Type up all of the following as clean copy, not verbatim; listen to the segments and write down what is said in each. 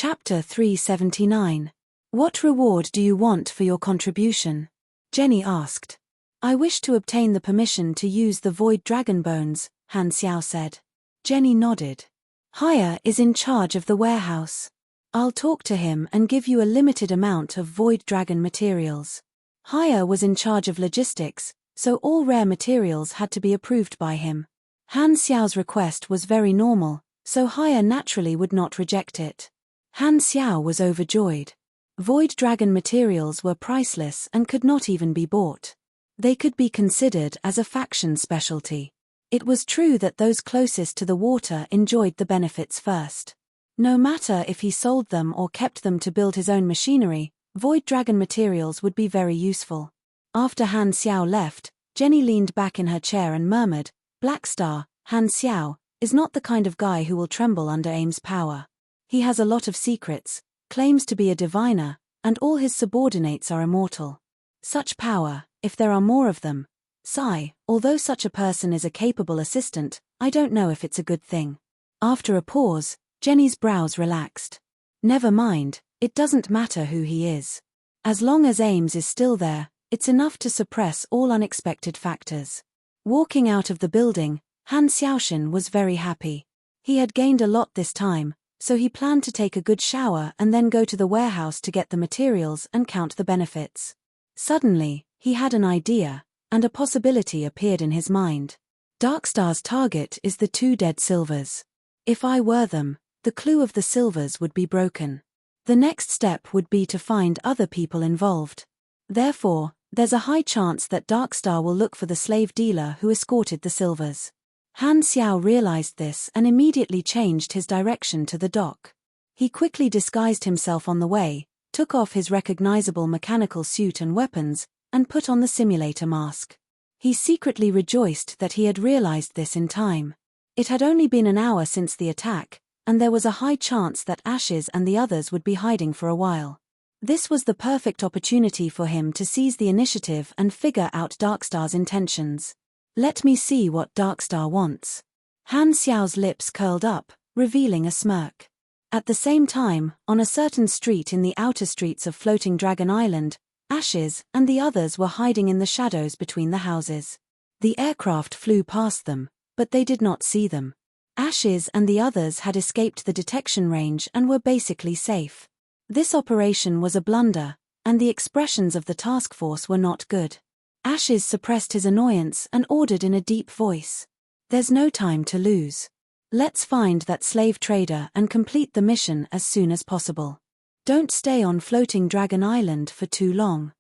Chapter 379. What reward do you want for your contribution? Jenny asked. I wish to obtain the permission to use the void dragon bones, Han Xiao said. Jenny nodded. Haya is in charge of the warehouse. I'll talk to him and give you a limited amount of void dragon materials. Haya was in charge of logistics, so all rare materials had to be approved by him. Han Xiao's request was very normal, so Haya naturally would not reject it. Han Xiao was overjoyed. Void dragon materials were priceless and could not even be bought. They could be considered as a faction specialty. It was true that those closest to the water enjoyed the benefits first. No matter if he sold them or kept them to build his own machinery, void dragon materials would be very useful. After Han Xiao left, Jenny leaned back in her chair and murmured, Black Star, Han Xiao, is not the kind of guy who will tremble under AIM's power. He has a lot of secrets, claims to be a diviner, and all his subordinates are immortal. Such power, if there are more of them. Sigh, although such a person is a capable assistant, I don't know if it's a good thing. After a pause, Jenny's brows relaxed. Never mind, it doesn't matter who he is. As long as Ames is still there, it's enough to suppress all unexpected factors. Walking out of the building, Han Xiaoshan was very happy. He had gained a lot this time, so he planned to take a good shower and then go to the warehouse to get the materials and count the benefits. Suddenly, he had an idea, and a possibility appeared in his mind. Darkstar's target is the 2 dead silvers. If I were them, the clue of the silvers would be broken. The next step would be to find other people involved. Therefore, there's a high chance that Darkstar will look for the slave dealer who escorted the silvers. Han Xiao realized this and immediately changed his direction to the dock. He quickly disguised himself on the way, took off his recognizable mechanical suit and weapons, and put on the simulator mask. He secretly rejoiced that he had realized this in time. It had only been an hour since the attack, and there was a high chance that Ashes and the others would be hiding for a while. This was the perfect opportunity for him to seize the initiative and figure out Darkstar's intentions. Let me see what Darkstar wants. Han Xiao's lips curled up, revealing a smirk. At the same time, on a certain street in the outer streets of Floating Dragon Island, Ashes and the others were hiding in the shadows between the houses. The aircraft flew past them, but they did not see them. Ashes and the others had escaped the detection range and were basically safe. This operation was a blunder, and the expressions of the task force were not good. Ashes suppressed his annoyance and ordered in a deep voice. There's no time to lose. Let's find that slave trader and complete the mission as soon as possible. Don't stay on Floating Dragon Island for too long.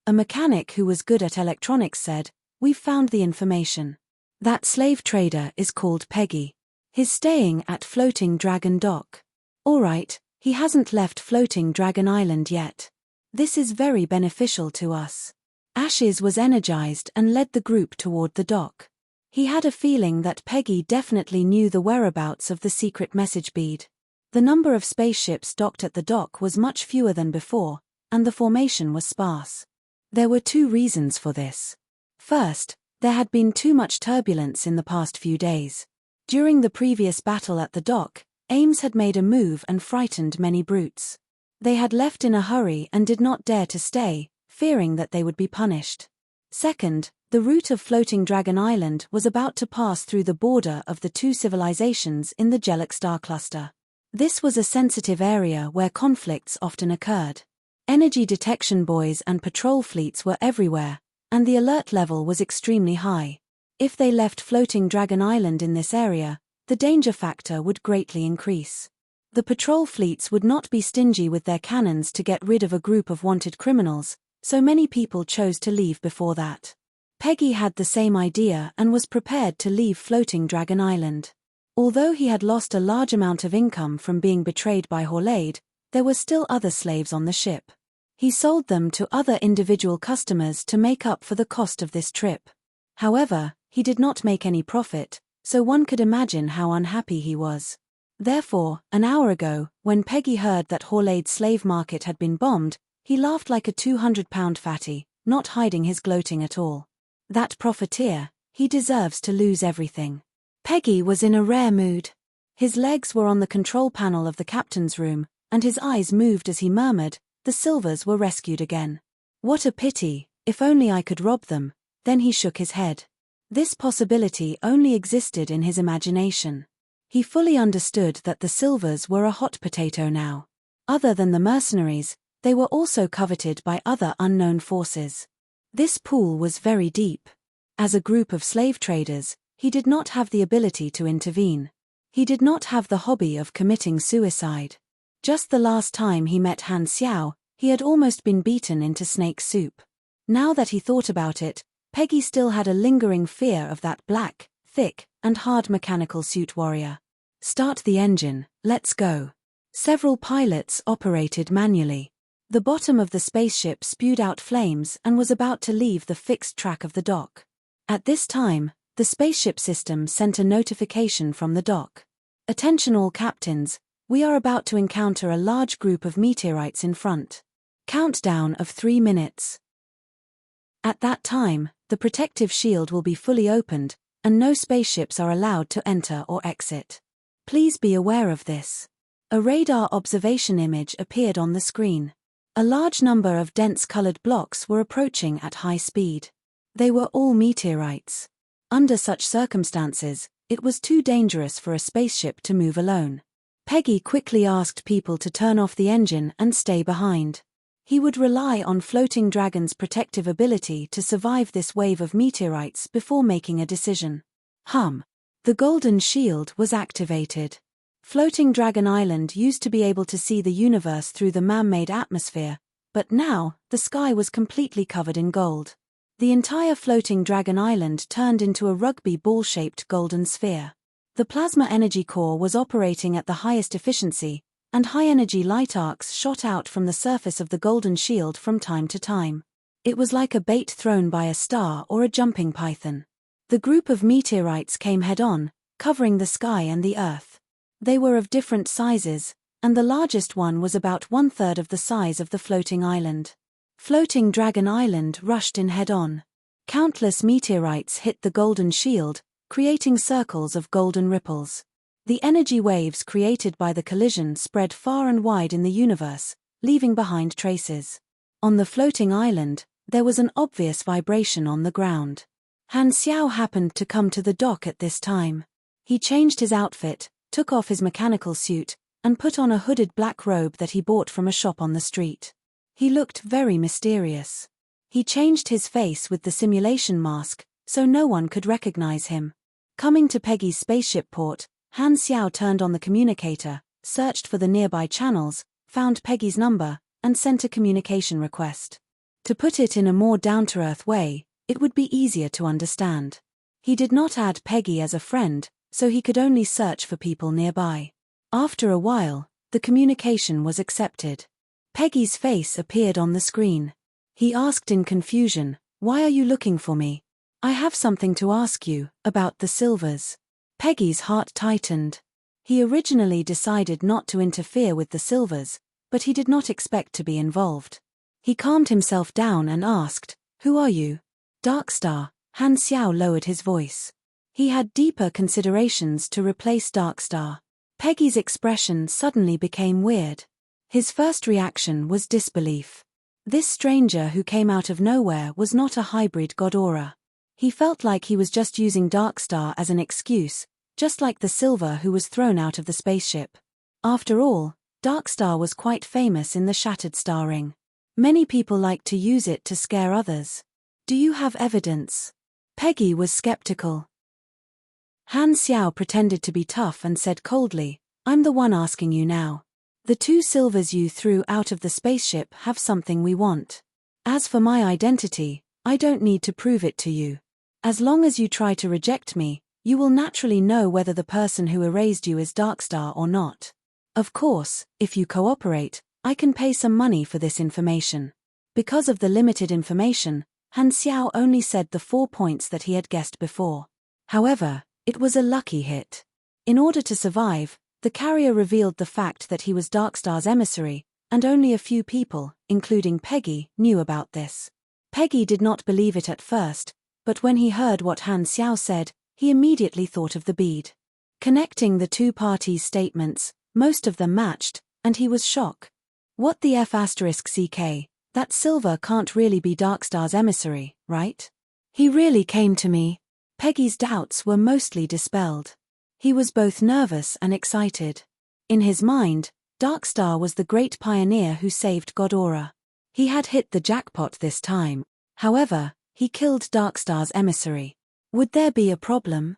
A mechanic who was good at electronics said, We've found the information. That slave trader is called Peggy. He's staying at Floating Dragon Dock. All right, he hasn't left Floating Dragon Island yet. This is very beneficial to us. Ashes was energized and led the group toward the dock. He had a feeling that Peggy definitely knew the whereabouts of the secret message bead. The number of spaceships docked at the dock was much fewer than before, and the formation was sparse. There were 2 reasons for this. First, there had been too much turbulence in the past few days. During the previous battle at the dock, Ames had made a move and frightened many brutes. They had left in a hurry and did not dare to stay, fearing that they would be punished. Second, the route of Floating Dragon Island was about to pass through the border of the 2 civilizations in the Jellic Star Cluster. This was a sensitive area where conflicts often occurred. Energy detection buoys and patrol fleets were everywhere, and the alert level was extremely high. If they left Floating Dragon Island in this area, the danger factor would greatly increase. The patrol fleets would not be stingy with their cannons to get rid of a group of wanted criminals, so many people chose to leave before that. Peggy had the same idea and was prepared to leave Floating Dragon Island. Although he had lost a large amount of income from being betrayed by Horlade, there were still other slaves on the ship. He sold them to other individual customers to make up for the cost of this trip. However, he did not make any profit, so one could imagine how unhappy he was. Therefore, an hour ago, when Peggy heard that Horlade's slave market had been bombed, he laughed like a 200-pound fatty, not hiding his gloating at all. That profiteer, he deserves to lose everything. Peggy was in a rare mood. His legs were on the control panel of the captain's room, and his eyes moved as he murmured, "The silvers were rescued again. What a pity, if only I could rob them." Then he shook his head. This possibility only existed in his imagination. He fully understood that the silvers were a hot potato now. Other than the mercenaries, they were also coveted by other unknown forces. This pool was very deep. As a group of slave traders, he did not have the ability to intervene. He did not have the hobby of committing suicide. Just the last time he met Han Xiao, he had almost been beaten into snake soup. Now that he thought about it, Peggy still had a lingering fear of that black, thick, and hard mechanical suit warrior. "Start the engine, let's go." Several pilots operated manually. The bottom of the spaceship spewed out flames and was about to leave the fixed track of the dock. At this time, the spaceship system sent a notification from the dock. "Attention all captains, we are about to encounter a large group of meteorites in front. Countdown of 3 minutes. At that time, the protective shield will be fully opened, and no spaceships are allowed to enter or exit. Please be aware of this." A radar observation image appeared on the screen. A large number of dense-colored blocks were approaching at high speed. They were all meteorites. Under such circumstances, it was too dangerous for a spaceship to move alone. Peggy quickly asked people to turn off the engine and stay behind. He would rely on Floating Dragon's protective ability to survive this wave of meteorites before making a decision. The Golden Shield was activated. Floating Dragon Island used to be able to see the universe through the man-made atmosphere, but now, the sky was completely covered in gold. The entire Floating Dragon Island turned into a rugby ball-shaped golden sphere. The plasma energy core was operating at the highest efficiency, and high-energy light arcs shot out from the surface of the Golden Shield from time to time. It was like a bait thrown by a star or a jumping python. The group of meteorites came head-on, covering the sky and the earth. They were of different sizes, and the largest one was about 1/3 of the size of the floating island. Floating Dragon Island rushed in head-on. Countless meteorites hit the Golden Shield, creating circles of golden ripples. The energy waves created by the collision spread far and wide in the universe, leaving behind traces. On the floating island, there was an obvious vibration on the ground. Han Xiao happened to come to the dock at this time. He changed his outfit, took off his mechanical suit, and put on a hooded black robe that he bought from a shop on the street. He looked very mysterious. He changed his face with the simulation mask, so no one could recognize him. Coming to Peggy's spaceship port, Han Xiao turned on the communicator, searched for the nearby channels, found Peggy's number, and sent a communication request. To put it in a more down-to-earth way, it would be easier to understand. He did not add Peggy as a friend, so he could only search for people nearby. After a while, the communication was accepted. Peggy's face appeared on the screen. He asked in confusion, "Why are you looking for me?" "I have something to ask you, about the silvers." Peggy's heart tightened. He originally decided not to interfere with the silvers, but he did not expect to be involved. He calmed himself down and asked, "Who are you?" "Darkstar." Han Xiao lowered his voice. He had deeper considerations to replace Darkstar. Peggy's expression suddenly became weird. His first reaction was disbelief. This stranger who came out of nowhere was not a hybrid Godora. He felt like he was just using Darkstar as an excuse, just like the silver who was thrown out of the spaceship. After all, Darkstar was quite famous in the Shattered Star Ring. Many people liked to use it to scare others. "Do you have evidence?" Peggy was skeptical. Han Xiao pretended to be tough and said coldly, "I'm the one asking you now. The 2 silvers you threw out of the spaceship have something we want. As for my identity, I don't need to prove it to you. As long as you try to reject me, you will naturally know whether the person who erased you is Darkstar or not. Of course, if you cooperate, I can pay some money for this information." Because of the limited information, Han Xiao only said the 4 points that he had guessed before. However, it was a lucky hit. In order to survive, the carrier revealed the fact that he was Darkstar's emissary, and only a few people, including Peggy, knew about this. Peggy did not believe it at first, but when he heard what Han Xiao said, he immediately thought of the bead. Connecting the two parties' statements, most of them matched, and he was shocked. What the F***ck? That Silver can't really be Darkstar's emissary, right? He really came to me. Peggy's doubts were mostly dispelled. He was both nervous and excited. In his mind, Darkstar was the great pioneer who saved Godora. He had hit the jackpot this time. However, he killed Darkstar's emissary. Would there be a problem?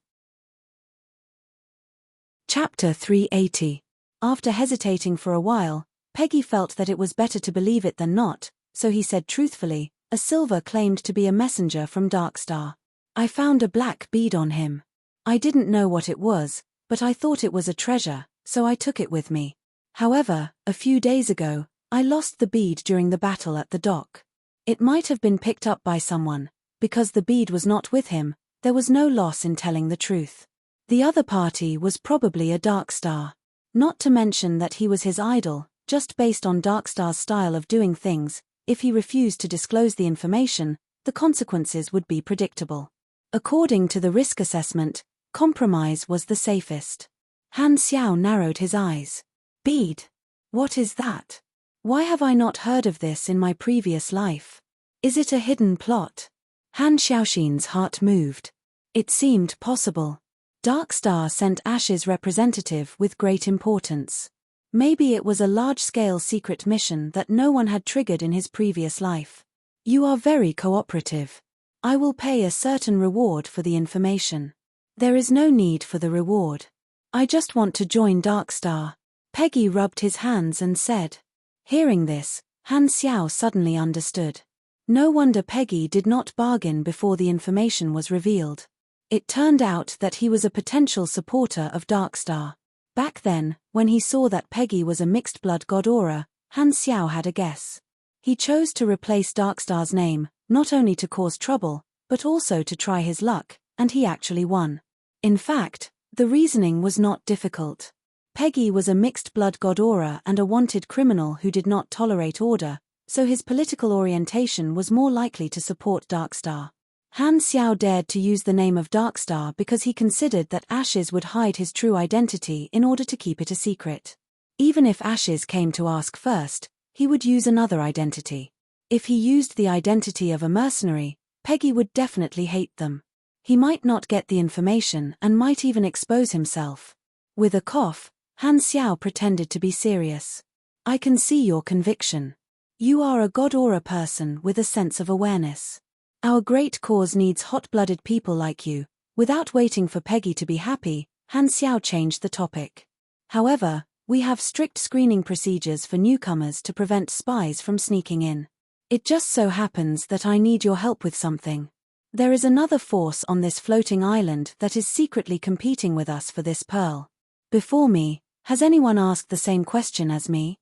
Chapter 380. After hesitating for a while, Peggy felt that it was better to believe it than not, so he said truthfully, a Silver claimed to be a messenger from Darkstar. I found a black bead on him. I didn't know what it was, but I thought it was a treasure, so I took it with me. However, a few days ago, I lost the bead during the battle at the dock. It might have been picked up by someone. Because the bead was not with him, there was no loss in telling the truth. The other party was probably a Darkstar. Not to mention that he was his idol, just based on Darkstar's style of doing things. If he refused to disclose the information, the consequences would be predictable. According to the risk assessment, compromise was the safest. Han Xiao narrowed his eyes. Bead? What is that? Why have I not heard of this in my previous life? Is it a hidden plot? Han Xiaoxin's heart moved. It seemed possible. Darkstar sent Ash's representative with great importance. Maybe it was a large-scale secret mission that no one had triggered in his previous life. You are very cooperative. I will pay a certain reward for the information. There is no need for the reward. I just want to join Darkstar. Peggy rubbed his hands and said. Hearing this, Han Xiao suddenly understood. No wonder Peggy did not bargain before the information was revealed. It turned out that he was a potential supporter of Darkstar. Back then, when he saw that Peggy was a mixed-blood Godora, Han Xiao had a guess. He chose to replace Darkstar's name, not only to cause trouble, but also to try his luck, and he actually won. In fact, the reasoning was not difficult. Peggy was a mixed-blood Godora and a wanted criminal who did not tolerate order, so his political orientation was more likely to support Darkstar. Han Xiao dared to use the name of Darkstar because he considered that Ashes would hide his true identity in order to keep it a secret. Even if Ashes came to ask first, he would use another identity. If he used the identity of a mercenary, Peggy would definitely hate them. He might not get the information and might even expose himself. With a cough, Han Xiao pretended to be serious. I can see your conviction. You are a Godora person with a sense of awareness. Our great cause needs hot-blooded people like you. Without waiting for Peggy to be happy, Han Xiao changed the topic. However, we have strict screening procedures for newcomers to prevent spies from sneaking in. It just so happens that I need your help with something. There is another force on this floating island that is secretly competing with us for this pearl. Before me, has anyone asked the same question as me?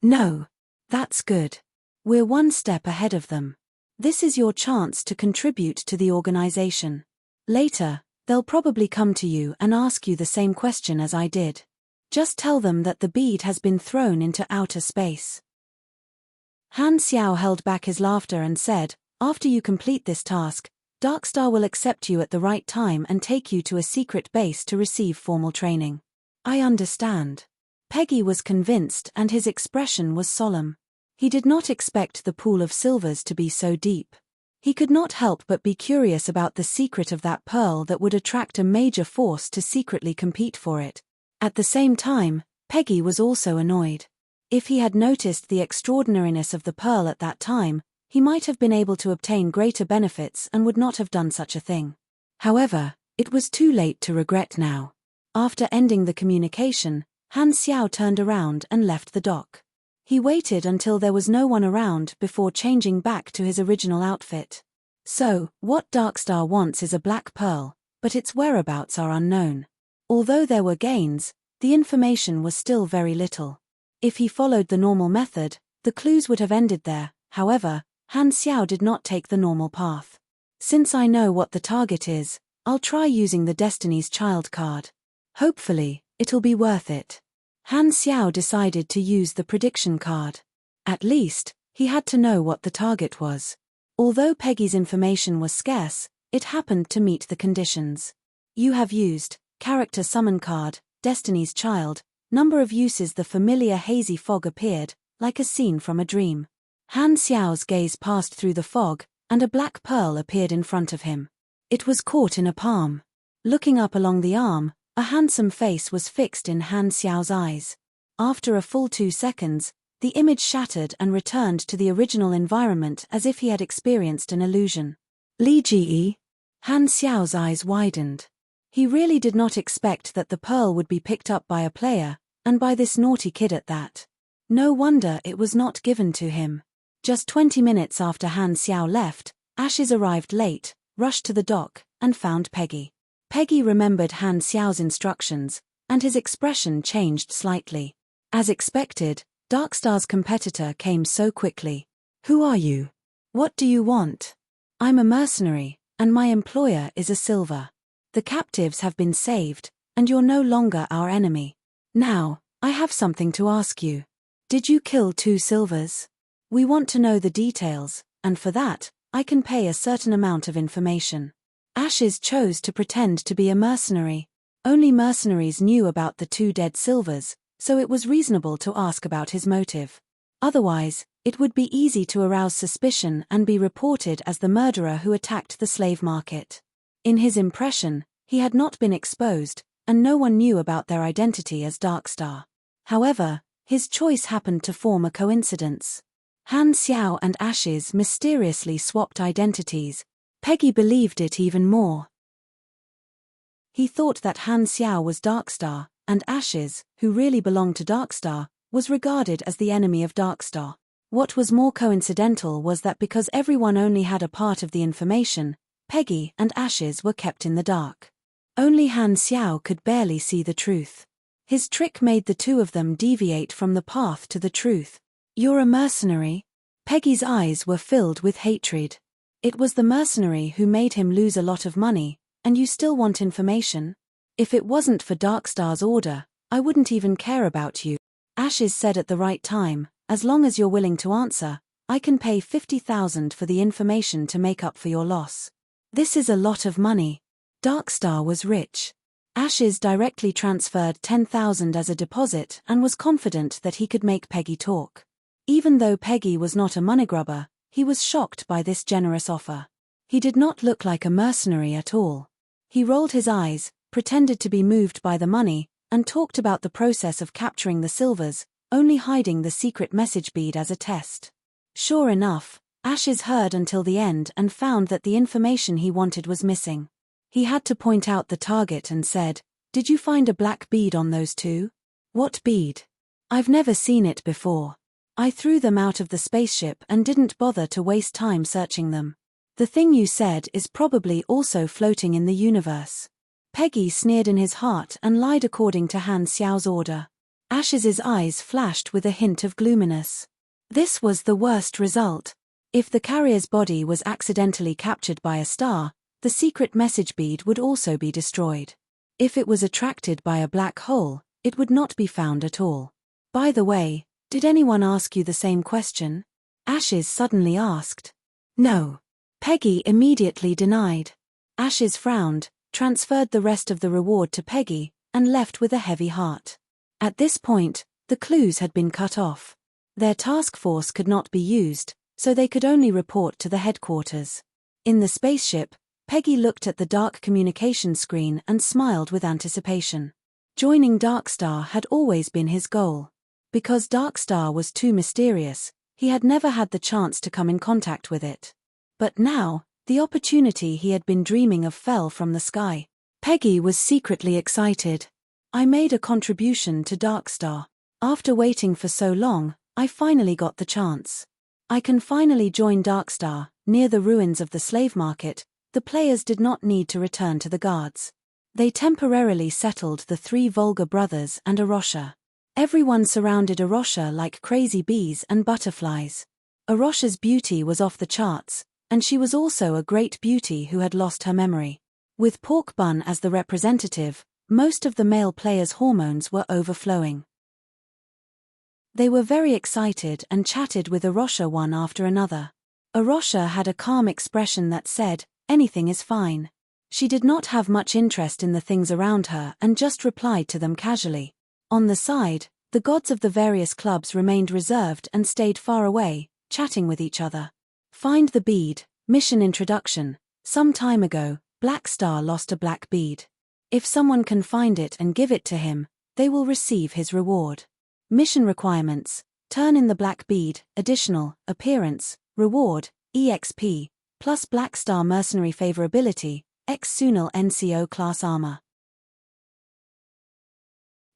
No. That's good. We're one step ahead of them. This is your chance to contribute to the organization. Later, they'll probably come to you and ask you the same question as I did. Just tell them that the bead has been thrown into outer space. Han Xiao held back his laughter and said, after you complete this task, Darkstar will accept you at the right time and take you to a secret base to receive formal training. I understand. Peggy was convinced and his expression was solemn. He did not expect the pool of silvers to be so deep. He could not help but be curious about the secret of that pearl that would attract a major force to secretly compete for it. At the same time, Peggy was also annoyed. If he had noticed the extraordinariness of the pearl at that time, he might have been able to obtain greater benefits and would not have done such a thing. However, it was too late to regret now. After ending the communication, Han Xiao turned around and left the dock. He waited until there was no one around before changing back to his original outfit. So, what Darkstar wants is a black pearl, but its whereabouts are unknown. Although there were gains, the information was still very little. If he followed the normal method, the clues would have ended there. However, Han Xiao did not take the normal path. Since I know what the target is, I'll try using the Destiny's Child card. Hopefully, it'll be worth it. Han Xiao decided to use the prediction card. At least, he had to know what the target was. Although Peggy's information was scarce, it happened to meet the conditions. You have used character summon card, Destiny's Child, number of uses. The familiar hazy fog appeared, like a scene from a dream. Han Xiao's gaze passed through the fog, and a black pearl appeared in front of him. It was caught in a palm. Looking up along the arm, a handsome face was fixed in Han Xiao's eyes. After a full 2 seconds, the image shattered and returned to the original environment as if he had experienced an illusion. Li Ji. Han Xiao's eyes widened. He really did not expect that the pearl would be picked up by a player, and by this naughty kid at that. No wonder it was not given to him. Just 20 minutes after Han Xiao left, Ashes arrived late, rushed to the dock, and found Peggy. Peggy remembered Han Xiao's instructions, and his expression changed slightly. As expected, Darkstar's competitor came so quickly. "Who are you? What do you want?" "I'm a mercenary, and my employer is a silver. The captives have been saved, and you're no longer our enemy. Now, I have something to ask you. Did you kill 2 silvers? We want to know the details, and for that, I can pay a certain amount of information." Ashes chose to pretend to be a mercenary. Only mercenaries knew about the 2 dead silvers, so it was reasonable to ask about his motive. Otherwise, it would be easy to arouse suspicion and be reported as the murderer who attacked the slave market. In his impression, he had not been exposed, and no one knew about their identity as Darkstar. However, his choice happened to form a coincidence. Han Xiao and Ashes mysteriously swapped identities. Peggy believed it even more. He thought that Han Xiao was Darkstar, and Ashes, who really belonged to Darkstar, was regarded as the enemy of Darkstar. What was more coincidental was that because everyone only had a part of the information, Peggy and Ashes were kept in the dark. Only Han Xiao could barely see the truth. His trick made the 2 of them deviate from the path to the truth. "You're a mercenary?" Peggy's eyes were filled with hatred. "It was the mercenary who made him lose a lot of money, and you still want information? If it wasn't for Darkstar's order, I wouldn't even care about you." Ashes said at the right time, "As long as you're willing to answer, I can pay 50,000 for the information to make up for your loss." This is a lot of money. Darkstar was rich. Ashes directly transferred 10,000 as a deposit and was confident that he could make Peggy talk. Even though Peggy was not a moneygrubber, he was shocked by this generous offer. He did not look like a mercenary at all. He rolled his eyes, pretended to be moved by the money, and talked about the process of capturing the silvers, only hiding the secret message bead as a test. Sure enough, Ashes heard until the end and found that the information he wanted was missing. He had to point out the target and said, "Did you find a black bead on those 2? "What bead? I've never seen it before. I threw them out of the spaceship and didn't bother to waste time searching them. The thing you said is probably also floating in the universe." Peggy sneered in his heart and lied according to Han Xiao's order. Ashes's eyes flashed with a hint of gloominess. This was the worst result. If the carrier's body was accidentally captured by a star, the secret message bead would also be destroyed. If it was attracted by a black hole, it would not be found at all. "By the way, did anyone ask you the same question?" Ashes suddenly asked. "No." Peggy immediately denied. Ashes frowned, transferred the rest of the reward to Peggy, and left with a heavy heart. At this point, the clues had been cut off. Their task force could not be used, so they could only report to the headquarters. In the spaceship, Peggy looked at the dark communication screen and smiled with anticipation. Joining Darkstar had always been his goal. Because Darkstar was too mysterious, he had never had the chance to come in contact with it. But now, the opportunity he had been dreaming of fell from the sky. Peggy was secretly excited. "I made a contribution to Darkstar. After waiting for so long, I finally got the chance. I can finally join Darkstar." Near the ruins of the slave market, the players did not need to return to the guards. They temporarily settled the 3 Volga brothers and Arosha. Everyone surrounded Arosha like crazy bees and butterflies. Arosha's beauty was off the charts, and she was also a great beauty who had lost her memory. With Pork Bun as the representative, most of the male players' hormones were overflowing. They were very excited and chatted with Arosha one after another. Arosha had a calm expression that said, "Anything is fine." She did not have much interest in the things around her and just replied to them casually. On the side, the gods of the various clubs remained reserved and stayed far away, chatting with each other. Find the bead. Mission introduction. Some time ago, Black Star lost a black bead. If someone can find it and give it to him, they will receive his reward. Mission requirements. Turn in the black bead. Additional, appearance, reward, EXP, plus Black Star mercenary favorability, X-Sunil NCO class armor.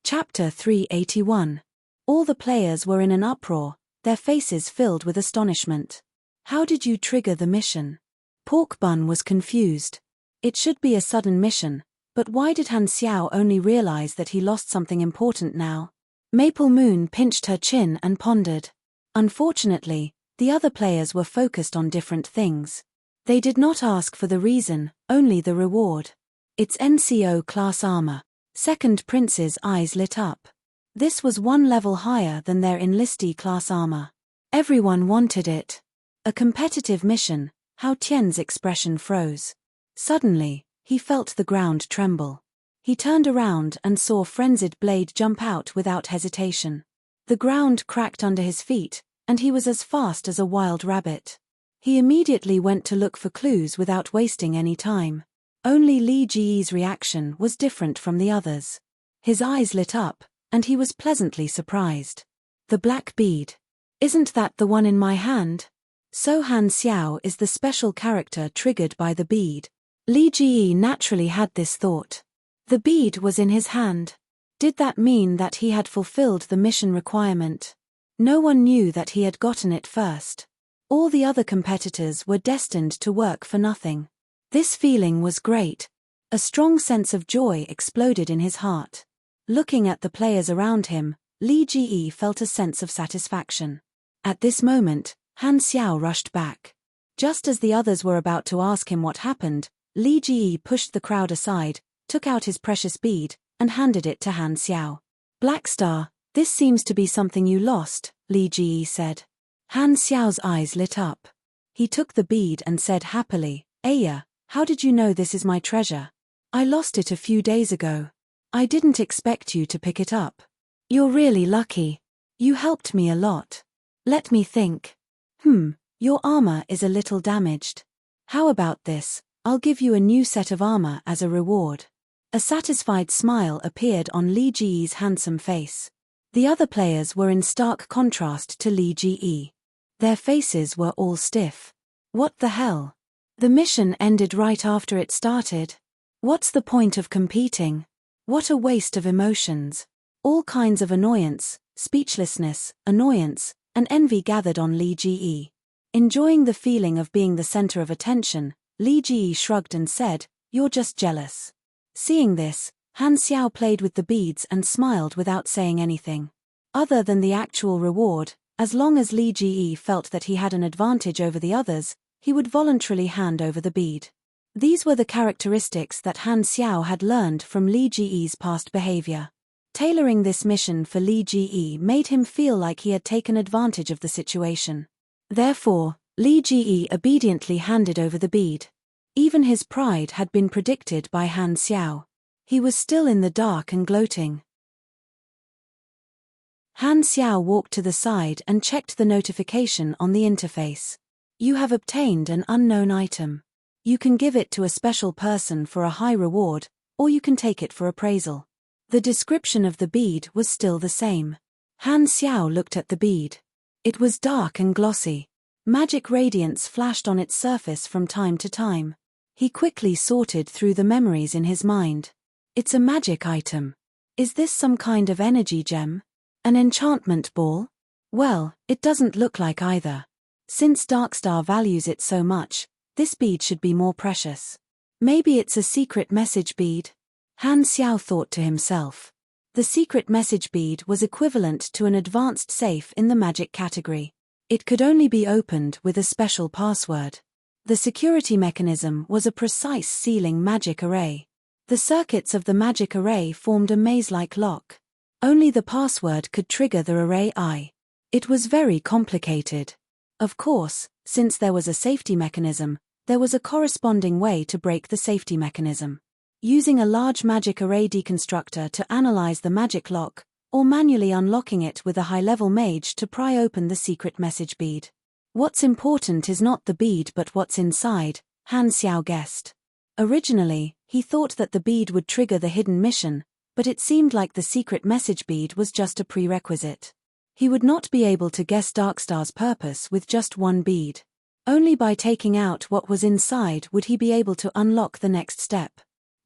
Chapter 381. All the players were in an uproar, their faces filled with astonishment. How did you trigger the mission? Pork Bun was confused. It should be a sudden mission, but why did Han Xiao only realize that he lost something important now? Maple Moon pinched her chin and pondered. Unfortunately, the other players were focused on different things. They did not ask for the reason, only the reward. It's NCO class armor. Second Prince's eyes lit up. This was one level higher than their enlistee class armor. Everyone wanted it. A competitive mission. Hao Tian's expression froze. Suddenly, he felt the ground tremble. He turned around and saw Frenzied Blade jump out without hesitation. The ground cracked under his feet, and he was as fast as a wild rabbit. He immediately went to look for clues without wasting any time. Only Li Ji's reaction was different from the others. His eyes lit up, and he was pleasantly surprised. The black bead. Isn't that the one in my hand? So Han Xiao is the special character triggered by the bead. Li Ji naturally had this thought. The bead was in his hand. Did that mean that he had fulfilled the mission requirement? No one knew that he had gotten it first. All the other competitors were destined to work for nothing. This feeling was great. A strong sense of joy exploded in his heart. Looking at the players around him, Li Ji felt a sense of satisfaction. At this moment, Han Xiao rushed back. Just as the others were about to ask him what happened, Li Ji pushed the crowd aside, took out his precious bead, and handed it to Han Xiao. Black Star, this seems to be something you lost, Li Ji said. Han Xiao's eyes lit up. He took the bead and said happily, Aya, how did you know this is my treasure? I lost it a few days ago. I didn't expect you to pick it up. You're really lucky. You helped me a lot. Let me think. Your armor is a little damaged. How about this? I'll give you a new set of armor as a reward. A satisfied smile appeared on Li Ji's handsome face. The other players were in stark contrast to Li Ji. Their faces were all stiff. What the hell? The mission ended right after it started. What's the point of competing? What a waste of emotions. All kinds of annoyance, speechlessness, annoyance, and envy gathered on Li Ji. Enjoying the feeling of being the center of attention, Li Ji shrugged and said, You're just jealous. Seeing this, Han Xiao played with the beads and smiled without saying anything. Other than the actual reward, as long as Li Ji felt that he had an advantage over the others, he would voluntarily hand over the bead. These were the characteristics that Han Xiao had learned from Li Ji's past behavior. Tailoring this mission for Li Ji made him feel like he had taken advantage of the situation. Therefore, Li Ji obediently handed over the bead. Even his pride had been predicted by Han Xiao. He was still in the dark and gloating. Han Xiao walked to the side and checked the notification on the interface. You have obtained an unknown item. You can give it to a special person for a high reward, or you can take it for appraisal. The description of the bead was still the same. Han Xiao looked at the bead. It was dark and glossy. Magic radiance flashed on its surface from time to time. He quickly sorted through the memories in his mind. It's a magic item. Is this some kind of energy gem? An enchantment ball? Well, it doesn't look like either. Since Darkstar values it so much, this bead should be more precious. Maybe it's a secret message bead? Han Xiao thought to himself. The secret message bead was equivalent to an advanced safe in the magic category. It could only be opened with a special password. The security mechanism was a precise sealing magic array. The circuits of the magic array formed a maze-like lock. Only the password could trigger the array eye. It was very complicated. Of course, since there was a safety mechanism, There was a corresponding way to break the safety mechanism. Using a large magic array deconstructor to analyze the magic lock, or manually unlocking it with a high-level mage to pry open the secret message bead. What's important is not the bead but what's inside, Han Xiao guessed. Originally, he thought that the bead would trigger the hidden mission, but it seemed like the secret message bead was just a prerequisite. He would not be able to guess Darkstar's purpose with just one bead. Only by taking out what was inside would he be able to unlock the next step.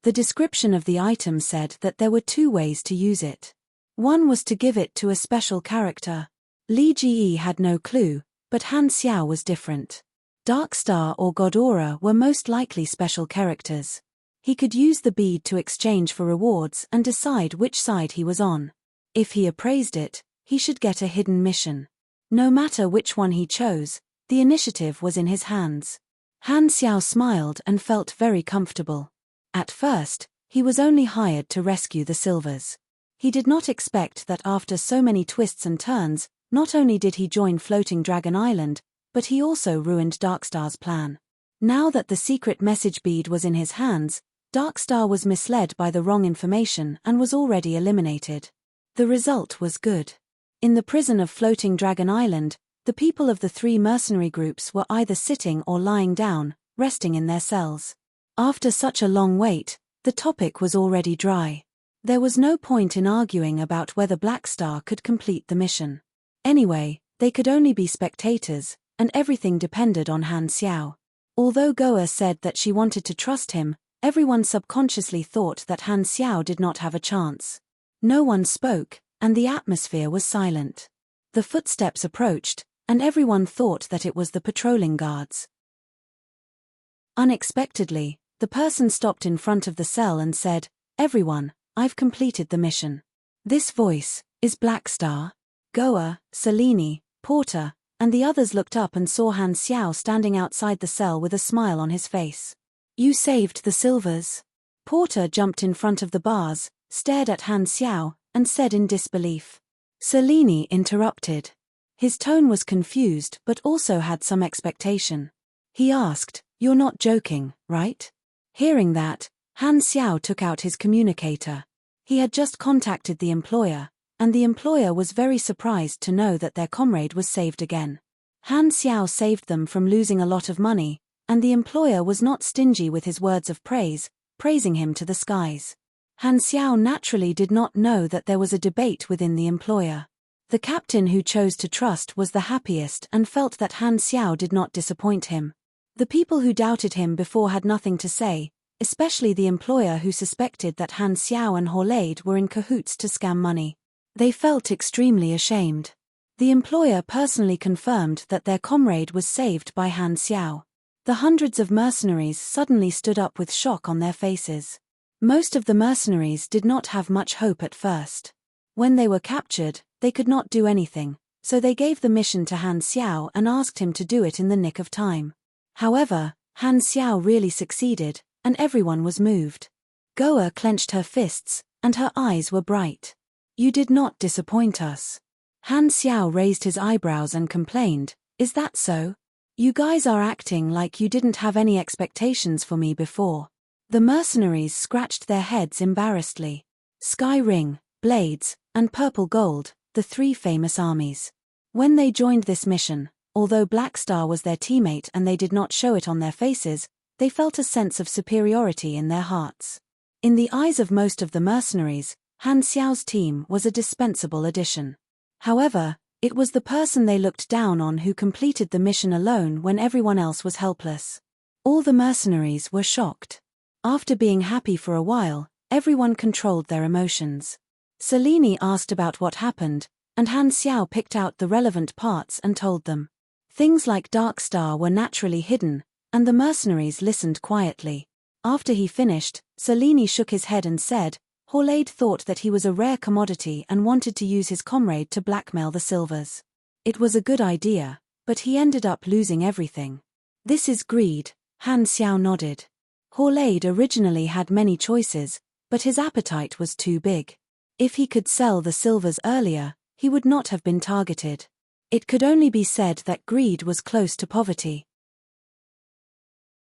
The description of the item said that there were 2 ways to use it. One was to give it to a special character. Li Ji had no clue, but Han Xiao was different. Darkstar or Godora were most likely special characters. He could use the bead to exchange for rewards and decide which side he was on. If he appraised it, he should get a hidden mission. No matter which one he chose, the initiative was in his hands. Han Xiao smiled and felt very comfortable. At first, he was only hired to rescue the silvers. He did not expect that after so many twists and turns, not only did he join Floating Dragon Island, but he also ruined Darkstar's plan. Now that the secret message bead was in his hands, Darkstar was misled by the wrong information and was already eliminated. The result was good. In the prison of Floating Dragon Island, the people of the 3 mercenary groups were either sitting or lying down, resting in their cells. After such a long wait, the topic was already dry. There was no point in arguing about whether Blackstar could complete the mission. Anyway, they could only be spectators, and everything depended on Han Xiao. Although Goa said that she wanted to trust him, everyone subconsciously thought that Han Xiao did not have a chance. No one spoke, and the atmosphere was silent. The footsteps approached, and everyone thought that it was the patrolling guards. Unexpectedly, the person stopped in front of the cell and said, "Everyone, I've completed the mission." This voice is Blackstar. Goa, Selene, Porter, and the others looked up and saw Han Xiao standing outside the cell with a smile on his face. "You saved the silvers." Porter jumped in front of the bars, stared at Han Xiao, and said in disbelief. Selene interrupted. His tone was confused but also had some expectation. He asked, "You're not joking, right?" Hearing that, Han Xiao took out his communicator. He had just contacted the employer, and the employer was very surprised to know that their comrade was saved again. Han Xiao saved them from losing a lot of money, and the employer was not stingy with his words of praise, praising him to the skies. Han Xiao naturally did not know that there was a debate within the employer. The captain who chose to trust was the happiest and felt that Han Xiao did not disappoint him. The people who doubted him before had nothing to say, especially the employer who suspected that Han Xiao and Horlade were in cahoots to scam money. They felt extremely ashamed. The employer personally confirmed that their comrade was saved by Han Xiao. The hundreds of mercenaries suddenly stood up with shock on their faces. Most of the mercenaries did not have much hope at first. When they were captured, they could not do anything, so they gave the mission to Han Xiao and asked him to do it in the nick of time. However, Han Xiao really succeeded, and everyone was moved. Goa clenched her fists, and her eyes were bright. "You did not disappoint us." Han Xiao raised his eyebrows and complained, "Is that so? You guys are acting like you didn't have any expectations for me before." The mercenaries scratched their heads embarrassedly. Sky Ring, Blades, and Purple Gold, the 3 famous armies. When they joined this mission, although Blackstar was their teammate and they did not show it on their faces, they felt a sense of superiority in their hearts. In the eyes of most of the mercenaries, Han Xiao's team was a dispensable addition. However, it was the person they looked down on who completed the mission alone when everyone else was helpless. All the mercenaries were shocked. After being happy for a while, everyone controlled their emotions. Selene asked about what happened, and Han Xiao picked out the relevant parts and told them. Things like Darkstar were naturally hidden, and the mercenaries listened quietly. After he finished, Selene shook his head and said, Horlade thought that he was a rare commodity and wanted to use his comrade to blackmail the silvers. It was a good idea, but he ended up losing everything. This is greed, Han Xiao nodded. Horlade originally had many choices, but his appetite was too big. If he could sell the silvers earlier, he would not have been targeted. It could only be said that greed was close to poverty.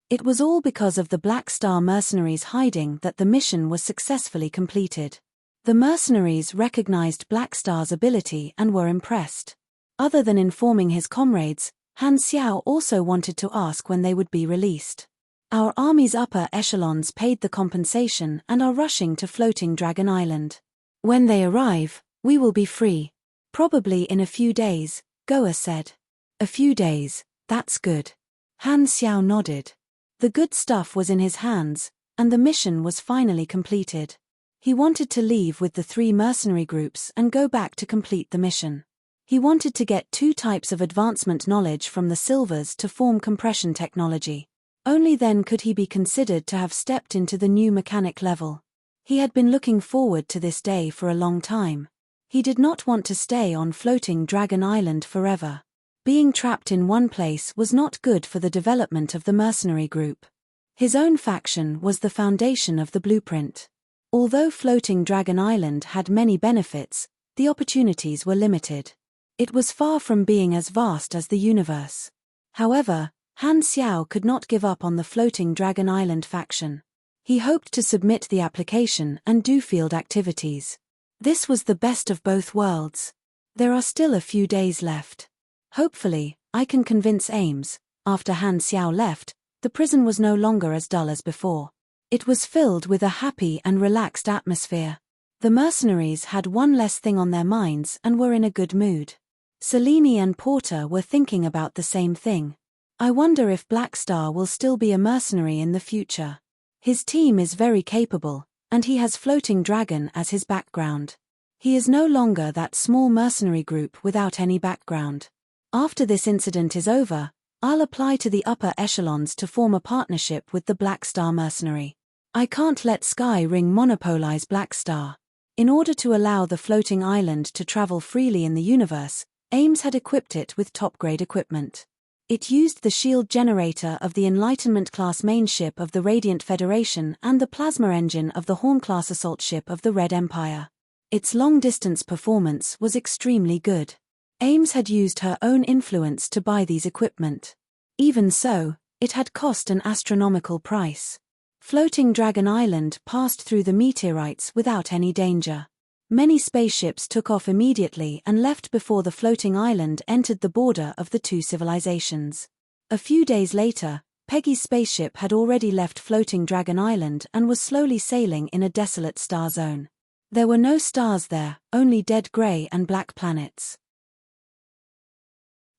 It was all because of the Black Star mercenaries hiding that the mission was successfully completed. The mercenaries recognized Black Star's ability and were impressed. Other than informing his comrades, Han Xiao also wanted to ask when they would be released. Our army's upper echelons paid the compensation and are rushing to Floating Dragon Island. When they arrive, we will be free. Probably in a few days, Goa said. A few days, that's good. Han Xiao nodded. The good stuff was in his hands, and the mission was finally completed. He wanted to leave with the 3 mercenary groups and go back to complete the mission. He wanted to get 2 types of advancement knowledge from the Silvers to form compression technology. Only then could he be considered to have stepped into the new mechanic level. He had been looking forward to this day for a long time. He did not want to stay on Floating Dragon Island forever. Being trapped in one place was not good for the development of the mercenary group. His own faction was the foundation of the blueprint. Although Floating Dragon Island had many benefits, the opportunities were limited. It was far from being as vast as the universe. However, Han Xiao could not give up on the Floating Dragon Island faction. He hoped to submit the application and do field activities. This was the best of both worlds. There are still a few days left. Hopefully, I can convince Ames. After Han Xiao left, the prison was no longer as dull as before. It was filled with a happy and relaxed atmosphere. The mercenaries had one less thing on their minds and were in a good mood. Selene and Porter were thinking about the same thing. I wonder if Black Star will still be a mercenary in the future. His team is very capable, and he has Floating Dragon as his background. He is no longer that small mercenary group without any background. After this incident is over, I'll apply to the upper echelons to form a partnership with the Black Star mercenary. I can't let Sky Ring monopolize Black Star. In order to allow the floating island to travel freely in the universe, Ames had equipped it with top-grade equipment. It used the shield generator of the Enlightenment-class main ship of the Radiant Federation and the plasma engine of the Horn-class assault ship of the Red Empire. Its long-distance performance was extremely good. Ames had used her own influence to buy these equipment. Even so, it had cost an astronomical price. Floating Dragon Island passed through the meteorites without any danger. Many spaceships took off immediately and left before the floating island entered the border of the 2 civilizations. A few days later, Peggy's spaceship had already left Floating Dragon Island and was slowly sailing in a desolate star zone. There were no stars there, only dead gray and black planets.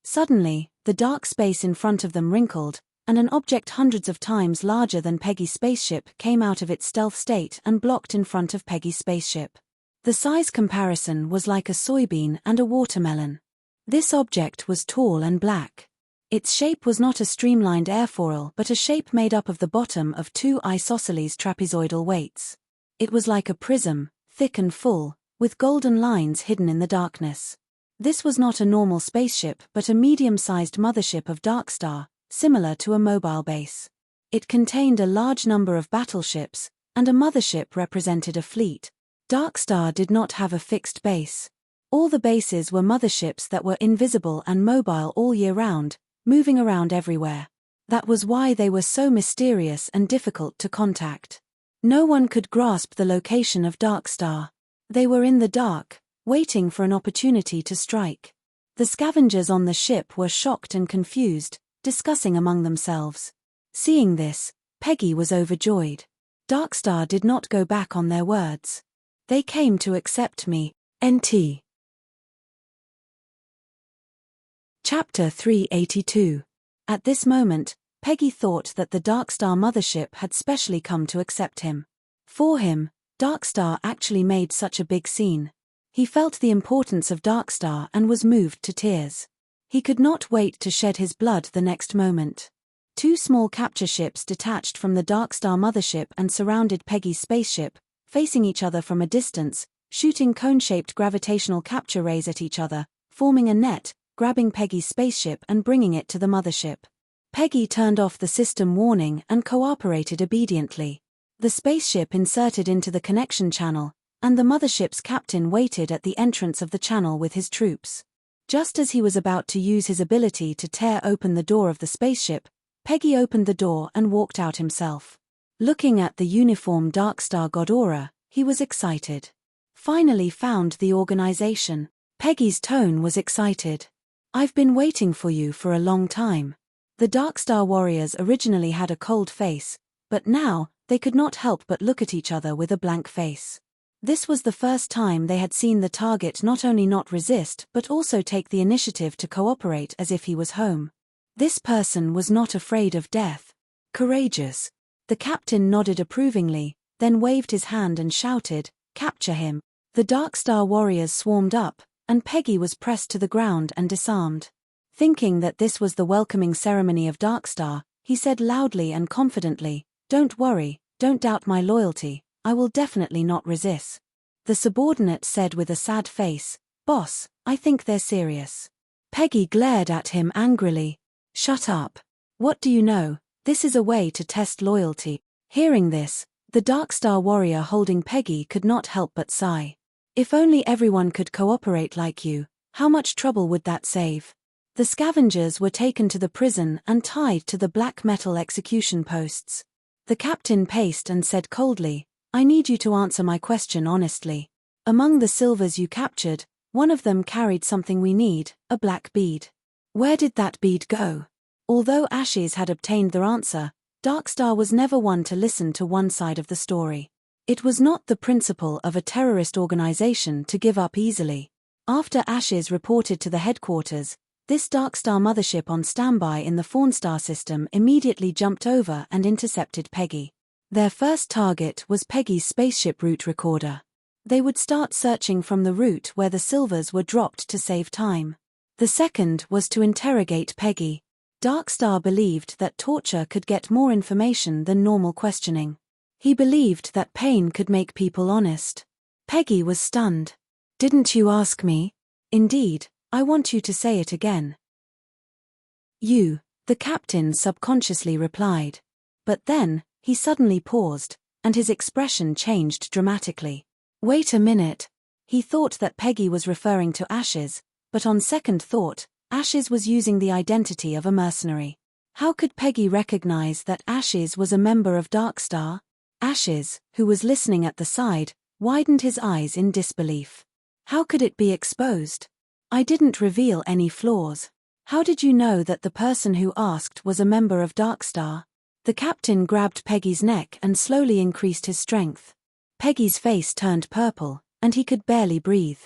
Suddenly, the dark space in front of them wrinkled, and an object hundreds of times larger than Peggy's spaceship came out of its stealth state and blocked in front of Peggy's spaceship. The size comparison was like a soybean and a watermelon. This object was tall and black. Its shape was not a streamlined airfoil but a shape made up of the bottom of 2 isosceles trapezoidal weights. It was like a prism, thick and full, with golden lines hidden in the darkness. This was not a normal spaceship but a medium-sized mothership of Darkstar, similar to a mobile base. It contained a large number of battleships, and a mothership represented a fleet. Darkstar did not have a fixed base. All the bases were motherships that were invisible and mobile all year round, moving around everywhere. That was why they were so mysterious and difficult to contact. No one could grasp the location of Darkstar. They were in the dark, waiting for an opportunity to strike. The scavengers on the ship were shocked and confused, discussing among themselves. Seeing this, Peggy was overjoyed. Darkstar did not go back on their words. They came to accept me, NT. Chapter 382. At this moment, Peggy thought that the Darkstar mothership had specially come to accept him. For him, Darkstar actually made such a big scene. He felt the importance of Darkstar and was moved to tears. He could not wait to shed his blood the next moment. 2 small capture ships detached from the Darkstar mothership and surrounded Peggy's spaceship, facing each other from a distance, shooting cone-shaped gravitational capture rays at each other, forming a net, grabbing Peggy's spaceship and bringing it to the mothership. Peggy turned off the system warning and cooperated obediently. The spaceship inserted into the connection channel, and the mothership's captain waited at the entrance of the channel with his troops. Just as he was about to use his ability to tear open the door of the spaceship, Peggy opened the door and walked out himself. Looking at the uniform Darkstar god aura, he was excited. Finally found the organization. Peggy's tone was excited. I've been waiting for you for a long time. The Darkstar warriors originally had a cold face, but now, they could not help but look at each other with a blank face. This was the first time they had seen the target not only not resist but also take the initiative to cooperate as if he was home. This person was not afraid of death. Courageous. The captain nodded approvingly, then waved his hand and shouted, "Capture him." The Darkstar warriors swarmed up, and Peggy was pressed to the ground and disarmed. Thinking that this was the welcoming ceremony of Darkstar, he said loudly and confidently, "Don't worry, don't doubt my loyalty, I will definitely not resist." The subordinate said with a sad face, "Boss, I think they're serious." Peggy glared at him angrily. "Shut up. What do you know? This is a way to test loyalty." Hearing this, the Darkstar warrior holding Peggy could not help but sigh. If only everyone could cooperate like you, how much trouble would that save? The scavengers were taken to the prison and tied to the black metal execution posts. The captain paced and said coldly, "I need you to answer my question honestly. Among the silvers you captured, one of them carried something we need, a black bead. Where did that bead go?" Although Ashes had obtained their answer, Darkstar was never one to listen to one side of the story. It was not the principle of a terrorist organization to give up easily. After Ashes reported to the headquarters, this Darkstar mothership on standby in the Fawnstar system immediately jumped over and intercepted Peggy. Their first target was Peggy's spaceship route recorder. They would start searching from the route where the silvers were dropped to save time. The second was to interrogate Peggy. Darkstar believed that torture could get more information than normal questioning. He believed that pain could make people honest. Peggy was stunned. "Didn't you ask me?" "Indeed, I want you to say it again." "You," the captain subconsciously replied. But then, he suddenly paused, and his expression changed dramatically. "Wait a minute." He thought that Peggy was referring to Ashes, but on second thought, Ashes was using the identity of a mercenary. How could Peggy recognize that Ashes was a member of Darkstar? Ashes, who was listening at the side, widened his eyes in disbelief. How could it be exposed? "I didn't reveal any flaws. How did you know that the person who asked was a member of Darkstar?" The captain grabbed Peggy's neck and slowly increased his strength. Peggy's face turned purple, and he could barely breathe.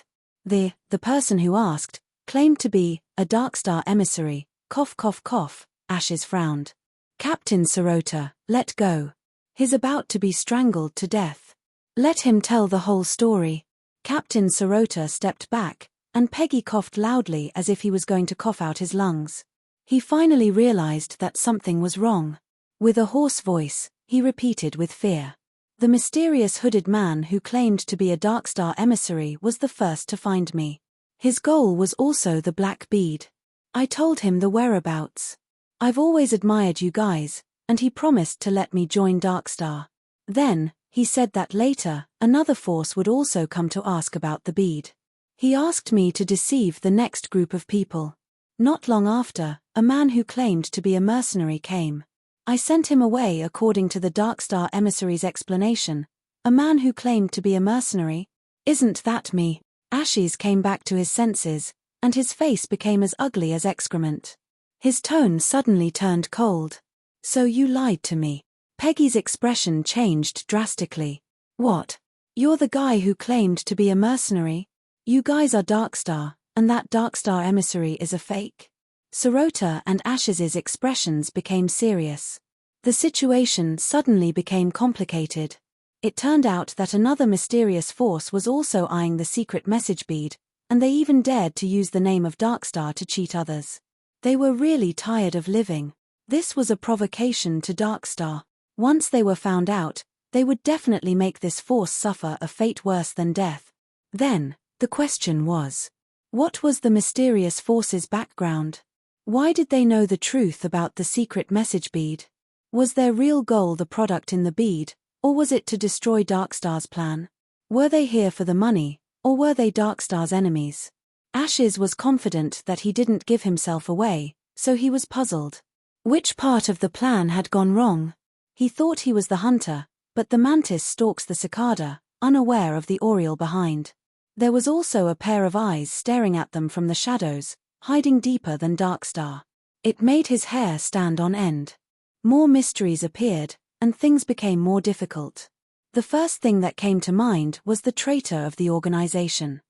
The person who asked, claimed to be a Darkstar emissary, cough cough cough, Ashes frowned. "Captain Sirota, let go. He's about to be strangled to death. Let him tell the whole story." Captain Sirota stepped back, and Peggy coughed loudly as if he was going to cough out his lungs. He finally realized that something was wrong. With a hoarse voice, he repeated with fear. "The mysterious hooded man who claimed to be a Darkstar emissary was the first to find me. His goal was also the black bead. I told him the whereabouts. I've always admired you guys, and he promised to let me join Darkstar. Then, he said that later, another force would also come to ask about the bead. He asked me to deceive the next group of people. Not long after, a man who claimed to be a mercenary came. I sent him away according to the Darkstar emissary's explanation. A man who claimed to be a mercenary? Isn't that me?" Ashes came back to his senses, and his face became as ugly as excrement. His tone suddenly turned cold. "So you lied to me." Peggy's expression changed drastically. "What? You're the guy who claimed to be a mercenary? You guys are Darkstar, and that Darkstar emissary is a fake?" Sirota and Ashes's expressions became serious. The situation suddenly became complicated. It turned out that another mysterious force was also eyeing the secret message bead, and they even dared to use the name of Darkstar to cheat others. They were really tired of living. This was a provocation to Darkstar. Once they were found out, they would definitely make this force suffer a fate worse than death. Then, the question was, what was the mysterious force's background? Why did they know the truth about the secret message bead? Was their real goal the product in the bead, or was it to destroy Darkstar's plan? Were they here for the money, or were they Darkstar's enemies? Ashes was confident that he didn't give himself away, so he was puzzled. Which part of the plan had gone wrong? He thought he was the hunter, but the mantis stalks the cicada, unaware of the oriole behind. There was also a pair of eyes staring at them from the shadows, hiding deeper than Darkstar. It made his hair stand on end. More mysteries appeared, and things became more difficult. The first thing that came to mind was the traitor of the organization.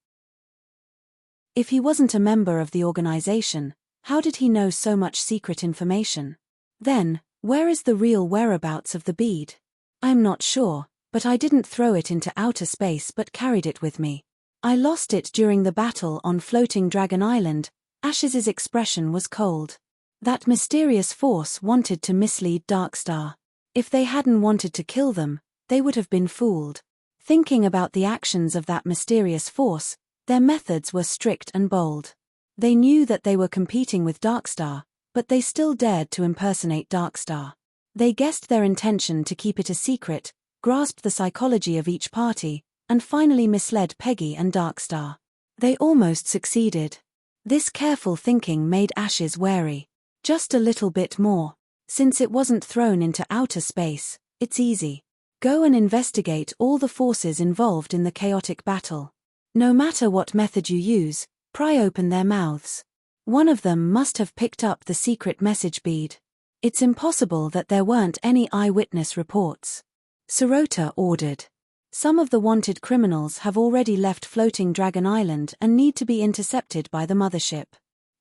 If he wasn't a member of the organization, how did he know so much secret information? Then, where is the real whereabouts of the bead? I'm not sure, but I didn't throw it into outer space but carried it with me. I lost it during the battle on Floating Dragon Island. Ash's expression was cold. That mysterious force wanted to mislead Darkstar. If they hadn't wanted to kill them, they would have been fooled. Thinking about the actions of that mysterious force, their methods were strict and bold. They knew that they were competing with Darkstar, but they still dared to impersonate Darkstar. They guessed their intention to keep it a secret, grasped the psychology of each party, and finally misled Peggy and Darkstar. They almost succeeded. This careful thinking made Ashes wary. Just a little bit more. Since it wasn't thrown into outer space, it's easy. Go and investigate all the forces involved in the chaotic battle. No matter what method you use, pry open their mouths. One of them must have picked up the secret message bead. It's impossible that there weren't any eyewitness reports. Sirota ordered. Some of the wanted criminals have already left Floating Dragon Island and need to be intercepted by the mothership.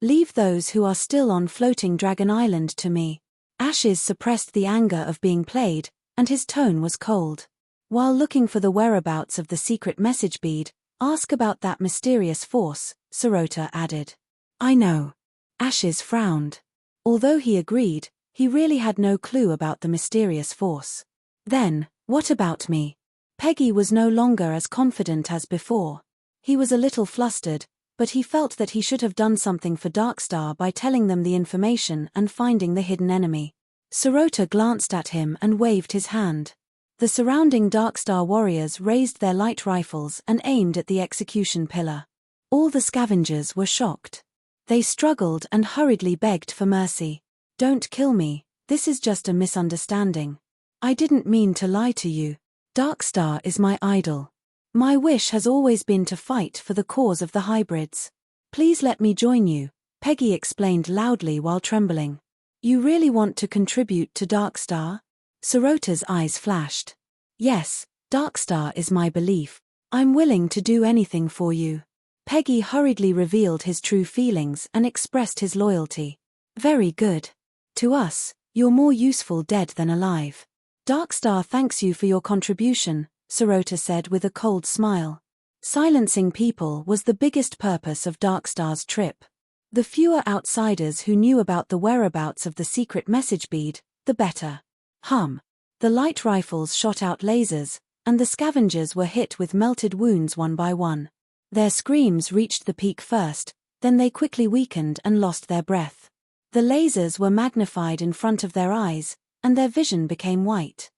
Leave those who are still on Floating Dragon Island to me. Ashes suppressed the anger of being played, and his tone was cold. While looking for the whereabouts of the secret message bead, ask about that mysterious force, Sirota added. I know. Ashes frowned. Although he agreed, he really had no clue about the mysterious force. Then, what about me? Peggy was no longer as confident as before. He was a little flustered, but he felt that he should have done something for Darkstar by telling them the information and finding the hidden enemy. Sirota glanced at him and waved his hand. The surrounding Darkstar warriors raised their light rifles and aimed at the execution pillar. All the scavengers were shocked. They struggled and hurriedly begged for mercy. Don't kill me, this is just a misunderstanding. I didn't mean to lie to you. Darkstar is my idol. My wish has always been to fight for the cause of the hybrids. Please let me join you, Peggy explained loudly while trembling. You really want to contribute to Darkstar? Sirota's eyes flashed. Yes, Darkstar is my belief. I'm willing to do anything for you. Peggy hurriedly revealed his true feelings and expressed his loyalty. Very good. To us, you're more useful dead than alive. Darkstar thanks you for your contribution, Sirota said with a cold smile. Silencing people was the biggest purpose of Darkstar's trip. The fewer outsiders who knew about the whereabouts of the secret message bead, the better. The light rifles shot out lasers, and the scavengers were hit with melted wounds one by one. Their screams reached the peak first, then they quickly weakened and lost their breath. The lasers were magnified in front of their eyes, and their vision became white.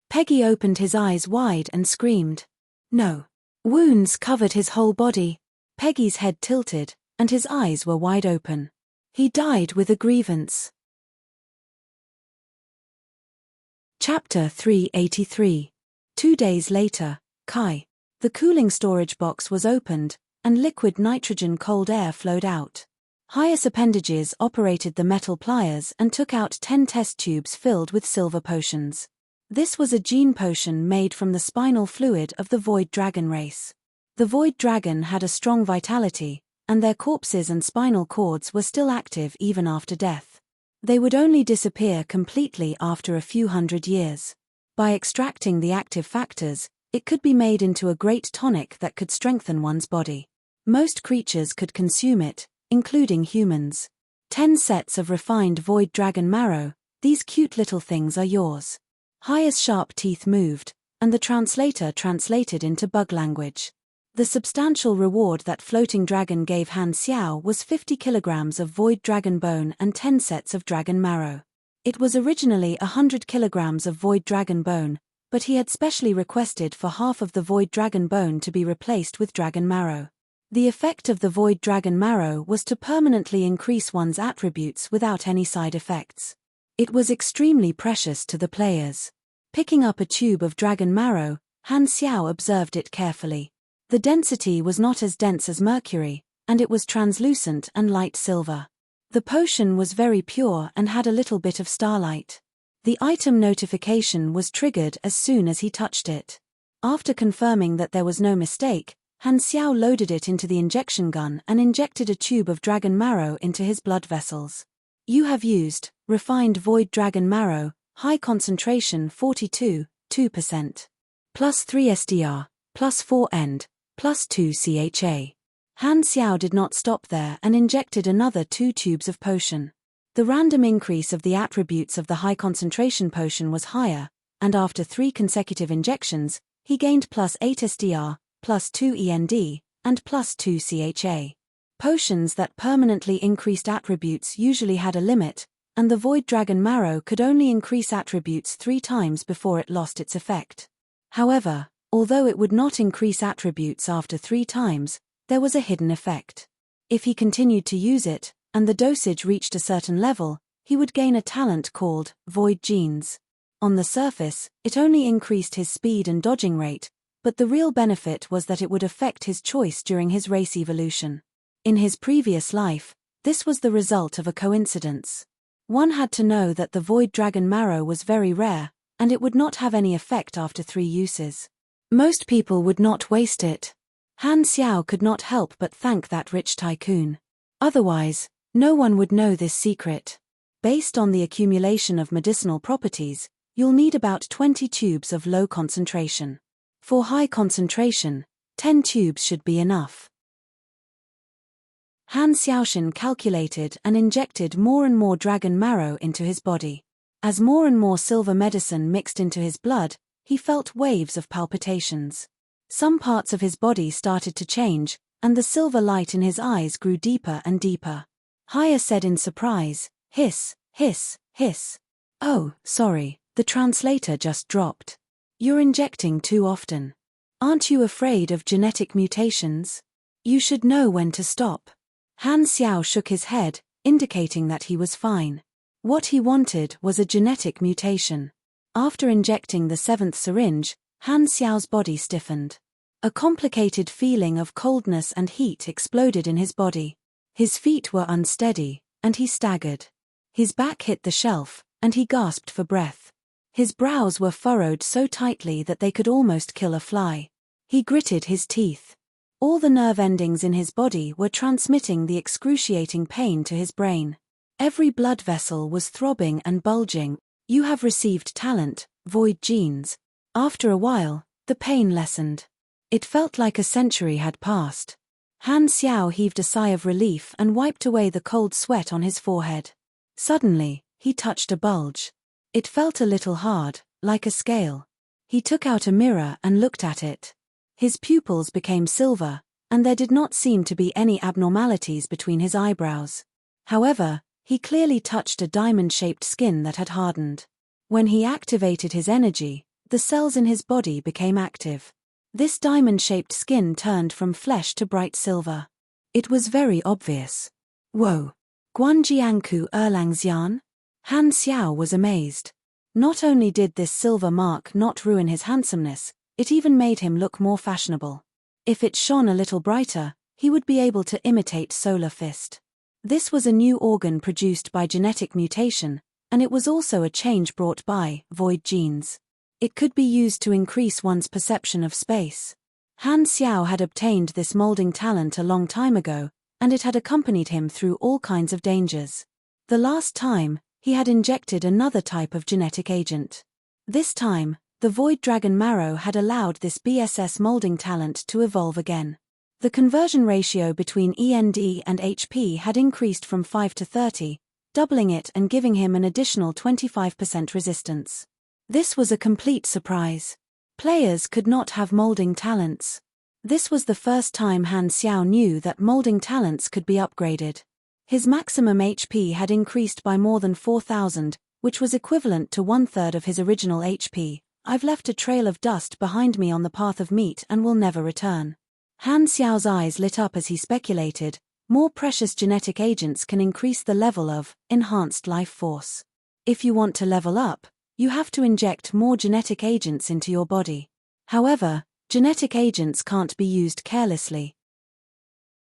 Peggy opened his eyes wide and screamed. No. Wounds covered his whole body. Peggy's head tilted, and his eyes were wide open. He died with a grievance. Chapter 383. 2 days later, Kai. The cooling storage box was opened, and liquid nitrogen cold air flowed out. Highest appendages operated the metal pliers and took out 10 test tubes filled with silver potions. This was a gene potion made from the spinal fluid of the Void Dragon race. The Void Dragon had a strong vitality, and their corpses and spinal cords were still active even after death. They would only disappear completely after a few hundred years. By extracting the active factors, it could be made into a great tonic that could strengthen one's body. Most creatures could consume it, including humans. 10 sets of refined Void Dragon marrow, these cute little things are yours. Haya's sharp teeth moved, and the translator translated into bug language. The substantial reward that Floating Dragon gave Han Xiao was 50 kilograms of Void Dragon bone and 10 sets of dragon marrow. It was originally 100 kilograms of Void Dragon bone, but he had specially requested for half of the Void Dragon bone to be replaced with dragon marrow. The effect of the Void Dragon Marrow was to permanently increase one's attributes without any side effects. It was extremely precious to the players. Picking up a tube of dragon marrow, Han Xiao observed it carefully. The density was not as dense as mercury, and it was translucent and light silver. The potion was very pure and had a little bit of starlight. The item notification was triggered as soon as he touched it. After confirming that there was no mistake, Han Xiao loaded it into the injection gun and injected a tube of dragon marrow into his blood vessels. You have used refined void dragon marrow, high concentration 42.2%. Plus 3 SDR, plus 4 End, plus 2 CHA. Han Xiao did not stop there and injected another 2 tubes of potion. The random increase of the attributes of the high concentration potion was higher, and after 3 consecutive injections, he gained plus 8 SDR, plus 2 END, and plus 2 CHA. Potions that permanently increased attributes usually had a limit, and the Void Dragon Marrow could only increase attributes 3 times before it lost its effect. However, although it would not increase attributes after 3 times, there was a hidden effect. If he continued to use it, and the dosage reached a certain level, he would gain a talent called Void Genes. On the surface, it only increased his speed and dodging rate, but the real benefit was that it would affect his choice during his race evolution. In his previous life, this was the result of a coincidence. One had to know that the Void Dragon Marrow was very rare, and it would not have any effect after 3 uses. Most people would not waste it. Han Xiao could not help but thank that rich tycoon. Otherwise, no one would know this secret. Based on the accumulation of medicinal properties, you'll need about 20 tubes of low concentration. For high concentration, 10 tubes should be enough. Han Xiaoshan calculated and injected more and more dragon marrow into his body. As more and more silver medicine mixed into his blood, he felt waves of palpitations. Some parts of his body started to change, and the silver light in his eyes grew deeper and deeper. Haya said in surprise, "Hiss, hiss, hiss." "Oh, sorry, the translator just dropped. You're injecting too often. Aren't you afraid of genetic mutations? You should know when to stop." Han Xiao shook his head, indicating that he was fine. What he wanted was a genetic mutation. After injecting the 7th syringe, Han Xiao's body stiffened. A complicated feeling of coldness and heat exploded in his body. His feet were unsteady, and he staggered. His back hit the shelf, and he gasped for breath. His brows were furrowed so tightly that they could almost kill a fly. He gritted his teeth. All the nerve endings in his body were transmitting the excruciating pain to his brain. Every blood vessel was throbbing and bulging. "You have received talent, Void Genes." After a while, the pain lessened. It felt like a century had passed. Han Xiao heaved a sigh of relief and wiped away the cold sweat on his forehead. Suddenly, he touched a bulge. It felt a little hard, like a scale. He took out a mirror and looked at it. His pupils became silver, and there did not seem to be any abnormalities between his eyebrows. However, he clearly touched a diamond-shaped skin that had hardened. When he activated his energy, the cells in his body became active. This diamond-shaped skin turned from flesh to bright silver. It was very obvious. "Whoa! Guanjiangku Erlangxian?" Han Xiao was amazed. Not only did this silver mark not ruin his handsomeness, it even made him look more fashionable. If it shone a little brighter, he would be able to imitate Solar Fist. This was a new organ produced by genetic mutation, and it was also a change brought by Void Genes. It could be used to increase one's perception of space. Han Xiao had obtained this molding talent a long time ago, and it had accompanied him through all kinds of dangers. The last time, he had injected another type of genetic agent. This time, the Void Dragon Marrow had allowed this BSS molding talent to evolve again. The conversion ratio between END and HP had increased from 5 to 30, doubling it and giving him an additional 25% resistance. This was a complete surprise. Players could not have molding talents. This was the first time Han Xiao knew that molding talents could be upgraded. His maximum HP had increased by more than 4,000, which was equivalent to 1/3 of his original HP. "I've left a trail of dust behind me on the path of meat and will never return." Han Xiao's eyes lit up as he speculated, more precious genetic agents can increase the level of enhanced life force. If you want to level up, you have to inject more genetic agents into your body. However, genetic agents can't be used carelessly.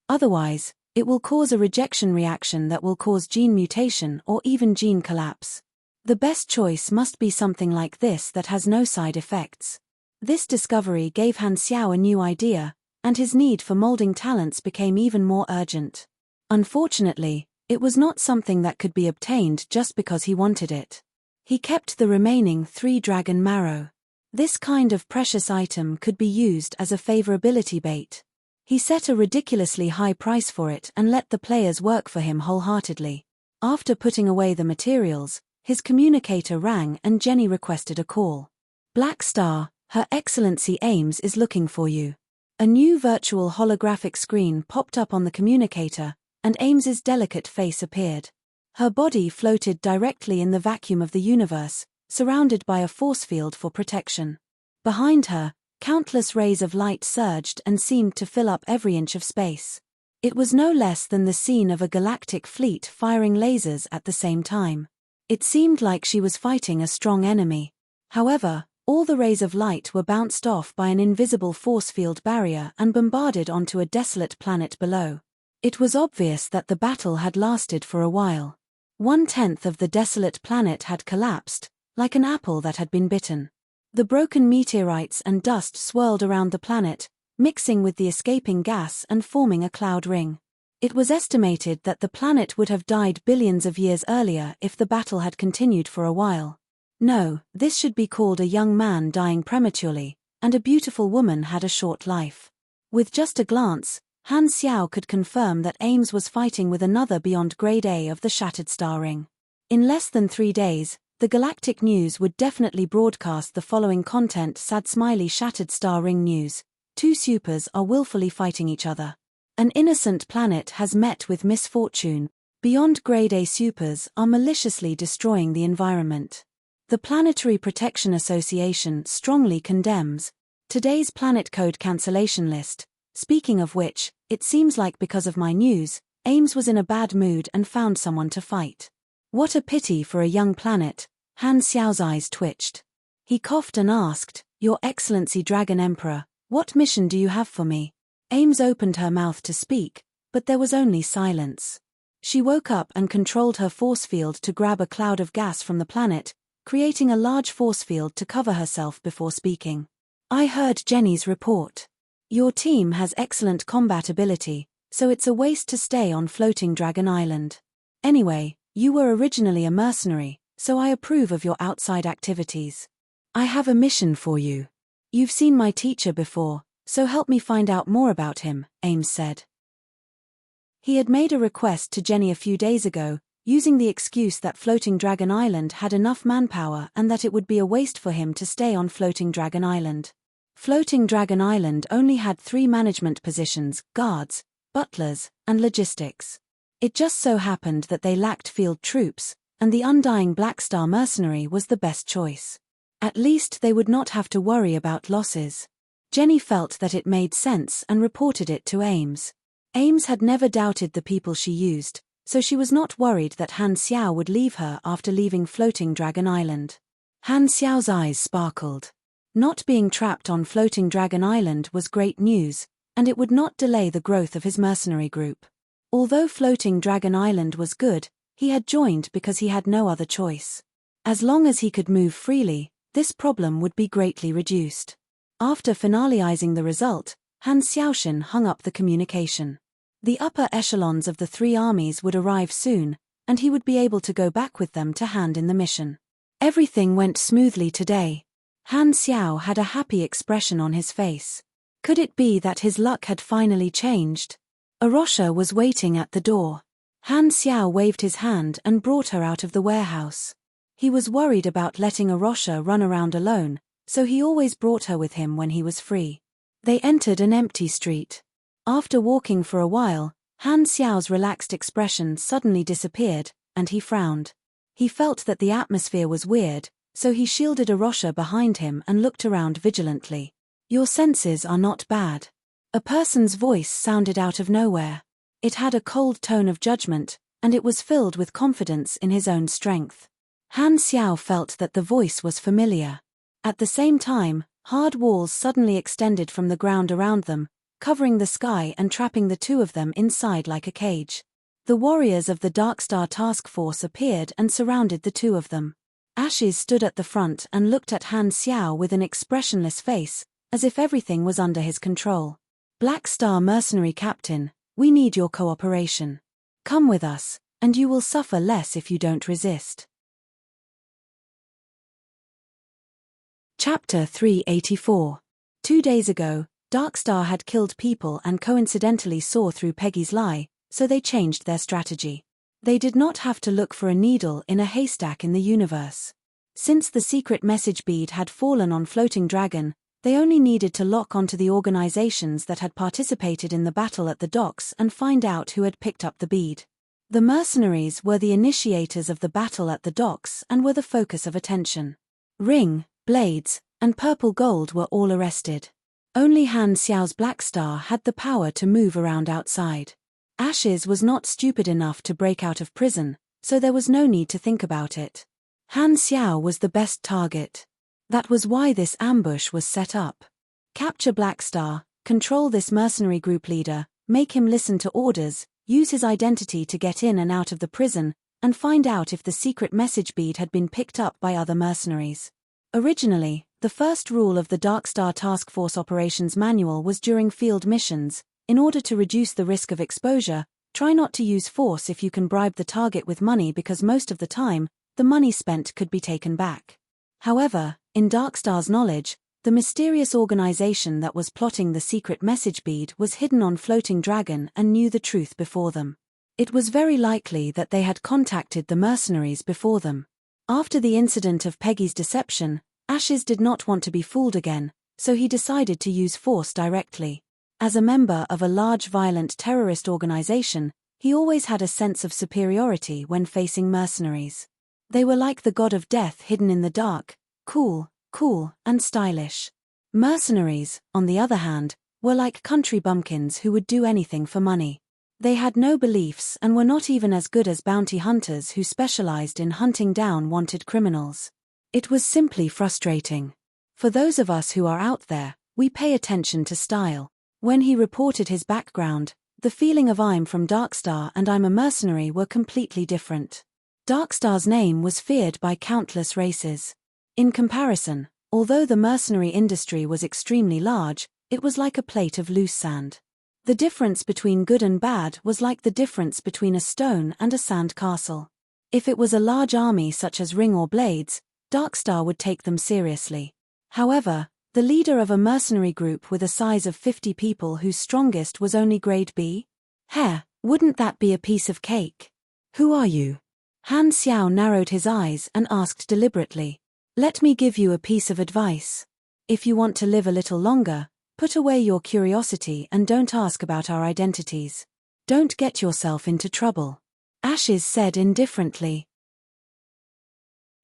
Otherwise, it will cause a rejection reaction that will cause gene mutation or even gene collapse. The best choice must be something like this that has no side effects. This discovery gave Han Xiao a new idea, and his need for molding talents became even more urgent. Unfortunately, it was not something that could be obtained just because he wanted it. He kept the remaining 3 dragon marrow. This kind of precious item could be used as a favorability bait. He set a ridiculously high price for it and let the players work for him wholeheartedly. After putting away the materials, his communicator rang and Jenny requested a call. Black Star, Her Excellency Ames is looking for you. A new virtual holographic screen popped up on the communicator, and Ames's delicate face appeared. Her body floated directly in the vacuum of the universe, surrounded by a force field for protection. Behind her, countless rays of light surged and seemed to fill up every inch of space. It was no less than the scene of a galactic fleet firing lasers at the same time. It seemed like she was fighting a strong enemy. However, all the rays of light were bounced off by an invisible force field barrier and bombarded onto a desolate planet below. It was obvious that the battle had lasted for a while. 1/10 of the desolate planet had collapsed, like an apple that had been bitten. The broken meteorites and dust swirled around the planet, mixing with the escaping gas and forming a cloud ring. It was estimated that the planet would have died billions of years earlier if the battle had continued for a while. No, this should be called a young man dying prematurely, and a beautiful woman had a short life. With just a glance, Han Xiao could confirm that Ames was fighting with another beyond grade A of the Shattered Star Ring. In less than 3 days, the Galactic News would definitely broadcast the following content: Sad Smiley Shattered Star Ring News. 2 supers are willfully fighting each other. An innocent planet has met with misfortune. Beyond grade A supers are maliciously destroying the environment. The Planetary Protection Association strongly condemns today's planet code cancellation list. Speaking of which, it seems like because of my news, Ames was in a bad mood and found someone to fight. What a pity for a young planet. Han Xiao's eyes twitched. He coughed and asked, Your Excellency Dragon Emperor, what mission do you have for me? Ames opened her mouth to speak, but there was only silence. She woke up and controlled her force field to grab a cloud of gas from the planet, creating a large force field to cover herself before speaking. I heard Jenny's report. Your team has excellent combat ability, so it's a waste to stay on Floating Dragon Island. Anyway, you were originally a mercenary, so I approve of your outside activities. I have a mission for you. You've seen my teacher before, so help me find out more about him, Ames said. He had made a request to Jenny a few days ago, using the excuse that Floating Dragon Island had enough manpower and that it would be a waste for him to stay on Floating Dragon Island. Floating Dragon Island only had 3 management positions: guards, butlers, and logistics. It just so happened that they lacked field troops, and the undying Black Star mercenary was the best choice. At least they would not have to worry about losses. Jenny felt that it made sense and reported it to Ames. Ames had never doubted the people she used, so she was not worried that Han Xiao would leave her after leaving Floating Dragon Island. Han Xiao's eyes sparkled. Not being trapped on Floating Dragon Island was great news, and it would not delay the growth of his mercenary group. Although Floating Dragon Island was good, he had joined because he had no other choice. As long as he could move freely, this problem would be greatly reduced. After finalizing the result, Han Xiaoshan hung up the communication. The upper echelons of the 3 armies would arrive soon, and he would be able to go back with them to hand in the mission. Everything went smoothly today. Han Xiao had a happy expression on his face. Could it be that his luck had finally changed? Arosha was waiting at the door. Han Xiao waved his hand and brought her out of the warehouse. He was worried about letting Arosha run around alone, so he always brought her with him when he was free. They entered an empty street. After walking for a while, Han Xiao's relaxed expression suddenly disappeared, and he frowned. He felt that the atmosphere was weird, so he shielded Arosha behind him and looked around vigilantly. Your senses are not bad. A person's voice sounded out of nowhere. It had a cold tone of judgment, and it was filled with confidence in his own strength. Han Xiao felt that the voice was familiar. At the same time, hard walls suddenly extended from the ground around them, covering the sky and trapping the two of them inside like a cage. The warriors of the Darkstar task force appeared and surrounded the two of them. Ashes stood at the front and looked at Han Xiao with an expressionless face, as if everything was under his control. Black Star mercenary captain, we need your cooperation. Come with us, and you will suffer less if you don't resist. Chapter 384. 2 days ago, Darkstar had killed people and coincidentally saw through Peggy's lie, so they changed their strategy. They did not have to look for a needle in a haystack in the universe. Since the secret message bead had fallen on Floating Dragon, they only needed to lock onto the organizations that had participated in the battle at the docks and find out who had picked up the bead. The mercenaries were the initiators of the battle at the docks and were the focus of attention. Ring, Blades, and Purple Gold were all arrested. Only Han Xiao's Black Star had the power to move around outside. Ashes was not stupid enough to break out of prison, so there was no need to think about it. Han Xiao was the best target. That was why this ambush was set up. Capture Black Star, control this mercenary group leader, make him listen to orders, use his identity to get in and out of the prison, and find out if the secret message bead had been picked up by other mercenaries. Originally, the first rule of the Darkstar Task Force Operations Manual was during field missions, in order to reduce the risk of exposure, try not to use force if you can bribe the target with money because most of the time, the money spent could be taken back. However, in Darkstar's knowledge, the mysterious organization that was plotting the secret message bead was hidden on Floating Dragon and knew the truth before them. It was very likely that they had contacted the mercenaries before them. After the incident of Peggy's deception, Ashes did not want to be fooled again, so he decided to use force directly. As a member of a large violent terrorist organization, he always had a sense of superiority when facing mercenaries. They were like the god of death hidden in the dark, cool, and stylish. Mercenaries, on the other hand, were like country bumpkins who would do anything for money. They had no beliefs and were not even as good as bounty hunters who specialized in hunting down wanted criminals. It was simply frustrating. For those of us who are out there, we pay attention to style. When he reported his background, the feeling of I'm from Darkstar and I'm a mercenary were completely different. Darkstar's name was feared by countless races. In comparison, although the mercenary industry was extremely large, it was like a plate of loose sand. The difference between good and bad was like the difference between a stone and a sand castle. If it was a large army such as Ring or Blades, Darkstar would take them seriously. However, the leader of a mercenary group with a size of 50 people whose strongest was only grade B? Wouldn't that be a piece of cake? Who are you? Han Xiao narrowed his eyes and asked deliberately. Let me give you a piece of advice. If you want to live a little longer, put away your curiosity and don't ask about our identities. Don't get yourself into trouble. Ashes said indifferently.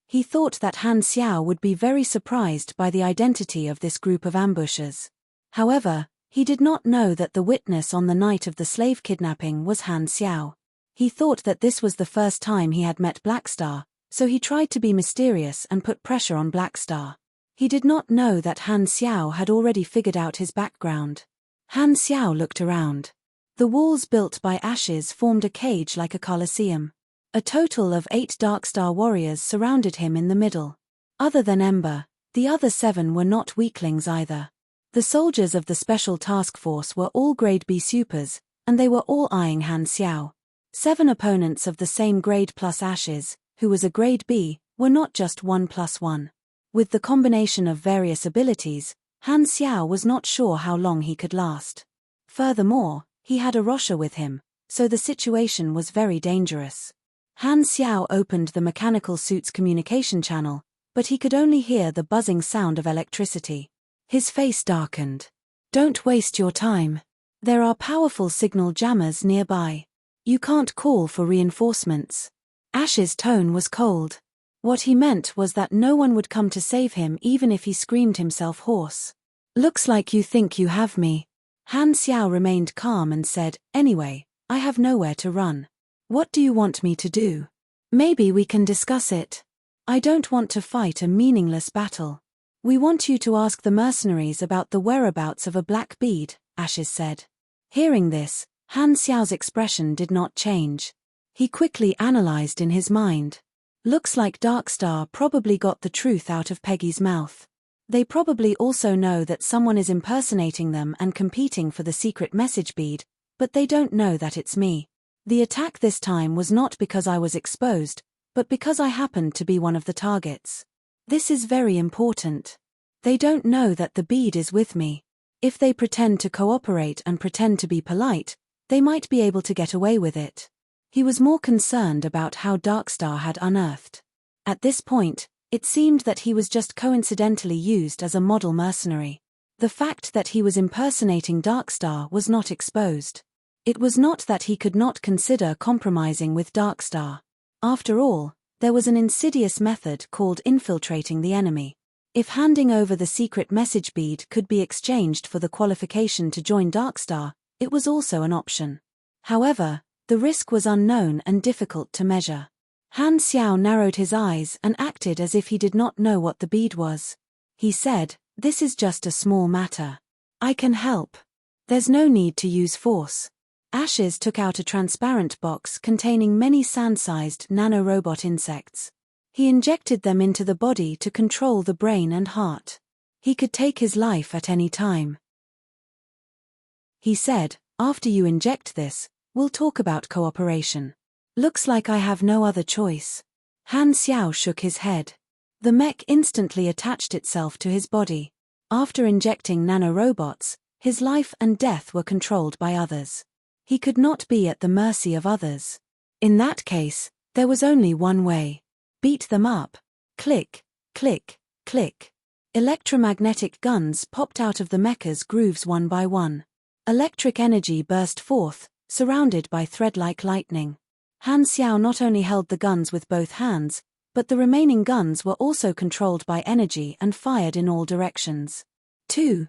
He thought that Han Xiao would be very surprised by the identity of this group of ambushers. However, he did not know that the witness on the night of the slave kidnapping was Han Xiao. He thought that this was the first time he had met Black Star, so he tried to be mysterious and put pressure on Black Star. He did not know that Han Xiao had already figured out his background. Han Xiao looked around. The walls built by Ashes formed a cage like a coliseum. A total of 8 Darkstar warriors surrounded him in the middle. Other than Ember, the other 7 were not weaklings either. The soldiers of the Special Task Force were all grade B supers, and they were all eyeing Han Xiao. 7 opponents of the same grade plus Ashes, who was a grade B, were not just 1+1. With the combination of various abilities, Han Xiao was not sure how long he could last. Furthermore, he had a Rosha with him, so the situation was very dangerous. Han Xiao opened the mechanical suit's communication channel, but he could only hear the buzzing sound of electricity. His face darkened. Don't waste your time. There are powerful signal jammers nearby. You can't call for reinforcements. Ash's tone was cold. What he meant was that no one would come to save him even if he screamed himself hoarse. Looks like you think you have me. Han Xiao remained calm and said, "Anyway, I have nowhere to run. What do you want me to do? Maybe we can discuss it. I don't want to fight a meaningless battle." "We want you to ask the mercenaries about the whereabouts of a black bead," Ashes said. Hearing this, Han Xiao's expression did not change. He quickly analyzed in his mind. Looks like Darkstar probably got the truth out of Peggy's mouth. They probably also know that someone is impersonating them and competing for the secret message bead, but they don't know that it's me. The attack this time was not because I was exposed, but because I happened to be one of the targets. This is very important. They don't know that the bead is with me. If they pretend to cooperate and pretend to be polite, they might be able to get away with it. He was more concerned about how Darkstar had unearthed. At this point, it seemed that he was just coincidentally used as a model mercenary. The fact that he was impersonating Darkstar was not exposed. It was not that he could not consider compromising with Darkstar. After all, there was an insidious method called infiltrating the enemy. If handing over the secret message bead could be exchanged for the qualification to join Darkstar, it was also an option. However, the risk was unknown and difficult to measure. Han Xiao narrowed his eyes and acted as if he did not know what the bead was. He said, "This is just a small matter. I can help. There's no need to use force." Ashes took out a transparent box containing many sand-sized nanorobot insects. He injected them into the body to control the brain and heart. He could take his life at any time. He said, "After you inject this, we'll talk about cooperation. Looks like I have no other choice." Han Xiao shook his head. The mech instantly attached itself to his body. After injecting nanorobots, his life and death were controlled by others. He could not be at the mercy of others. In that case, there was only one way. Beat them up. Click, click, click. Electromagnetic guns popped out of the mecha's grooves one by one. Electric energy burst forth, surrounded by thread-like lightning. Han Xiao not only held the guns with both hands, but the remaining guns were also controlled by energy and fired in all directions. Two.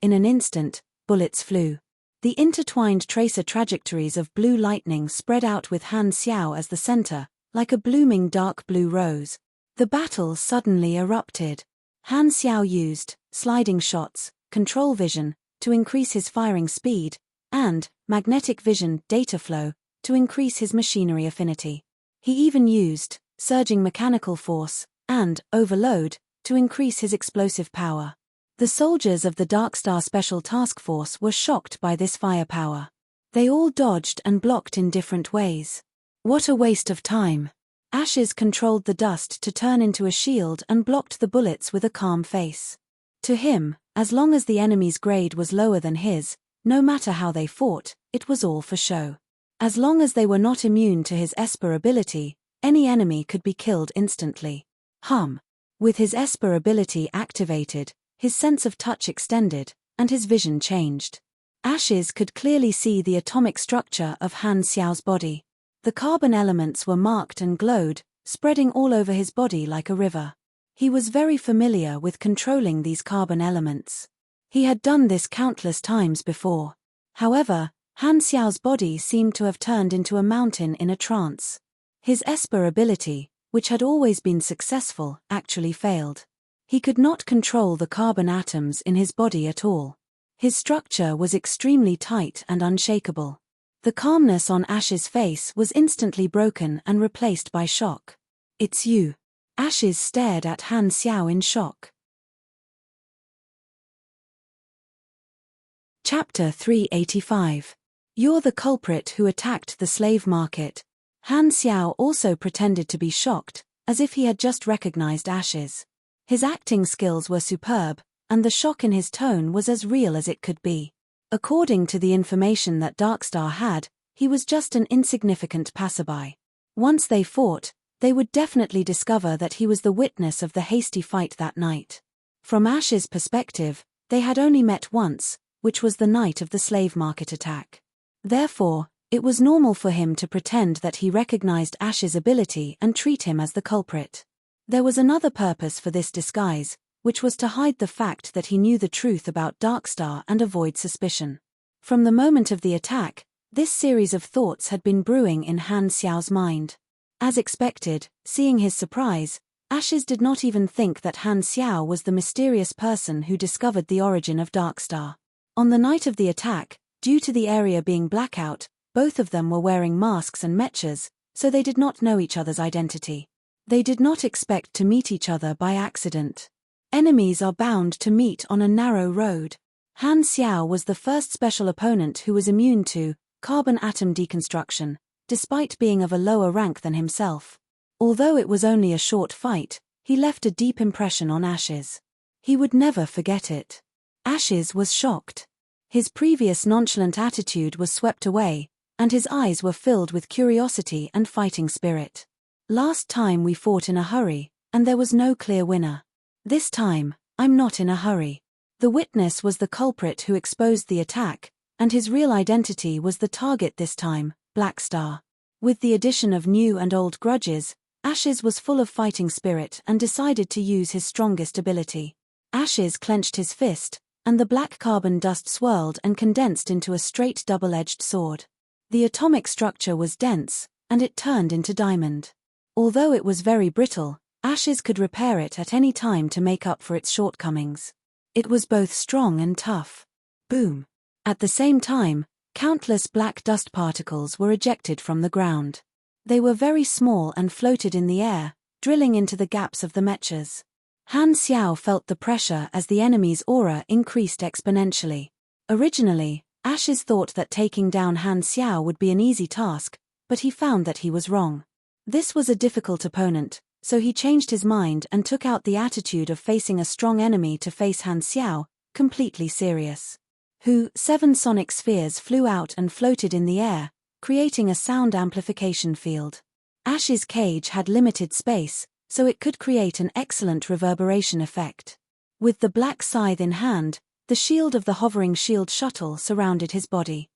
In an instant, bullets flew. The intertwined tracer trajectories of blue lightning spread out with Han Xiao as the center, like a blooming dark blue rose. The battle suddenly erupted. Han Xiao used sliding shots, control vision, to increase his firing speed, and magnetic vision data flow, to increase his machinery affinity. He even used surging mechanical force and overload to increase his explosive power. The soldiers of the Darkstar Special Task Force were shocked by this firepower. They all dodged and blocked in different ways. What a waste of time. Ashes controlled the dust to turn into a shield and blocked the bullets with a calm face. To him, as long as the enemy's grade was lower than his, no matter how they fought, it was all for show. As long as they were not immune to his Esper ability, any enemy could be killed instantly. With his Esper ability activated, his sense of touch extended, and his vision changed. Ashes could clearly see the atomic structure of Han Xiao's body. The carbon elements were marked and glowed, spreading all over his body like a river. He was very familiar with controlling these carbon elements. He had done this countless times before. However, Han Xiao's body seemed to have turned into a mountain in a trance. His Esper ability, which had always been successful, actually failed. He could not control the carbon atoms in his body at all. His structure was extremely tight and unshakable. The calmness on Ash's face was instantly broken and replaced by shock. "It's you." Ashes stared at Han Xiao in shock. Chapter 385. You're the culprit who attacked the slave market. Han Xiao also pretended to be shocked, as if he had just recognized Ashes. His acting skills were superb, and the shock in his tone was as real as it could be. According to the information that Darkstar had, he was just an insignificant passerby. Once they fought, they would definitely discover that he was the witness of the hasty fight that night. From Ash's perspective, they had only met once, which was the night of the slave market attack. Therefore, it was normal for him to pretend that he recognized Ash's ability and treat him as the culprit. There was another purpose for this disguise, which was to hide the fact that he knew the truth about Darkstar and avoid suspicion. From the moment of the attack, this series of thoughts had been brewing in Han Xiao's mind. As expected, seeing his surprise, Ashes did not even think that Han Xiao was the mysterious person who discovered the origin of Darkstar. On the night of the attack, due to the area being blackout, both of them were wearing masks and mechas, so they did not know each other's identity. They did not expect to meet each other by accident. Enemies are bound to meet on a narrow road. Han Xiao was the first special opponent who was immune to carbon atom deconstruction, despite being of a lower rank than himself. Although it was only a short fight, he left a deep impression on Ashes. He would never forget it. Ashes was shocked. His previous nonchalant attitude was swept away, and his eyes were filled with curiosity and fighting spirit. Last time we fought in a hurry, and there was no clear winner. This time, I'm not in a hurry. The witness was the culprit who exposed the attack, and his real identity was the target this time, Blackstar. With the addition of new and old grudges, Ashes was full of fighting spirit and decided to use his strongest ability. Ashes clenched his fist, and the black carbon dust swirled and condensed into a straight double-edged sword. The atomic structure was dense, and it turned into diamond. Although it was very brittle, Ashes could repair it at any time to make up for its shortcomings. It was both strong and tough. Boom! At the same time, countless black dust particles were ejected from the ground. They were very small and floated in the air, drilling into the gaps of the mechas. Han Xiao felt the pressure as the enemy's aura increased exponentially. Originally, Ashes thought that taking down Han Xiao would be an easy task, but he found that he was wrong. This was a difficult opponent, so he changed his mind and took out the attitude of facing a strong enemy to face Han Xiao, completely serious. 7 sonic spheres flew out and floated in the air, creating a sound amplification field. Ash's cage had limited space, so it could create an excellent reverberation effect. With the black scythe in hand, the shield of the hovering shield shuttle surrounded his body.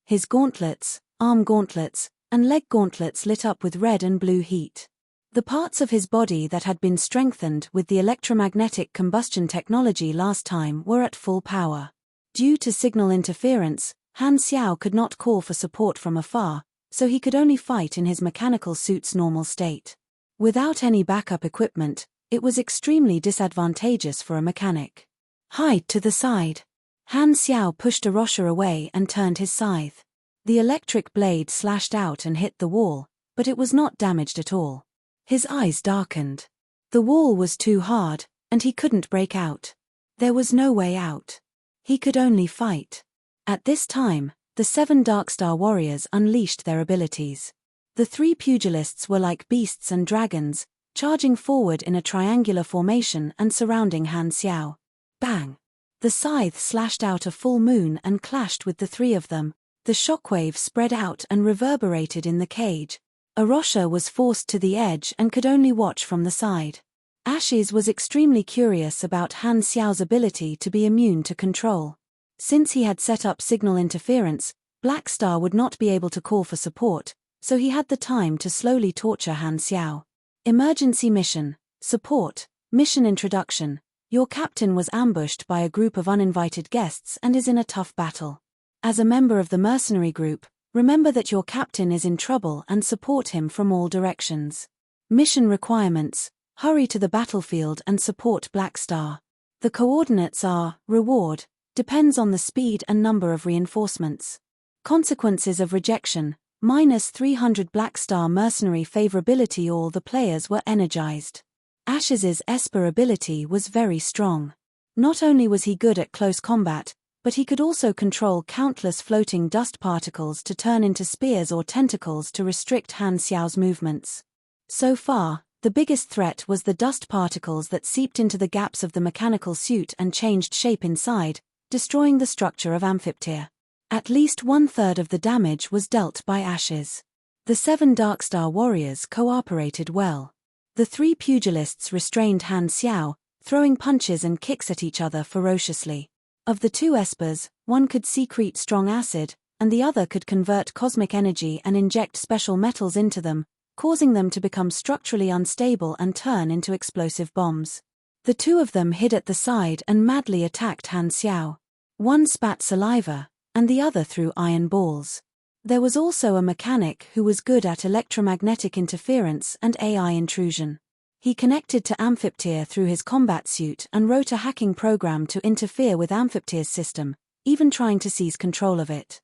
His gauntlets, arm gauntlets, and leg gauntlets lit up with red and blue heat. The parts of his body that had been strengthened with the electromagnetic combustion technology last time were at full power. Due to signal interference, Han Xiao could not call for support from afar, so he could only fight in his mechanical suit's normal state. Without any backup equipment, it was extremely disadvantageous for a mechanic. Hide to the side. Han Xiao pushed a Rosha away and turned his scythe. The electric blade slashed out and hit the wall, but it was not damaged at all. His eyes darkened. The wall was too hard, and he couldn't break out. There was no way out. He could only fight. At this time, the 7 Darkstar warriors unleashed their abilities. The 3 pugilists were like beasts and dragons, charging forward in a triangular formation and surrounding Han Xiao. Bang! The scythe slashed out a full moon and clashed with the 3 of them. The shockwave spread out and reverberated in the cage. Arosha was forced to the edge and could only watch from the side. Ashes was extremely curious about Han Xiao's ability to be immune to control. Since he had set up signal interference, Blackstar would not be able to call for support, so he had the time to slowly torture Han Xiao. Emergency mission, support, mission introduction. Your captain was ambushed by a group of uninvited guests and is in a tough battle. As a member of the mercenary group, remember that your captain is in trouble and support him from all directions. Mission requirements: hurry to the battlefield and support Blackstar. The coordinates are, reward, depends on the speed and number of reinforcements. Consequences of rejection, -300 Blackstar mercenary favorability. All the players were energized. Ashes's Esper ability was very strong. Not only was he good at close combat, but he could also control countless floating dust particles to turn into spears or tentacles to restrict Han Xiao's movements. So far, the biggest threat was the dust particles that seeped into the gaps of the mechanical suit and changed shape inside, destroying the structure of Amphiptyr. At least 1/3 of the damage was dealt by Ashes. The 7 Darkstar warriors cooperated well. The 3 pugilists restrained Han Xiao, throwing punches and kicks at each other ferociously. Of the 2 espers, one could secrete strong acid, and the other could convert cosmic energy and inject special metals into them, causing them to become structurally unstable and turn into explosive bombs. The two of them hid at the side and madly attacked Han Xiao. One spat saliva, and the other threw iron balls. There was also a mechanic who was good at electromagnetic interference and AI intrusion. He connected to Amphiptyr through his combat suit and wrote a hacking program to interfere with Amphiptyr's system, even trying to seize control of it.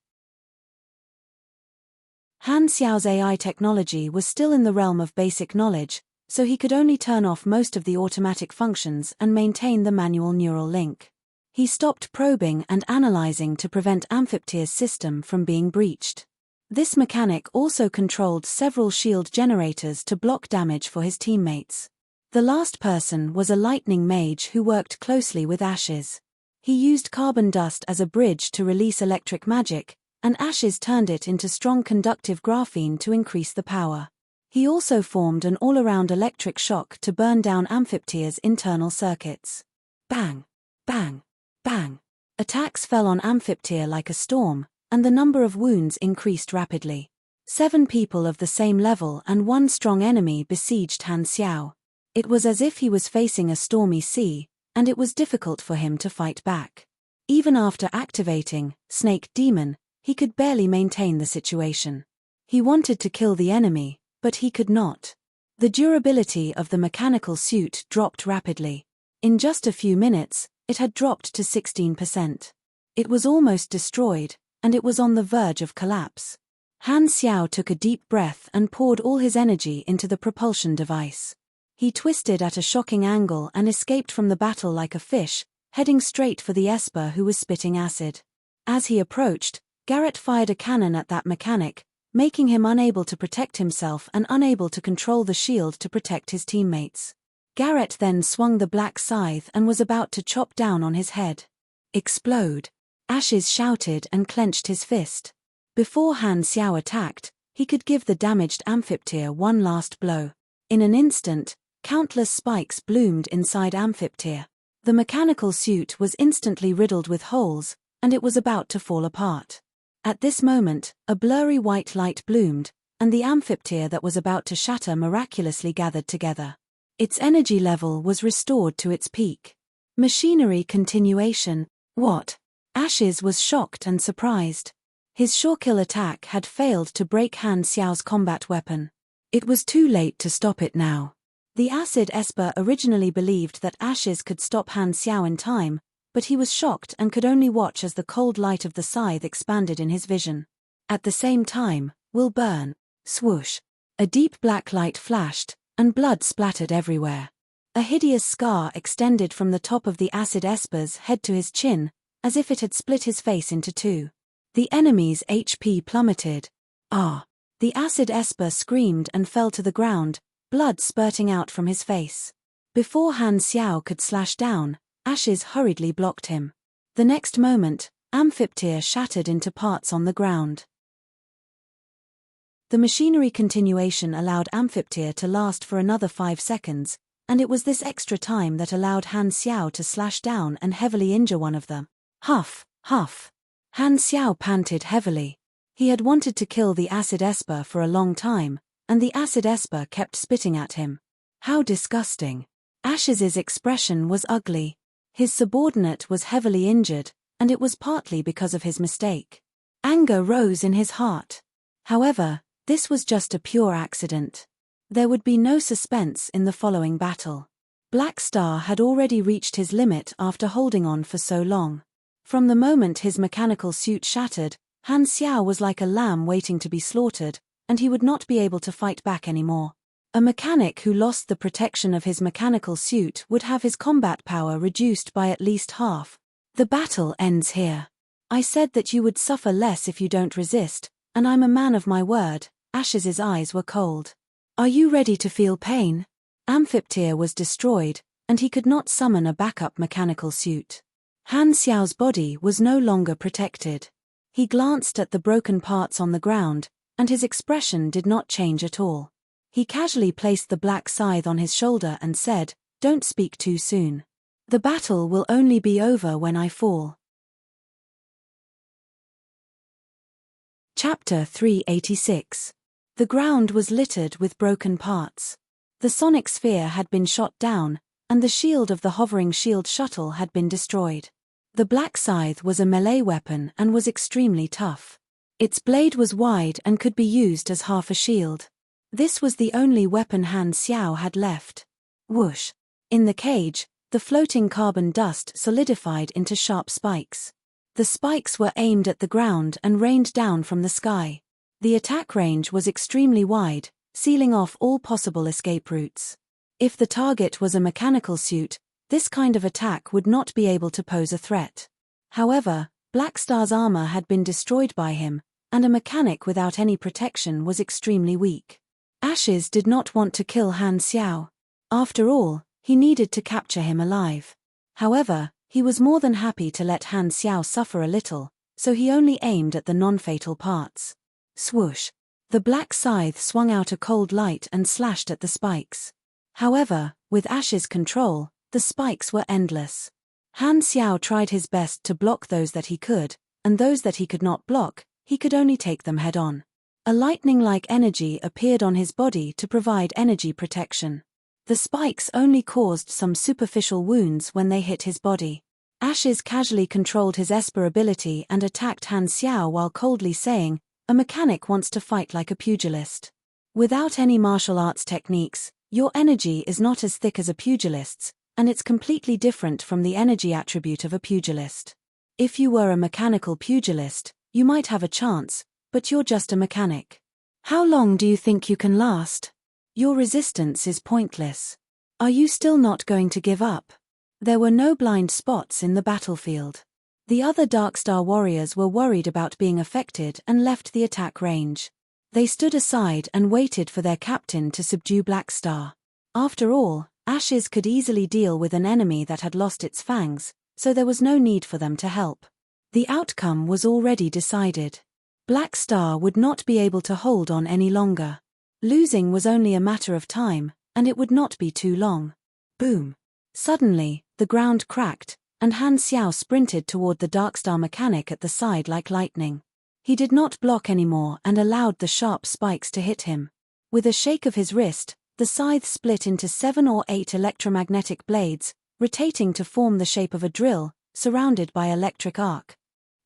Han Xiao's AI technology was still in the realm of basic knowledge, so he could only turn off most of the automatic functions and maintain the manual neural link. He stopped probing and analyzing to prevent Amphiptyr's system from being breached. This mechanic also controlled several shield generators to block damage for his teammates. The last person was a lightning mage who worked closely with Ashes. He used carbon dust as a bridge to release electric magic, and Ashes turned it into strong conductive graphene to increase the power. He also formed an all-around electric shock to burn down Amphiptyr's internal circuits. Bang! Bang! Bang! Attacks fell on Amphiptyr like a storm, and the number of wounds increased rapidly. 7 people of the same level and one strong enemy besieged Han Xiao. It was as if he was facing a stormy sea, and it was difficult for him to fight back. Even after activating Snake Demon, he could barely maintain the situation. He wanted to kill the enemy, but he could not. The durability of the mechanical suit dropped rapidly. In just a few minutes, it had dropped to 16%. It was almost destroyed, and it was on the verge of collapse. Han Xiao took a deep breath and poured all his energy into the propulsion device. He twisted at a shocking angle and escaped from the battle like a fish, heading straight for the Esper who was spitting acid. As he approached, Garrett fired a cannon at that mechanic, making him unable to protect himself and unable to control the shield to protect his teammates. Garrett then swung the black scythe and was about to chop down on his head. Explode! Ashes shouted and clenched his fist. Before Han Xiao attacked, he could give the damaged Amphiptyr one last blow. In an instant, countless spikes bloomed inside Amphiptyr. The mechanical suit was instantly riddled with holes, and it was about to fall apart. At this moment, a blurry white light bloomed, and the Amphiptyr that was about to shatter miraculously gathered together. Its energy level was restored to its peak. Machinery continuation. What? Ashes was shocked and surprised. His sure-kill attack had failed to break Han Xiao's combat weapon. It was too late to stop it now. The acid Esper originally believed that Ashes could stop Han Xiao in time, but he was shocked and could only watch as the cold light of the scythe expanded in his vision. At the same time, will burn. Swoosh. A deep black light flashed, and blood splattered everywhere. A hideous scar extended from the top of the acid Esper's head to his chin, as if it had split his face into two. The enemy's HP plummeted. Ah! The acid Esper screamed and fell to the ground, blood spurting out from his face. Before Han Xiao could slash down, Ashes hurriedly blocked him. The next moment, Amphiptyr shattered into parts on the ground. The machinery continuation allowed Amphiptyr to last for another 5 seconds, and it was this extra time that allowed Han Xiao to slash down and heavily injure one of them. Huff, huff. Han Xiao panted heavily. He had wanted to kill the acid Esper for a long time, and the acid Esper kept spitting at him. How disgusting. Ashes's expression was ugly. His subordinate was heavily injured, and it was partly because of his mistake. Anger rose in his heart. However, this was just a pure accident. There would be no suspense in the following battle. Black Star had already reached his limit after holding on for so long. From the moment his mechanical suit shattered, Han Xiao was like a lamb waiting to be slaughtered, and he would not be able to fight back anymore. A mechanic who lost the protection of his mechanical suit would have his combat power reduced by at least half. The battle ends here. I said that you would suffer less if you don't resist, and I'm a man of my word. Ashes's eyes were cold. Are you ready to feel pain? Amphiptyr was destroyed, and he could not summon a backup mechanical suit. Han Xiao's body was no longer protected. He glanced at the broken parts on the ground, and his expression did not change at all. He casually placed the black scythe on his shoulder and said, "Don't speak too soon. The battle will only be over when I fall." Chapter 386. The ground was littered with broken parts. The sonic sphere had been shot down, and the shield of the hovering shield shuttle had been destroyed. The black scythe was a melee weapon and was extremely tough. Its blade was wide and could be used as half a shield. This was the only weapon Han Xiao had left. Whoosh! In the cage, the floating carbon dust solidified into sharp spikes. The spikes were aimed at the ground and rained down from the sky. The attack range was extremely wide, sealing off all possible escape routes. If the target was a mechanical suit, this kind of attack would not be able to pose a threat. However, Black Star's armor had been destroyed by him, and a mechanic without any protection was extremely weak. Ashes did not want to kill Han Xiao. After all, he needed to capture him alive. However, he was more than happy to let Han Xiao suffer a little, so he only aimed at the non-fatal parts. Swoosh! The black scythe swung out a cold light and slashed at the spikes. However, with Ash's control, the spikes were endless. Han Xiao tried his best to block those that he could, and those that he could not block, he could only take them head-on. A lightning-like energy appeared on his body to provide energy protection. The spikes only caused some superficial wounds when they hit his body. Ashes casually controlled his Esper ability and attacked Han Xiao while coldly saying, "A mechanic wants to fight like a pugilist. Without any martial arts techniques, your energy is not as thick as a pugilist's, and it's completely different from the energy attribute of a pugilist. If you were a mechanical pugilist, you might have a chance, but you're just a mechanic. How long do you think you can last? Your resistance is pointless. Are you still not going to give up?" There were no blind spots in the battlefield. The other Darkstar warriors were worried about being affected and left the attack range. They stood aside and waited for their captain to subdue Black Star. After all, Ashes could easily deal with an enemy that had lost its fangs, so there was no need for them to help. The outcome was already decided. Black Star would not be able to hold on any longer. Losing was only a matter of time, and it would not be too long. Boom! Suddenly, the ground cracked, and Han Xiao sprinted toward the Darkstar mechanic at the side like lightning. He did not block anymore and allowed the sharp spikes to hit him. With a shake of his wrist, the scythe split into 7 or 8 electromagnetic blades, rotating to form the shape of a drill, surrounded by electric arc.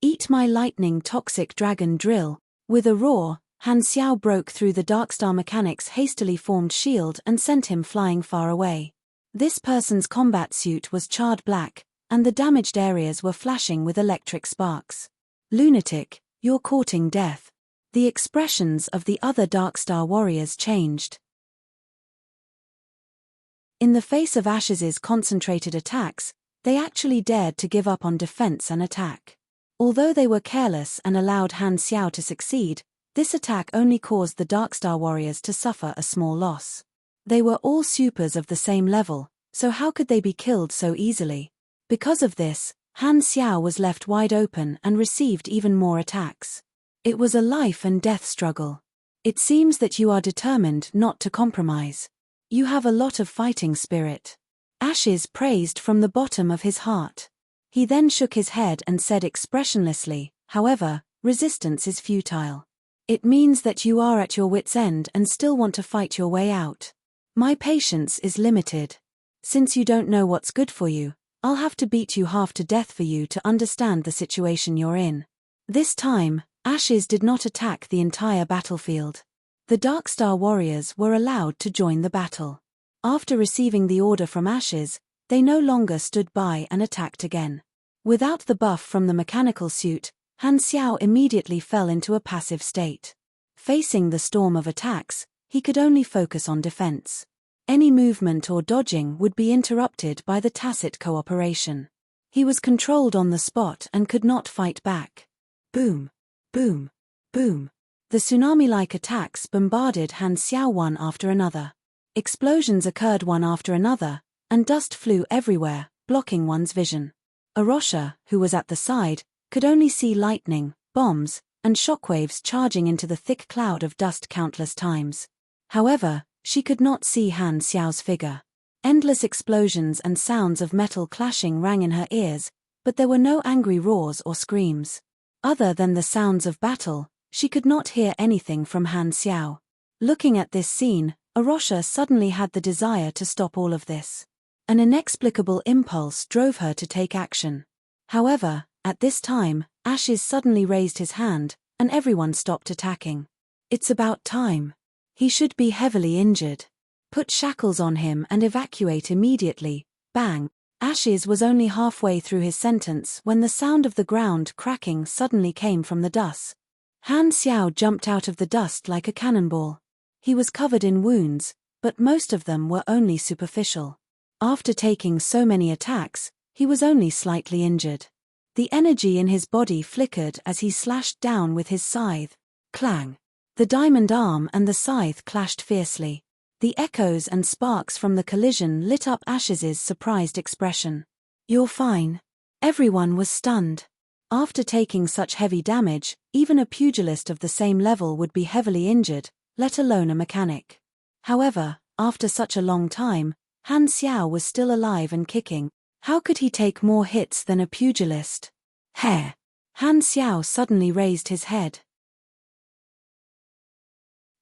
"Eat my lightning toxic dragon drill." With a roar, Han Xiao broke through the Darkstar mechanic's hastily formed shield and sent him flying far away. This person's combat suit was charred black, and the damaged areas were flashing with electric sparks. "Lunatic, you're courting death." The expressions of the other Darkstar warriors changed. In the face of Ash's concentrated attacks, they actually dared to give up on defense and attack. Although they were careless and allowed Han Xiao to succeed, this attack only caused the Darkstar warriors to suffer a small loss. They were all supers of the same level, so how could they be killed so easily? Because of this, Han Xiao was left wide open and received even more attacks. It was a life and death struggle. "It seems that you are determined not to compromise. You have a lot of fighting spirit." Ashes praised from the bottom of his heart. He then shook his head and said expressionlessly, "However, resistance is futile. It means that you are at your wit's end and still want to fight your way out. My patience is limited. Since you don't know what's good for you, I'll have to beat you half to death for you to understand the situation you're in." This time, Ashes did not attack the entire battlefield. The Darkstar warriors were allowed to join the battle. After receiving the order from Ashes, they no longer stood by and attacked again. Without the buff from the mechanical suit, Han Xiao immediately fell into a passive state. Facing the storm of attacks, he could only focus on defense. Any movement or dodging would be interrupted by the tacit cooperation. He was controlled on the spot and could not fight back. Boom! Boom! Boom! The tsunami-like attacks bombarded Han Xiao one after another. Explosions occurred one after another, and dust flew everywhere, blocking one's vision. Arosha, who was at the side, could only see lightning, bombs, and shockwaves charging into the thick cloud of dust countless times. However, she could not see Han Xiao's figure. Endless explosions and sounds of metal clashing rang in her ears, but there were no angry roars or screams. Other than the sounds of battle, she could not hear anything from Han Xiao. Looking at this scene, Arosha suddenly had the desire to stop all of this. An inexplicable impulse drove her to take action. However, at this time, Ashes suddenly raised his hand, and everyone stopped attacking. It's about time. He should be heavily injured. Put shackles on him and evacuate immediately. Bang! Ashes was only halfway through his sentence when the sound of the ground cracking suddenly came from the dust. Han Xiao jumped out of the dust like a cannonball. He was covered in wounds, but most of them were only superficial. After taking so many attacks, he was only slightly injured. The energy in his body flickered as he slashed down with his scythe. Clang! The diamond arm and the scythe clashed fiercely. The echoes and sparks from the collision lit up Ashes's surprised expression. "You're fine." Everyone was stunned. After taking such heavy damage, even a pugilist of the same level would be heavily injured, let alone a mechanic. However, after such a long time, Han Xiao was still alive and kicking. How could he take more hits than a pugilist? Hair! Han Xiao suddenly raised his head.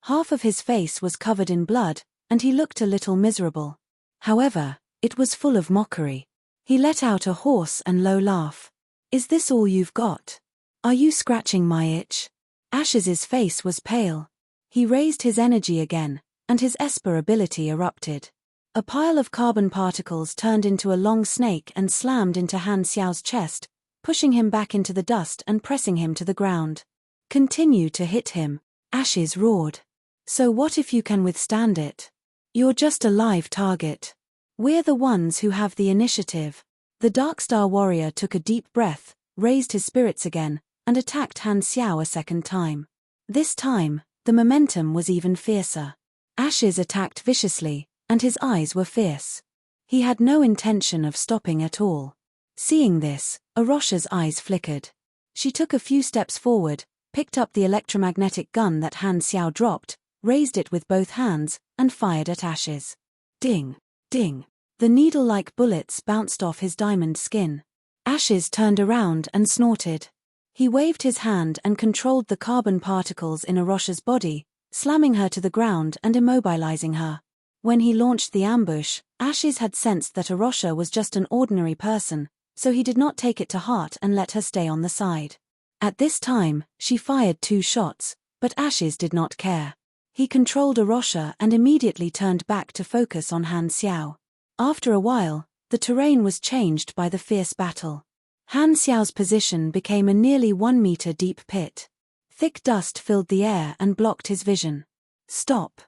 Half of his face was covered in blood, and he looked a little miserable. However, it was full of mockery. He let out a hoarse and low laugh. "Is this all you've got? Are you scratching my itch?" Ashes's face was pale. He raised his energy again, and his Esper ability erupted. A pile of carbon particles turned into a long snake and slammed into Han Xiao's chest, pushing him back into the dust and pressing him to the ground. "Continue to hit him," Ashes roared. "So what if you can withstand it? You're just a live target. We're the ones who have the initiative." The Darkstar warrior took a deep breath, raised his spirits again, and attacked Han Xiao a second time. This time, the momentum was even fiercer. Ashes attacked viciously, and his eyes were fierce. He had no intention of stopping at all. Seeing this, Arosha's eyes flickered. She took a few steps forward, picked up the electromagnetic gun that Han Xiao dropped, raised it with both hands, and fired at Ashes. Ding! Ding! The needle-like bullets bounced off his diamond skin. Ashes turned around and snorted. He waved his hand and controlled the carbon particles in Arosha's body, slamming her to the ground and immobilizing her. When he launched the ambush, Ashes had sensed that Arosha was just an ordinary person, so he did not take it to heart and let her stay on the side. At this time, she fired 2 shots, but Ashes did not care. He controlled Arosha and immediately turned back to focus on Han Xiao. After a while, the terrain was changed by the fierce battle. Han Xiao's position became a nearly 1 meter deep pit. Thick dust filled the air and blocked his vision. Stop!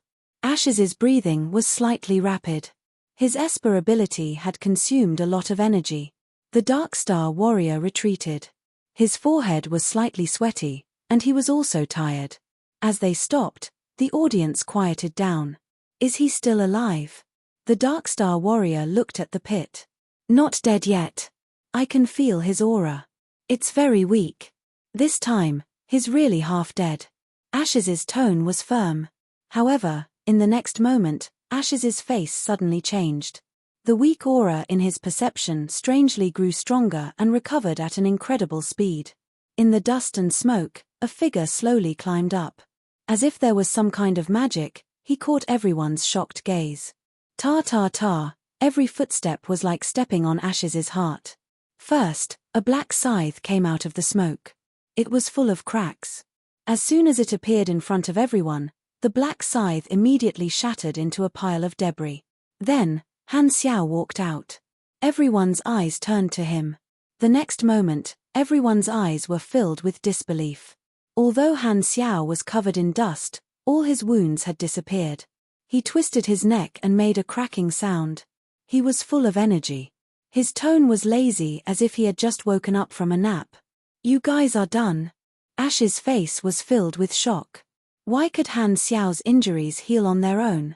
Ashes's breathing was slightly rapid. His Esper ability had consumed a lot of energy. The Darkstar warrior retreated. His forehead was slightly sweaty, and he was also tired. As they stopped, the audience quieted down. Is he still alive? The Darkstar warrior looked at the pit. Not dead yet. I can feel his aura. It's very weak. This time, he's really half dead. Ashes's tone was firm. However, in the next moment, Ashes's face suddenly changed. The weak aura in his perception strangely grew stronger and recovered at an incredible speed. In the dust and smoke, a figure slowly climbed up. As if there was some kind of magic, he caught everyone's shocked gaze. Ta-ta-ta, every footstep was like stepping on Ashes's heart. First, a black scythe came out of the smoke. It was full of cracks. As soon as it appeared in front of everyone, the black scythe immediately shattered into a pile of debris. Then, Han Xiao walked out. Everyone's eyes turned to him. The next moment, everyone's eyes were filled with disbelief. Although Han Xiao was covered in dust, all his wounds had disappeared. He twisted his neck and made a cracking sound. He was full of energy. His tone was lazy as if he had just woken up from a nap. You guys are done. Ash's face was filled with shock. Why could Han Xiao's injuries heal on their own?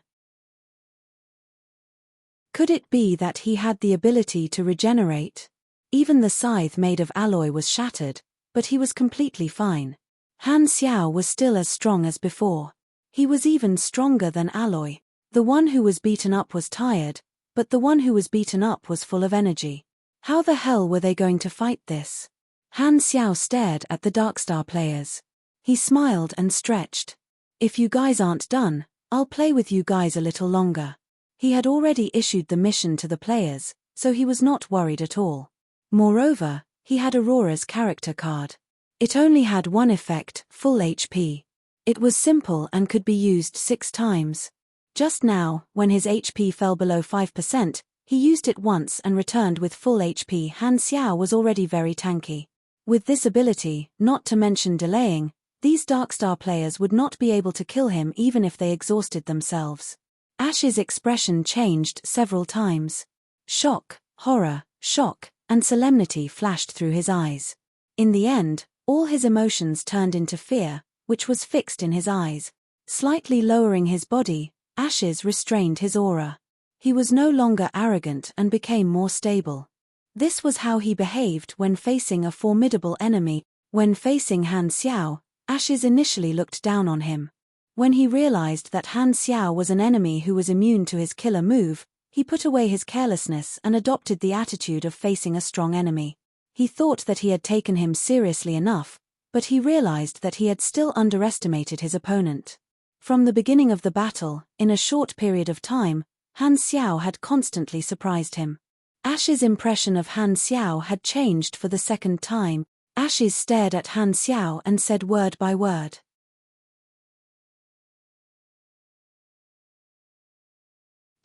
Could it be that he had the ability to regenerate? Even the scythe made of alloy was shattered, but he was completely fine. Han Xiao was still as strong as before. He was even stronger than alloy. The one who was beaten up was tired, but the one who was beaten up was full of energy. How the hell were they going to fight this? Han Xiao stared at the Darkstar players. He smiled and stretched. If you guys aren't done, I'll play with you guys a little longer. He had already issued the mission to the players, so he was not worried at all. Moreover, he had Aurora's character card. It only had one effect, full HP. It was simple and could be used 6 times. Just now, when his HP fell below 5%, he used it once and returned with full HP. Han Xiao was already very tanky. With this ability, not to mention delaying, these Darkstar players would not be able to kill him even if they exhausted themselves. Ash's expression changed several times. Shock, horror, shock, and solemnity flashed through his eyes. In the end, all his emotions turned into fear, which was fixed in his eyes. Slightly lowering his body, Ashes restrained his aura. He was no longer arrogant and became more stable. This was how he behaved when facing a formidable enemy. When facing Han Xiao, Ashes initially looked down on him. When he realized that Han Xiao was an enemy who was immune to his killer move, he put away his carelessness and adopted the attitude of facing a strong enemy. He thought that he had taken him seriously enough, but he realized that he had still underestimated his opponent. From the beginning of the battle, in a short period of time, Han Xiao had constantly surprised him. Ash's impression of Han Xiao had changed for the second time. Ashes stared at Han Xiao and said word by word.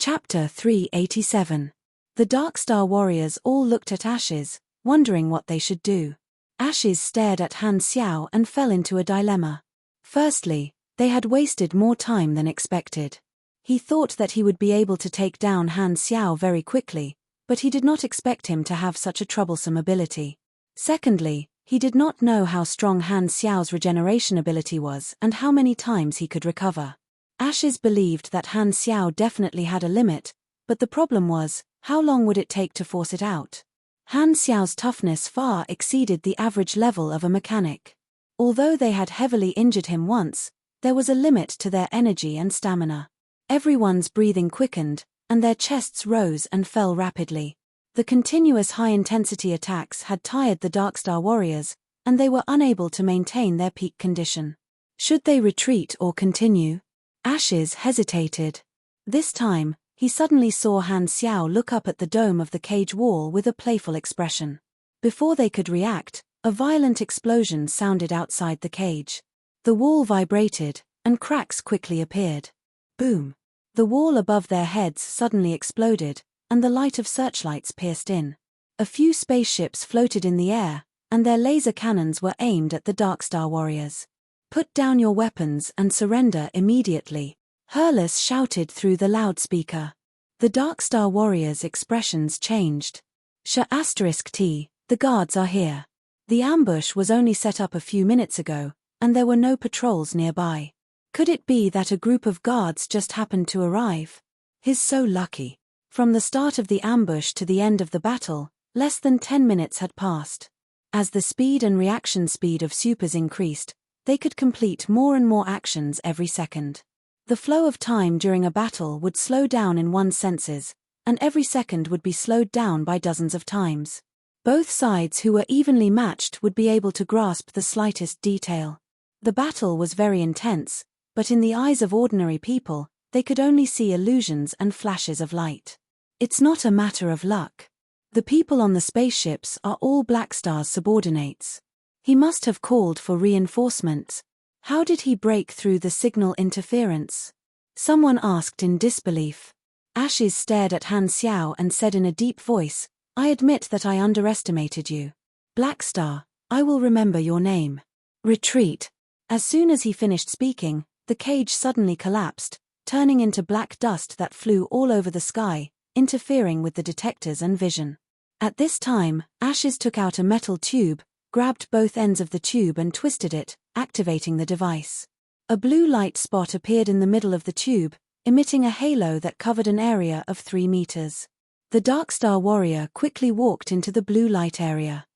Chapter 387. The Darkstar warriors all looked at Ashes, wondering what they should do. Ashes stared at Han Xiao and fell into a dilemma. Firstly, they had wasted more time than expected. He thought that he would be able to take down Han Xiao very quickly, but he did not expect him to have such a troublesome ability. Secondly, he did not know how strong Han Xiao's regeneration ability was and how many times he could recover. Ashes believed that Han Xiao definitely had a limit, but the problem was, how long would it take to force it out? Han Xiao's toughness far exceeded the average level of a mechanic. Although they had heavily injured him once, there was a limit to their energy and stamina. Everyone's breathing quickened, and their chests rose and fell rapidly. The continuous high-intensity attacks had tired the Darkstar warriors, and they were unable to maintain their peak condition. Should they retreat or continue? Ashes hesitated. This time, he suddenly saw Han Xiao look up at the dome of the cage wall with a playful expression. Before they could react, a violent explosion sounded outside the cage. The wall vibrated, and cracks quickly appeared. Boom! The wall above their heads suddenly exploded, and the light of searchlights pierced in. A few spaceships floated in the air, and their laser cannons were aimed at the Darkstar warriors. "Put down your weapons and surrender immediately," Hurlus shouted through the loudspeaker. The Darkstar warriors' expressions changed. *T, the guards are here. The ambush was only set up a few minutes ago, and there were no patrols nearby. Could it be that a group of guards just happened to arrive? He's so lucky. From the start of the ambush to the end of the battle, less than 10 minutes had passed. As the speed and reaction speed of supers increased, they could complete more and more actions every second. The flow of time during a battle would slow down in one's senses, and every second would be slowed down by dozens of times. Both sides who were evenly matched would be able to grasp the slightest detail. The battle was very intense, but in the eyes of ordinary people, they could only see illusions and flashes of light. It's not a matter of luck. The people on the spaceships are all Blackstar's subordinates. He must have called for reinforcements. How did he break through the signal interference? Someone asked in disbelief. Ashes stared at Han Xiao and said in a deep voice, "I admit that I underestimated you. Blackstar, I will remember your name. Retreat." As soon as he finished speaking, the cage suddenly collapsed, turning into black dust that flew all over the sky, interfering with the detectors and vision. At this time, Ashes took out a metal tube, grabbed both ends of the tube and twisted it, activating the device. A blue light spot appeared in the middle of the tube, emitting a halo that covered an area of 3 meters. The Darkstar warrior quickly walked into the blue light area.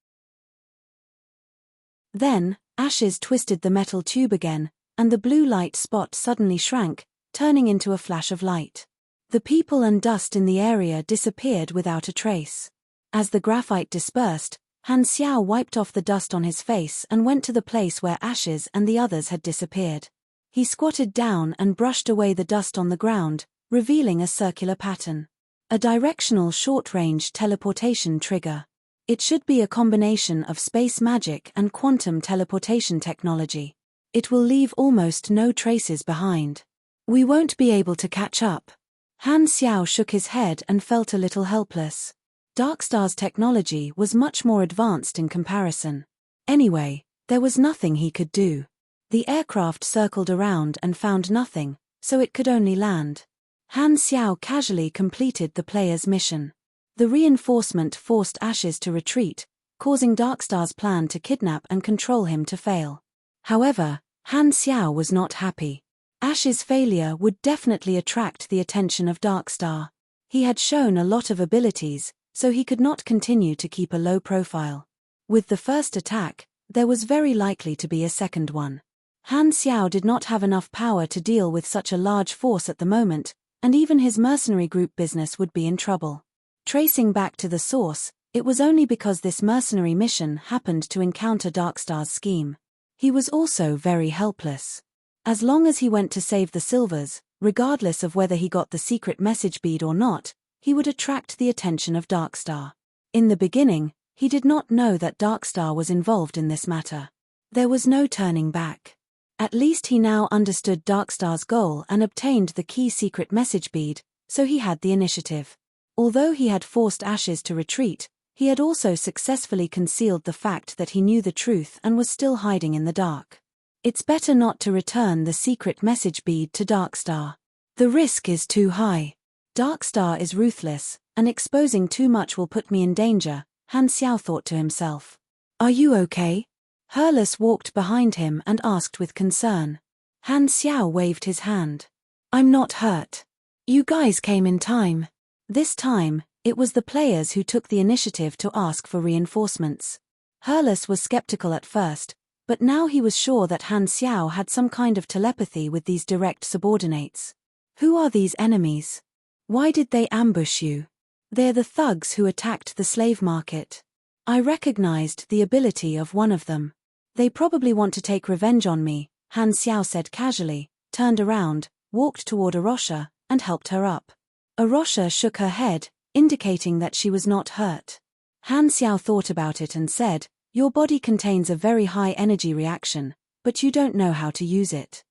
Then, Ashes twisted the metal tube again, and the blue light spot suddenly shrank, turning into a flash of light. The people and dust in the area disappeared without a trace. As the graphite dispersed, Han Xiao wiped off the dust on his face and went to the place where Ashes and the others had disappeared. He squatted down and brushed away the dust on the ground, revealing a circular pattern. A directional short-range teleportation trigger. It should be a combination of space magic and quantum teleportation technology. It will leave almost no traces behind. We won't be able to catch up. Han Xiao shook his head and felt a little helpless. Darkstar's technology was much more advanced in comparison. Anyway, there was nothing he could do. The aircraft circled around and found nothing, so it could only land. Han Xiao casually completed the player's mission. The reinforcement forced Ashes to retreat, causing Darkstar's plan to kidnap and control him to fail. However, Han Xiao was not happy. Ash's failure would definitely attract the attention of Darkstar. He had shown a lot of abilities, so he could not continue to keep a low profile. With the first attack, there was very likely to be a second one. Han Xiao did not have enough power to deal with such a large force at the moment, and even his mercenary group business would be in trouble. Tracing back to the source, it was only because this mercenary mission happened to encounter Darkstar's scheme. He was also very helpless. As long as he went to save the Silvers, regardless of whether he got the secret message bead or not, he would attract the attention of Darkstar. In the beginning, he did not know that Darkstar was involved in this matter. There was no turning back. At least he now understood Darkstar's goal and obtained the key secret message bead, so he had the initiative. Although he had forced Ashes to retreat, he had also successfully concealed the fact that he knew the truth and was still hiding in the dark. It's better not to return the secret message bead to Darkstar. The risk is too high. Darkstar is ruthless, and exposing too much will put me in danger, Han Xiao thought to himself. Are you okay? Herles walked behind him and asked with concern. Han Xiao waved his hand. I'm not hurt. You guys came in time. This time, it was the players who took the initiative to ask for reinforcements. Herles was skeptical at first, but now he was sure that Han Xiao had some kind of telepathy with these direct subordinates. Who are these enemies? Why did they ambush you? They're the thugs who attacked the slave market. I recognized the ability of one of them. They probably want to take revenge on me, Han Xiao said casually, turned around, walked toward Arosha, and helped her up. Arosha shook her head, indicating that she was not hurt. Han Xiao thought about it and said, your body contains a very high energy reaction, but you don't know how to use it.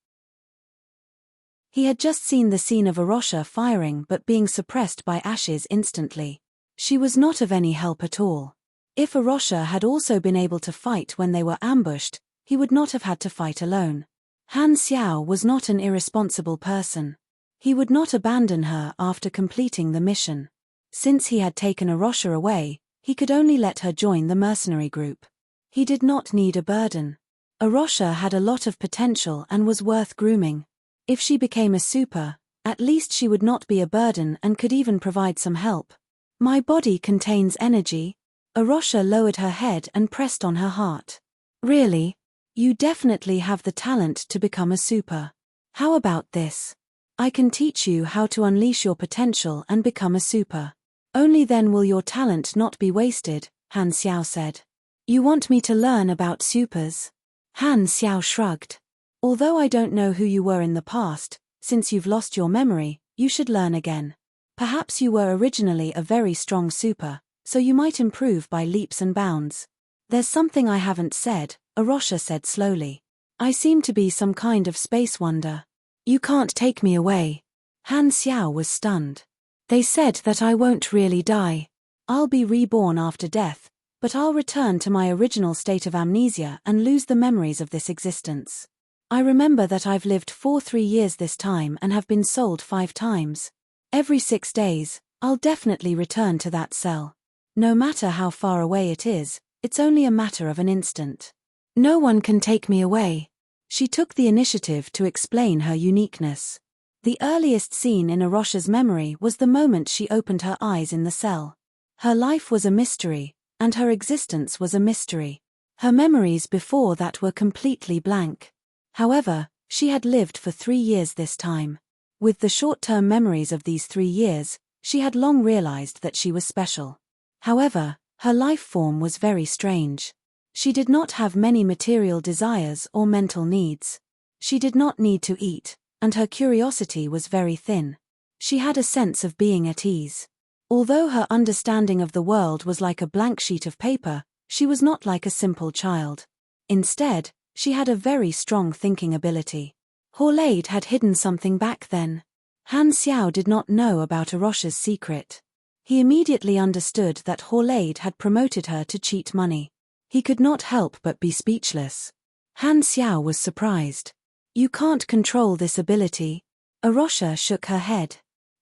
He had just seen the scene of Arosha firing but being suppressed by Ashes instantly. She was not of any help at all. If Arosha had also been able to fight when they were ambushed, he would not have had to fight alone. Han Xiao was not an irresponsible person. He would not abandon her after completing the mission. Since he had taken Arosha away, he could only let her join the mercenary group. He did not need a burden. Arosha had a lot of potential and was worth grooming. If she became a super, at least she would not be a burden and could even provide some help. My body contains energy. Arosha lowered her head and pressed on her heart. Really? You definitely have the talent to become a super. How about this? I can teach you how to unleash your potential and become a super. Only then will your talent not be wasted, Han Xiao said. You want me to learn about supers? Han Xiao shrugged. Although I don't know who you were in the past, since you've lost your memory, you should learn again. Perhaps you were originally a very strong super, so you might improve by leaps and bounds. There's something I haven't said, Arosha said slowly. I seem to be some kind of space wonder. You can't take me away. Han Xiao was stunned. They said that I won't really die. I'll be reborn after death, but I'll return to my original state of amnesia and lose the memories of this existence. I remember that I've lived for 3 years this time and have been sold 5 times. Every 6 days, I'll definitely return to that cell. No matter how far away it is, it's only a matter of an instant. No one can take me away. She took the initiative to explain her uniqueness. The earliest scene in Arosha's memory was the moment she opened her eyes in the cell. Her life was a mystery, and her existence was a mystery. Her memories before that were completely blank. However, she had lived for 3 years this time. With the short-term memories of these 3 years, she had long realized that she was special. However, her life form was very strange. She did not have many material desires or mental needs. She did not need to eat, and her curiosity was very thin. She had a sense of being at ease. Although her understanding of the world was like a blank sheet of paper, she was not like a simple child. Instead, she had a very strong thinking ability. Horlade had hidden something back then. Han Xiao did not know about Arosha's secret. He immediately understood that Horlade had promoted her to cheat money. He could not help but be speechless. Han Xiao was surprised. You can't control this ability. Arosha shook her head.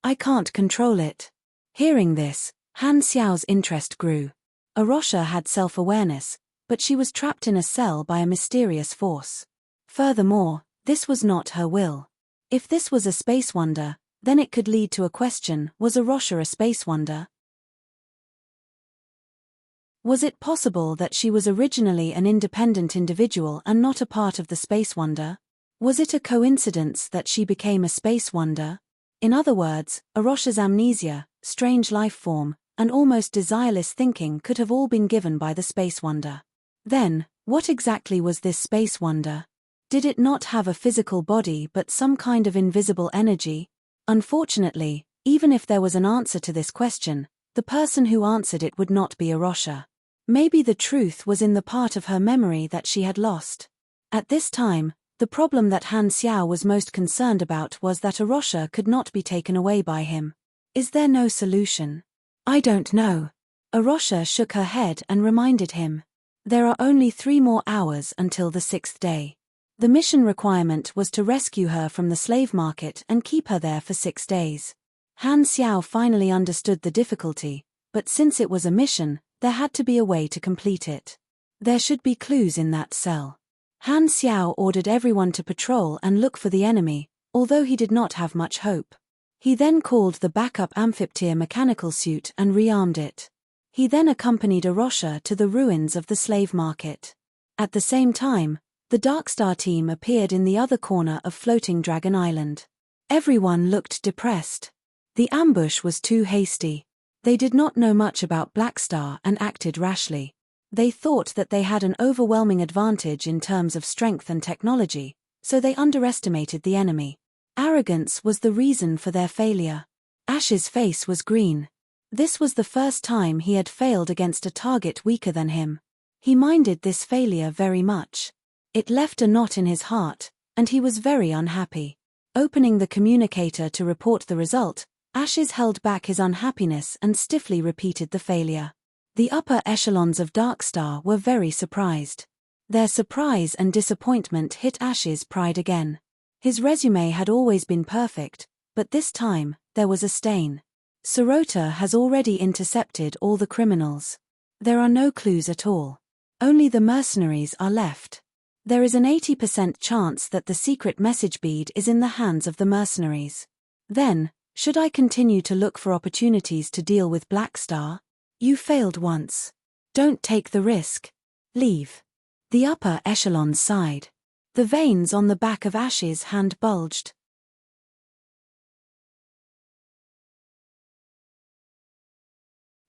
I can't control it. Hearing this, Han Xiao's interest grew. Arosha had self-awareness, but she was trapped in a cell by a mysterious force. Furthermore, this was not her will. If this was a space wonder, then it could lead to a question: was Arosha a space wonder? Was it possible that she was originally an independent individual and not a part of the space wonder? Was it a coincidence that she became a space wonder? In other words, Arosha's amnesia, strange life form, and almost desireless thinking could have all been given by the space wonder. Then, what exactly was this space wonder? Did it not have a physical body but some kind of invisible energy? Unfortunately, even if there was an answer to this question, the person who answered it would not be Arosha. Maybe the truth was in the part of her memory that she had lost. At this time, the problem that Han Xiao was most concerned about was that Arosha could not be taken away by him. Is there no solution? I don't know. Arosha shook her head and reminded him. There are only 3 more hours until the 6th day. The mission requirement was to rescue her from the slave market and keep her there for 6 days. Han Xiao finally understood the difficulty, but since it was a mission, there had to be a way to complete it. There should be clues in that cell. Han Xiao ordered everyone to patrol and look for the enemy, although he did not have much hope. He then called the backup amphiptyr mechanical suit and rearmed it. He then accompanied Arosha to the ruins of the slave market. At the same time, the Darkstar team appeared in the other corner of Floating Dragon Island. Everyone looked depressed. The ambush was too hasty. They did not know much about Blackstar and acted rashly. They thought that they had an overwhelming advantage in terms of strength and technology, so they underestimated the enemy. Arrogance was the reason for their failure. Ash's face was green. This was the first time he had failed against a target weaker than him. He minded this failure very much. It left a knot in his heart, and he was very unhappy. Opening the communicator to report the result, Ashes held back his unhappiness and stiffly repeated the failure. The upper echelons of Darkstar were very surprised. Their surprise and disappointment hit Ash's pride again. His resume had always been perfect, but this time, there was a stain. Sirota has already intercepted all the criminals. There are no clues at all. Only the mercenaries are left. There is an 80% chance that the secret message bead is in the hands of the mercenaries. Then, should I continue to look for opportunities to deal with Blackstar? You failed once. Don't take the risk. Leave. The upper echelons sighed. The veins on the back of Ash's hand bulged.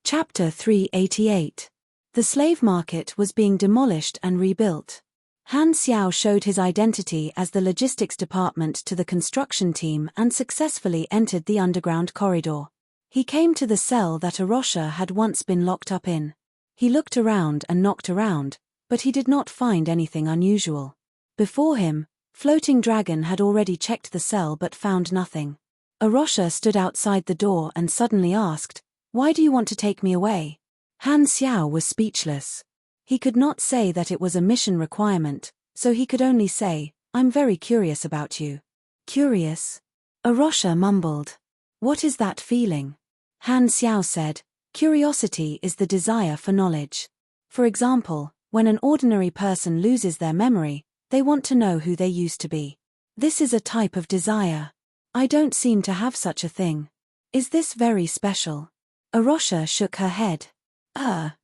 Chapter 388. The slave market was being demolished and rebuilt. Han Xiao showed his identity as the logistics department to the construction team and successfully entered the underground corridor. He came to the cell that Arosha had once been locked up in. He looked around and knocked around, but he did not find anything unusual. Before him, Floating Dragon had already checked the cell but found nothing. Arosha stood outside the door and suddenly asked, "Why do you want to take me away?" Han Xiao was speechless. He could not say that it was a mission requirement, so he could only say, "I'm very curious about you." Curious? Arosha mumbled. What is that feeling? Han Xiao said, curiosity is the desire for knowledge. For example, when an ordinary person loses their memory, they want to know who they used to be. This is a type of desire. I don't seem to have such a thing. Is this very special? Arosha shook her head.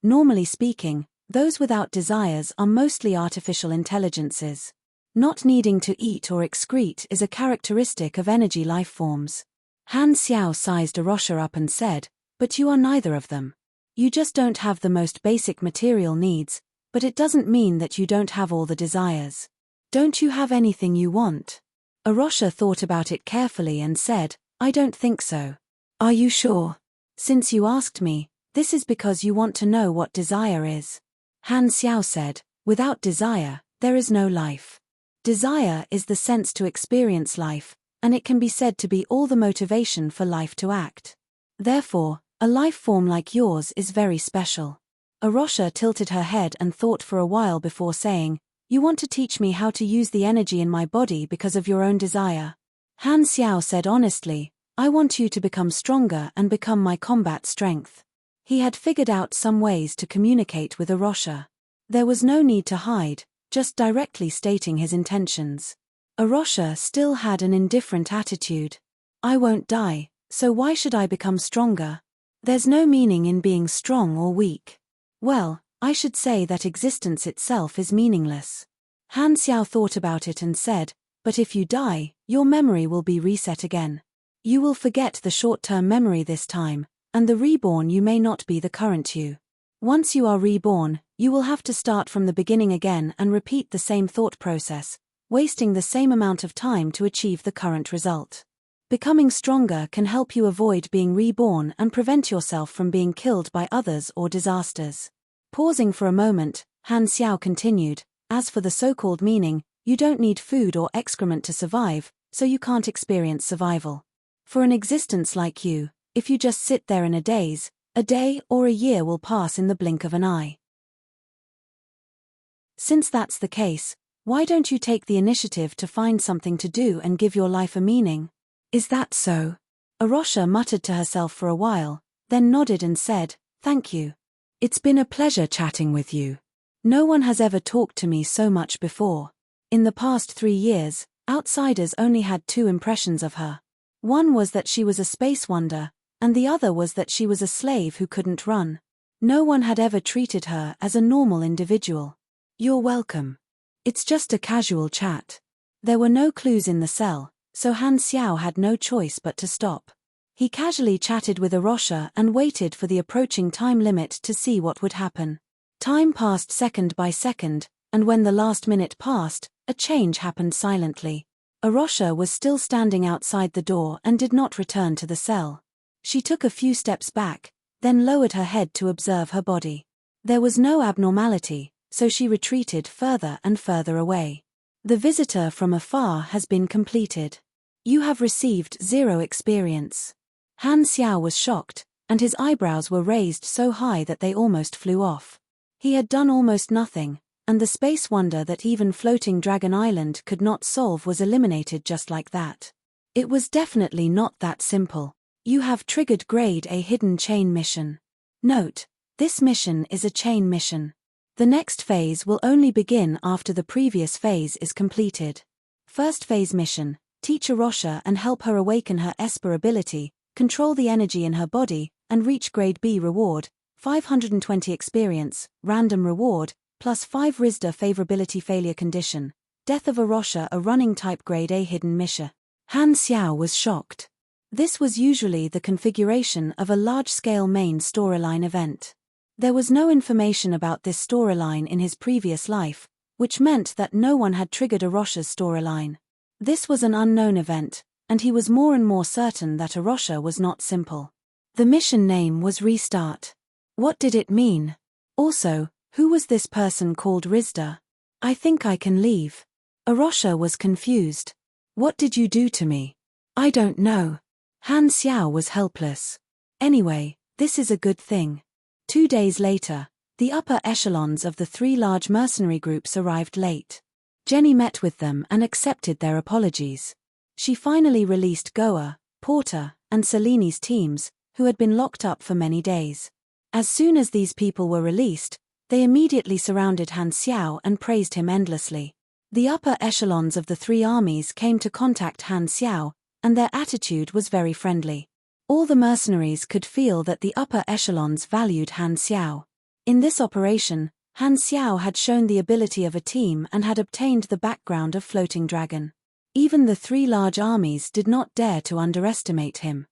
Normally speaking, those without desires are mostly artificial intelligences. Not needing to eat or excrete is a characteristic of energy life forms. Han Xiao sized Arosha up and said, "But you are neither of them. You just don't have the most basic material needs, but it doesn't mean that you don't have all the desires." Don't you have anything you want? Arosha thought about it carefully and said, I don't think so. Are you sure? Since you asked me, this is because you want to know what desire is. Han Xiao said, without desire, there is no life. Desire is the sense to experience life, and it can be said to be all the motivation for life to act. Therefore, a life form like yours is very special. Arosha tilted her head and thought for a while before saying, You want to teach me how to use the energy in my body because of your own desire. Han Xiao said honestly, I want you to become stronger and become my combat strength. He had figured out some ways to communicate with Arosha. There was no need to hide, just directly stating his intentions. Arosha still had an indifferent attitude. I won't die, so why should I become stronger? There's no meaning in being strong or weak. Well, I should say that existence itself is meaningless. Han Xiao thought about it and said, but if you die, your memory will be reset again. You will forget the short-term memory this time, and the reborn you may not be the current you. Once you are reborn, you will have to start from the beginning again and repeat the same thought process, wasting the same amount of time to achieve the current result. Becoming stronger can help you avoid being reborn and prevent yourself from being killed by others or disasters. Pausing for a moment, Han Xiao continued, as for the so-called meaning, you don't need food or excrement to survive, so you can't experience survival. For an existence like you, if you just sit there in a daze, a day or a year will pass in the blink of an eye. Since that's the case, why don't you take the initiative to find something to do and give your life a meaning? Is that so? Arosha muttered to herself for a while, then nodded and said, Thank you. It's been a pleasure chatting with you. No one has ever talked to me so much before. In the past 3 years, outsiders only had 2 impressions of her. One was that she was a space wonder, and the other was that she was a slave who couldn't run. No one had ever treated her as a normal individual. You're welcome. It's just a casual chat. There were no clues in the cell, so Han Xiao had no choice but to stop. He casually chatted with Arosha and waited for the approaching time limit to see what would happen. Time passed second by second, and when the last minute passed, a change happened silently. Arosha was still standing outside the door and did not return to the cell. She took a few steps back, then lowered her head to observe her body. There was no abnormality, so she retreated further and further away. The visitor from afar has been completed. You have received 0 experience. Han Xiao was shocked, and his eyebrows were raised so high that they almost flew off. He had done almost nothing, and the space wonder that even floating Dragon Island could not solve was eliminated just like that. It was definitely not that simple. You have triggered Grade A hidden chain mission. Note, this mission is a chain mission. The next phase will only begin after the previous phase is completed. First phase mission, teach Arosha and help her awaken her Esper ability, control the energy in her body, and reach Grade B reward, 520 experience, random reward, plus 5 Rizda favorability failure condition, death of Arosha a running type Grade A hidden mission. Han Xiao was shocked. This was usually the configuration of a large-scale main storyline event. There was no information about this storyline in his previous life, which meant that no one had triggered Arosha's storyline. This was an unknown event, and he was more and more certain that Arosha was not simple. The mission name was Restart. What did it mean? Also, who was this person called Rizda? I think I can leave. Arosha was confused. What did you do to me? I don't know. Han Xiao was helpless. Anyway, this is a good thing. 2 days later, the upper echelons of the 3 large mercenary groups arrived late. Jenny met with them and accepted their apologies. She finally released Goa, Porter, and Selini's teams, who had been locked up for many days. As soon as these people were released, they immediately surrounded Han Xiao and praised him endlessly. The upper echelons of the 3 armies came to contact Han Xiao, and their attitude was very friendly. All the mercenaries could feel that the upper echelons valued Han Xiao. In this operation, Han Xiao had shown the ability of a team and had obtained the background of Floating Dragon. Even the 3 large armies did not dare to underestimate him.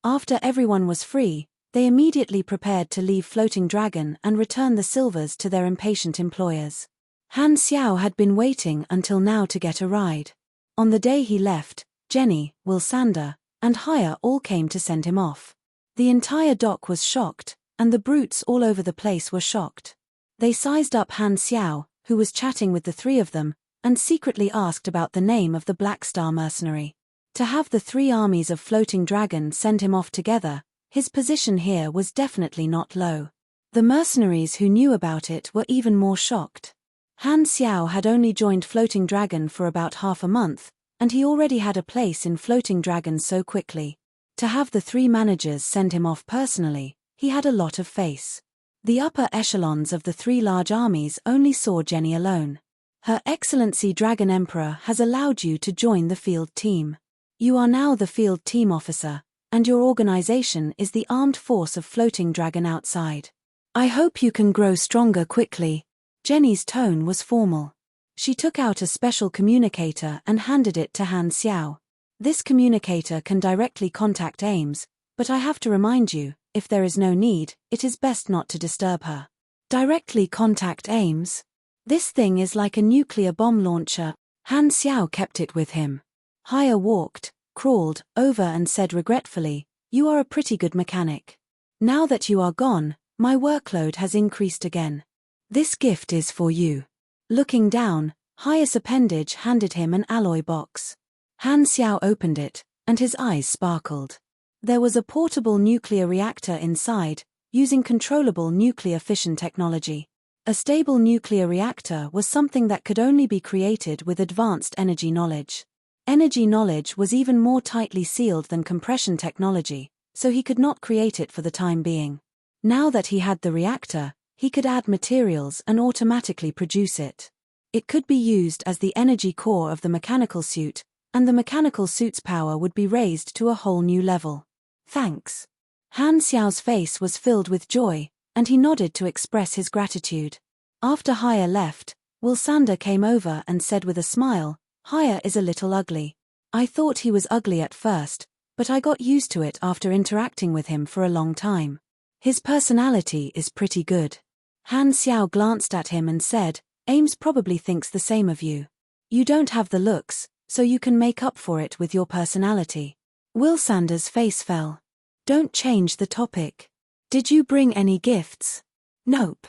After everyone was free, they immediately prepared to leave Floating Dragon and return the silvers to their impatient employers. Han Xiao had been waiting until now to get a ride. On the day he left, Jenny, Will Sander, and Haya all came to send him off. The entire dock was shocked, and the brutes all over the place were shocked. They sized up Han Xiao, who was chatting with the three of them, and secretly asked about the name of the Black Star mercenary. To have the three armies of Floating Dragon send him off together, his position here was definitely not low. The mercenaries who knew about it were even more shocked. Han Xiao had only joined Floating Dragon for about half a month, and he already had a place in Floating Dragon so quickly. To have the three managers send him off personally, he had a lot of face. The upper echelons of the three large armies only saw Jenny alone. Her Excellency Dragon Emperor has allowed you to join the field team. You are now the field team officer, and your organization is the armed force of Floating Dragon outside. I hope you can grow stronger quickly. Jenny's tone was formal. She took out a special communicator and handed it to Han Xiao. This communicator can directly contact Ames, but I have to remind you, if there is no need, it is best not to disturb her. Directly contact Ames? This thing is like a nuclear bomb launcher. Han Xiao kept it with him. Haya walked, crawled over and said regretfully, "You are a pretty good mechanic. Now that you are gone, my workload has increased again. This gift is for you." Looking down, Haya's appendage handed him an alloy box. Han Xiao opened it, and his eyes sparkled. There was a portable nuclear reactor inside, using controllable nuclear fission technology. A stable nuclear reactor was something that could only be created with advanced energy knowledge. Energy knowledge was even more tightly sealed than compression technology, so he could not create it for the time being. Now that he had the reactor, he could add materials and automatically produce it. It could be used as the energy core of the mechanical suit, and the mechanical suit's power would be raised to a whole new level. Thanks. Han Xiao's face was filled with joy, and he nodded to express his gratitude. After Haya left, Will Sander came over and said with a smile, "Haya is a little ugly. I thought he was ugly at first, but I got used to it after interacting with him for a long time. His personality is pretty good." Han Xiao glanced at him and said, "Ames probably thinks the same of you. You don't have the looks, so you can make up for it with your personality." Will Sander's face fell. "Don't change the topic. Did you bring any gifts?" "Nope.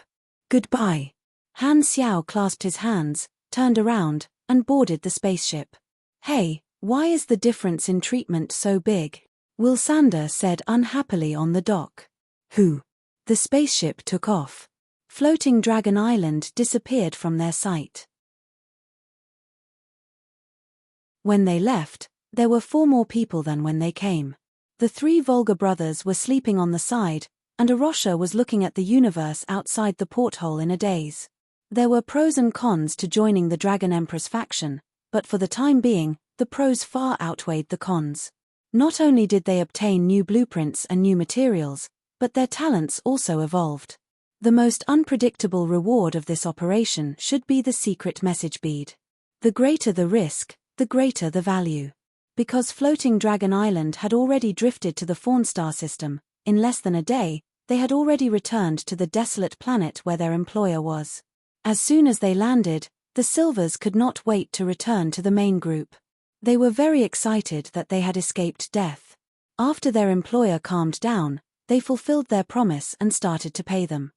Goodbye." Han Xiao clasped his hands, turned around, and boarded the spaceship. "Hey, why is the difference in treatment so big?" Will Sander said unhappily on the dock. "Who?" The spaceship took off. Floating Dragon Island disappeared from their sight. When they left, there were 4 more people than when they came. The 3 Volga brothers were sleeping on the side, and Arosha was looking at the universe outside the porthole in a daze. There were pros and cons to joining the Dragon Empress faction, but for the time being, the pros far outweighed the cons. Not only did they obtain new blueprints and new materials, but their talents also evolved. The most unpredictable reward of this operation should be the secret message bead. The greater the risk, the greater the value. Because Floating Dragon Island had already drifted to the Fawn Star system, in less than a day, they had already returned to the desolate planet where their employer was. As soon as they landed, the Silvers could not wait to return to the main group. They were very excited that they had escaped death. After their employer calmed down, they fulfilled their promise and started to pay them.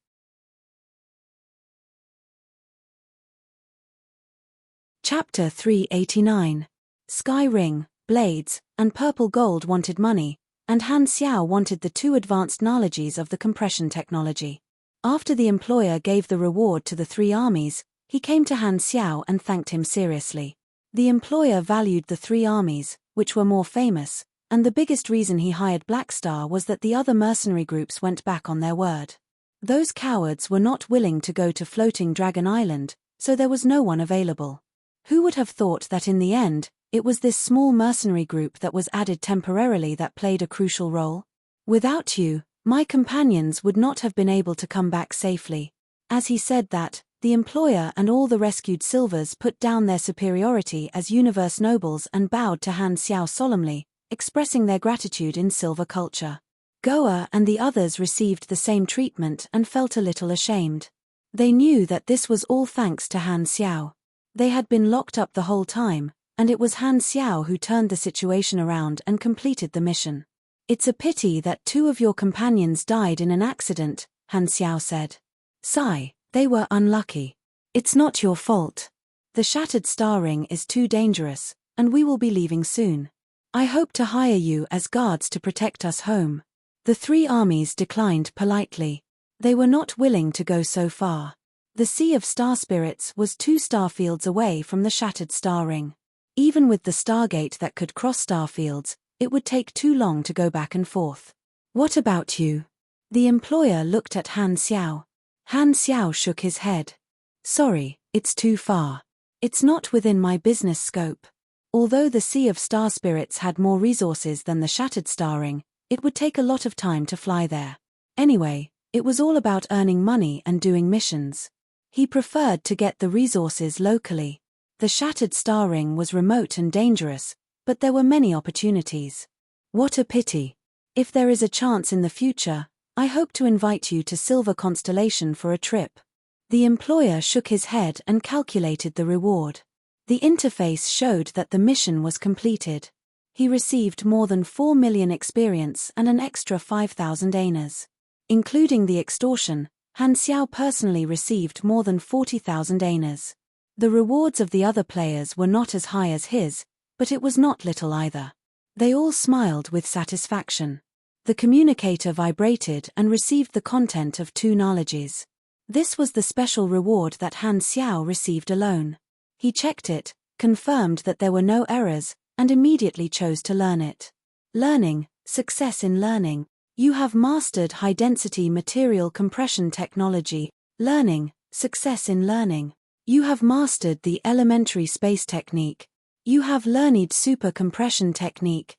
Chapter 389. Sky Ring, Blades, and Purple Gold wanted money, and Han Xiao wanted the 2 advanced knowledges of the compression technology. After the employer gave the reward to the 3 armies, he came to Han Xiao and thanked him seriously. The employer valued the 3 armies, which were more famous, and the biggest reason he hired Black Star was that the other mercenary groups went back on their word. Those cowards were not willing to go to Floating Dragon Island, so there was no one available. Who would have thought that in the end, it was this small mercenary group that was added temporarily that played a crucial role? "Without you, my companions would not have been able to come back safely." As he said that, the employer and all the rescued Silvers put down their superiority as universe nobles and bowed to Han Xiao solemnly, expressing their gratitude in Silver culture. Goa and the others received the same treatment and felt a little ashamed. They knew that this was all thanks to Han Xiao. They had been locked up the whole time, and it was Han Xiao who turned the situation around and completed the mission. It's a pity that 2 of your companions died in an accident, Han Xiao said. Sigh, they were unlucky. It's not your fault. The shattered star ring is too dangerous, and we will be leaving soon. I hope to hire you as guards to protect us home. The 3 armies declined politely. They were not willing to go so far. The Sea of Star Spirits was 2 starfields away from the shattered star ring. Even with the Stargate that could cross starfields, it would take too long to go back and forth. What about you? The employer looked at Han Xiao. Han Xiao shook his head. Sorry, it's too far. It's not within my business scope. Although the Sea of Star Spirits had more resources than the shattered star ring, it would take a lot of time to fly there. Anyway, it was all about earning money and doing missions. He preferred to get the resources locally. The shattered star ring was remote and dangerous, but there were many opportunities. What a pity. If there is a chance in the future, I hope to invite you to Silver Constellation for a trip. The employer shook his head and calculated the reward. The interface showed that the mission was completed. He received more than 4 million experience and an extra 5,000 aners. Including the extortion, Han Xiao personally received more than 40,000 aners. The rewards of the other players were not as high as his, but it was not little either. They all smiled with satisfaction. The communicator vibrated and received the content of 2 knowledges. This was the special reward that Han Xiao received alone. He checked it, confirmed that there were no errors, and immediately chose to learn it. Learning, success in learning. You have mastered high-density material compression technology. Learning, success in learning. You have mastered the elementary space technique. You have learned super compression technique.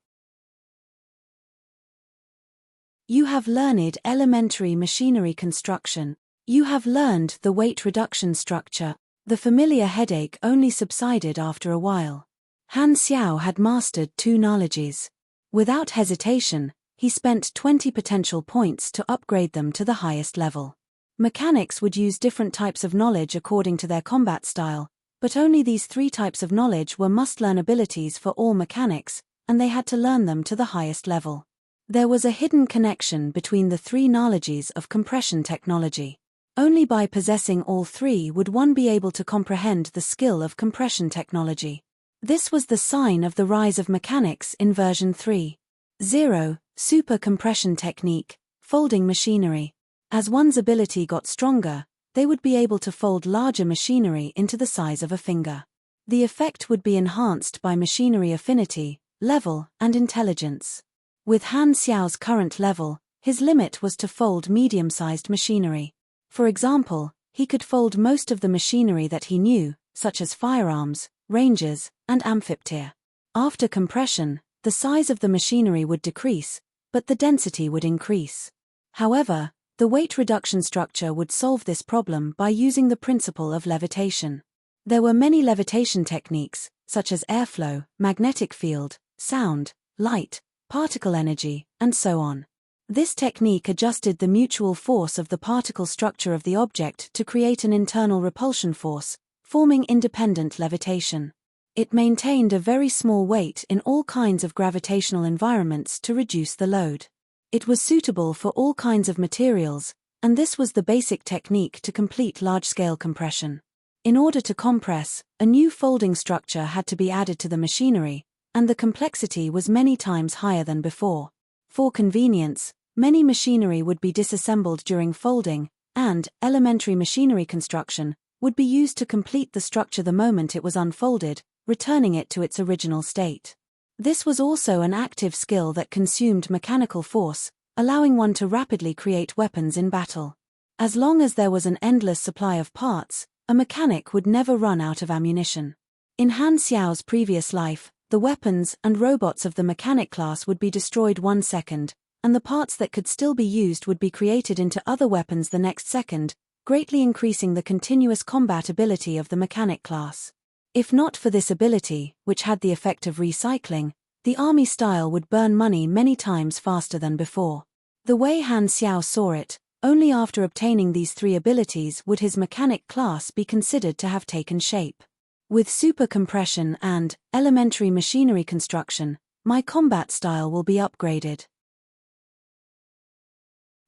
You have learned elementary machinery construction. You have learned the weight reduction structure. The familiar headache only subsided after a while. Han Xiao had mastered 2 knowledges. Without hesitation, he spent 20 potential points to upgrade them to the highest level. Mechanics would use different types of knowledge according to their combat style, but only these 3 types of knowledge were must-learn abilities for all mechanics, and they had to learn them to the highest level. There was a hidden connection between the 3 knowledges of compression technology. Only by possessing all 3 would one be able to comprehend the skill of compression technology. This was the sign of the rise of mechanics in version 3.0, super compression technique, folding machinery. As one's ability got stronger, they would be able to fold larger machinery into the size of a finger. The effect would be enhanced by machinery affinity, level, and intelligence. With Han Xiao's current level, his limit was to fold medium-sized machinery. For example, he could fold most of the machinery that he knew, such as firearms, rangers, and amphiptyr. After compression, the size of the machinery would decrease, but the density would increase. However, the weight reduction structure would solve this problem by using the principle of levitation. There were many levitation techniques, such as airflow, magnetic field, sound, light, particle energy, and so on. This technique adjusted the mutual force of the particle structure of the object to create an internal repulsion force, forming independent levitation. It maintained a very small weight in all kinds of gravitational environments to reduce the load. It was suitable for all kinds of materials, and this was the basic technique to complete large-scale compression. In order to compress, a new folding structure had to be added to the machinery, and the complexity was many times higher than before. For convenience, many machinery would be disassembled during folding, and elementary machinery construction would be used to complete the structure the moment it was unfolded, returning it to its original state. This was also an active skill that consumed mechanical force, allowing one to rapidly create weapons in battle. As long as there was an endless supply of parts, a mechanic would never run out of ammunition. In Han Xiao's previous life, the weapons and robots of the mechanic class would be destroyed 1 second, and the parts that could still be used would be created into other weapons the next second, greatly increasing the continuous combat ability of the mechanic class. If not for this ability, which had the effect of recycling, the army style would burn money many times faster than before. The way Han Xiao saw it, Only after obtaining these 3 abilities would his mechanic class be considered to have taken shape. With super compression and elementary machinery construction, my combat style will be upgraded.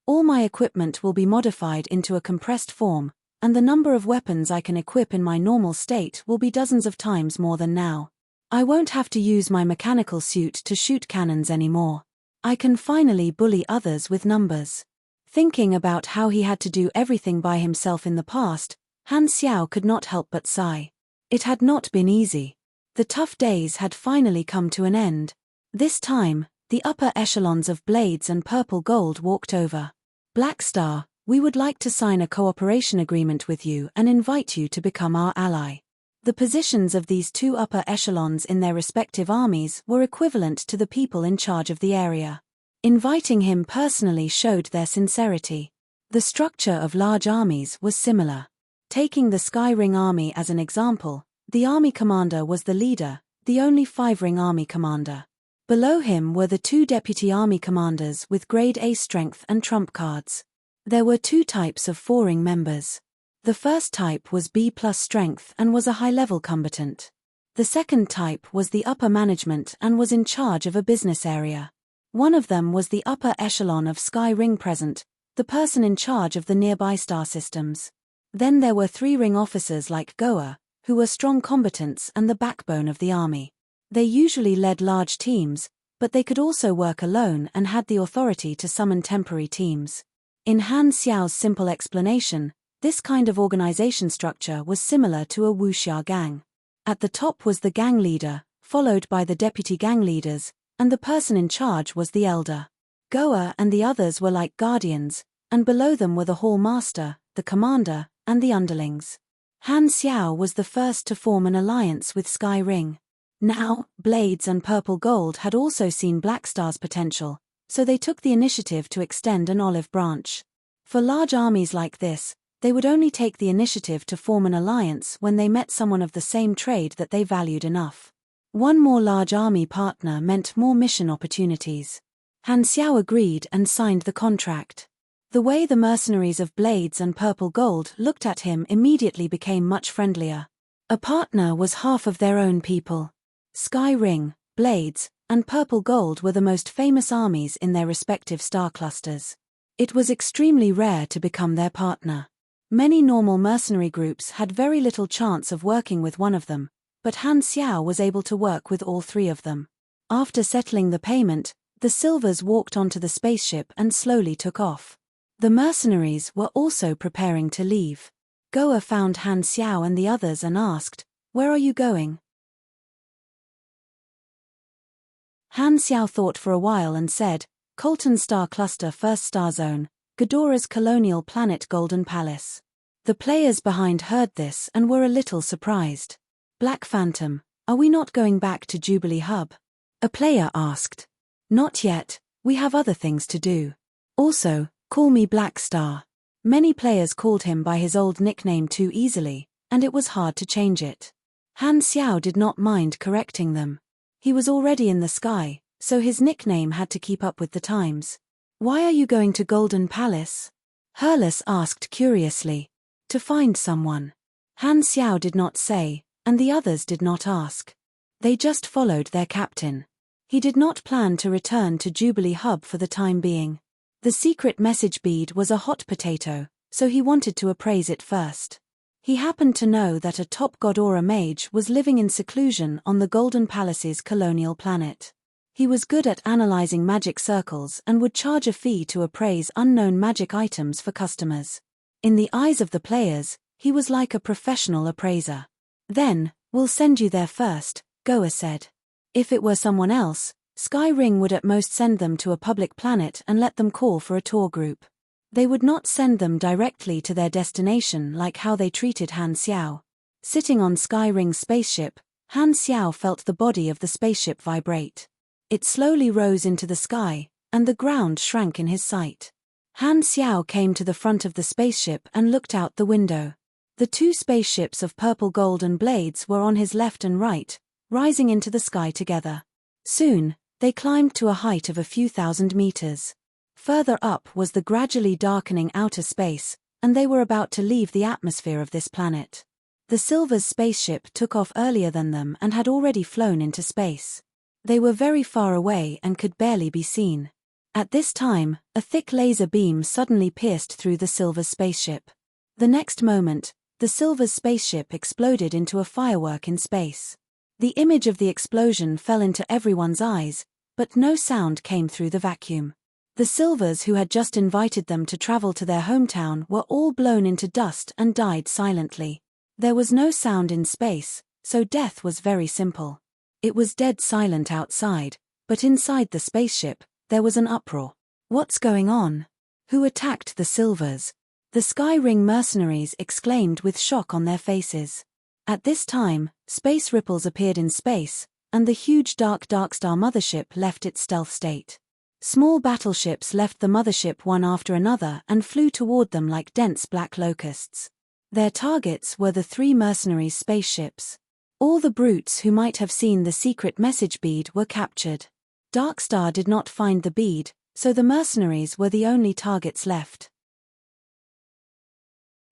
All my equipment will be modified into a compressed form, and the number of weapons I can equip in my normal state will be dozens of times more than now. I won't have to use my mechanical suit to shoot cannons anymore. I can finally bully others with numbers. Thinking about how he had to do everything by himself in the past, Han Xiao could not help but sigh. It had not been easy. The tough days had finally come to an end. This time, the upper echelons of Blades and Purple Gold walked over. Black Star, we would like to sign a cooperation agreement with you and invite you to become our ally. The positions of these 2 upper echelons in their respective armies were equivalent to the people in charge of the area. Inviting him personally showed their sincerity. The structure of large armies was similar. Taking the Sky Ring army as an example, the army commander was the leader, the only 5-ring army commander. Below him were the 2 deputy army commanders with grade A strength and trump cards. There were 2 types of 4-ring members. The first type was B+ strength and was a high-level combatant. The second type was the upper management and was in charge of a business area. One of them was the upper echelon of Sky Ring present, the person in charge of the nearby star systems. Then there were 3-ring officers like Goa, who were strong combatants and the backbone of the army. They usually led large teams, but they could also work alone and had the authority to summon temporary teams. In Han Xiao's simple explanation, this kind of organization structure was similar to a wuxia gang. At the top was the gang leader, followed by the deputy gang leaders, and the person in charge was the elder. Goa and the others were like guardians, and below them were the hall master, the commander, and the underlings. Han Xiao was the first to form an alliance with Sky Ring. Now, Blades and Purple Gold had also seen Black Star's potential, so they took the initiative to extend an olive branch. For large armies like this, they would only take the initiative to form an alliance when they met someone of the same trade that they valued enough. One more large army partner meant more mission opportunities. Han Xiao agreed and signed the contract. The way the mercenaries of Blades and Purple Gold looked at him immediately became much friendlier. A partner was half of their own people. Sky Ring, Blades, and Purple Gold were the most famous armies in their respective star clusters. It was extremely rare to become their partner. Many normal mercenary groups had very little chance of working with one of them, but Han Xiao was able to work with all 3 of them. After settling the payment, the Silvers walked onto the spaceship and slowly took off. The mercenaries were also preparing to leave. Goa found Han Xiao and the others and asked, "Where are you going?" Han Xiao thought for a while and said, "Colton Star Cluster First Star Zone, Ghidorah's colonial planet Golden Palace." The players behind heard this and were a little surprised. "Black Phantom, are we not going back to Jubilee Hub?" A player asked. "Not yet, we have other things to do. Also, call me Black Star." Many players called him by his old nickname too easily, and it was hard to change it. Han Xiao did not mind correcting them. He was already in the sky, so his nickname had to keep up with the times. "Why are you going to Golden Palace?" Herles asked curiously. "To find someone." Han Xiao did not say, and the others did not ask. They just followed their captain. He did not plan to return to Jubilee Hub for the time being. The secret message bead was a hot potato, so he wanted to appraise it first. He happened to know that a top Godora mage was living in seclusion on the Golden Palace's colonial planet. He was good at analyzing magic circles and would charge a fee to appraise unknown magic items for customers. In the eyes of the players, he was like a professional appraiser. "Then, we'll send you there first," Goa said. If it were someone else, Sky Ring would at most send them to a public planet and let them call for a tour group. They would not send them directly to their destination like how they treated Han Xiao. Sitting on Sky Ring's spaceship, Han Xiao felt the body of the spaceship vibrate. It slowly rose into the sky, and the ground shrank in his sight. Han Xiao came to the front of the spaceship and looked out the window. The 2 spaceships of Purple Gold and Blades were on his left and right, rising into the sky together. Soon, they climbed to a height of a few thousand meters. Further up was the gradually darkening outer space, and they were about to leave the atmosphere of this planet. The Silver's spaceship took off earlier than them and had already flown into space. They were very far away and could barely be seen. At this time, a thick laser beam suddenly pierced through the Silver's spaceship. The next moment, the Silver's spaceship exploded into a firework in space. The image of the explosion fell into everyone's eyes, but no sound came through the vacuum. The Silvers who had just invited them to travel to their hometown were all blown into dust and died silently. There was no sound in space, so death was very simple. It was dead silent outside, but inside the spaceship, there was an uproar. What's going on? Who attacked the Silvers? The Sky Ring mercenaries exclaimed with shock on their faces. At this time, space ripples appeared in space, and the huge Darkstar mothership left its stealth state. Small battleships left the mothership one after another and flew toward them like dense black locusts. Their targets were the 3 mercenaries' spaceships. All the brutes who might have seen the secret message bead were captured. Darkstar did not find the bead, so the mercenaries were the only targets left.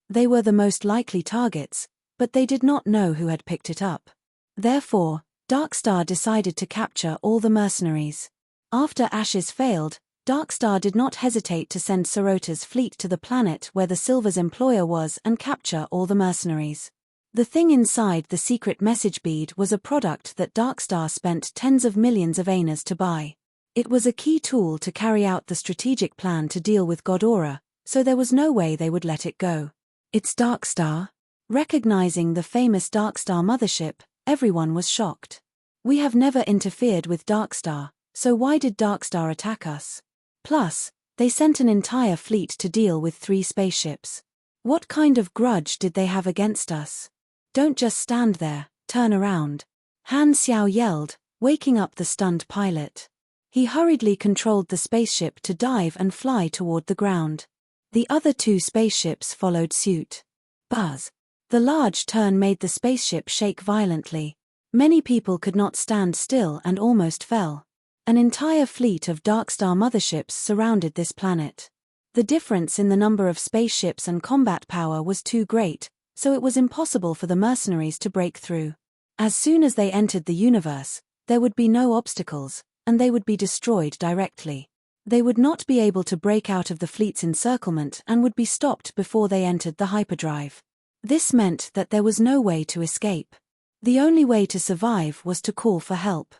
They were the most likely targets, but they did not know who had picked it up. Therefore, Darkstar decided to capture all the mercenaries. After Ashes failed, Darkstar did not hesitate to send Sarota's fleet to the planet where the Silver's employer was and capture all the mercenaries. The thing inside the secret message bead was a product that Darkstar spent tens of millions of annas to buy. It was a key tool to carry out the strategic plan to deal with Godora, so there was no way they would let it go. It's Darkstar? Recognizing the famous Darkstar mothership, everyone was shocked. We have never interfered with Darkstar, so why did Darkstar attack us? Plus, they sent an entire fleet to deal with 3 spaceships. What kind of grudge did they have against us? Don't just stand there, turn around. Han Xiao yelled, waking up the stunned pilot. He hurriedly controlled the spaceship to dive and fly toward the ground. The other 2 spaceships followed suit. Buzz. The large turn made the spaceship shake violently. Many people could not stand still and almost fell. An entire fleet of Darkstar motherships surrounded this planet. The difference in the number of spaceships and combat power was too great, so it was impossible for the mercenaries to break through. As soon as they entered the universe, there would be no obstacles, and they would be destroyed directly. They would not be able to break out of the fleet's encirclement and would be stopped before they entered the hyperdrive. This meant that there was no way to escape. The only way to survive was to call for help.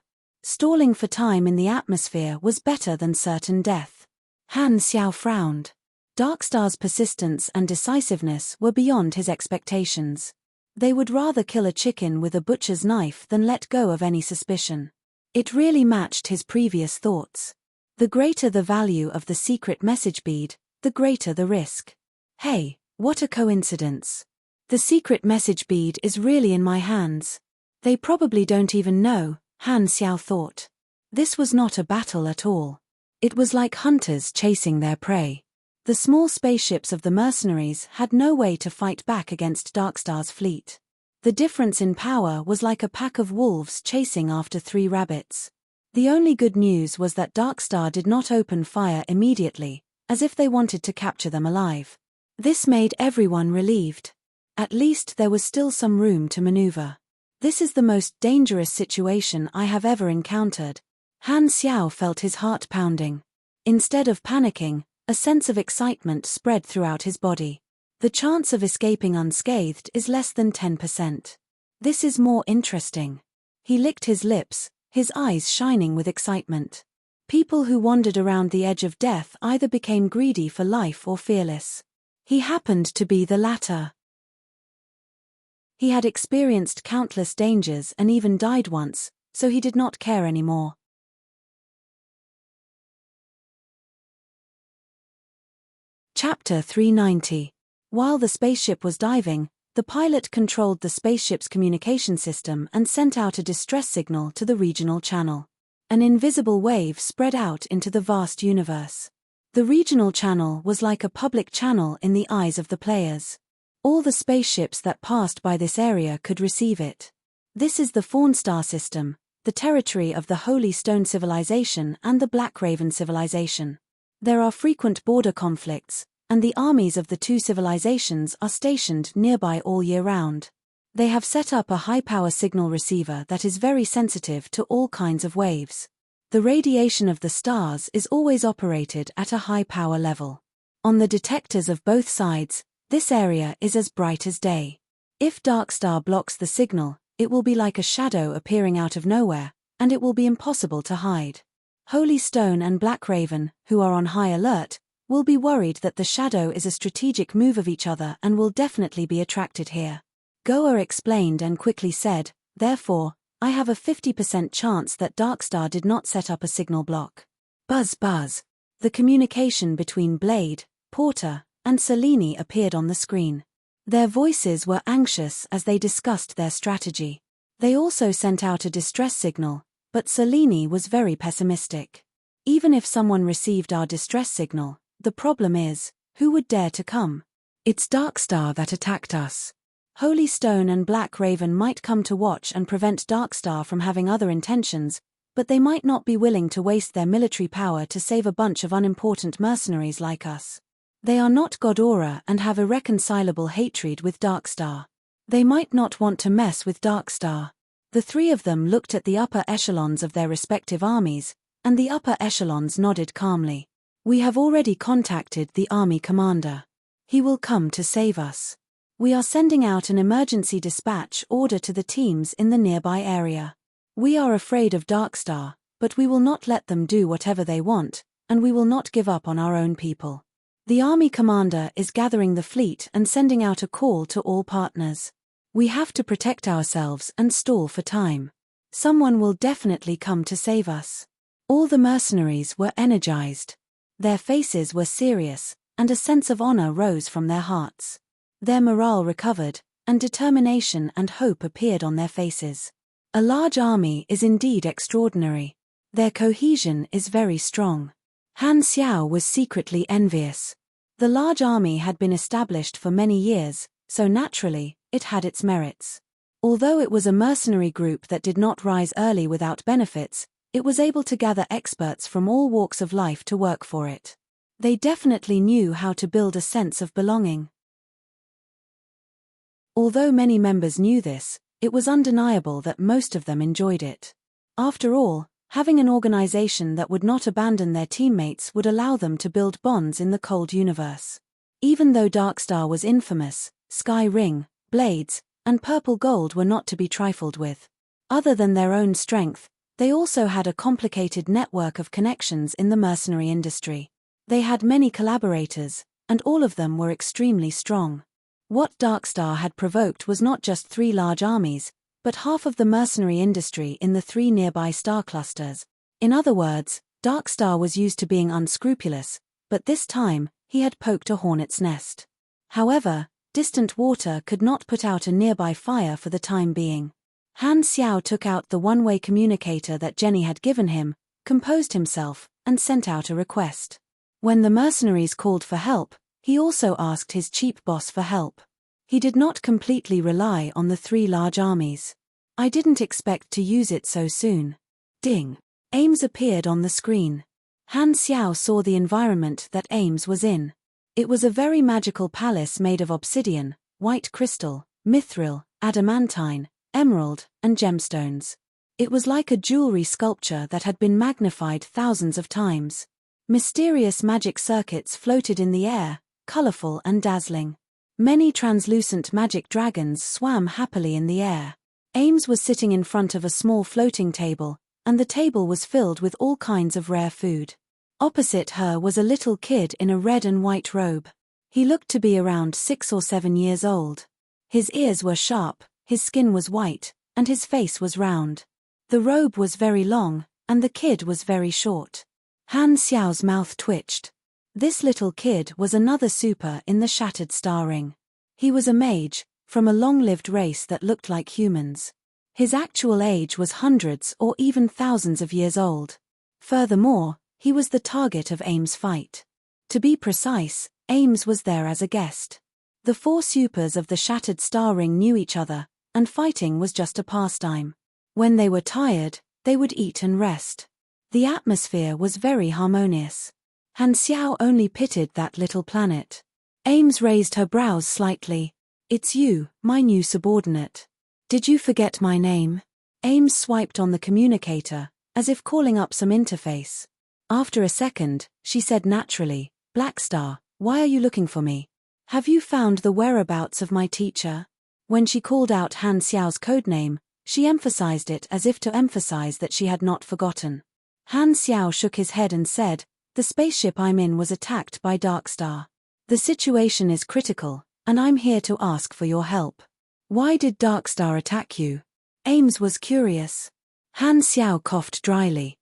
Stalling for time in the atmosphere was better than certain death. Han Xiao frowned. Darkstar's persistence and decisiveness were beyond his expectations. They would rather kill a chicken with a butcher's knife than let go of any suspicion. It really matched his previous thoughts. The greater the value of the secret message bead, the greater the risk. Hey, what a coincidence. The secret message bead is really in my hands. They probably don't even know, Han Xiao thought. This was not a battle at all. It was like hunters chasing their prey. The small spaceships of the mercenaries had no way to fight back against Darkstar's fleet. The difference in power was like a pack of wolves chasing after 3 rabbits. The only good news was that Darkstar did not open fire immediately, as if they wanted to capture them alive. This made everyone relieved. At least there was still some room to maneuver. This is the most dangerous situation I have ever encountered. Han Xiao felt his heart pounding. Instead of panicking, a sense of excitement spread throughout his body. The chance of escaping unscathed is less than 10%. This is more interesting. He licked his lips, his eyes shining with excitement. People who wandered around the edge of death either became greedy for life or fearless. He happened to be the latter. He had experienced countless dangers and even died once, so he did not care anymore. Chapter 390. While the spaceship was diving, the pilot controlled the spaceship's communication system and sent out a distress signal to the regional channel. An invisible wave spread out into the vast universe. The regional channel was like a public channel in the eyes of the players. All the spaceships that passed by this area could receive it. This is the Fawn Star system, the territory of the Holy Stone Civilization and the Black Raven Civilization. There are frequent border conflicts, and the armies of the two civilizations are stationed nearby all year round. They have set up a high-power signal receiver that is very sensitive to all kinds of waves. The radiation of the stars is always operated at a high power level. On the detectors of both sides, this area is as bright as day. If dark star blocks the signal, it will be like a shadow appearing out of nowhere, and it will be impossible to hide. Holy Stone and Black Raven, who are on high alert, will be worried that the shadow is a strategic move of each other and will definitely be attracted here. Goa explained and quickly said, therefore, I have a 50% chance that Darkstar did not set up a signal block. Buzz buzz. The communication between Blade, Porter, and Selene appeared on the screen. Their voices were anxious as they discussed their strategy. They also sent out a distress signal, but Selene was very pessimistic. Even if someone received our distress signal, the problem is, who would dare to come? It's Darkstar that attacked us. Holy Stone and Black Raven might come to watch and prevent Darkstar from having other intentions, but they might not be willing to waste their military power to save a bunch of unimportant mercenaries like us. They are not Godora and have irreconcilable hatred with Darkstar. They might not want to mess with Darkstar. The three of them looked at the upper echelons of their respective armies, and the upper echelons nodded calmly. We have already contacted the army commander. He will come to save us. We are sending out an emergency dispatch order to the teams in the nearby area. We are afraid of Darkstar, but we will not let them do whatever they want, and we will not give up on our own people. The army commander is gathering the fleet and sending out a call to all partners. We have to protect ourselves and stall for time. Someone will definitely come to save us. All the mercenaries were energized. Their faces were serious, and a sense of honor rose from their hearts. Their morale recovered, and determination and hope appeared on their faces. A large army is indeed extraordinary. Their cohesion is very strong. Han Xiao was secretly envious. The large army had been established for many years, so naturally, it had its merits. Although it was a mercenary group that did not rise early without benefits, it was able to gather experts from all walks of life to work for it. They definitely knew how to build a sense of belonging. Although many members knew this, it was undeniable that most of them enjoyed it. After all, having an organization that would not abandon their teammates would allow them to build bonds in the cold universe. Even though Darkstar was infamous, Sky Ring, Blades, and Purple Gold were not to be trifled with. Other than their own strength, they also had a complicated network of connections in the mercenary industry. They had many collaborators, and all of them were extremely strong. What Darkstar had provoked was not just 3 large armies, but half of the mercenary industry in the 3 nearby star clusters. In other words, Darkstar was used to being unscrupulous, but this time, he had poked a hornet's nest. However, distant water could not put out a nearby fire for the time being. Han Xiao took out the one-way communicator that Jenny had given him, composed himself, and sent out a request. When the mercenaries called for help, he also asked his cheap boss for help. He did not completely rely on the 3 large armies. I didn't expect to use it so soon. Ding. Ames appeared on the screen. Han Xiao saw the environment that Ames was in. It was a very magical palace made of obsidian, white crystal, mithril, adamantine, emerald, and gemstones. It was like a jewelry sculpture that had been magnified thousands of times. Mysterious magic circuits floated in the air, colorful and dazzling. Many translucent magic dragons swam happily in the air. Ames was sitting in front of a small floating table, and the table was filled with all kinds of rare food. Opposite her was a little kid in a red and white robe. He looked to be around 6 or 7 years old. His ears were sharp, his skin was white, and his face was round. The robe was very long, and the kid was very short. Han Xiao's mouth twitched. This little kid was another super in the Shattered Star Ring. He was a mage, from a long-lived race that looked like humans. His actual age was hundreds or even thousands of years old. Furthermore, he was the target of Ames' fight. To be precise, Ames was there as a guest. The 4 supers of the Shattered Star Ring knew each other, and fighting was just a pastime. When they were tired, they would eat and rest. The atmosphere was very harmonious. Han Xiao only pitied that little planet. Ames raised her brows slightly. It's you, my new subordinate. Did you forget my name? Ames swiped on the communicator, as if calling up some interface. After a second, she said naturally, Blackstar, why are you looking for me? Have you found the whereabouts of my teacher? When she called out Han Xiao's codename, she emphasized it as if to emphasize that she had not forgotten. Han Xiao shook his head and said, the spaceship I'm in was attacked by Darkstar. The situation is critical, and I'm here to ask for your help. Why did Darkstar attack you? Ames was curious. Han Xiao coughed dryly.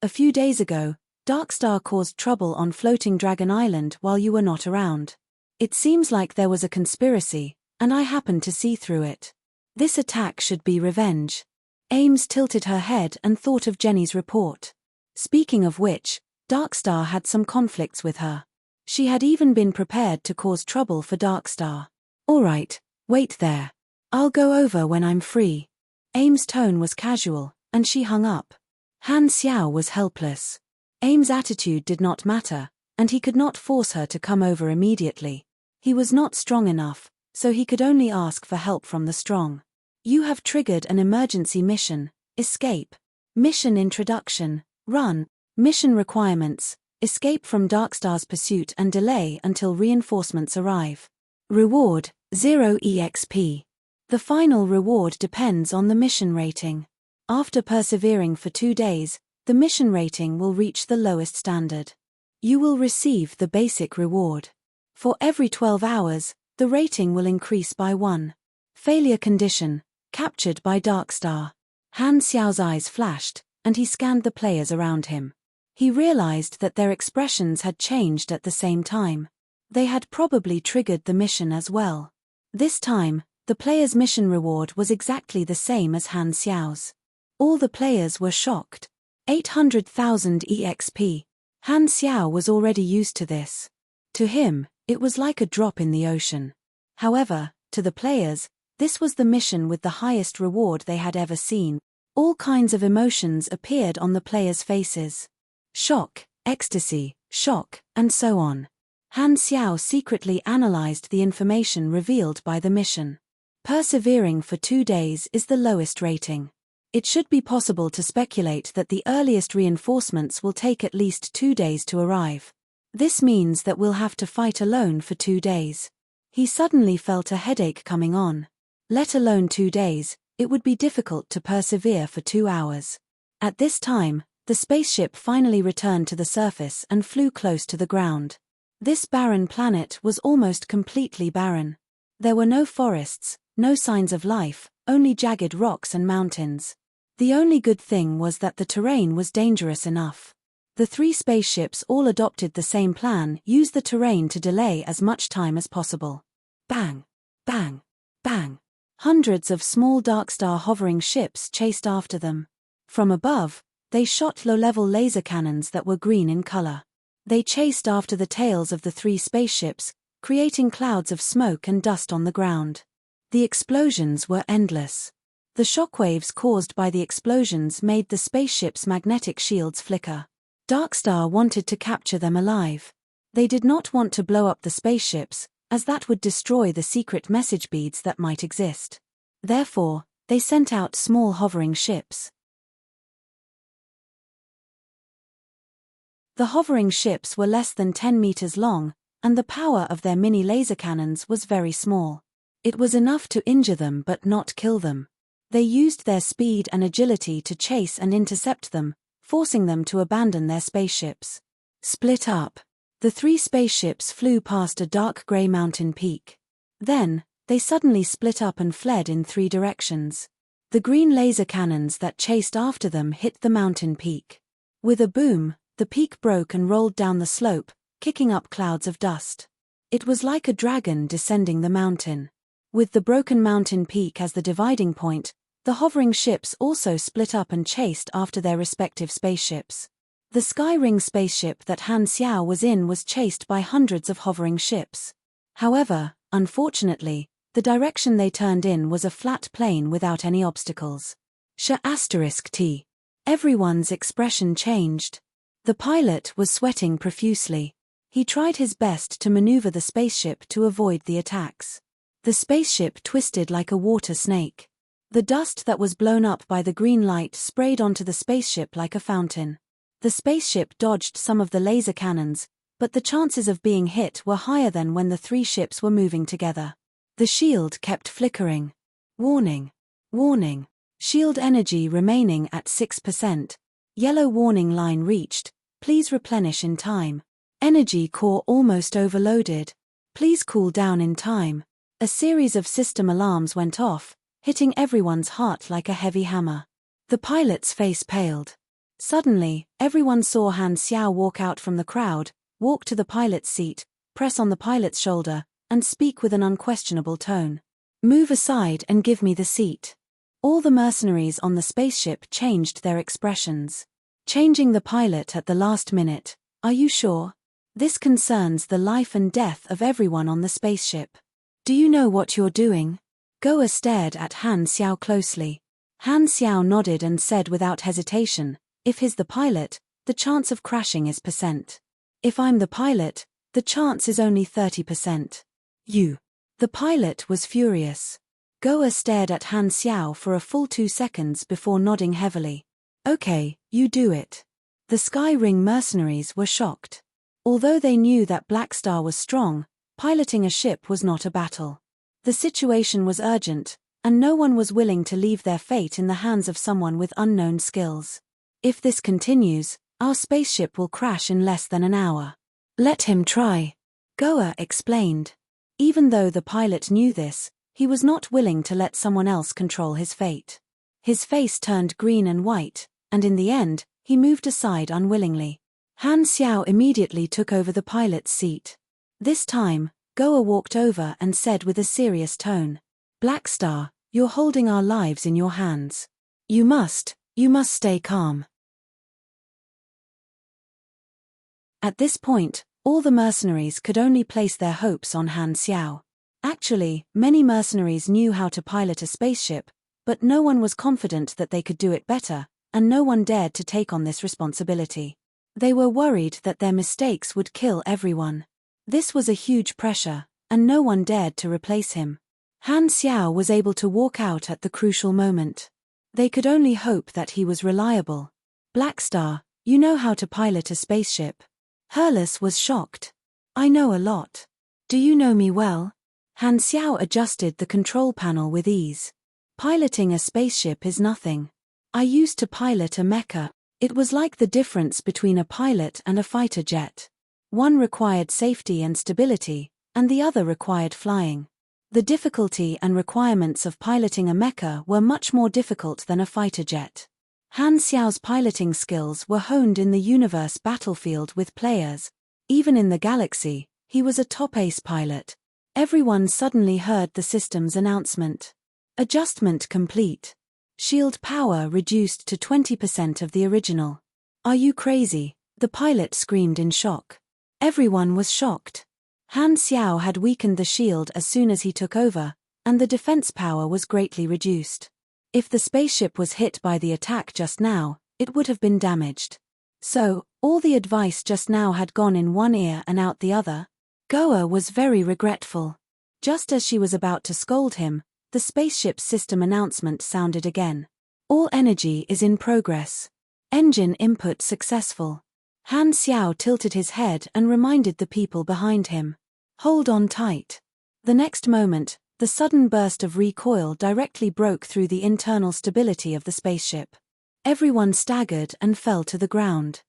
A few days ago, Darkstar caused trouble on Floating Dragon Island while you were not around. It seems like there was a conspiracy, and I happened to see through it. This attack should be revenge. Ames tilted her head and thought of Jenny's report. Speaking of which, Darkstar had some conflicts with her. She had even been prepared to cause trouble for Darkstar. All right, wait there. I'll go over when I'm free. Ames' tone was casual, and she hung up. Han Xiao was helpless. Ames' attitude did not matter, and he could not force her to come over immediately. He was not strong enough, so he could only ask for help from the strong. You have triggered an emergency mission. Escape. Mission introduction. Run. Mission requirements. Escape from Darkstar's pursuit and delay until reinforcements arrive. Reward, 0 EXP. The final reward depends on the mission rating. After persevering for 2 days, the mission rating will reach the lowest standard. You will receive the basic reward. For every 12 hours, the rating will increase by 1. Failure condition, captured by Darkstar. Han Xiao's eyes flashed, and he scanned the players around him. He realized that their expressions had changed at the same time. They had probably triggered the mission as well. This time, the player's mission reward was exactly the same as Han Xiao's. All the players were shocked. 800,000 EXP. Han Xiao was already used to this. To him, it was like a drop in the ocean. However, to the players, this was the mission with the highest reward they had ever seen. All kinds of emotions appeared on the players' faces. Shock, ecstasy, shock, and so on. Han Xiao secretly analyzed the information revealed by the mission. Persevering for 2 days is the lowest rating. It should be possible to speculate that the earliest reinforcements will take at least 2 days to arrive. This means that we'll have to fight alone for 2 days. He suddenly felt a headache coming on. Let alone 2 days, it would be difficult to persevere for 2 hours. At this time, the spaceship finally returned to the surface and flew close to the ground. This barren planet was almost completely barren. There were no forests, no signs of life, only jagged rocks and mountains. The only good thing was that the terrain was dangerous enough. The 3 spaceships all adopted the same plan: use the terrain to delay as much time as possible. Bang! Bang! Bang! Hundreds of small Darkstar hovering ships chased after them. From above, they shot low-level laser cannons that were green in color. They chased after the tails of the 3 spaceships, creating clouds of smoke and dust on the ground. The explosions were endless. The shockwaves caused by the explosions made the spaceship's magnetic shields flicker. Darkstar wanted to capture them alive. They did not want to blow up the spaceships, as that would destroy the secret message beads that might exist. Therefore, they sent out small hovering ships. The hovering ships were less than 10 meters long, and the power of their mini laser cannons was very small. It was enough to injure them but not kill them. They used their speed and agility to chase and intercept them, forcing them to abandon their spaceships. Split up. The 3 spaceships flew past a dark gray mountain peak. Then, they suddenly split up and fled in 3 directions. The green laser cannons that chased after them hit the mountain peak. With a boom, the peak broke and rolled down the slope, kicking up clouds of dust. It was like a dragon descending the mountain. With the broken mountain peak as the dividing point, the hovering ships also split up and chased after their respective spaceships. The Skyring spaceship that Han Xiao was in was chased by hundreds of hovering ships. However, unfortunately, the direction they turned in was a flat plain without any obstacles. T. Everyone's expression changed. The pilot was sweating profusely. He tried his best to maneuver the spaceship to avoid the attacks. The spaceship twisted like a water snake. The dust that was blown up by the green light sprayed onto the spaceship like a fountain. The spaceship dodged some of the laser cannons, but the chances of being hit were higher than when the three ships were moving together. The shield kept flickering. Warning. Warning. Shield energy remaining at 6%. Yellow warning line reached. Please replenish in time. Energy core almost overloaded. Please cool down in time. A series of system alarms went off, hitting everyone's heart like a heavy hammer. The pilot's face paled. Suddenly, everyone saw Han Xiao walk out from the crowd, walk to the pilot's seat, press on the pilot's shoulder, and speak with an unquestionable tone. Move aside and give me the seat. All the mercenaries on the spaceship changed their expressions. Changing the pilot at the last minute. Are you sure? This concerns the life and death of everyone on the spaceship. Do you know what you're doing? Goa stared at Han Xiao closely. Han Xiao nodded and said without hesitation, if he's the pilot, the chance of crashing is %. If I'm the pilot, the chance is only 30%. You. The pilot was furious. Goa stared at Han Xiao for a full 2 seconds before nodding heavily. Okay, you do it. The Sky Ring mercenaries were shocked. Although they knew that Black Star was strong, piloting a ship was not a battle. The situation was urgent, and no one was willing to leave their fate in the hands of someone with unknown skills. If this continues, our spaceship will crash in less than an hour. Let him try. Goa explained. Even though the pilot knew this, he was not willing to let someone else control his fate. His face turned green and white, and in the end, he moved aside unwillingly. Han Xiao immediately took over the pilot's seat. This time, Goa walked over and said with a serious tone, Black Star, you're holding our lives in your hands. You must stay calm. At this point, all the mercenaries could only place their hopes on Han Xiao. Actually, many mercenaries knew how to pilot a spaceship, but no one was confident that they could do it better, and no one dared to take on this responsibility. They were worried that their mistakes would kill everyone. This was a huge pressure, and no one dared to replace him. Han Xiao was able to walk out at the crucial moment. They could only hope that he was reliable. Black Star, you know how to pilot a spaceship. Hurles was shocked. I know a lot. Do you know me well? Han Xiao adjusted the control panel with ease. Piloting a spaceship is nothing. I used to pilot a mecha. It was like the difference between a pilot and a fighter jet. One required safety and stability, and the other required flying. The difficulty and requirements of piloting a mecha were much more difficult than a fighter jet. Han Xiao's piloting skills were honed in the universe battlefield with players. Even in the galaxy, he was a top ace pilot. Everyone suddenly heard the system's announcement. Adjustment complete. Shield power reduced to 20% of the original. Are you crazy? The pilot screamed in shock. Everyone was shocked. Han Xiao had weakened the shield as soon as he took over, and the defense power was greatly reduced. If the spaceship was hit by the attack just now, it would have been damaged. So, all the advice just now had gone in one ear and out the other. Goa was very regretful. Just as she was about to scold him, the spaceship's system announcement sounded again. All energy is in progress. Engine input successful. Han Xiao tilted his head and reminded the people behind him. Hold on tight. The next moment, the sudden burst of recoil directly broke through the internal stability of the spaceship. Everyone staggered and fell to the ground.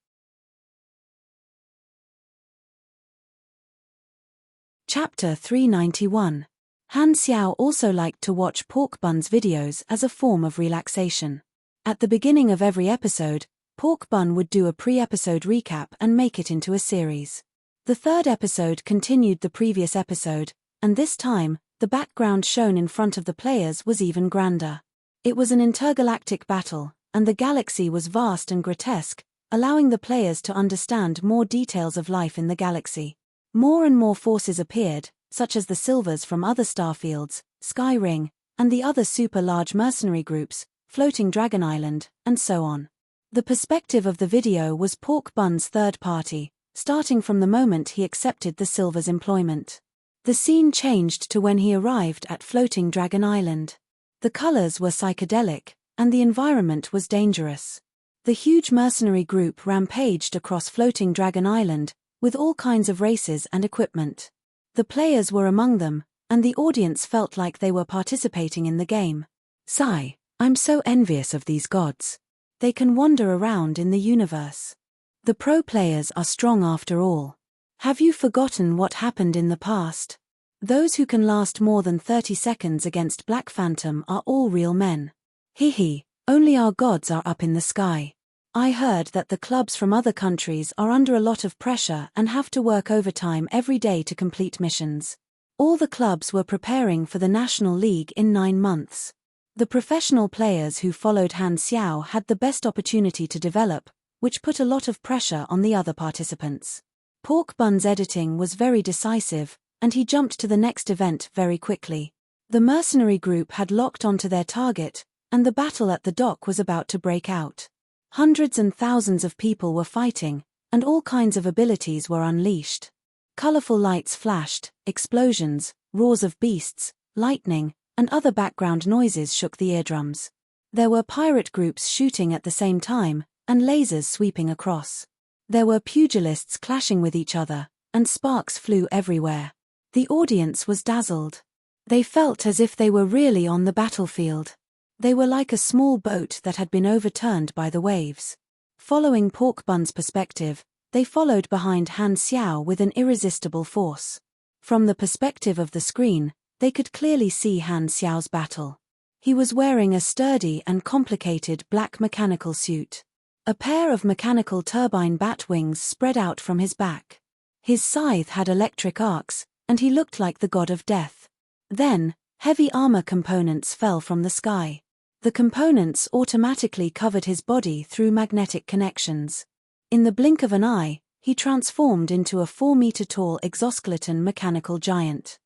Chapter 391. Han Xiao also liked to watch Pork Bun's videos as a form of relaxation. At the beginning of every episode, Pork Bun would do a pre-episode recap and make it into a series. The third episode continued the previous episode, and this time, the background shown in front of the players was even grander. It was an intergalactic battle, and the galaxy was vast and grotesque, allowing the players to understand more details of life in the galaxy. More and more forces appeared, such as the Silvers from other starfields, Sky Ring, and the other super-large mercenary groups, Floating Dragon Island, and so on. The perspective of the video was Pork Bun's third party, starting from the moment he accepted the Silver's employment. The scene changed to when he arrived at Floating Dragon Island. The colors were psychedelic, and the environment was dangerous. The huge mercenary group rampaged across Floating Dragon Island, with all kinds of races and equipment. The players were among them, and the audience felt like they were participating in the game. Sigh, I'm so envious of these gods. They can wander around in the universe. The pro players are strong after all. Have you forgotten what happened in the past? Those who can last more than 30 seconds against Black Phantom are all real men. Hee, only our gods are up in the sky. I heard that the clubs from other countries are under a lot of pressure and have to work overtime every day to complete missions. All the clubs were preparing for the National League in 9 months. The professional players who followed Han Xiao had the best opportunity to develop, which put a lot of pressure on the other participants. Pork Bun's editing was very decisive, and he jumped to the next event very quickly. The mercenary group had locked onto their target, and the battle at the dock was about to break out. Hundreds and thousands of people were fighting, and all kinds of abilities were unleashed. Colorful lights flashed, explosions, roars of beasts, lightning, and other background noises shook the eardrums. There were pirate groups shooting at the same time, and lasers sweeping across. There were pugilists clashing with each other, and sparks flew everywhere. The audience was dazzled. They felt as if they were really on the battlefield. They were like a small boat that had been overturned by the waves. Following Pork Bun's perspective, they followed behind Han Xiao with an irresistible force. From the perspective of the screen, they could clearly see Han Xiao's battle. He was wearing a sturdy and complicated black mechanical suit. A pair of mechanical turbine bat wings spread out from his back. His scythe had electric arcs, and he looked like the god of death. Then, heavy armor components fell from the sky. The components automatically covered his body through magnetic connections. In the blink of an eye, he transformed into a 4-meter-tall exoskeleton mechanical giant.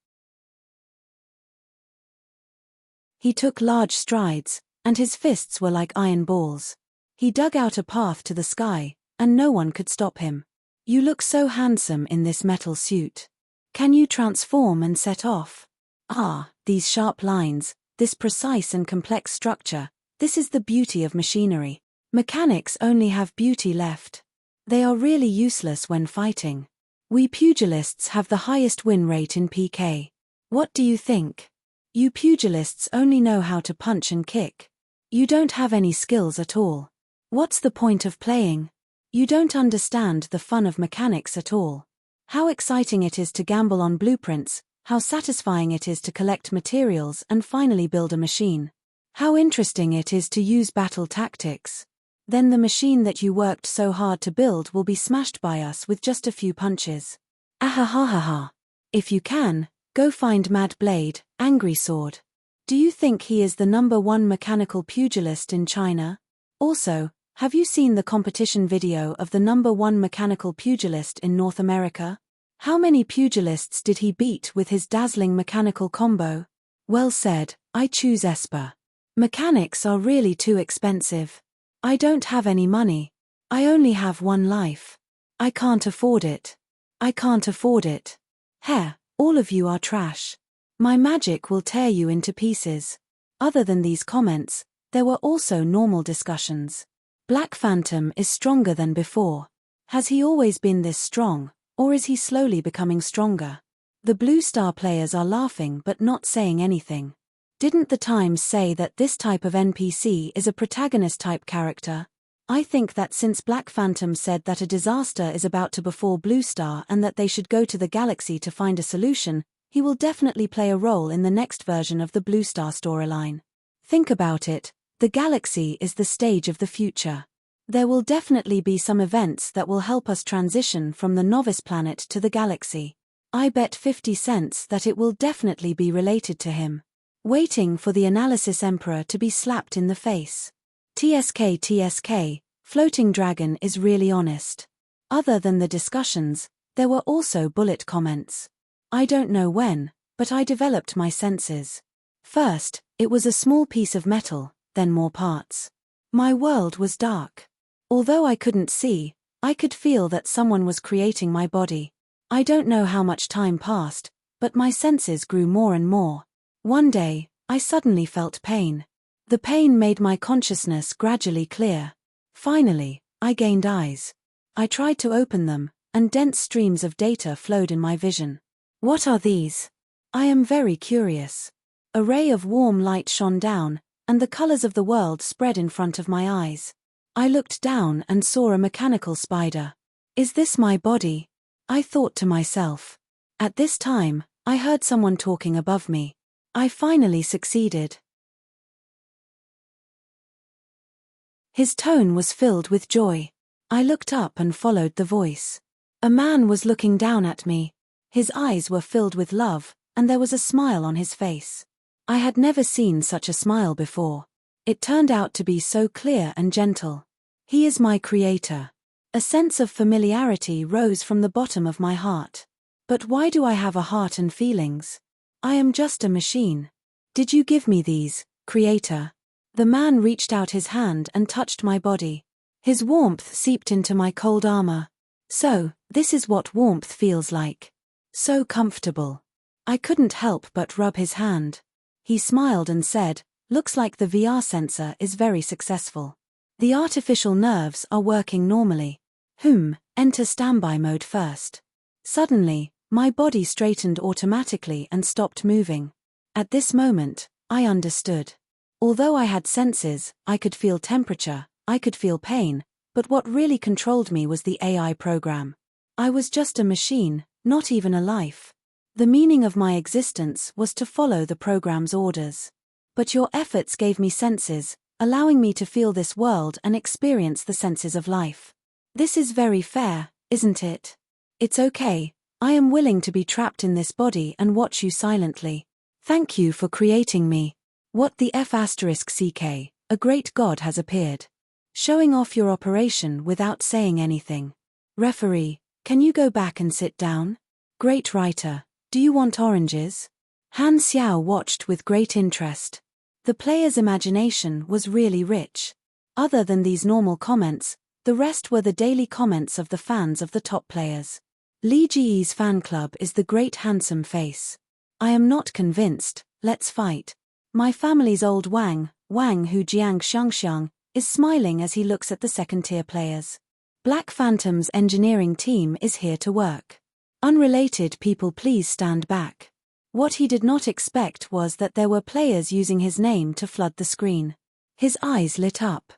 He took large strides, and his fists were like iron balls. He dug out a path to the sky, and no one could stop him. You look so handsome in this metal suit. Can you transform and set off? Ah, these sharp lines, this precise and complex structure, this is the beauty of machinery. Mechanics only have beauty left. They are really useless when fighting. We pugilists have the highest win rate in PK. What do you think? You pugilists only know how to punch and kick. You don't have any skills at all. What's the point of playing? You don't understand the fun of mechanics at all. How exciting it is to gamble on blueprints, how satisfying it is to collect materials and finally build a machine. How interesting it is to use battle tactics. Then the machine that you worked so hard to build will be smashed by us with just a few punches. Ahahaha. If you can, go find Mad Blade, Angry Sword. Do you think he is the #1 mechanical pugilist in China? Also, have you seen the competition video of the #1 mechanical pugilist in North America? How many pugilists did he beat with his dazzling mechanical combo? Well said, I choose Esper. Mechanics are really too expensive. I don't have any money. I only have one life. I can't afford it. I can't afford it. Heh, all of you are trash. My magic will tear you into pieces. Other than these comments, there were also normal discussions. Black Phantom is stronger than before. Has he always been this strong, or is he slowly becoming stronger? The Blue Star players are laughing but not saying anything. Didn't the Times say that this type of NPC is a protagonist-type character? I think that since Black Phantom said that a disaster is about to befall Blue Star and that they should go to the galaxy to find a solution, he will definitely play a role in the next version of the Blue Star storyline. Think about it, the galaxy is the stage of the future. There will definitely be some events that will help us transition from the novice planet to the galaxy. I bet 50 cents that it will definitely be related to him. Waiting for the Analysis Emperor to be slapped in the face. TSK, Floating Dragon is really honest. Other than the discussions, there were also bullet comments. I don't know when, but I developed my senses. First, it was a small piece of metal, then more parts. My world was dark. Although I couldn't see, I could feel that someone was creating my body. I don't know how much time passed, but my senses grew more and more. One day, I suddenly felt pain. The pain made my consciousness gradually clear. Finally, I gained eyes. I tried to open them, and dense streams of data flowed in my vision. What are these? I am very curious. A ray of warm light shone down, and the colors of the world spread in front of my eyes. I looked down and saw a mechanical spider. Is this my body? I thought to myself. At this time, I heard someone talking above me. I finally succeeded. His tone was filled with joy. I looked up and followed the voice. A man was looking down at me. His eyes were filled with love, and there was a smile on his face. I had never seen such a smile before. It turned out to be so clear and gentle. He is my creator. A sense of familiarity rose from the bottom of my heart. But why do I have a heart and feelings? I am just a machine. Did you give me these, creator? The man reached out his hand and touched my body. His warmth seeped into my cold armor. So, this is what warmth feels like. So comfortable. I couldn't help but rub his hand. He smiled and said, "Looks like the VR sensor is very successful. The artificial nerves are working normally. Enter standby mode first." Suddenly, my body straightened automatically and stopped moving. At this moment, I understood. Although I had senses, I could feel temperature, I could feel pain, but what really controlled me was the AI program. I was just a machine, not even a life. The meaning of my existence was to follow the program's orders. But your efforts gave me senses, allowing me to feel this world and experience the senses of life. This is very fair, isn't it? It's okay, I am willing to be trapped in this body and watch you silently. Thank you for creating me. What the F***ck, a great god has appeared. Showing off your operation without saying anything. Referee, can you go back and sit down? Great writer, do you want oranges? Han Xiao watched with great interest. The player's imagination was really rich. Other than these normal comments, the rest were the daily comments of the fans of the top players. Li Ji's fan club is the great handsome face. I am not convinced, let's fight. My family's old Wang Hu Jiang Xiangxiang, is smiling as he looks at the second-tier players. Black Phantom's engineering team is here to work. Unrelated people, please stand back. What he did not expect was that there were players using his name to flood the screen. His eyes lit up.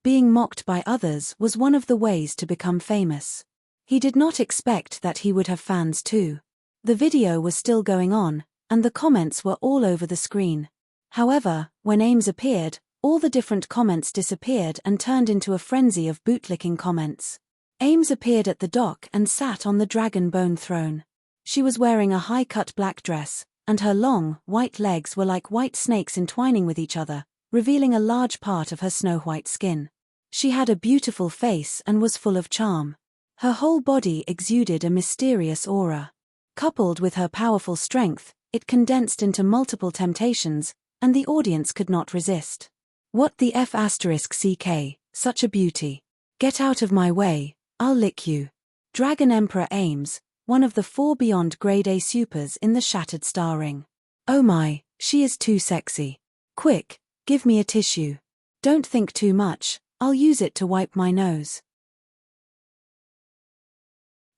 Being mocked by others was one of the ways to become famous. He did not expect that he would have fans too. The video was still going on, and the comments were all over the screen. However, when Ames appeared, all the different comments disappeared and turned into a frenzy of bootlicking comments. Ames appeared at the dock and sat on the dragon bone throne. She was wearing a high-cut black dress, and her long, white legs were like white snakes entwining with each other, revealing a large part of her snow-white skin. She had a beautiful face and was full of charm. Her whole body exuded a mysterious aura. Coupled with her powerful strength, it condensed into multiple temptations, and the audience could not resist. What the F***ck, such a beauty. Get out of my way, I'll lick you. Dragon Emperor Ames, one of the 4 beyond grade A supers in the Shattered Star Ring. Oh my, she is too sexy. Quick, give me a tissue. Don't think too much, I'll use it to wipe my nose.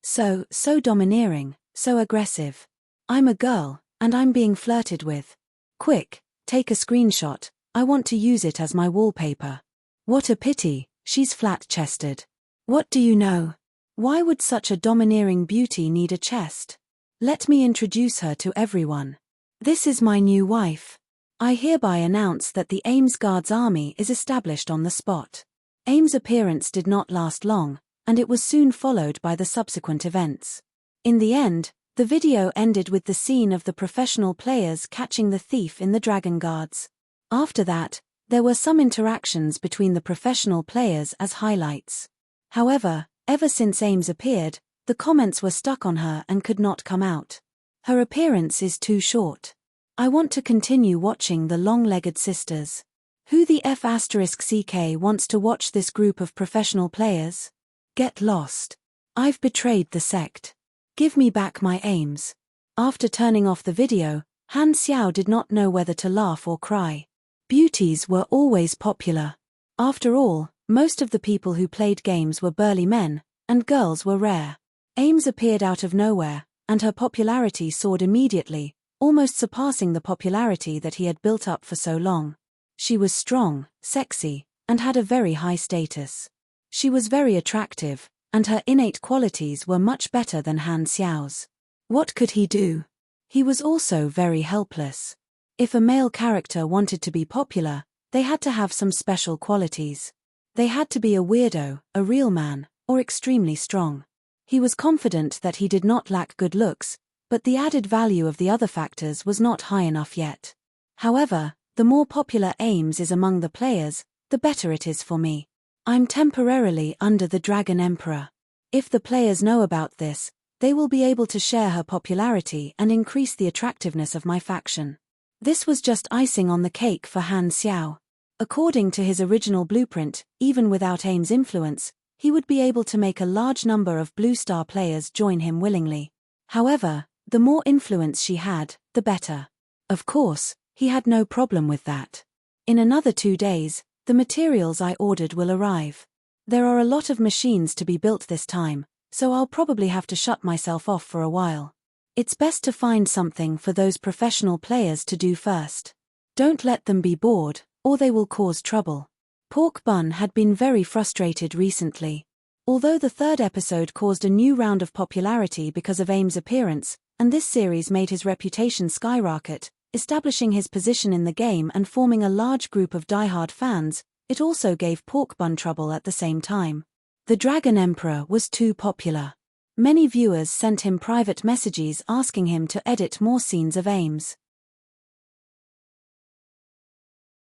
So domineering, so aggressive. I'm a girl, and I'm being flirted with. Quick, take a screenshot, I want to use it as my wallpaper. What a pity, she's flat-chested. What do you know? Why would such a domineering beauty need a chest? Let me introduce her to everyone. This is my new wife. I hereby announce that the Ames Guards Army is established on the spot. Ames' appearance did not last long, and it was soon followed by the subsequent events. In the end, the video ended with the scene of the professional players catching the thief in the Dragon Guards. After that, there were some interactions between the professional players as highlights. However, ever since Ames appeared, the comments were stuck on her and could not come out. Her appearance is too short. I want to continue watching the long-legged sisters. Who the F*CK wants to watch this group of professional players? Get lost. I've betrayed the sect. Give me back my aims. After turning off the video, Han Xiao did not know whether to laugh or cry. Beauties were always popular. After all, most of the people who played games were burly men, and girls were rare. Ames appeared out of nowhere, and her popularity soared immediately, almost surpassing the popularity that he had built up for so long. She was strong, sexy, and had a very high status. She was very attractive, and her innate qualities were much better than Han Xiao's. What could he do? He was also very helpless. If a male character wanted to be popular, they had to have some special qualities. They had to be a weirdo, a real man, or extremely strong. He was confident that he did not lack good looks, but the added value of the other factors was not high enough yet. However, the more popular Ames is among the players, the better it is for me. I'm temporarily under the Dragon Emperor. If the players know about this, they will be able to share her popularity and increase the attractiveness of my faction. This was just icing on the cake for Han Xiao. According to his original blueprint, even without Ames' influence, he would be able to make a large number of Blue Star players join him willingly. However, the more influence she had, the better. Of course, he had no problem with that. In another 2 days, the materials I ordered will arrive. There are a lot of machines to be built this time, so I'll probably have to shut myself off for a while. It's best to find something for those professional players to do first. Don't let them be bored, or they will cause trouble. Pork Bun had been very frustrated recently. Although the 3rd episode caused a new round of popularity because of Ames' appearance, and this series made his reputation skyrocket, establishing his position in the game and forming a large group of die-hard fans, it also gave Pork Bun trouble at the same time. The Dragon Emperor was too popular. Many viewers sent him private messages asking him to edit more scenes of Ames.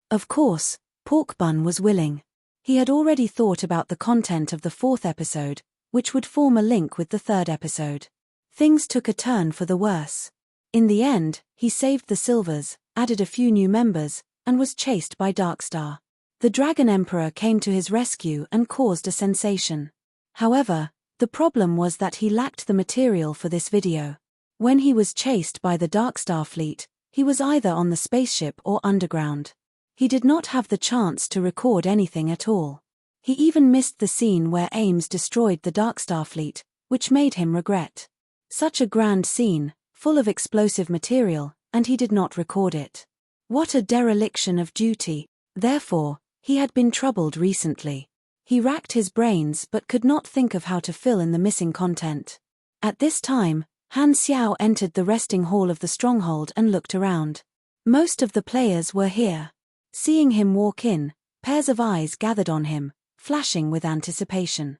Of course, Pork Bun was willing. He had already thought about the content of the 4th episode, which would form a link with the 3rd episode. Things took a turn for the worse. In the end, he saved the Silvers, added a few new members, and was chased by Darkstar. The Dragon Emperor came to his rescue and caused a sensation. However, the problem was that he lacked the material for this video. When he was chased by the Darkstar fleet, he was either on the spaceship or underground. He did not have the chance to record anything at all. He even missed the scene where Ames destroyed the Darkstar fleet, which made him regret. Such a grand scene, full of explosive material, and he did not record it. What a dereliction of duty. Therefore, he had been troubled recently. He racked his brains but could not think of how to fill in the missing content. At this time, Han Xiao entered the resting hall of the stronghold and looked around. Most of the players were here. Seeing him walk in, pairs of eyes gathered on him, flashing with anticipation.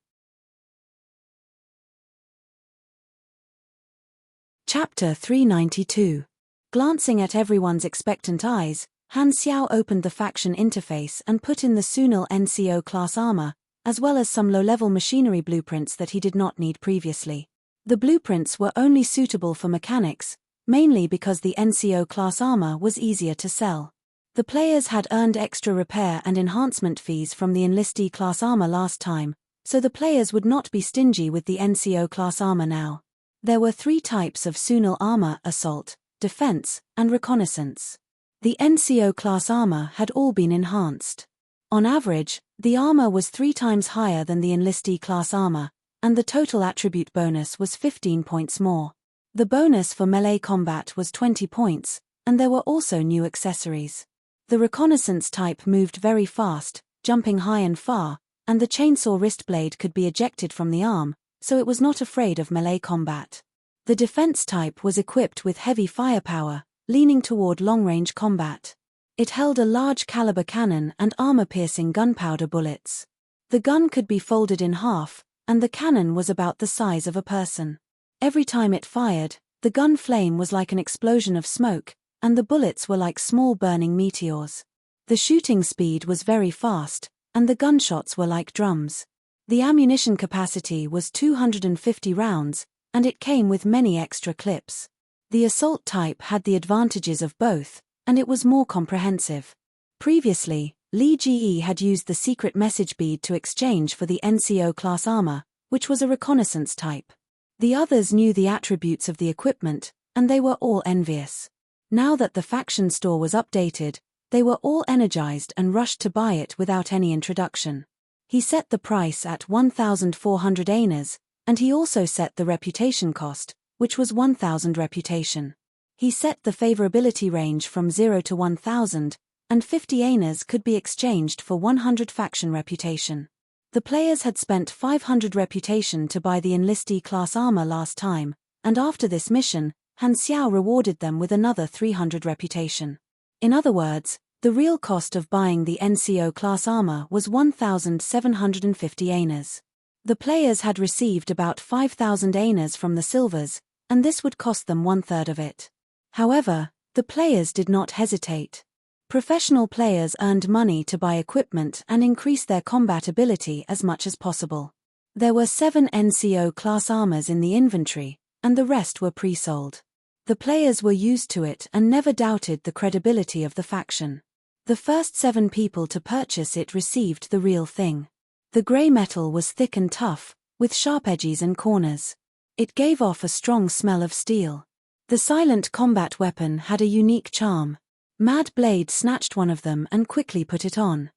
Chapter 392. Glancing at everyone's expectant eyes, Han Xiao opened the faction interface and put in the Sunil NCO class armor, as well as some low-level machinery blueprints that he did not need previously. The blueprints were only suitable for mechanics, mainly because the NCO class armor was easier to sell. The players had earned extra repair and enhancement fees from the enlistee class armor last time, so the players would not be stingy with the NCO class armor now. There were 3 types of Sunil armor: assault, defense, and reconnaissance. The NCO class armor had all been enhanced. On average, the armor was 3 times higher than the enlistee class armor, and the total attribute bonus was 15 points more. The bonus for melee combat was 20 points, and there were also new accessories. The reconnaissance type moved very fast, jumping high and far, and the chainsaw wrist blade could be ejected from the arm, so it was not afraid of melee combat. The defense type was equipped with heavy firepower, leaning toward long-range combat. It held a large caliber cannon and armor-piercing gunpowder bullets. The gun could be folded in half, and the cannon was about the size of a person. Every time it fired, the gun flame was like an explosion of smoke, and the bullets were like small burning meteors. The shooting speed was very fast, and the gunshots were like drums. The ammunition capacity was 250 rounds, and it came with many extra clips. The assault type had the advantages of both, and it was more comprehensive. Previously, Li Jie had used the secret message bead to exchange for the NCO class armor, which was a reconnaissance type. The others knew the attributes of the equipment, and they were all envious. Now that the faction store was updated, they were all energized and rushed to buy it without any introduction. He set the price at 1,400 aners, and he also set the reputation cost, which was 1,000 reputation. He set the favorability range from 0 to 1,000, and 50 aners could be exchanged for 100 faction reputation. The players had spent 500 reputation to buy the enlistee class armor last time, and after this mission, Han Xiao rewarded them with another 300 reputation. In other words, the real cost of buying the NCO class armor was 1,750 aners. The players had received about 5,000 aners from the silvers, and this would cost them one-third of it. However, the players did not hesitate. Professional players earned money to buy equipment and increase their combat ability as much as possible. There were 7 NCO class armors in the inventory, and the rest were pre-sold. The players were used to it and never doubted the credibility of the faction. The first 7 people to purchase it received the real thing. The grey metal was thick and tough, with sharp edges and corners. It gave off a strong smell of steel. The silent combat weapon had a unique charm. Mad Blade snatched one of them and quickly put it on.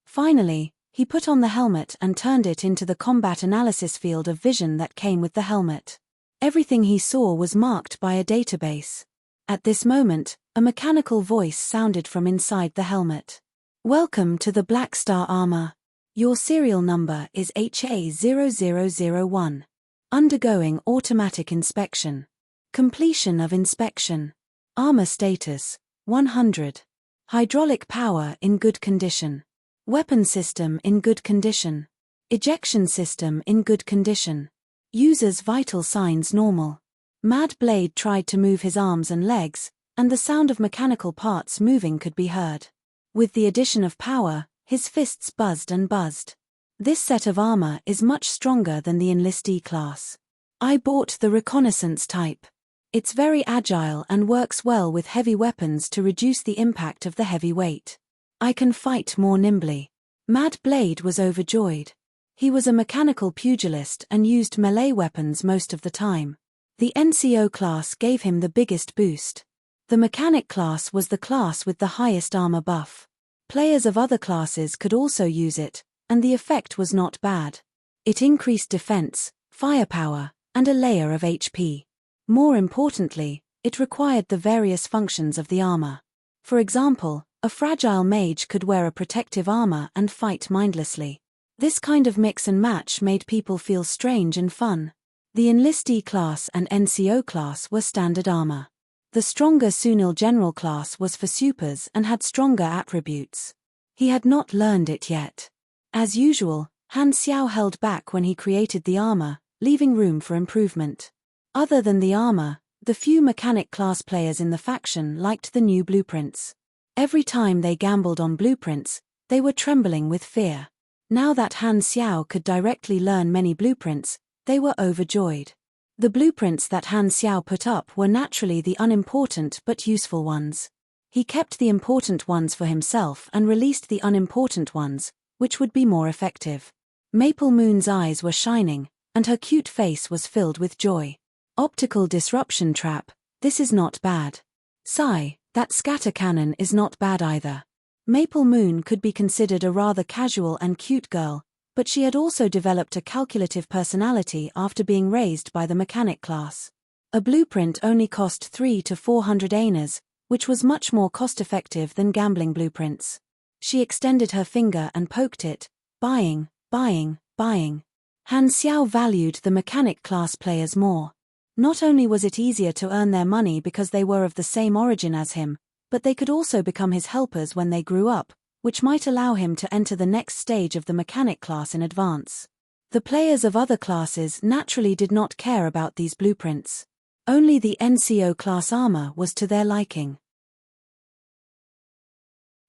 Finally, he put on the helmet and turned it into the combat analysis field of vision that came with the helmet. Everything he saw was marked by a database. At this moment, a mechanical voice sounded from inside the helmet. "Welcome to the Black Star armor. Your serial number is HA0001. Undergoing automatic inspection. Completion of inspection. Armor status, 100. Hydraulic power in good condition. Weapon system in good condition. Ejection system in good condition. User's vital signs normal." Mad Blade tried to move his arms and legs, and the sound of mechanical parts moving could be heard. With the addition of power, his fists buzzed and buzzed. This set of armor is much stronger than the enlistee class. I bought the reconnaissance type. It's very agile and works well with heavy weapons to reduce the impact of the heavy weight. I can fight more nimbly. Mad Blade was overjoyed. He was a mechanical pugilist and used melee weapons most of the time. The NCO class gave him the biggest boost. The mechanic class was the class with the highest armor buff. Players of other classes could also use it, and the effect was not bad. It increased defense, firepower, and a layer of HP. More importantly, it required the various functions of the armor. For example, a fragile mage could wear a protective armor and fight mindlessly. This kind of mix and match made people feel strange and fun. The enlistee class and NCO class were standard armor. The stronger Sunil General class was for supers and had stronger attributes. He had not learned it yet. As usual, Han Xiao held back when he created the armor, leaving room for improvement. Other than the armor, the few mechanic class players in the faction liked the new blueprints. Every time they gambled on blueprints, they were trembling with fear. Now that Han Xiao could directly learn many blueprints, they were overjoyed. The blueprints that Han Xiao put up were naturally the unimportant but useful ones. He kept the important ones for himself and released the unimportant ones, which would be more effective. Maple Moon's eyes were shining, and her cute face was filled with joy. Optical disruption trap, this is not bad. Sigh, that scatter cannon is not bad either. Maple Moon could be considered a rather casual and cute girl, but she had also developed a calculative personality after being raised by the mechanic class. A blueprint only cost 300 to 400 aners, which was much more cost-effective than gambling blueprints. She extended her finger and poked it, buying, buying, buying. Han Xiao valued the mechanic class players more. Not only was it easier to earn their money because they were of the same origin as him, but they could also become his helpers when they grew up, which might allow him to enter the next stage of the mechanic class in advance. The players of other classes naturally did not care about these blueprints. Only the NCO class armor was to their liking.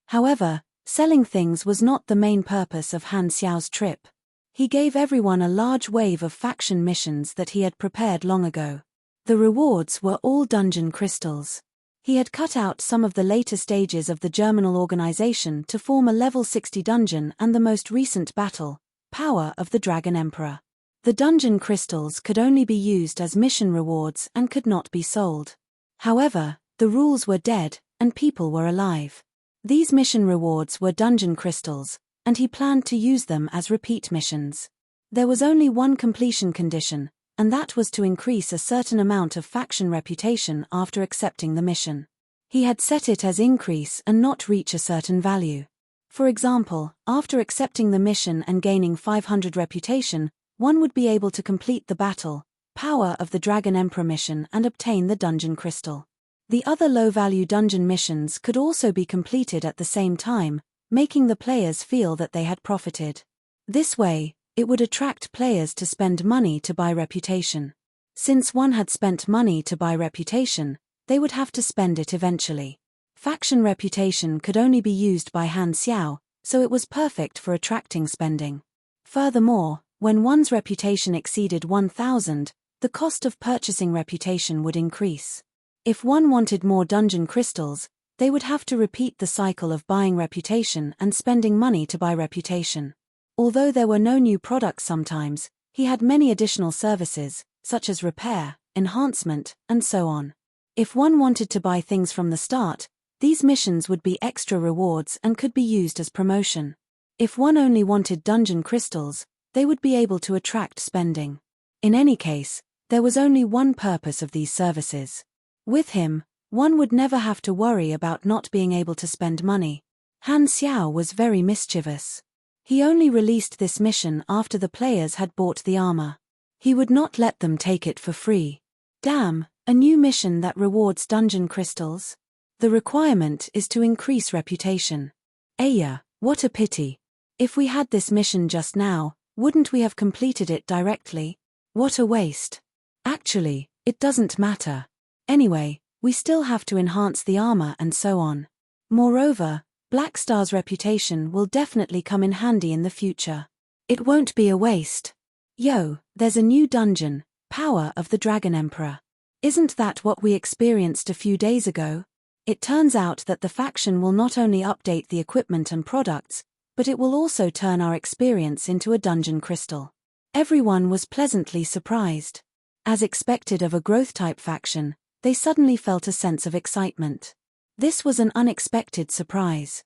However, selling things was not the main purpose of Han Xiao's trip. He gave everyone a large wave of faction missions that he had prepared long ago. The rewards were all dungeon crystals. He had cut out some of the later stages of the Germinal organization to form a level 60 dungeon and the most recent battle, Power of the Dragon Emperor. The dungeon crystals could only be used as mission rewards and could not be sold. However, the rules were dead, and people were alive. These mission rewards were dungeon crystals, and he planned to use them as repeat missions. There was only one completion condition, and that was to increase a certain amount of faction reputation after accepting the mission. He had set it as increase and not reach a certain value. For example, after accepting the mission and gaining 500 reputation, one would be able to complete the battle, Power of the Dragon Emperor mission and obtain the dungeon crystal. The other low-value dungeon missions could also be completed at the same time, making the players feel that they had profited. This way, it would attract players to spend money to buy reputation. Since one had spent money to buy reputation, they would have to spend it eventually. Faction reputation could only be used by Han Xiao, so it was perfect for attracting spending. Furthermore, when one's reputation exceeded 1,000, the cost of purchasing reputation would increase. If one wanted more dungeon crystals, they would have to repeat the cycle of buying reputation and spending money to buy reputation. Although there were no new products sometimes, he had many additional services, such as repair, enhancement, and so on. If one wanted to buy things from the start, these missions would be extra rewards and could be used as promotion. If one only wanted dungeon crystals, they would be able to attract spending. In any case, there was only one purpose of these services. With him, one would never have to worry about not being able to spend money. Han Xiao was very mischievous. He only released this mission after the players had bought the armor. He would not let them take it for free. Damn, a new mission that rewards dungeon crystals? The requirement is to increase reputation. Aya, what a pity. If we had this mission just now, wouldn't we have completed it directly? What a waste. Actually, it doesn't matter. Anyway, we still have to enhance the armor and so on. Moreover, Black Star's reputation will definitely come in handy in the future. It won't be a waste. Yo, there's a new dungeon, Power of the Dragon Emperor. Isn't that what we experienced a few days ago? It turns out that the faction will not only update the equipment and products, but it will also turn our experience into a dungeon crystal. Everyone was pleasantly surprised. As expected of a growth-type faction, they suddenly felt a sense of excitement. This was an unexpected surprise.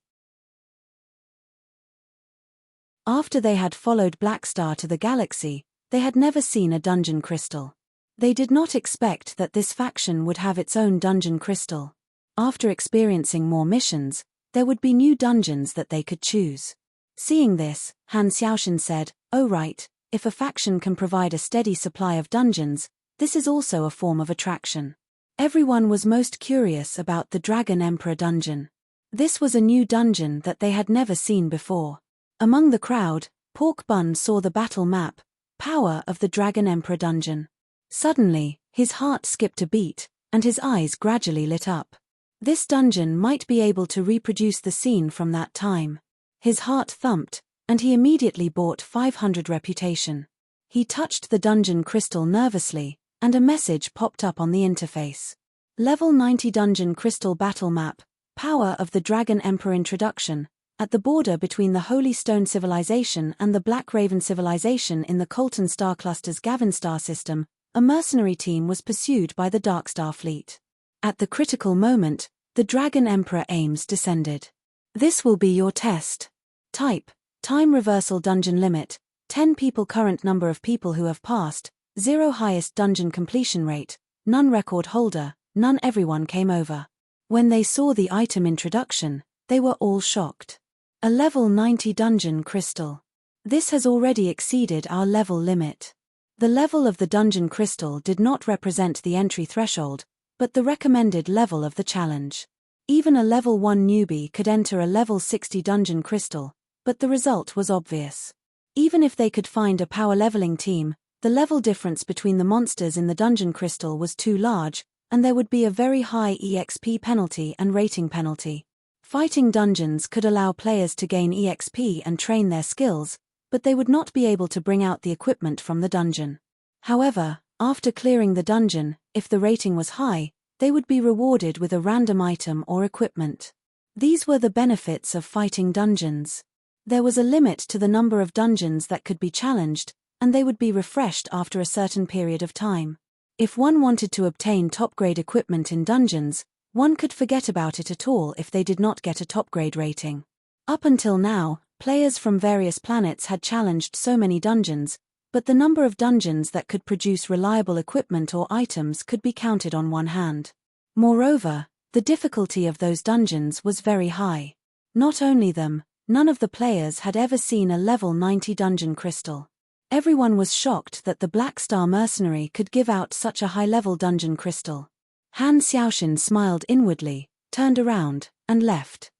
After they had followed Black Star to the galaxy, they had never seen a dungeon crystal. They did not expect that this faction would have its own dungeon crystal. After experiencing more missions, there would be new dungeons that they could choose. Seeing this, Han Xiaoshan said, "Oh right, if a faction can provide a steady supply of dungeons, this is also a form of attraction." Everyone was most curious about the Dragon Emperor dungeon. This was a new dungeon that they had never seen before. Among the crowd, Pork Bun saw the battle map, Power of the Dragon Emperor dungeon. Suddenly, his heart skipped a beat, and his eyes gradually lit up. This dungeon might be able to reproduce the scene from that time. His heart thumped, and he immediately bought 500 reputation. He touched the dungeon crystal nervously, and a message popped up on the interface. Level 90 Dungeon Crystal Battle Map, Power of the Dragon Emperor Introduction. At the border between the Holy Stone Civilization and the Black Raven Civilization in the Colton Star Cluster's Gavin Star system, a mercenary team was pursued by the Dark Star fleet. At the critical moment, the Dragon Emperor aims descended. This will be your test. Type, Time Reversal Dungeon Limit, 10 people. Current number of people who have passed, 0. Highest dungeon completion rate, none. Record holder, none. Everyone came over. When they saw the item introduction, they were all shocked. A level 90 dungeon crystal. This has already exceeded our level limit. The level of the dungeon crystal did not represent the entry threshold, but the recommended level of the challenge. Even a level 1 newbie could enter a level 60 dungeon crystal, but the result was obvious. Even if they could find a power leveling team, the level difference between the monsters in the dungeon crystal was too large, and there would be a very high EXP penalty and rating penalty. Fighting dungeons could allow players to gain EXP and train their skills, but they would not be able to bring out the equipment from the dungeon. However, after clearing the dungeon, if the rating was high, they would be rewarded with a random item or equipment. These were the benefits of fighting dungeons. There was a limit to the number of dungeons that could be challenged, and they would be refreshed after a certain period of time. If one wanted to obtain top-grade equipment in dungeons, one could forget about it at all if they did not get a top-grade rating. Up until now, players from various planets had challenged so many dungeons, but the number of dungeons that could produce reliable equipment or items could be counted on one hand. Moreover, the difficulty of those dungeons was very high. Not only them, none of the players had ever seen a level 90 dungeon crystal. Everyone was shocked that the Black Star mercenary could give out such a high-level dungeon crystal. Han Xiaoshin smiled inwardly, turned around, and left.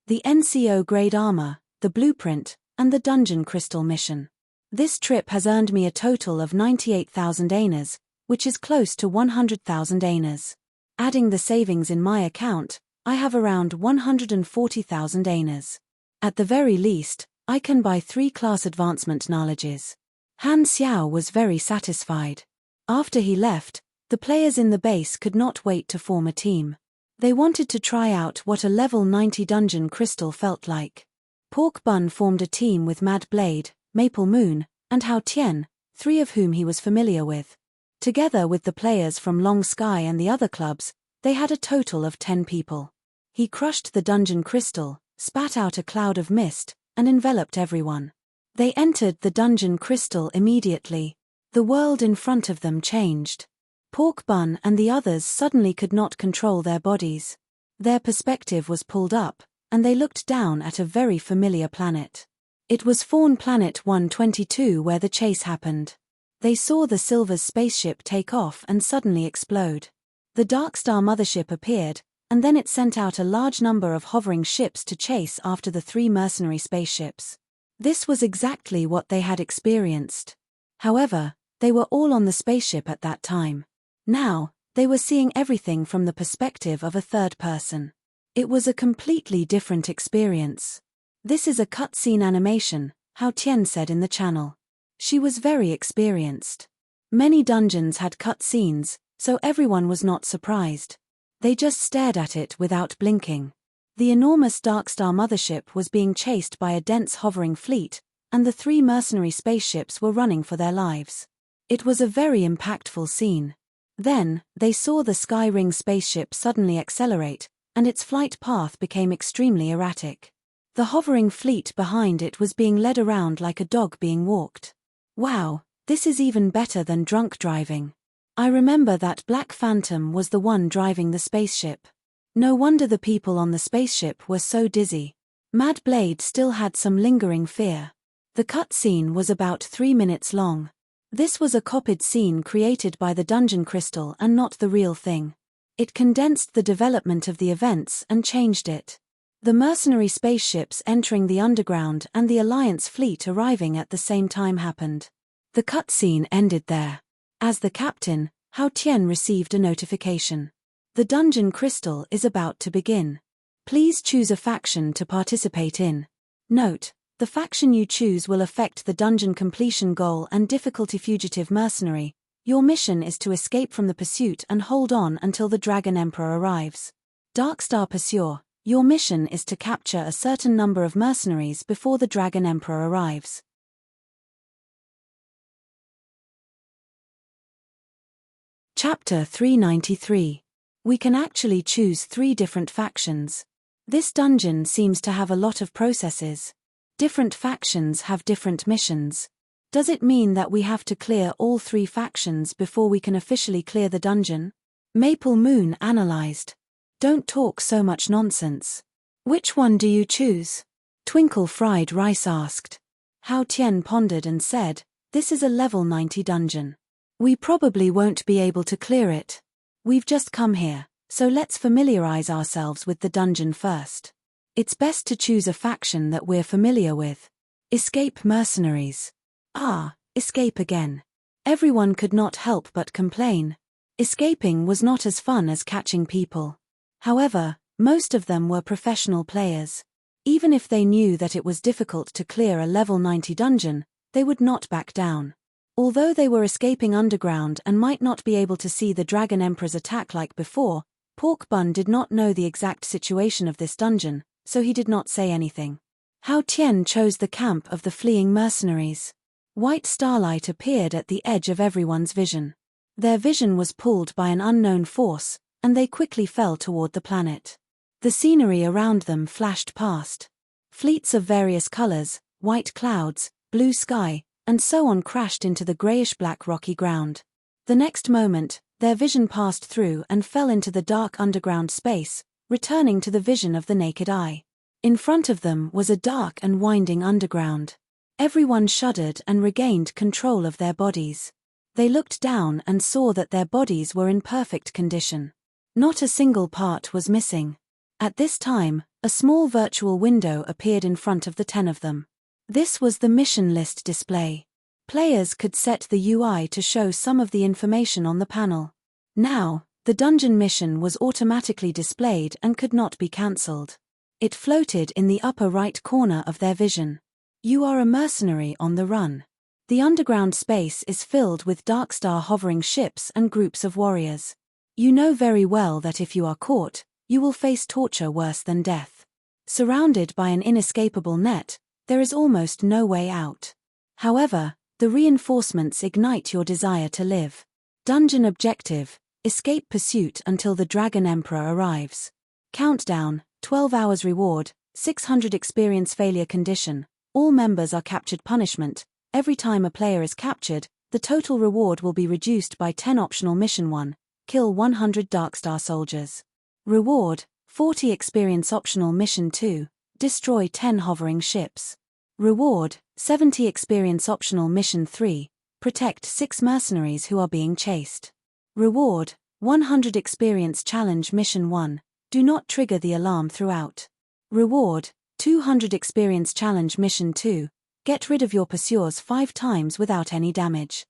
The NCO grade armor, the blueprint, and the dungeon crystal mission. This trip has earned me a total of 98,000 aners, which is close to 100,000 aners. Adding the savings in my account, I have around 140,000 aners. At the very least, I can buy 3 class advancement knowledges. Han Xiao was very satisfied. After he left, the players in the base could not wait to form a team. They wanted to try out what a level 90 dungeon crystal felt like. Pork Bun formed a team with Mad Blade, Maple Moon, and Hao Tian, 3 of whom he was familiar with. Together with the players from Long Sky and the other clubs, they had a total of 10 people. He crushed the dungeon crystal, spat out a cloud of mist, and enveloped everyone. They entered the dungeon crystal immediately. The world in front of them changed. Pork Bun and the others suddenly could not control their bodies. Their perspective was pulled up, and they looked down at a very familiar planet. It was Fawn Planet 122 where the chase happened. They saw the Silver's spaceship take off and suddenly explode. The Dark Star mothership appeared, and then it sent out a large number of hovering ships to chase after the 3 mercenary spaceships. This was exactly what they had experienced. However, they were all on the spaceship at that time. Now, they were seeing everything from the perspective of a third person. It was a completely different experience. This is a cutscene animation, Hao Tian said in the channel. She was very experienced. Many dungeons had cutscenes, so everyone was not surprised. They just stared at it without blinking. The enormous Dark Star mothership was being chased by a dense hovering fleet, and the 3 mercenary spaceships were running for their lives. It was a very impactful scene. Then, they saw the Sky Ring spaceship suddenly accelerate, and its flight path became extremely erratic. The hovering fleet behind it was being led around like a dog being walked. Wow, this is even better than drunk driving. I remember that Black Phantom was the one driving the spaceship. No wonder the people on the spaceship were so dizzy. Mad Blade still had some lingering fear. The cutscene was about 3 minutes long. This was a copied scene created by the dungeon crystal and not the real thing. It condensed the development of the events and changed it. The mercenary spaceships entering the underground and the Alliance fleet arriving at the same time happened. The cutscene ended there. As the captain, Hao Tian received a notification. The dungeon crystal is about to begin. Please choose a faction to participate in. Note: the faction you choose will affect the dungeon completion goal and difficulty. Fugitive mercenary. Your mission is to escape from the pursuit and hold on until the Dragon Emperor arrives. Dark Star Pursuer. Your mission is to capture a certain number of mercenaries before the Dragon Emperor arrives. Chapter 393. We can actually choose 3 different factions. This dungeon seems to have a lot of processes. Different factions have different missions. Does it mean that we have to clear all 3 factions before we can officially clear the dungeon? Maple Moon analyzed. Don't talk so much nonsense. Which one do you choose? Twinkle Fried Rice asked. Hao Tian pondered and said, this is a level 90 dungeon. We probably won't be able to clear it. We've just come here, so let's familiarize ourselves with the dungeon first. It's best to choose a faction that we're familiar with. Escape mercenaries. Ah, escape again. Everyone could not help but complain. Escaping was not as fun as catching people. However, most of them were professional players. Even if they knew that it was difficult to clear a level 90 dungeon, they would not back down. Although they were escaping underground and might not be able to see the Dragon Emperor's attack like before, Pork Bun did not know the exact situation of this dungeon, so he did not say anything. Hao Tian chose the camp of the fleeing mercenaries. White starlight appeared at the edge of everyone's vision. Their vision was pulled by an unknown force, and they quickly fell toward the planet. The scenery around them flashed past. Fleets of various colors, white clouds, blue sky, and so on crashed into the grayish-black rocky ground. The next moment, their vision passed through and fell into the dark underground space, returning to the vision of the naked eye. In front of them was a dark and winding underground. Everyone shuddered and regained control of their bodies. They looked down and saw that their bodies were in perfect condition. Not a single part was missing. At this time, a small virtual window appeared in front of the 10 of them. This was the mission list display. Players could set the UI to show some of the information on the panel. Now, the dungeon mission was automatically displayed and could not be cancelled. It floated in the upper right corner of their vision. You are a mercenary on the run. The underground space is filled with Darkstar hovering ships and groups of warriors. You know very well that if you are caught, you will face torture worse than death. Surrounded by an inescapable net, there is almost no way out. However, the reinforcements ignite your desire to live. Dungeon objective: escape pursuit until the Dragon Emperor arrives. Countdown: 12 hours reward, 600 experience failure condition. All members are captured punishment. Every time a player is captured, the total reward will be reduced by 10. Optional mission 1. Kill 100 Darkstar soldiers. Reward: 40 experience. Optional mission 2. Destroy 10 hovering ships. Reward: 70 experience. Optional mission 3. Protect 6 mercenaries who are being chased. Reward: 100 experience. Challenge mission 1. Do not trigger the alarm throughout. Reward: 200 experience. Challenge mission 2. Get rid of your pursuers 5 times without any damage.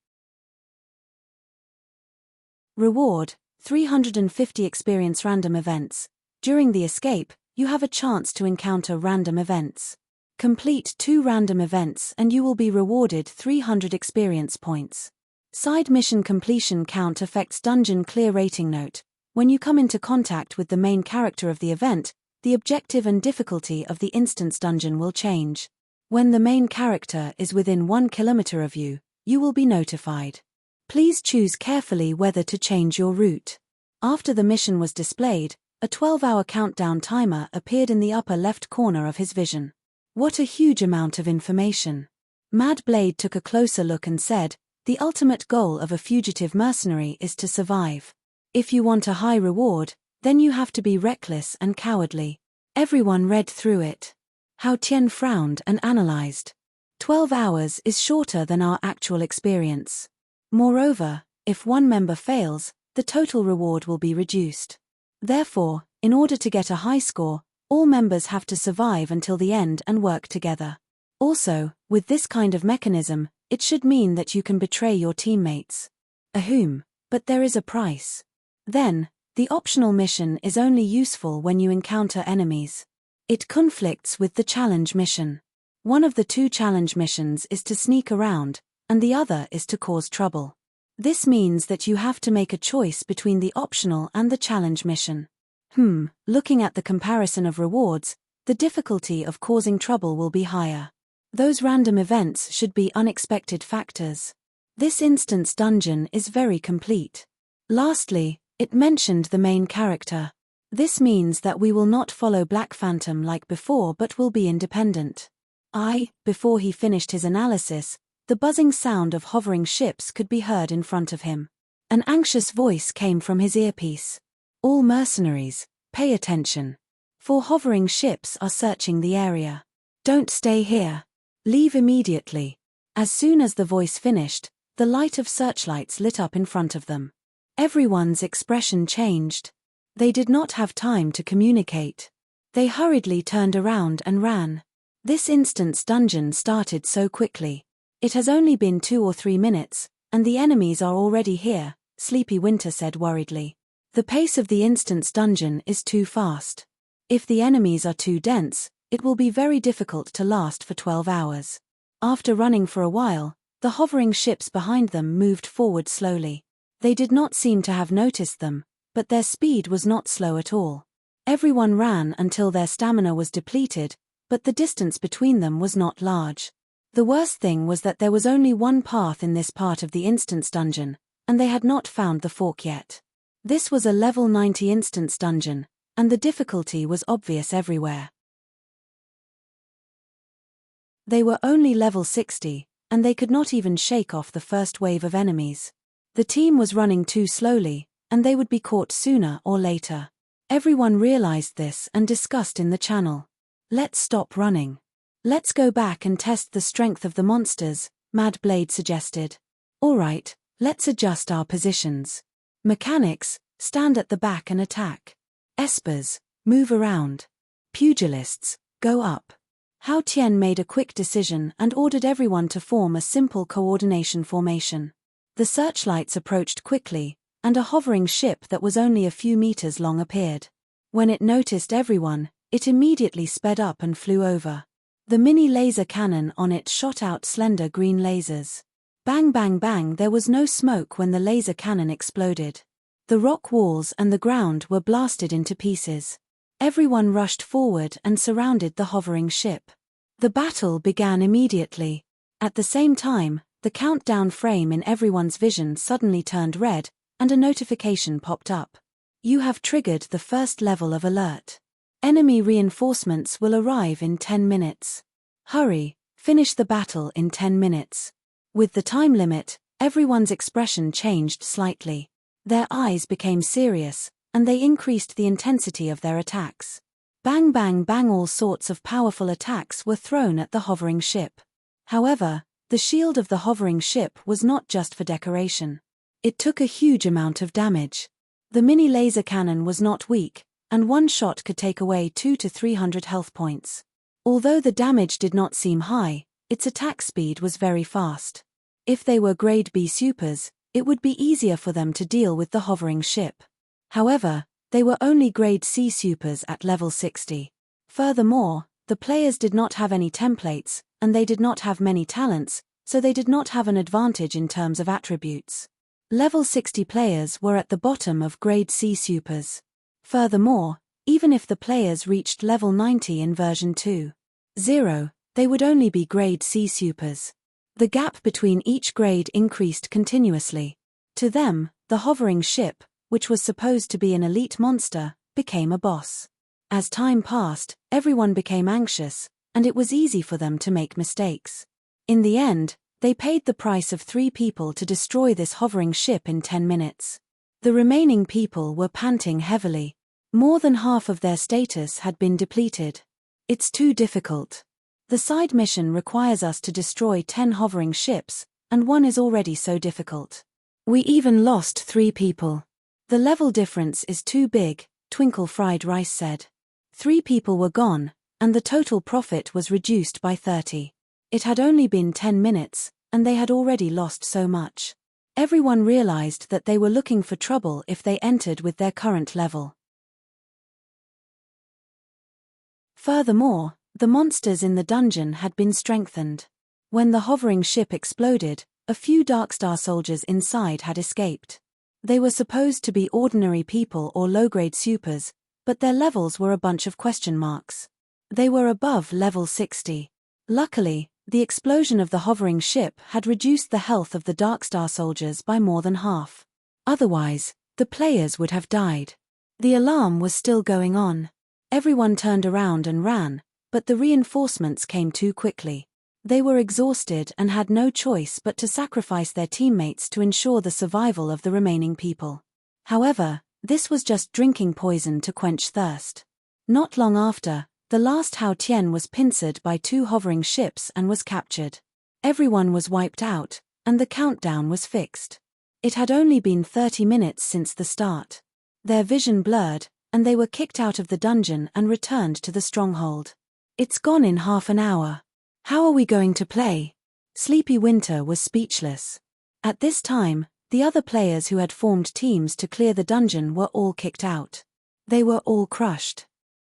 Reward: 350 experience. Random events. During the escape, you have a chance to encounter random events. Complete 2 random events and you will be rewarded 300 experience points. Side mission completion count affects dungeon clear rating. Note: when you come into contact with the main character of the event, the objective and difficulty of the instance dungeon will change. When the main character is within 1 kilometer of you, you will be notified. Please choose carefully whether to change your route. After the mission was displayed, a 12-hour countdown timer appeared in the upper left corner of his vision. What a huge amount of information. Mad Blade took a closer look and said, "The ultimate goal of a fugitive mercenary is to survive. If you want a high reward, then you have to be reckless and cowardly." Everyone read through it. Hao Tian frowned and analyzed. 12 hours is shorter than our actual experience. Moreover, if one member fails, the total reward will be reduced. Therefore, in order to get a high score, all members have to survive until the end and work together. Also, with this kind of mechanism, it should mean that you can betray your teammates. Ahem, but there is a price. Then, the optional mission is only useful when you encounter enemies. It conflicts with the challenge mission. One of the 2 challenge missions is to sneak around, and the other is to cause trouble. This means that you have to make a choice between the optional and the challenge mission. Looking at the comparison of rewards, the difficulty of causing trouble will be higher. Those random events should be unexpected factors. This instance dungeon is very complete. Lastly, it mentioned the main character. This means that we will not follow Black Phantom like before but will be independent. Before he finished his analysis, the buzzing sound of hovering ships could be heard in front of him. An anxious voice came from his earpiece. "All mercenaries, pay attention. 4 hovering ships are searching the area. Don't stay here. Leave immediately." As soon as the voice finished, the light of searchlights lit up in front of them. Everyone's expression changed. They did not have time to communicate. They hurriedly turned around and ran. This instance dungeon started so quickly. It has only been 2 or 3 minutes, and the enemies are already here, Sleepy Winter said worriedly. The pace of the instance dungeon is too fast. If the enemies are too dense, it will be very difficult to last for 12 hours. After running for a while, The hovering ships behind them moved forward slowly. They did not seem to have noticed them, but their speed was not slow at all. Everyone ran until their stamina was depleted, but the distance between them was not large. The worst thing was that there was only one path in this part of the instance dungeon, and they had not found the fork yet. This was a level 90 instance dungeon, and the difficulty was obvious everywhere. They were only level 60, and they could not even shake off the first wave of enemies. The team was running too slowly, and they would be caught sooner or later. Everyone realized this and discussed in the channel. Let's stop running. Let's go back and test the strength of the monsters, Mad Blade suggested. Alright, let's adjust our positions. Mechanics, stand at the back and attack. Espers, move around. Pugilists, go up. Hao Tian made a quick decision and ordered everyone to form a simple coordination formation. The searchlights approached quickly, and a hovering ship that was only a few meters long appeared. When it noticed everyone, it immediately sped up and flew over. The mini laser cannon on it shot out slender green lasers. Bang bang bang, there was no smoke when the laser cannon exploded. The rock walls and the ground were blasted into pieces. Everyone rushed forward and surrounded the hovering ship. The battle began immediately. At the same time, the countdown frame in everyone's vision suddenly turned red, and a notification popped up. You have triggered the first level of alert. Enemy reinforcements will arrive in 10 minutes. Hurry, finish the battle in 10 minutes. With the time limit, everyone's expression changed slightly. Their eyes became serious, and they increased the intensity of their attacks. Bang bang bang, all sorts of powerful attacks were thrown at the hovering ship. However, the shield of the hovering ship was not just for decoration. It took a huge amount of damage. The mini laser cannon was not weak, and one shot could take away 200 to 300 health points. Although the damage did not seem high, its attack speed was very fast. If they were grade B supers, it would be easier for them to deal with the hovering ship. However, they were only grade C supers at level 60. Furthermore, the players did not have any templates, and they did not have many talents, so they did not have an advantage in terms of attributes. Level 60 players were at the bottom of grade C supers. Furthermore, even if the players reached level 90 in version 2.0, they would only be grade C supers. The gap between each grade increased continuously. To them, the hovering ship, which was supposed to be an elite monster, became a boss. As time passed, everyone became anxious, and it was easy for them to make mistakes. In the end, they paid the price of 3 people to destroy this hovering ship in 10 minutes. The remaining people were panting heavily. More than half of their status had been depleted. It's too difficult. The side mission requires us to destroy 10 hovering ships, and one is already so difficult. We even lost 3 people. The level difference is too big, Twinkle Fried Rice said. 3 people were gone, and the total profit was reduced by 30. It had only been 10 minutes, and they had already lost so much. Everyone realized that they were looking for trouble if they entered with their current level. Furthermore, the monsters in the dungeon had been strengthened. When the hovering ship exploded, a few Darkstar soldiers inside had escaped. They were supposed to be ordinary people or low-grade supers, but their levels were a bunch of question marks. They were above level 60. Luckily, the explosion of the hovering ship had reduced the health of the Darkstar soldiers by more than half. Otherwise, the players would have died. The alarm was still going on. Everyone turned around and ran, but the reinforcements came too quickly. They were exhausted and had no choice but to sacrifice their teammates to ensure the survival of the remaining people. However, this was just drinking poison to quench thirst. Not long after, the last Hao Tian was pincered by 2 hovering ships and was captured. Everyone was wiped out, and the countdown was fixed. It had only been 30 minutes since the start. Their vision blurred, and they were kicked out of the dungeon and returned to the stronghold. It's gone in half an hour. How are we going to play? Sleepy Winter was speechless. At this time, the other players who had formed teams to clear the dungeon were all kicked out. They were all crushed.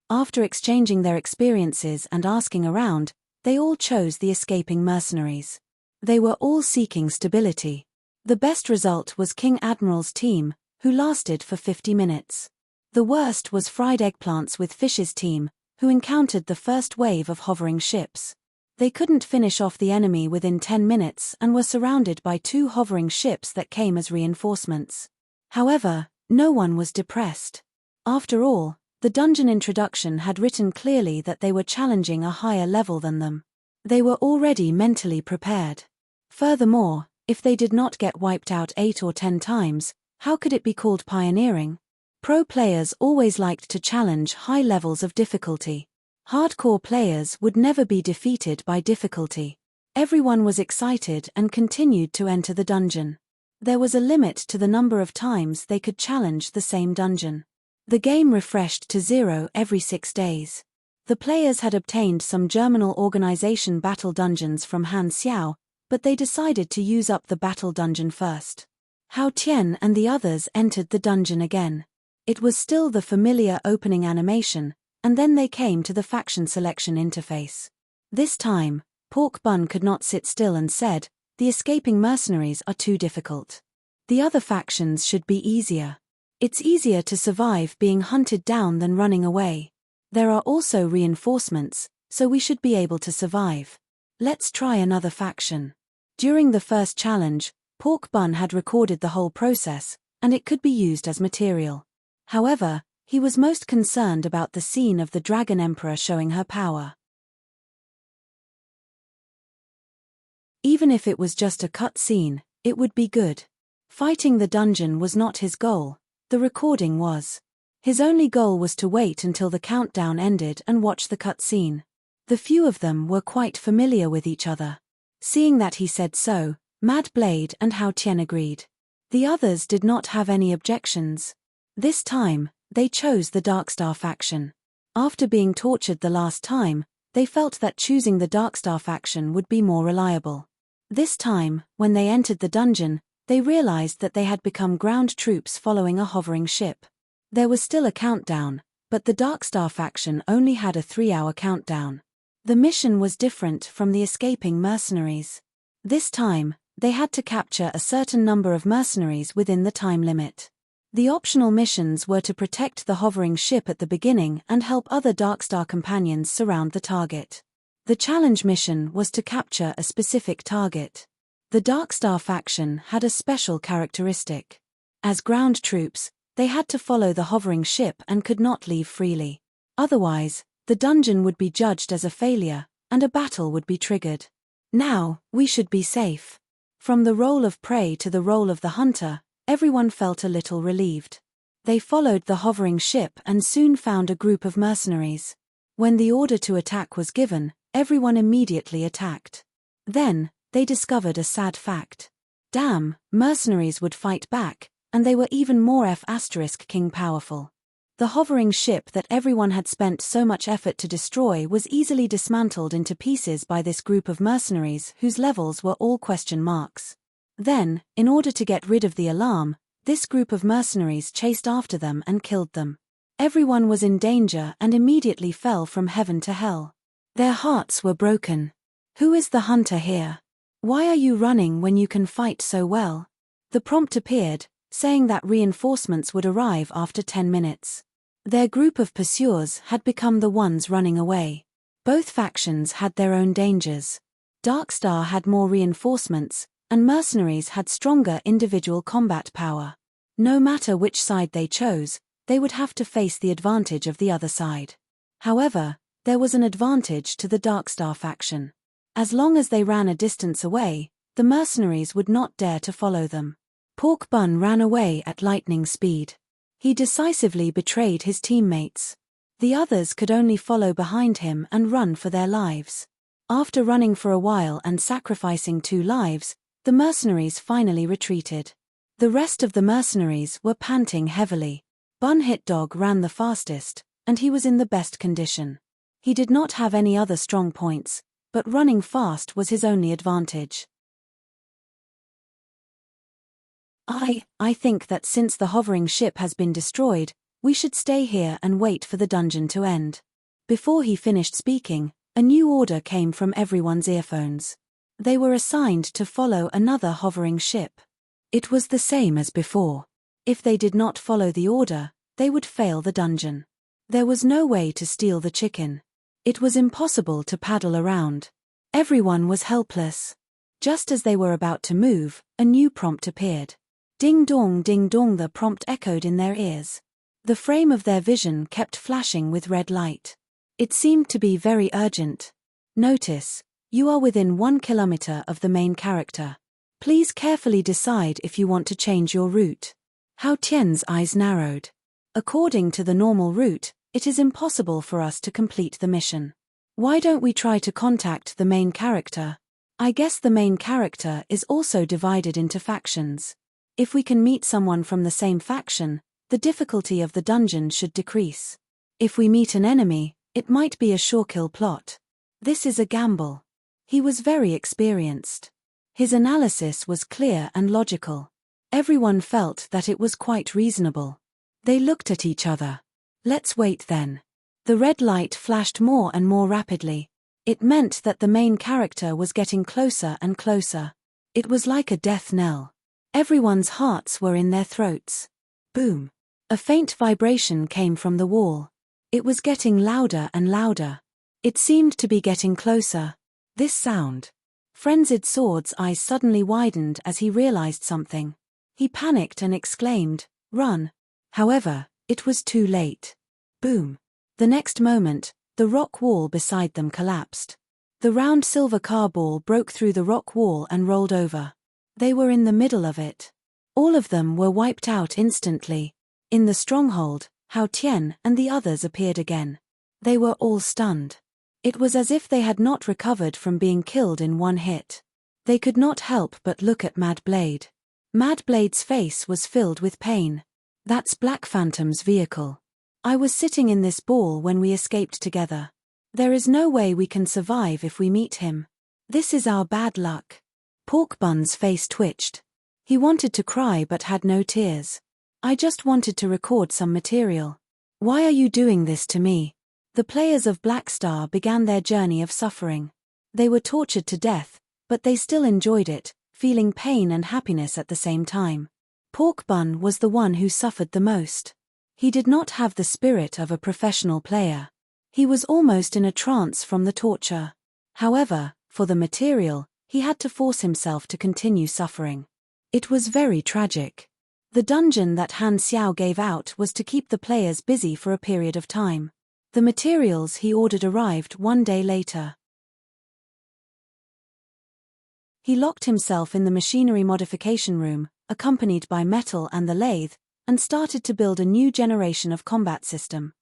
After exchanging their experiences and asking around, they all chose the escaping mercenaries. They were all seeking stability. The best result was King Admiral's team, who lasted for 50 minutes. The worst was Fried Eggplants with Fish's team, who encountered the first wave of hovering ships. They couldn't finish off the enemy within 10 minutes and were surrounded by 2 hovering ships that came as reinforcements. However, no one was depressed. After all, the dungeon introduction had written clearly that they were challenging a higher level than them. They were already mentally prepared. Furthermore, if they did not get wiped out 8 or 10 times, how could it be called pioneering? Pro players always liked to challenge high levels of difficulty. Hardcore players would never be defeated by difficulty. Everyone was excited and continued to enter the dungeon. There was a limit to the number of times they could challenge the same dungeon. The game refreshed to 0 every 6 days. The players had obtained some Germinal Organization battle dungeons from Han Xiao, but they decided to use up the battle dungeon first. Hao Tian and the others entered the dungeon again. It was still the familiar opening animation, and then they came to the faction selection interface. This time, Pork Bun could not sit still and said, "The escaping mercenaries are too difficult. The other factions should be easier. It's easier to survive being hunted down than running away. There are also reinforcements, so we should be able to survive. Let's try another faction." During the first challenge, Pork Bun had recorded the whole process, and it could be used as material. However, he was most concerned about the scene of the Dragon Emperor showing her power. Even if it was just a cut scene, it would be good. Fighting the dungeon was not his goal, the recording was. His only goal was to wait until the countdown ended and watch the cut scene. The few of them were quite familiar with each other. Seeing that he said so, Mad Blade and Hao Tian agreed. The others did not have any objections. This time, they chose the Darkstar faction. After being tortured the last time, they felt that choosing the Darkstar faction would be more reliable. This time, when they entered the dungeon, they realized that they had become ground troops following a hovering ship. There was still a countdown, but the Darkstar faction only had a 3-hour countdown. The mission was different from the escaping mercenaries. This time, they had to capture a certain number of mercenaries within the time limit. The optional missions were to protect the hovering ship at the beginning and help other Darkstar companions surround the target. The challenge mission was to capture a specific target. The Darkstar faction had a special characteristic. As ground troops, they had to follow the hovering ship and could not leave freely. Otherwise, the dungeon would be judged as a failure, and a battle would be triggered. Now, we should be safe. From the role of prey to the role of the hunter, everyone felt a little relieved. They followed the hovering ship and soon found a group of mercenaries. When the order to attack was given, everyone immediately attacked. Then, they discovered a sad fact. Damn, mercenaries would fight back, and they were even more F***king powerful. The hovering ship that everyone had spent so much effort to destroy was easily dismantled into pieces by this group of mercenaries whose levels were all question marks. Then, in order to get rid of the alarm, this group of mercenaries chased after them and killed them. Everyone was in danger and immediately fell from heaven to hell. Their hearts were broken. Who is the hunter here? Why are you running when you can fight so well? The prompt appeared, saying that reinforcements would arrive after 10 minutes. Their group of pursuers had become the ones running away. Both factions had their own dangers. Darkstar had more reinforcements, and mercenaries had stronger individual combat power. No matter which side they chose, they would have to face the advantage of the other side. However, there was an advantage to the Darkstar faction. As long as they ran a distance away, the mercenaries would not dare to follow them. Pork Bun ran away at lightning speed. He decisively betrayed his teammates. The others could only follow behind him and run for their lives. After running for a while and sacrificing 2 lives, the mercenaries finally retreated. The rest of the mercenaries were panting heavily. Bun Hit Dog ran the fastest, and he was in the best condition. He did not have any other strong points, but running fast was his only advantage. I think that since the hovering ship has been destroyed, we should stay here and wait for the dungeon to end. Before he finished speaking, a new order came from everyone's earphones. They were assigned to follow another hovering ship. It was the same as before. If they did not follow the order, they would fail the dungeon. There was no way to steal the chicken. It was impossible to paddle around. Everyone was helpless. Just as they were about to move, a new prompt appeared. Ding dong, the prompt echoed in their ears. The frame of their vision kept flashing with red light. It seemed to be very urgent. Notice, you are within 1 kilometer of the main character. Please carefully decide if you want to change your route. Hao Tian's eyes narrowed. According to the normal route, it is impossible for us to complete the mission. Why don't we try to contact the main character? I guess the main character is also divided into factions. If we can meet someone from the same faction, the difficulty of the dungeon should decrease. If we meet an enemy, it might be a sure kill plot. This is a gamble. He was very experienced. His analysis was clear and logical. Everyone felt that it was quite reasonable. They looked at each other. Let's wait then. The red light flashed more and more rapidly. It meant that the main character was getting closer and closer. It was like a death knell. Everyone's hearts were in their throats. Boom. A faint vibration came from the wall. It was getting louder and louder. It seemed to be getting closer. This sound. Frenzied Sword's eyes suddenly widened as he realized something. He panicked and exclaimed, "Run!" However, it was too late. Boom. The next moment, the rock wall beside them collapsed. The round silver car ball broke through the rock wall and rolled over. They were in the middle of it. All of them were wiped out instantly. In the stronghold, Hao Tian and the others appeared again. They were all stunned. It was as if they had not recovered from being killed in one hit. They could not help but look at Mad Blade. Mad Blade's face was filled with pain. That's Black Phantom's vehicle. I was sitting in this ball when we escaped together. There is no way we can survive if we meet him. This is our bad luck. Pork Bun's face twitched. He wanted to cry but had no tears. I just wanted to record some material. Why are you doing this to me? The players of Black Star began their journey of suffering. They were tortured to death, but they still enjoyed it, feeling pain and happiness at the same time. Pork Bun was the one who suffered the most. He did not have the spirit of a professional player. He was almost in a trance from the torture. However, for the material, he had to force himself to continue suffering. It was very tragic. The dungeon that Han Xiao gave out was to keep the players busy for a period of time. The materials he ordered arrived 1 day later. He locked himself in the machinery modification room, accompanied by Metal and the lathe, and started to build a new generation of combat system.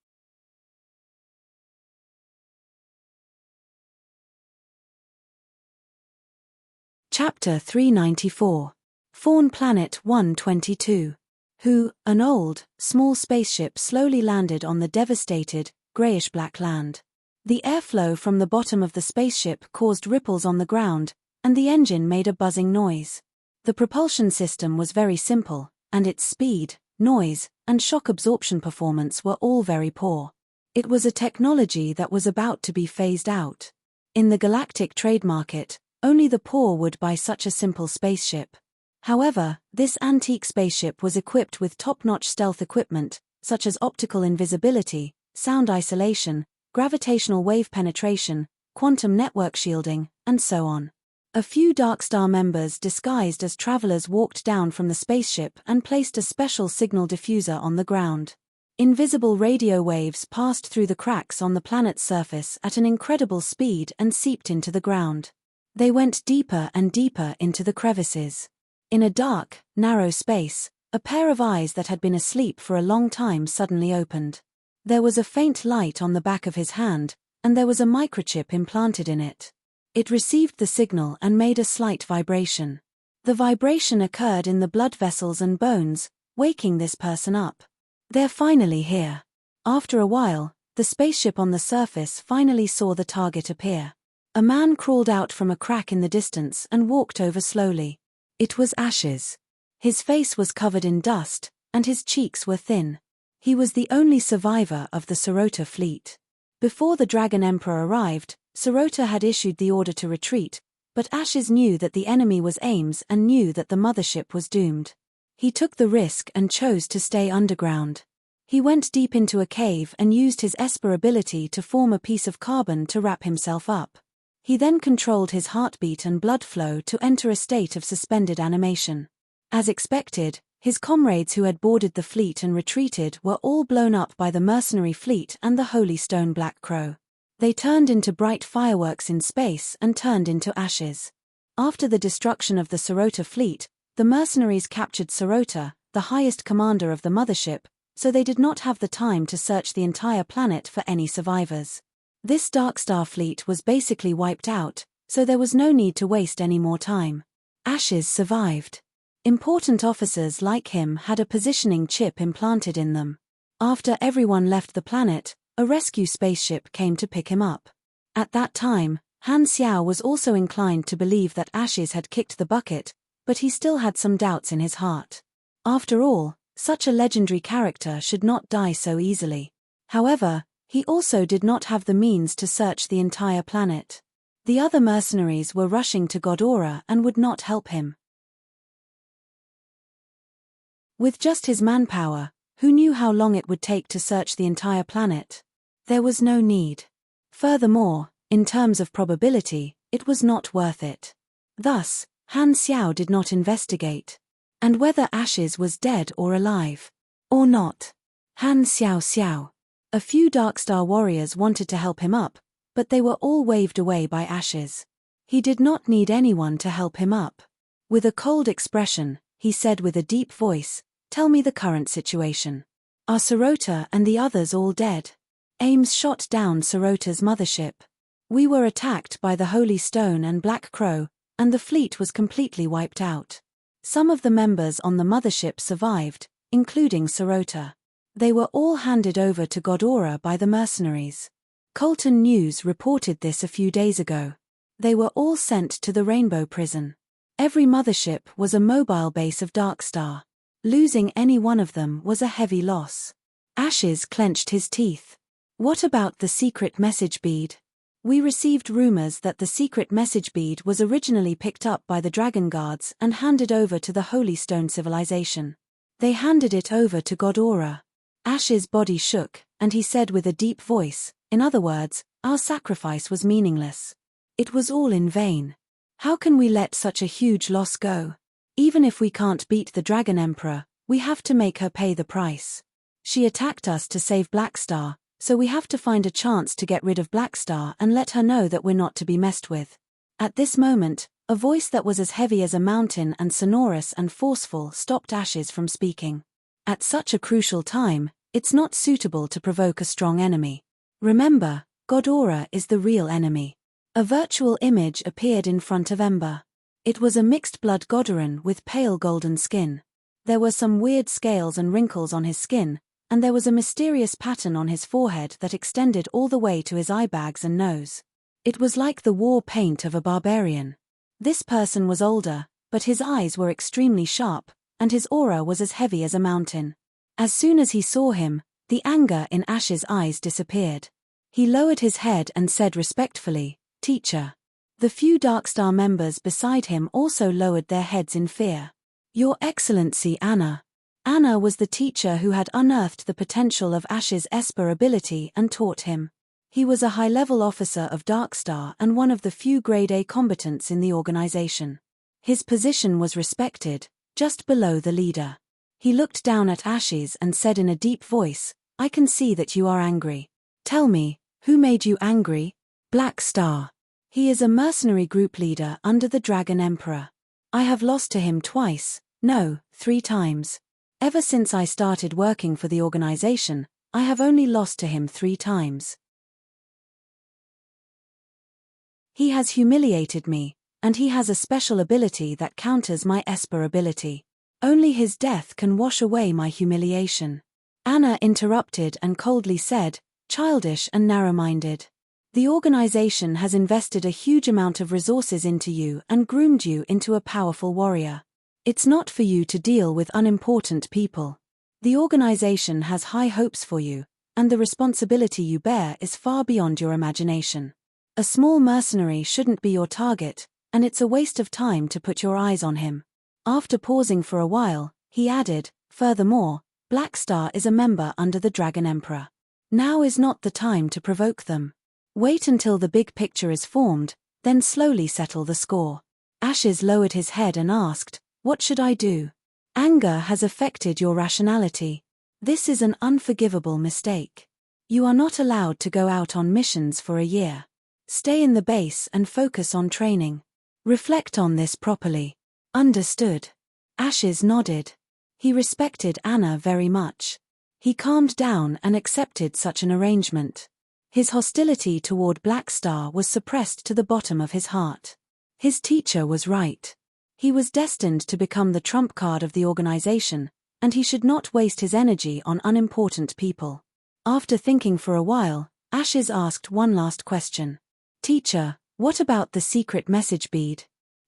Chapter 394. Fawn Planet 122. Who, an old, small spaceship slowly landed on the devastated, grayish-black land. The airflow from the bottom of the spaceship caused ripples on the ground, and the engine made a buzzing noise. The propulsion system was very simple, and its speed, noise, and shock absorption performance were all very poor. It was a technology that was about to be phased out. In the galactic trade market, only the poor would buy such a simple spaceship. However, this antique spaceship was equipped with top-notch stealth equipment, such as optical invisibility, sound isolation, gravitational wave penetration, quantum network shielding, and so on. A few Darkstar members disguised as travelers walked down from the spaceship and placed a special signal diffuser on the ground. Invisible radio waves passed through the cracks on the planet's surface at an incredible speed and seeped into the ground. They went deeper and deeper into the crevices. In a dark, narrow space, a pair of eyes that had been asleep for a long time suddenly opened. There was a faint light on the back of his hand, and there was a microchip implanted in it. It received the signal and made a slight vibration. The vibration occurred in the blood vessels and bones, waking this person up. They're finally here. After a while, the spaceship on the surface finally saw the target appear. A man crawled out from a crack in the distance and walked over slowly. It was Ashes. His face was covered in dust, and his cheeks were thin. He was the only survivor of the Sorota fleet. Before the Dragon Emperor arrived, Sorota had issued the order to retreat, But Ashes knew that the enemy was Ames and knew that the mothership was doomed. He took the risk and chose to stay underground. He went deep into a cave and used his Esper ability to form a piece of carbon to wrap himself up. He then controlled his heartbeat and blood flow to enter a state of suspended animation. As expected, his comrades who had boarded the fleet and retreated were all blown up by the mercenary fleet and the Holy Stone Black Crow. They turned into bright fireworks in space and turned into ashes. After the destruction of the Sorota fleet, the mercenaries captured Sorota, the highest commander of the mothership, so they did not have the time to search the entire planet for any survivors. This Darkstar fleet was basically wiped out, so there was no need to waste any more time. Ashes survived. Important officers like him had a positioning chip implanted in them. After everyone left the planet, a rescue spaceship came to pick him up. At that time, Han Xiao was also inclined to believe that Ashes had kicked the bucket, but he still had some doubts in his heart. After all, such a legendary character should not die so easily. However, he also did not have the means to search the entire planet. The other mercenaries were rushing to Godora and would not help him. With just his manpower, who knew how long it would take to search the entire planet? There was no need. Furthermore, in terms of probability, it was not worth it. Thus, Han Xiao did not investigate. And whether Ashes was dead or alive. Or not. Han Xiao. A few Darkstar warriors wanted to help him up, but they were all waved away by Ashes. He did not need anyone to help him up. With a cold expression, he said with a deep voice, "Tell me the current situation. Are Sorota and the others all dead?" Ames shot down Sorota's mothership. "We were attacked by the Holy Stone and Black Crow, and the fleet was completely wiped out. Some of the members on the mothership survived, including Sorota. They were all handed over to Godora by the mercenaries. Colton News reported this a few days ago. They were all sent to the Rainbow Prison. Every mothership was a mobile base of Darkstar. Losing any one of them was a heavy loss." Ashes clenched his teeth. "What about the secret message bead?" "We received rumors that the secret message bead was originally picked up by the Dragon Guards and handed over to the Holy Stone civilization. They handed it over to Godora." Ashes' body shook, and he said with a deep voice, "In other words, our sacrifice was meaningless. It was all in vain. How can we let such a huge loss go? Even if we can't beat the Dragon Emperor, we have to make her pay the price. She attacked us to save Blackstar, so we have to find a chance to get rid of Blackstar and let her know that we're not to be messed with." At this moment, a voice that was as heavy as a mountain and sonorous and forceful stopped Ashes from speaking. "At such a crucial time, it's not suitable to provoke a strong enemy. Remember, Godora is the real enemy." A virtual image appeared in front of Ember. It was a mixed-blood Godoran with pale golden skin. There were some weird scales and wrinkles on his skin, and there was a mysterious pattern on his forehead that extended all the way to his eye bags and nose. It was like the war paint of a barbarian. This person was older, but his eyes were extremely sharp, and his aura was as heavy as a mountain. As soon as he saw him, the anger in Ash's eyes disappeared. He lowered his head and said respectfully, "Teacher." The few Darkstar members beside him also lowered their heads in fear. "Your Excellency Anna." Anna was the teacher who had unearthed the potential of Ash's Esper ability and taught him. He was a high-level officer of Darkstar and one of the few Grade A combatants in the organization. His position was respected, just below the leader. He looked down at Ashes and said in a deep voice, "I can see that you are angry. Tell me, who made you angry?" "Blackstar. He is a mercenary group leader under the Dragon Emperor. I have lost to him twice, no, 3 times. Ever since I started working for the organization, I have only lost to him 3 times. He has humiliated me, and he has a special ability that counters my Esper ability. Only his death can wash away my humiliation." Anna interrupted and coldly said, "Childish and narrow-minded. The organization has invested a huge amount of resources into you and groomed you into a powerful warrior. It's not for you to deal with unimportant people. The organization has high hopes for you, and the responsibility you bear is far beyond your imagination. A small mercenary shouldn't be your target, and it's a waste of time to put your eyes on him. After pausing for a while, he added, furthermore, Black Star is a member under the Dragon Emperor. Now is not the time to provoke them. Wait until the big picture is formed, then slowly settle the score. Ashes lowered his head and asked, what should I do? Anger has affected your rationality. This is an unforgivable mistake. You are not allowed to go out on missions for a year. Stay in the base and focus on training. Reflect on this properly. Understood. Ashes nodded. He respected Anna very much. He calmed down and accepted such an arrangement. His hostility toward Black Star was suppressed to the bottom of his heart. His teacher was right. He was destined to become the trump card of the organization, and he should not waste his energy on unimportant people. After thinking for a while, Ashes asked one last question. Teacher, what about the secret message bead?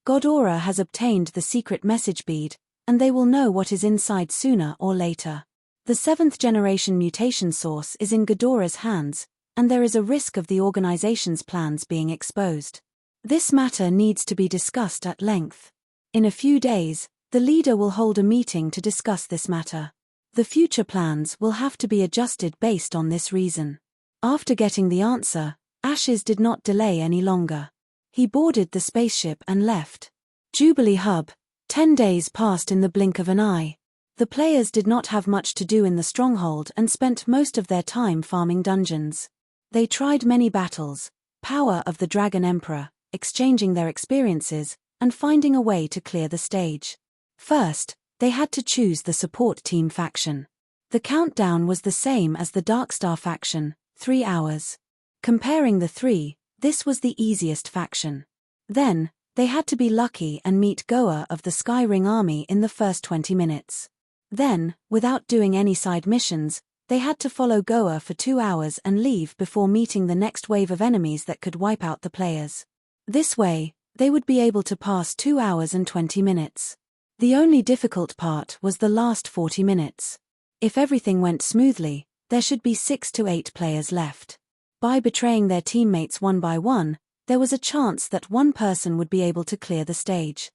Ghidorah has obtained the secret message bead, and they will know what is inside sooner or later. The 7th generation mutation source is in Ghidorah's hands, and there is a risk of the organization's plans being exposed. This matter needs to be discussed at length. In a few days, the leader will hold a meeting to discuss this matter. The future plans will have to be adjusted based on this reason. After getting the answer, Ashes did not delay any longer. He boarded the spaceship and left. Jubilee Hub. 10 days passed in the blink of an eye. The players did not have much to do in the stronghold and spent most of their time farming dungeons. They tried many battles, power of the Dragon Emperor, exchanging their experiences, and finding a way to clear the stage. First, they had to choose the support team faction. The countdown was the same as the Darkstar faction, 3 hours. Comparing the three, this was the easiest faction. Then, they had to be lucky and meet Goa of the Skyring army in the first 20 minutes. Then, without doing any side missions, they had to follow Goa for 2 hours and leave before meeting the next wave of enemies that could wipe out the players. This way, they would be able to pass 2 hours and 20 minutes. The only difficult part was the last 40 minutes. If everything went smoothly, there should be 6 to 8 players left. By betraying their teammates one by one, there was a chance that one person would be able to clear the stage.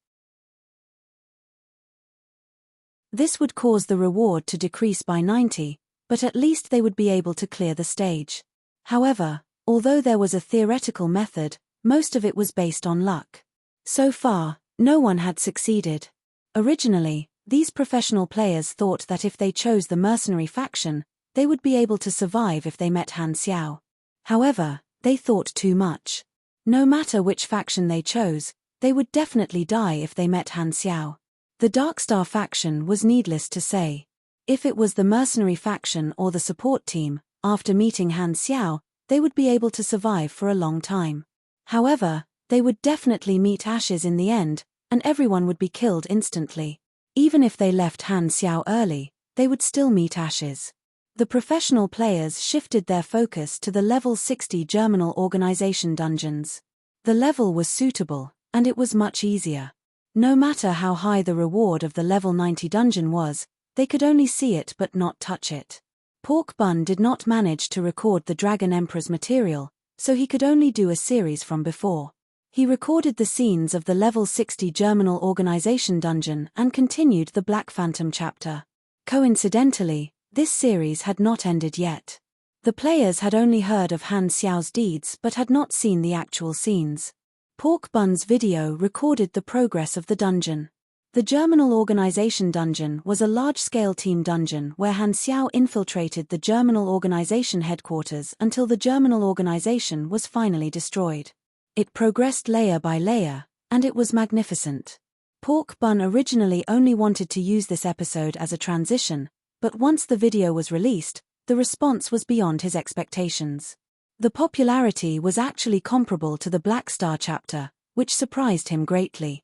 This would cause the reward to decrease by 90, but at least they would be able to clear the stage. However, although there was a theoretical method, most of it was based on luck. So far, no one had succeeded. Originally, these professional players thought that if they chose the mercenary faction, they would be able to survive if they met Han Xiao. However, they thought too much. No matter which faction they chose, they would definitely die if they met Han Xiao. The Darkstar faction was needless to say. If it was the mercenary faction or the support team, after meeting Han Xiao, they would be able to survive for a long time. However, they would definitely meet Ashes in the end, and everyone would be killed instantly. Even if they left Han Xiao early, they would still meet Ashes. The professional players shifted their focus to the level 60 Germinal Organization dungeons. The level was suitable, and it was much easier. No matter how high the reward of the level 90 dungeon was, they could only see it but not touch it. Pork Bun did not manage to record the Dragon Emperor's material, so he could only do a series from before. He recorded the scenes of the level 60 Germinal Organization dungeon and continued the Black Phantom chapter. Coincidentally, this series had not ended yet. The players had only heard of Han Xiao's deeds but had not seen the actual scenes. Pork Bun's video recorded the progress of the dungeon. The Germinal Organization dungeon was a large-scale team dungeon where Han Xiao infiltrated the Germinal Organization headquarters until the Germinal Organization was finally destroyed. It progressed layer by layer, and it was magnificent. Pork Bun originally only wanted to use this episode as a transition, but once the video was released, the response was beyond his expectations. The popularity was actually comparable to the Black Star chapter, which surprised him greatly.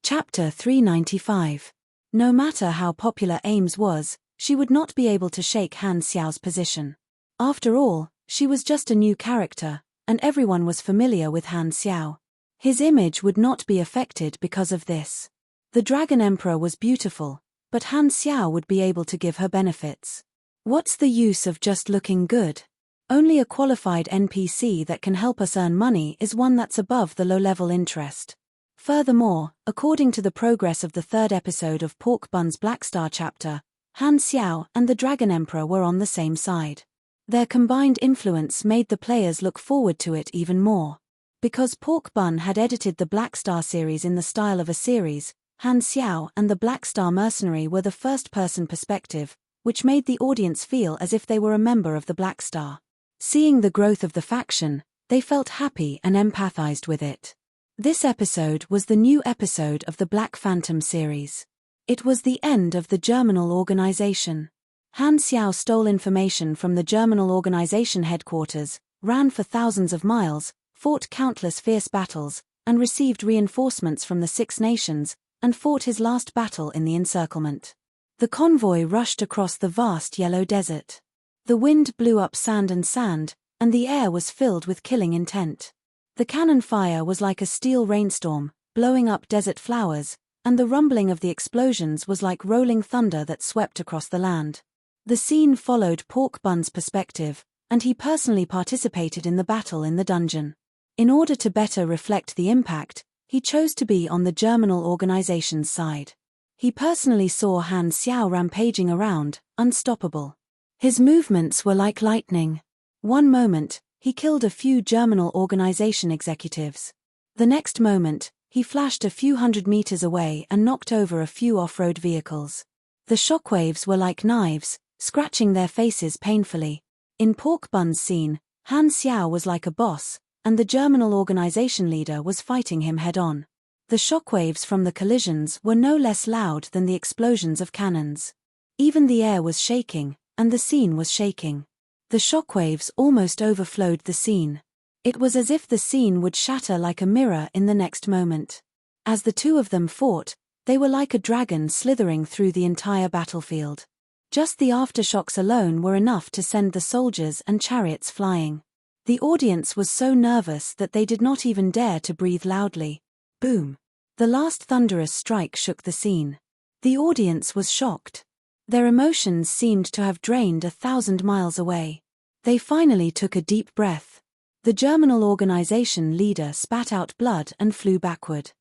Chapter 395. No matter how popular Ames was, she would not be able to shake Han Xiao's position. After all, she was just a new character, and everyone was familiar with Han Xiao. His image would not be affected because of this. The Dragon Emperor was beautiful, but Han Xiao would be able to give her benefits. What's the use of just looking good? Only a qualified NPC that can help us earn money is one that's above the low-level interest. Furthermore, according to the progress of the third episode of Pork Bun's Blackstar chapter, Han Xiao and the Dragon Emperor were on the same side. Their combined influence made the players look forward to it even more. Because Pork Bun had edited the Blackstar series in the style of a series, Han Xiao and the Blackstar Mercenary were the first-person perspective, which made the audience feel as if they were a member of the Blackstar. Seeing the growth of the faction, they felt happy and empathized with it. This episode was the new episode of the Black Phantom series. It was the end of the Germinal organization. Han Xiao stole information from the Germinal organization headquarters, ran for thousands of miles, fought countless fierce battles, and received reinforcements from the Six Nations, and fought his last battle in the encirclement. The convoy rushed across the vast yellow desert. The wind blew up sand, and the air was filled with killing intent. The cannon fire was like a steel rainstorm, blowing up desert flowers, and the rumbling of the explosions was like rolling thunder that swept across the land. The scene followed Pork Bun's perspective, and he personally participated in the battle in the dungeon. In order to better reflect the impact, he chose to be on the Germinal organization's side. He personally saw Han Xiao rampaging around, unstoppable. His movements were like lightning. One moment, he killed a few Germinal organization executives. The next moment, he flashed a few hundred meters away and knocked over a few off-road vehicles. The shockwaves were like knives, scratching their faces painfully. In Pork Bun's scene, Han Xiao was like a boss, and the Germinal organization leader was fighting him head-on. The shockwaves from the collisions were no less loud than the explosions of cannons. Even the air was shaking, and the scene was shaking. The shockwaves almost overflowed the scene. It was as if the scene would shatter like a mirror in the next moment. As the two of them fought, they were like a dragon slithering through the entire battlefield. Just the aftershocks alone were enough to send the soldiers and chariots flying. The audience was so nervous that they did not even dare to breathe loudly. Boom! The last thunderous strike shook the scene. The audience was shocked. Their emotions seemed to have drained 1,000 miles away. They finally took a deep breath. The Germinal organization leader spat out blood and flew backward.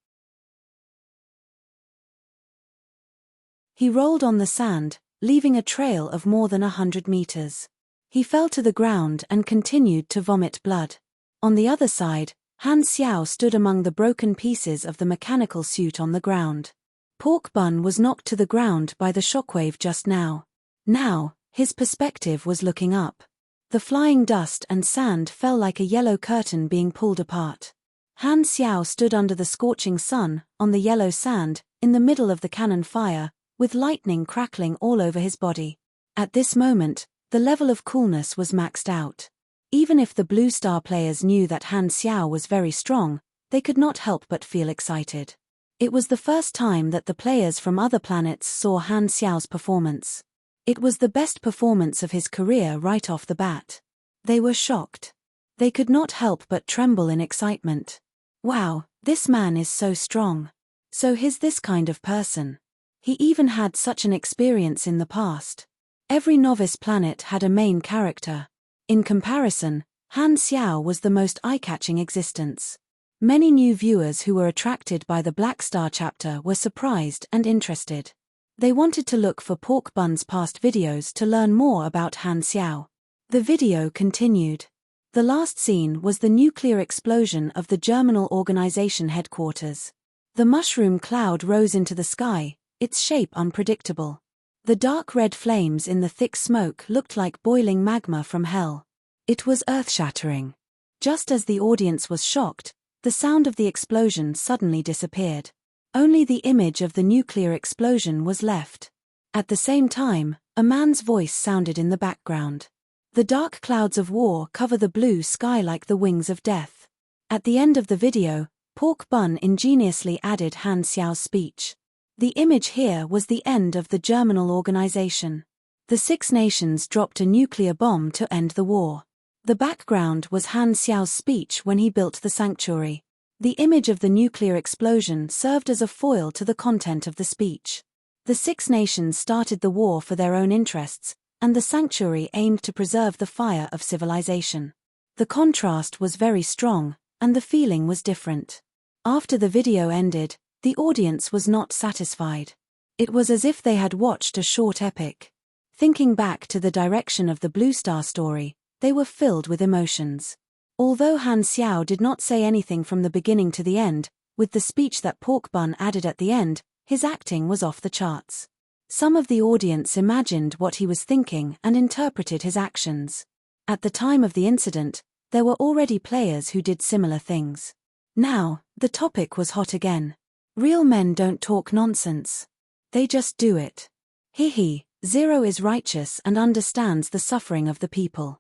He rolled on the sand, leaving a trail of more than 100 meters. He fell to the ground and continued to vomit blood. On the other side, Han Xiao stood among the broken pieces of the mechanical suit on the ground. Pork Bun was knocked to the ground by the shockwave just now. Now, his perspective was looking up. The flying dust and sand fell like a yellow curtain being pulled apart. Han Xiao stood under the scorching sun, on the yellow sand, in the middle of the cannon fire, with lightning crackling all over his body. At this moment, the level of coolness was maxed out. Even if the Blue Star players knew that Han Xiao was very strong, they could not help but feel excited. It was the first time that the players from other planets saw Han Xiao's performance. It was the best performance of his career right off the bat. They were shocked. They could not help but tremble in excitement. Wow, this man is so strong. So he's this kind of person. He even had such an experience in the past. Every novice planet had a main character. In comparison, Han Xiao was the most eye-catching existence. Many new viewers who were attracted by the Blackstar chapter were surprised and interested. They wanted to look for Pork Bun's past videos to learn more about Han Xiao. The video continued. The last scene was the nuclear explosion of the Germinal organization headquarters. The mushroom cloud rose into the sky, its shape unpredictable. The dark red flames in the thick smoke looked like boiling magma from hell. It was earth-shattering. Just as the audience was shocked, the sound of the explosion suddenly disappeared. Only the image of the nuclear explosion was left. At the same time, a man's voice sounded in the background. The dark clouds of war cover the blue sky like the wings of death. At the end of the video, Pork Bun ingeniously added Han Xiao's speech. The image here was the end of the Germinal organization. The Six Nations dropped a nuclear bomb to end the war. The background was Han Xiao's speech when he built the sanctuary. The image of the nuclear explosion served as a foil to the content of the speech. The Six Nations started the war for their own interests, and the sanctuary aimed to preserve the fire of civilization. The contrast was very strong, and the feeling was different. After the video ended, the audience was not satisfied. It was as if they had watched a short epic. Thinking back to the direction of the Blue Star story, they were filled with emotions. Although Han Xiao did not say anything from the beginning to the end, with the speech that Pork Bun added at the end, his acting was off the charts. Some of the audience imagined what he was thinking and interpreted his actions. At the time of the incident, there were already players who did similar things. Now, the topic was hot again. Real men don't talk nonsense. They just do it. Hehe, Zero is righteous and understands the suffering of the people.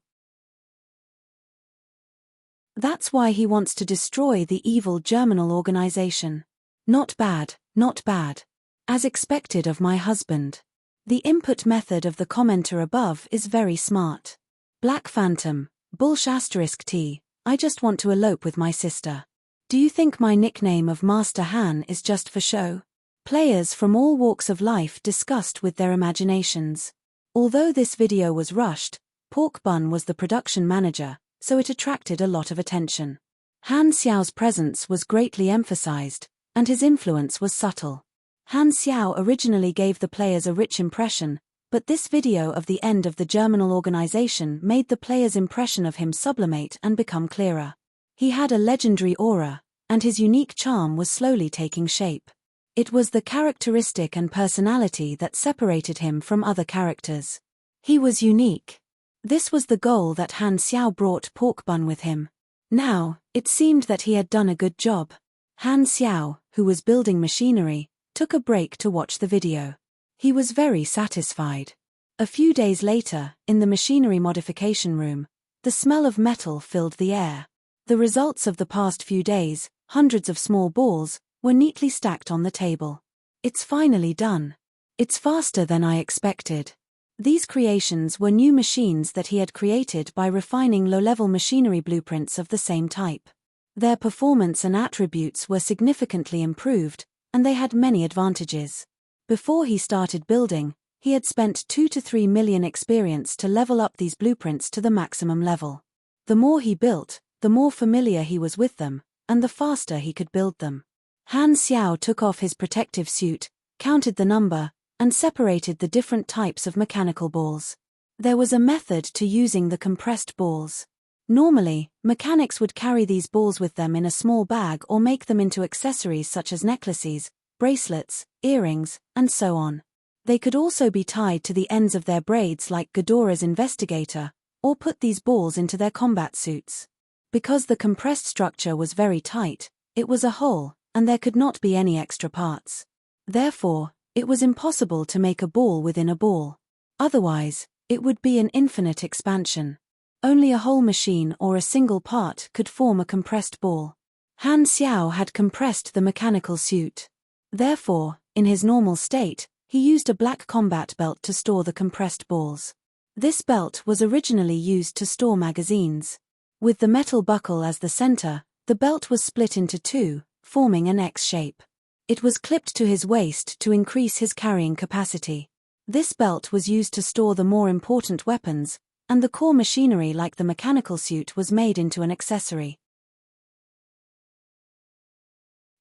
That's why he wants to destroy the evil germinal organization. Not bad, not bad. As expected of my husband. The input method of the commenter above is very smart. Black Phantom, **T, I just want to elope with my sister. Do you think my nickname of Master Han is just for show? Players from all walks of life discussed with their imaginations. Although this video was rushed, Pork Bun was the production manager, so it attracted a lot of attention. Han Xiao's presence was greatly emphasized, and his influence was subtle. Han Xiao originally gave the players a rich impression, but this video of the end of the germinal organization made the players' impression of him sublimate and become clearer. He had a legendary aura, and his unique charm was slowly taking shape. It was the characteristic and personality that separated him from other characters. He was unique. This was the goal that Han Xiao brought Pork Bun with him. Now, it seemed that he had done a good job. Han Xiao, who was building machinery, took a break to watch the video. He was very satisfied. A few days later, in the machinery modification room, the smell of metal filled the air. The results of the past few days, hundreds of small balls, were neatly stacked on the table. It's finally done. It's faster than I expected. These creations were new machines that he had created by refining low-level machinery blueprints of the same type. Their performance and attributes were significantly improved, and they had many advantages. Before he started building, he had spent 2 to 3 million experience to level up these blueprints to the maximum level. The more he built, the more familiar he was with them, and the faster he could build them. Han Xiao took off his protective suit, counted the number, and separated the different types of mechanical balls. There was a method to using the compressed balls. Normally, mechanics would carry these balls with them in a small bag or make them into accessories such as necklaces, bracelets, earrings, and so on. They could also be tied to the ends of their braids like Ghidorah's investigator, or put these balls into their combat suits. Because the compressed structure was very tight, it was a whole, and there could not be any extra parts. Therefore, it was impossible to make a ball within a ball. Otherwise, it would be an infinite expansion. Only a whole machine or a single part could form a compressed ball. Han Xiao had compressed the mechanical suit. Therefore, in his normal state, he used a black combat belt to store the compressed balls. This belt was originally used to store magazines. With the metal buckle as the center, the belt was split into two, forming an X shape. It was clipped to his waist to increase his carrying capacity. This belt was used to store the more important weapons, and the core machinery like the mechanical suit was made into an accessory.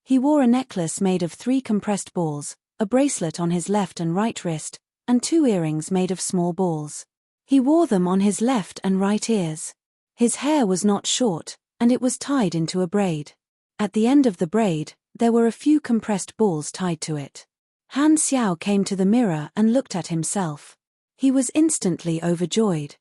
He wore a necklace made of 3 compressed balls, a bracelet on his left and right wrist, and 2 earrings made of small balls. He wore them on his left and right ears. His hair was not short, and it was tied into a braid. At the end of the braid, there were a few compressed balls tied to it. Han Xiao came to the mirror and looked at himself. He was instantly overjoyed.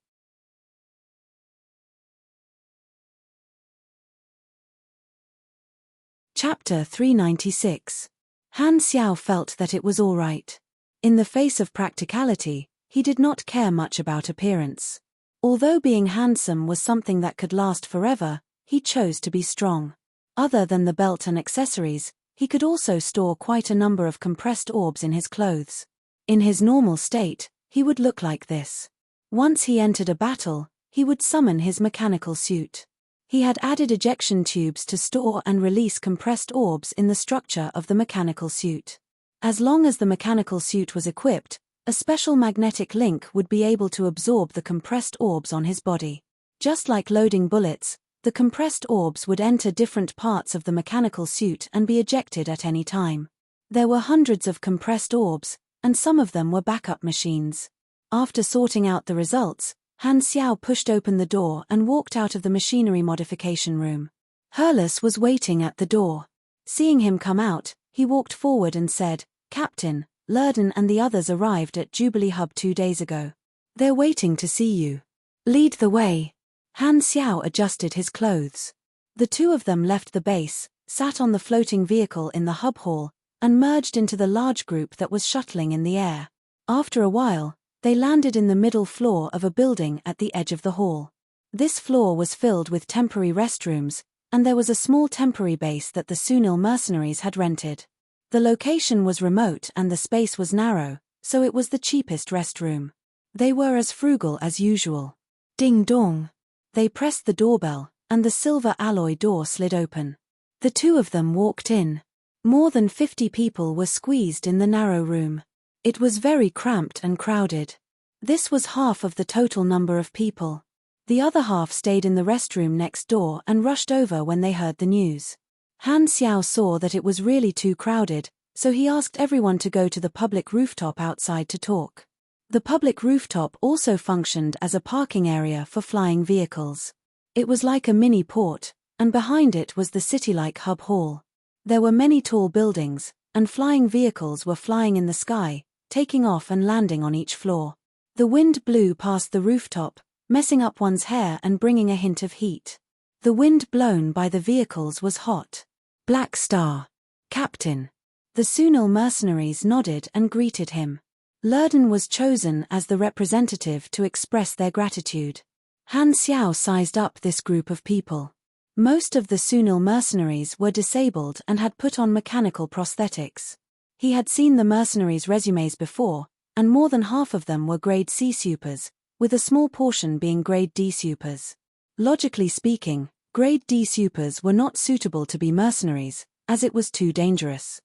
Chapter 396. Han Xiao felt that it was all right. In the face of practicality, he did not care much about appearance. Although being handsome was something that could last forever, he chose to be strong. Other than the belt and accessories, he could also store quite a number of compressed orbs in his clothes. In his normal state, he would look like this. Once he entered a battle, he would summon his mechanical suit. He had added ejection tubes to store and release compressed orbs in the structure of the mechanical suit. As long as the mechanical suit was equipped, A special magnetic link would be able to absorb the compressed orbs on his body. Just like loading bullets, the compressed orbs would enter different parts of the mechanical suit and be ejected at any time. There were hundreds of compressed orbs, and some of them were backup machines. After sorting out the results, Han Xiao pushed open the door and walked out of the machinery modification room. Hurlus was waiting at the door. Seeing him come out, he walked forward and said, "Captain, Lurden and the others arrived at Jubilee Hub 2 days ago. They're waiting to see you. Lead the way." Han Xiao adjusted his clothes. The two of them left the base, sat on the floating vehicle in the hub hall, and merged into the large group that was shuttling in the air. After a while, they landed in the middle floor of a building at the edge of the hall. This floor was filled with temporary restrooms, and there was a small temporary base that the Sunil mercenaries had rented. The location was remote and the space was narrow, so it was the cheapest restroom. They were as frugal as usual. Ding dong. They pressed the doorbell, and the silver alloy door slid open. The two of them walked in. More than 50 people were squeezed in the narrow room. It was very cramped and crowded. This was half of the total number of people. The other half stayed in the restroom next door and rushed over when they heard the news. Han Xiao saw that it was really too crowded, so he asked everyone to go to the public rooftop outside to talk. The public rooftop also functioned as a parking area for flying vehicles. It was like a mini port, and behind it was the city-like hub hall. There were many tall buildings, and flying vehicles were flying in the sky, taking off and landing on each floor. The wind blew past the rooftop, messing up one's hair and bringing a hint of heat. The wind blown by the vehicles was hot. "Black Star. Captain." The Sunil mercenaries nodded and greeted him. Lurden was chosen as the representative to express their gratitude. Han Xiao sized up this group of people. Most of the Sunil mercenaries were disabled and had put on mechanical prosthetics. He had seen the mercenaries' resumes before, and more than half of them were Grade C supers, with a small portion being Grade D supers. Logically speaking, Grade D supers were not suitable to be mercenaries, as it was too dangerous.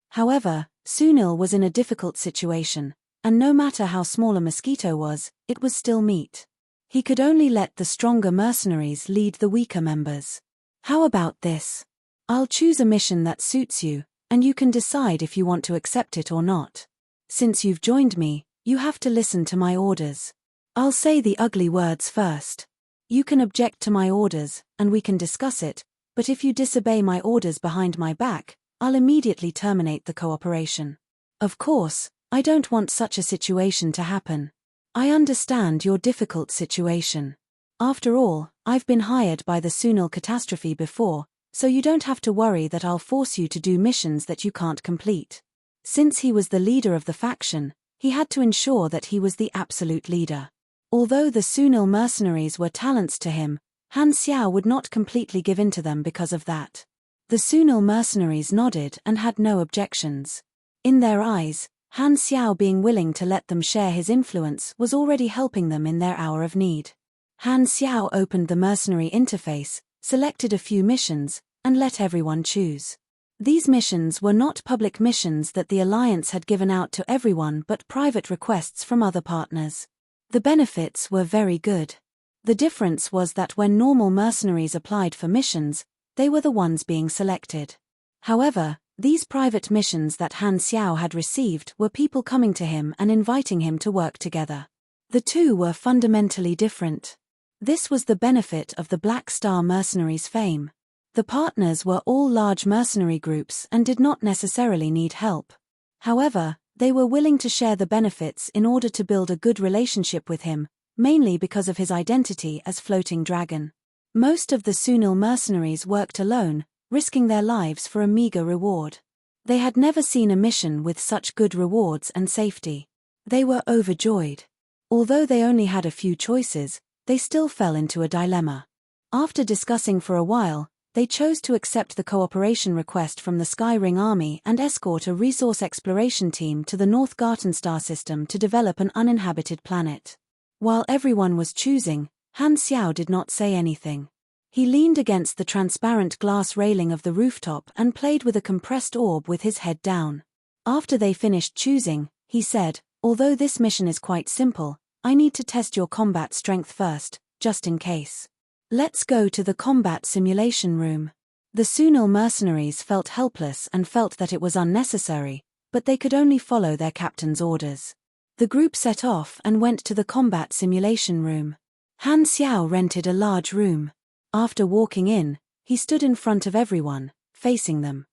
However, Sunil was in a difficult situation, and no matter how small a mosquito was, it was still meat. He could only let the stronger mercenaries lead the weaker members. "How about this? I'll choose a mission that suits you, and you can decide if you want to accept it or not. Since you've joined me, you have to listen to my orders. I'll say the ugly words first. You can object to my orders, and we can discuss it, but if you disobey my orders behind my back, I'll immediately terminate the cooperation. Of course, I don't want such a situation to happen. I understand your difficult situation. After all, I've been hired by the Sunil catastrophe before, so you don't have to worry that I'll force you to do missions that you can't complete." Since he was the leader of the faction, he had to ensure that he was the absolute leader. Although the Sunil mercenaries were talents to him, Han Xiao would not completely give in to them because of that. The Sunil mercenaries nodded and had no objections. In their eyes, Han Xiao being willing to let them share his influence was already helping them in their hour of need. Han Xiao opened the mercenary interface, selected a few missions, and let everyone choose. These missions were not public missions that the Alliance had given out to everyone but private requests from other partners. The benefits were very good. The difference was that when normal mercenaries applied for missions, they were the ones being selected. However, these private missions that Han Xiao had received were people coming to him and inviting him to work together. The two were fundamentally different. This was the benefit of the Black Star mercenaries' fame. The partners were all large mercenary groups and did not necessarily need help. However, they were willing to share the benefits in order to build a good relationship with him, mainly because of his identity as Floating Dragon. Most of the Sunil mercenaries worked alone, risking their lives for a meager reward. They had never seen a mission with such good rewards and safety. They were overjoyed. Although they only had a few choices, they still fell into a dilemma. After discussing for a while, they chose to accept the cooperation request from the Skyring Army and escort a resource exploration team to the North Garten star system to develop an uninhabited planet. While everyone was choosing, Han Xiao did not say anything. He leaned against the transparent glass railing of the rooftop and played with a compressed orb with his head down. After they finished choosing, he said, "Although this mission is quite simple, I need to test your combat strength first, just in case. Let's go to the combat simulation room." The Sunil mercenaries felt helpless and felt that it was unnecessary, but they could only follow their captain's orders. The group set off and went to the combat simulation room. Han Xiao rented a large room. After walking in, he stood in front of everyone, facing them.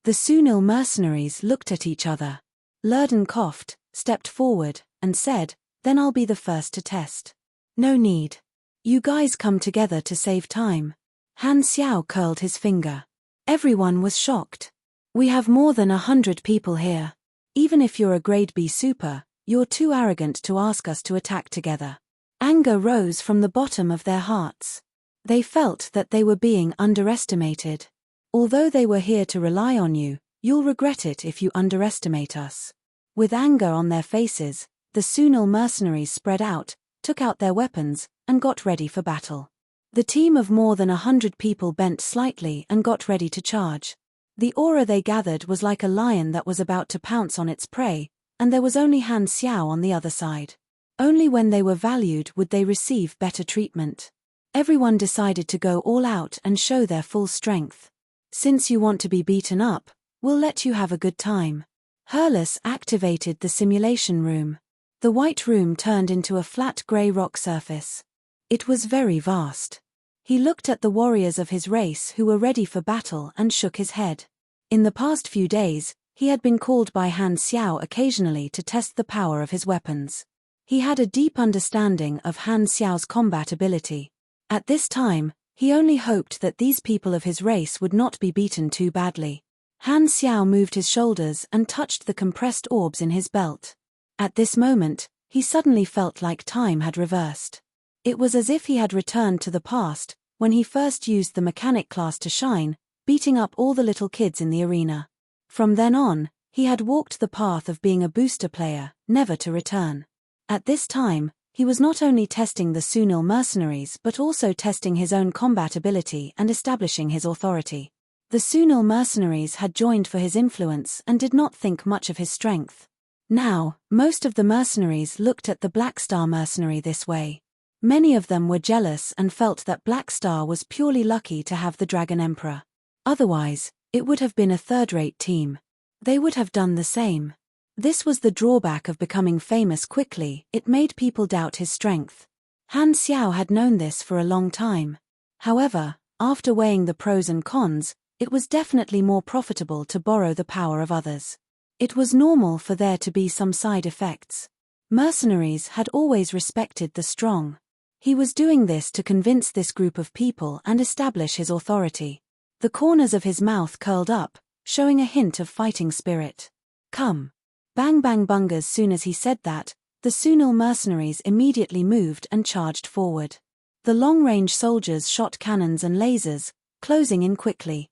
The Sunil mercenaries looked at each other. Lurden coughed, stepped forward, and said, "Then I'll be the first to test." "No need. You guys come together to save time." Han Xiao curled his finger. Everyone was shocked. "We have more than 100 people here. Even if you're a grade B super, you're too arrogant to ask us to attack together." Anger rose from the bottom of their hearts. They felt that they were being underestimated. "Although they were here to rely on you, you'll regret it if you underestimate us." With anger on their faces, the Sunil mercenaries spread out, took out their weapons, and got ready for battle. The team of more than 100 people bent slightly and got ready to charge. The aura they gathered was like a lion that was about to pounce on its prey, and there was only Han Xiao on the other side. Only when they were valued would they receive better treatment. Everyone decided to go all out and show their full strength. "Since you want to be beaten up, we'll let you have a good time." Hurlus activated the simulation room. The white room turned into a flat grey rock surface. It was very vast. He looked at the warriors of his race who were ready for battle and shook his head. In the past few days, he had been called by Han Xiao occasionally to test the power of his weapons. He had a deep understanding of Han Xiao's combat ability. At this time, he only hoped that these people of his race would not be beaten too badly. Han Xiao moved his shoulders and touched the compressed orbs in his belt. At this moment, he suddenly felt like time had reversed. It was as if he had returned to the past, when he first used the mechanic class to shine, beating up all the little kids in the arena. From then on, he had walked the path of being a booster player, never to return. At this time, he was not only testing the Sunil mercenaries but also testing his own combat ability and establishing his authority. The Sunil mercenaries had joined for his influence and did not think much of his strength. Now, most of the mercenaries looked at the Black Star mercenary this way. Many of them were jealous and felt that Black Star was purely lucky to have the Dragon Emperor. Otherwise, it would have been a third-rate team. They would have done the same. This was the drawback of becoming famous quickly, it made people doubt his strength. Han Xiao had known this for a long time. However, after weighing the pros and cons, it was definitely more profitable to borrow the power of others. It was normal for there to be some side effects. Mercenaries had always respected the strong. He was doing this to convince this group of people and establish his authority. The corners of his mouth curled up, showing a hint of fighting spirit. "Come." Bang bang bung. As soon as he said that, the Sunil mercenaries immediately moved and charged forward. The long-range soldiers shot cannons and lasers, closing in quickly.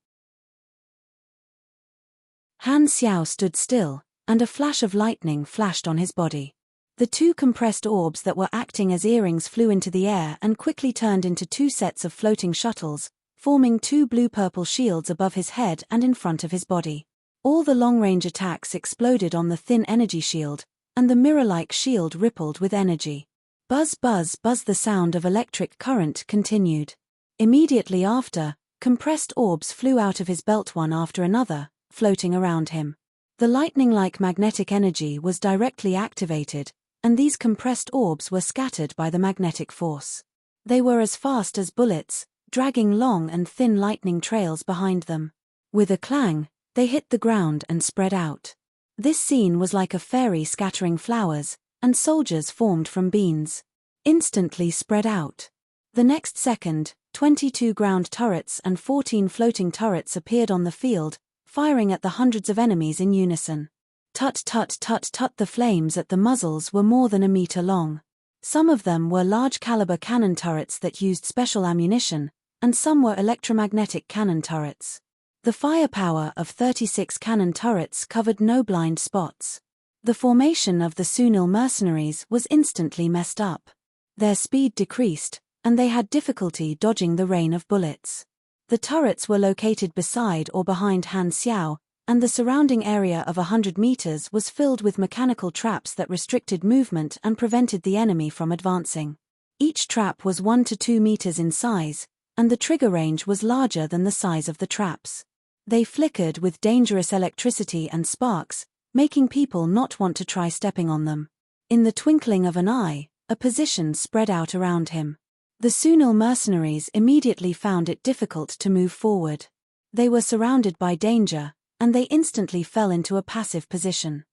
Han Xiao stood still, and a flash of lightning flashed on his body. The two compressed orbs that were acting as earrings flew into the air and quickly turned into two sets of floating shuttles, forming two blue-purple shields above his head and in front of his body. All the long-range attacks exploded on the thin energy shield, and the mirror-like shield rippled with energy. Buzz buzz buzz. The sound of electric current continued. Immediately after, compressed orbs flew out of his belt one after another, floating around him. The lightning-like magnetic energy was directly activated, and these compressed orbs were scattered by the magnetic force. They were as fast as bullets, dragging long and thin lightning trails behind them. With a clang, they hit the ground and spread out. This scene was like a fairy scattering flowers, and soldiers formed from beans. Instantly spread out. The next second, 22 ground turrets and 14 floating turrets appeared on the field, firing at the hundreds of enemies in unison. Tut tut tut tut. The flames at the muzzles were more than a meter long. Some of them were large-caliber cannon turrets that used special ammunition, and some were electromagnetic cannon turrets. The firepower of 36 cannon turrets covered no blind spots. The formation of the Sunil mercenaries was instantly messed up. Their speed decreased, and they had difficulty dodging the rain of bullets. The turrets were located beside or behind Han Xiao, and the surrounding area of 100 meters was filled with mechanical traps that restricted movement and prevented the enemy from advancing. Each trap was 1 to 2 meters in size, and the trigger range was larger than the size of the traps. They flickered with dangerous electricity and sparks, making people not want to try stepping on them. In the twinkling of an eye, a position spread out around him. The Sunil mercenaries immediately found it difficult to move forward. They were surrounded by danger, and they instantly fell into a passive position.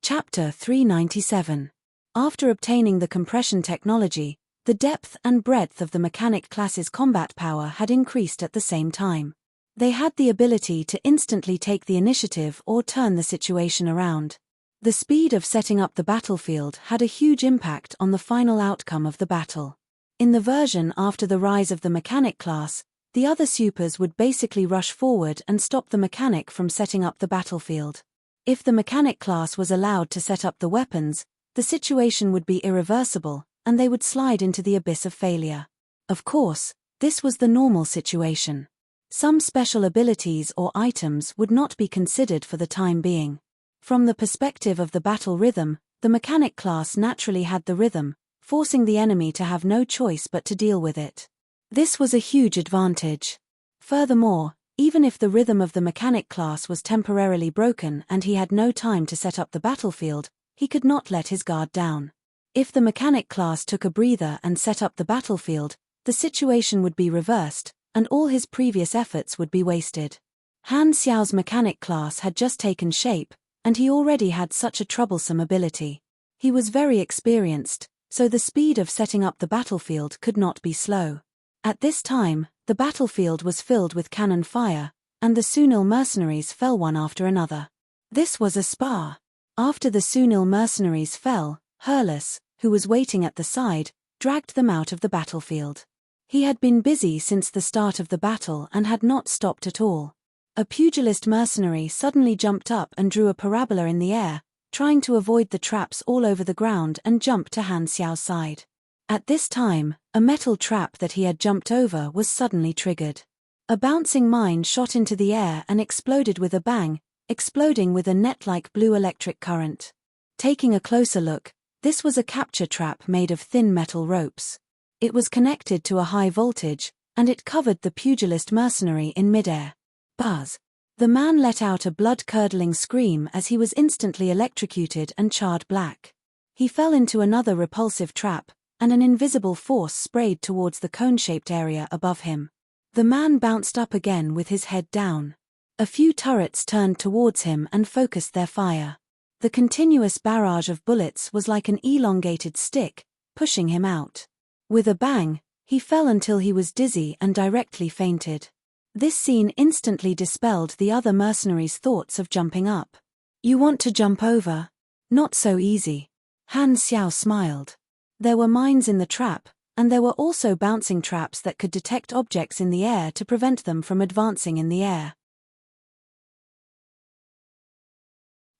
Chapter 397. After obtaining the compression technology, the depth and breadth of the mechanic class's combat power had increased at the same time. They had the ability to instantly take the initiative or turn the situation around. The speed of setting up the battlefield had a huge impact on the final outcome of the battle. In the version after the rise of the mechanic class, the other supers would basically rush forward and stop the mechanic from setting up the battlefield. If the mechanic class was allowed to set up the weapons, the situation would be irreversible, and they would slide into the abyss of failure. Of course, this was the normal situation. Some special abilities or items would not be considered for the time being. From the perspective of the battle rhythm, the mechanic class naturally had the rhythm, forcing the enemy to have no choice but to deal with it. This was a huge advantage. Furthermore, even if the rhythm of the mechanic class was temporarily broken and he had no time to set up the battlefield, he could not let his guard down. If the mechanic class took a breather and set up the battlefield, the situation would be reversed, and all his previous efforts would be wasted. Han Xiao's mechanic class had just taken shape, and he already had such a troublesome ability. He was very experienced, so the speed of setting up the battlefield could not be slow. At this time, the battlefield was filled with cannon fire, and the Sunil mercenaries fell one after another. This was a spar. After the Sunil mercenaries fell, Hurlus, who was waiting at the side, dragged them out of the battlefield. He had been busy since the start of the battle and had not stopped at all. A pugilist mercenary suddenly jumped up and drew a parabola in the air, trying to avoid the traps all over the ground and jump to Han Xiao's side. At this time, a metal trap that he had jumped over was suddenly triggered. A bouncing mine shot into the air and exploded with a bang, exploding with a net-like blue electric current. Taking a closer look, this was a capture trap made of thin metal ropes. It was connected to a high voltage, and it covered the pugilist mercenary in midair. Buzz! The man let out a blood-curdling scream as he was instantly electrocuted and charred black. He fell into another repulsive trap, and an invisible force sprayed towards the cone-shaped area above him. The man bounced up again with his head down. A few turrets turned towards him and focused their fire. The continuous barrage of bullets was like an elongated stick, pushing him out. With a bang, he fell until he was dizzy and directly fainted. This scene instantly dispelled the other mercenaries' thoughts of jumping up. "You want to jump over? Not so easy." Han Xiao smiled. There were mines in the trap, and there were also bouncing traps that could detect objects in the air to prevent them from advancing in the air.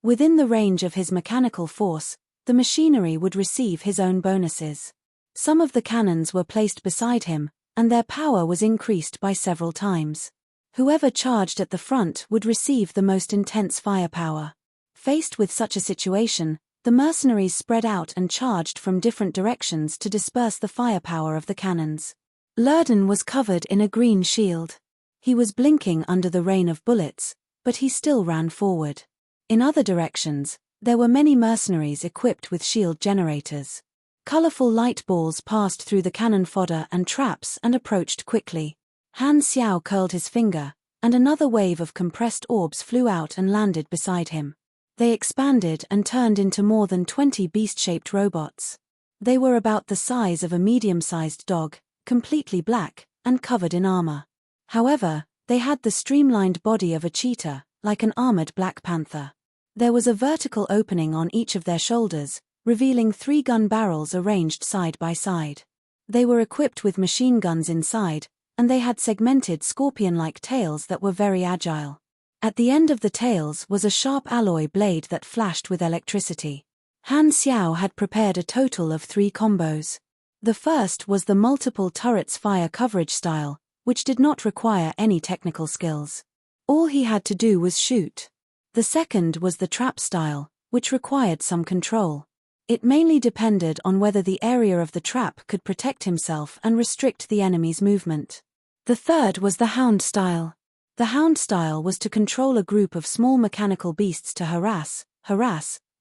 Within the range of his mechanical force, the machinery would receive his own bonuses. Some of the cannons were placed beside him, and their power was increased by several times. Whoever charged at the front would receive the most intense firepower. Faced with such a situation, the mercenaries spread out and charged from different directions to disperse the firepower of the cannons. Lurden was covered in a green shield. He was blinking under the rain of bullets, but he still ran forward. In other directions, there were many mercenaries equipped with shield generators. Colorful light balls passed through the cannon fodder and traps and approached quickly. Han Xiao curled his finger, and another wave of compressed orbs flew out and landed beside him. They expanded and turned into more than 20 beast-shaped robots. They were about the size of a medium-sized dog, completely black, and covered in armor. However, they had the streamlined body of a cheetah, like an armored black panther. There was a vertical opening on each of their shoulders, revealing 3 gun barrels arranged side by side. They were equipped with machine guns inside, and they had segmented scorpion-like tails that were very agile. At the end of the tails was a sharp alloy blade that flashed with electricity. Han Xiao had prepared a total of 3 combos. The first was the multiple turrets fire coverage style, which did not require any technical skills. All he had to do was shoot. The second was the trap style, which required some control. It mainly depended on whether the area of the trap could protect himself and restrict the enemy's movement. The third was the hound style. The hound style was to control a group of small mechanical beasts to harass,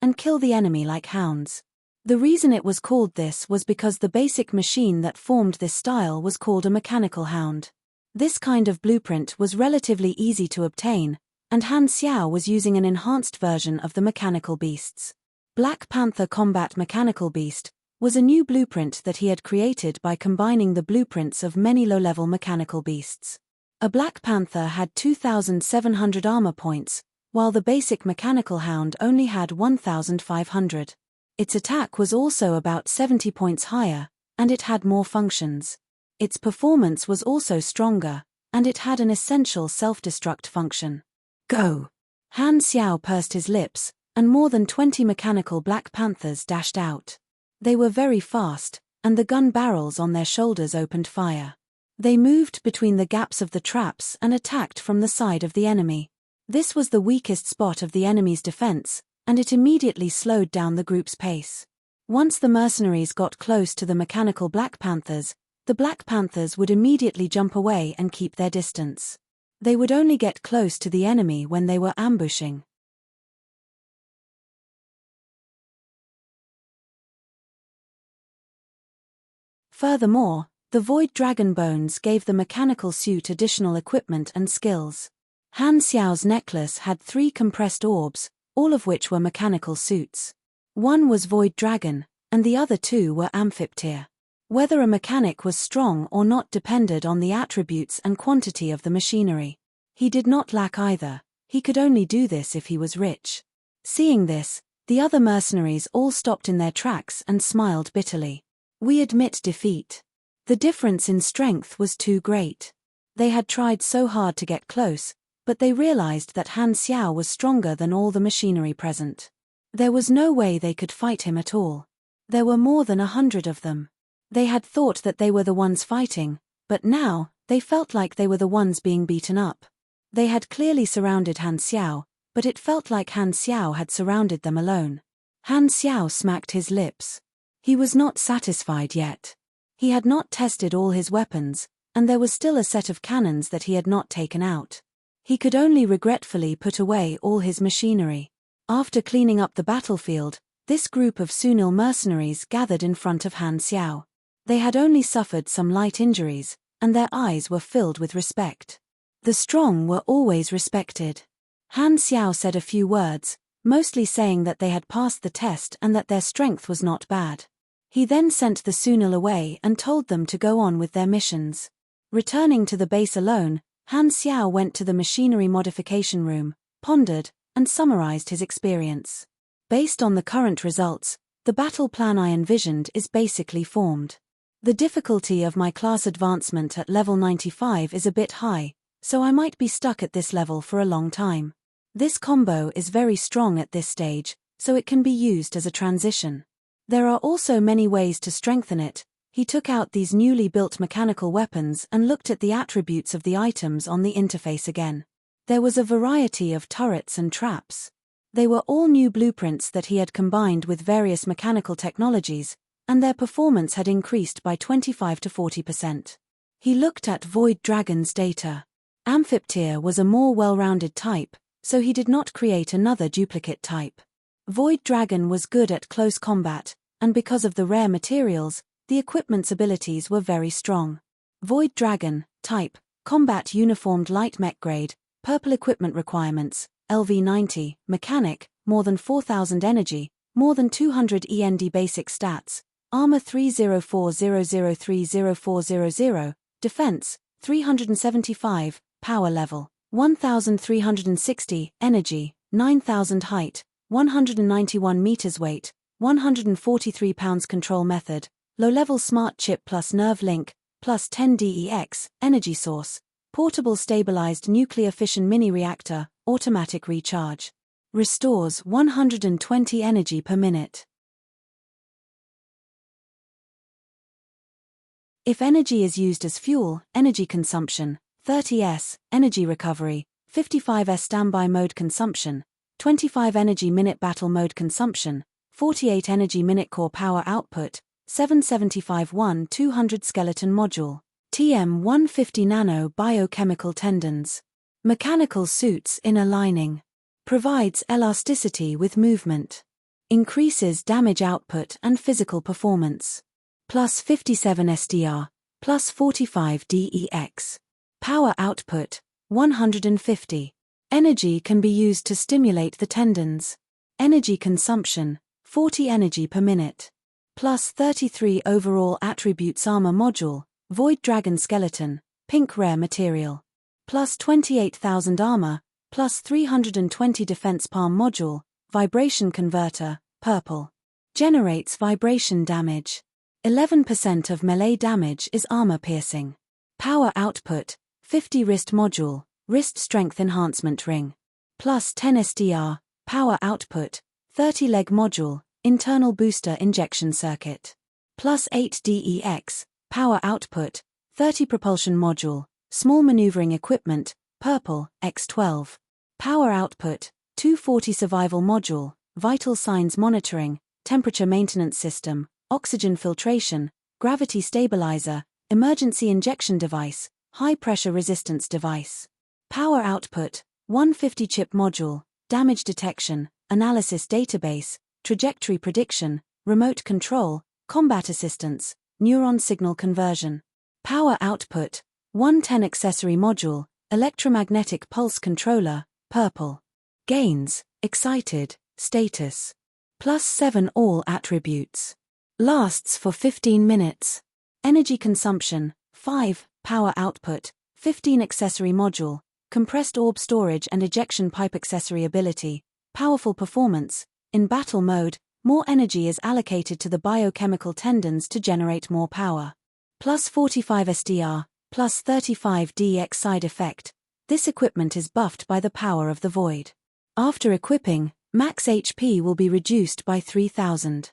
and kill the enemy like hounds. The reason it was called this was because the basic machine that formed this style was called a mechanical hound. This kind of blueprint was relatively easy to obtain, and Han Xiao was using an enhanced version of the mechanical beasts. Black Panther Combat Mechanical Beast was a new blueprint that he had created by combining the blueprints of many low-level mechanical beasts. A Black Panther had 2,700 armor points, while the basic mechanical hound only had 1,500. Its attack was also about 70 points higher, and it had more functions. Its performance was also stronger, and it had an essential self-destruct function. Go! Han Xiao pursed his lips, and more than 20 mechanical Black Panthers dashed out. They were very fast, and the gun barrels on their shoulders opened fire. They moved between the gaps of the traps and attacked from the side of the enemy. This was the weakest spot of the enemy's defense, and it immediately slowed down the group's pace. Once the mercenaries got close to the mechanical Black Panthers, the Black Panthers would immediately jump away and keep their distance. They would only get close to the enemy when they were ambushing. Furthermore, the Void Dragon Bones gave the mechanical suit additional equipment and skills. Han Xiao's necklace had 3 compressed orbs, all of which were mechanical suits. One was Void Dragon, and the other 2 were Amphiptyr. Whether a mechanic was strong or not depended on the attributes and quantity of the machinery. He did not lack either, he could only do this if he was rich. Seeing this, the other mercenaries all stopped in their tracks and smiled bitterly. We admit defeat. The difference in strength was too great. They had tried so hard to get close, but they realized that Han Xiao was stronger than all the machinery present. There was no way they could fight him at all. There were more than 100 of them. They had thought that they were the ones fighting, but now, they felt like they were the ones being beaten up. They had clearly surrounded Han Xiao, but it felt like Han Xiao had surrounded them alone. Han Xiao smacked his lips. He was not satisfied yet. He had not tested all his weapons, and there was still a set of cannons that he had not taken out. He could only regretfully put away all his machinery. After cleaning up the battlefield, this group of Sunil mercenaries gathered in front of Han Xiao. They had only suffered some light injuries, and their eyes were filled with respect. The strong were always respected. Han Xiao said a few words, mostly saying that they had passed the test and that their strength was not bad. He then sent the Sunil away and told them to go on with their missions. Returning to the base alone, Han Xiao went to the machinery modification room, pondered, and summarized his experience. Based on the current results, the battle plan I envisioned is basically formed. The difficulty of my class advancement at level 95 is a bit high, so I might be stuck at this level for a long time. This combo is very strong at this stage, so it can be used as a transition. There are also many ways to strengthen it. He took out these newly built mechanical weapons and looked at the attributes of the items on the interface again. There was a variety of turrets and traps. They were all new blueprints that he had combined with various mechanical technologies, and their performance had increased by 25 to 40%. He looked at Void Dragon's data. Amphiptyr was a more well-rounded type, so he did not create another duplicate type. Void Dragon was good at close combat, and because of the rare materials, the equipment's abilities were very strong. Void Dragon, type, combat uniformed light mech grade, purple equipment requirements, LV90, mechanic, more than 4,000 energy, more than 200 END basic stats, armor 30400304000, defense, 375, power level, 1,360, energy, 9,000 height, 191 meters weight, 143 pounds control method, low-level smart chip plus nerve link, plus 10 DEX, energy source, portable stabilized nuclear fission mini reactor, automatic recharge. Restores 120 energy per minute. If energy is used as fuel, energy consumption, 30s, energy recovery, 55s standby mode consumption, 25 energy minute battle mode consumption, 48 energy minute core power output, 775 1-200 skeleton module, TM 150 nano biochemical tendons. Mechanical suits inner lining. Provides elasticity with movement. Increases damage output and physical performance. Plus 57 SDR, plus 45 DEX. Power output, 150. Energy can be used to stimulate the tendons. Energy consumption, 40 energy per minute. Plus 33 overall attributes armor module, Void Dragon skeleton, pink rare material. Plus 28,000 armor, plus 320 defense palm module, vibration converter, purple. Generates vibration damage. 11% of melee damage is armor piercing. Power output, 50 wrist module, wrist strength enhancement ring. Plus 10 SDR, power output, 30 leg module, internal booster injection circuit. Plus 8 DEX, power output, 30 propulsion module, small maneuvering equipment, purple, X12. Power output, 240 survival module, vital signs monitoring, temperature maintenance system, oxygen filtration, gravity stabilizer, emergency injection device, high pressure resistance device. Power output, 150 chip module, damage detection, analysis database, trajectory prediction, remote control, combat assistance, neuron signal conversion. Power output, 110 accessory module, electromagnetic pulse controller, purple. Gains, excited, status. Plus 7 all attributes. Lasts for 15 minutes. Energy consumption, 5, power output, 15 accessory module, compressed orb storage and ejection pipe accessory ability, powerful performance. In battle mode, more energy is allocated to the biochemical tendons to generate more power. Plus 45 SDR, plus 35 DX side effect. This equipment is buffed by the power of the void. After equipping, max HP will be reduced by 3000.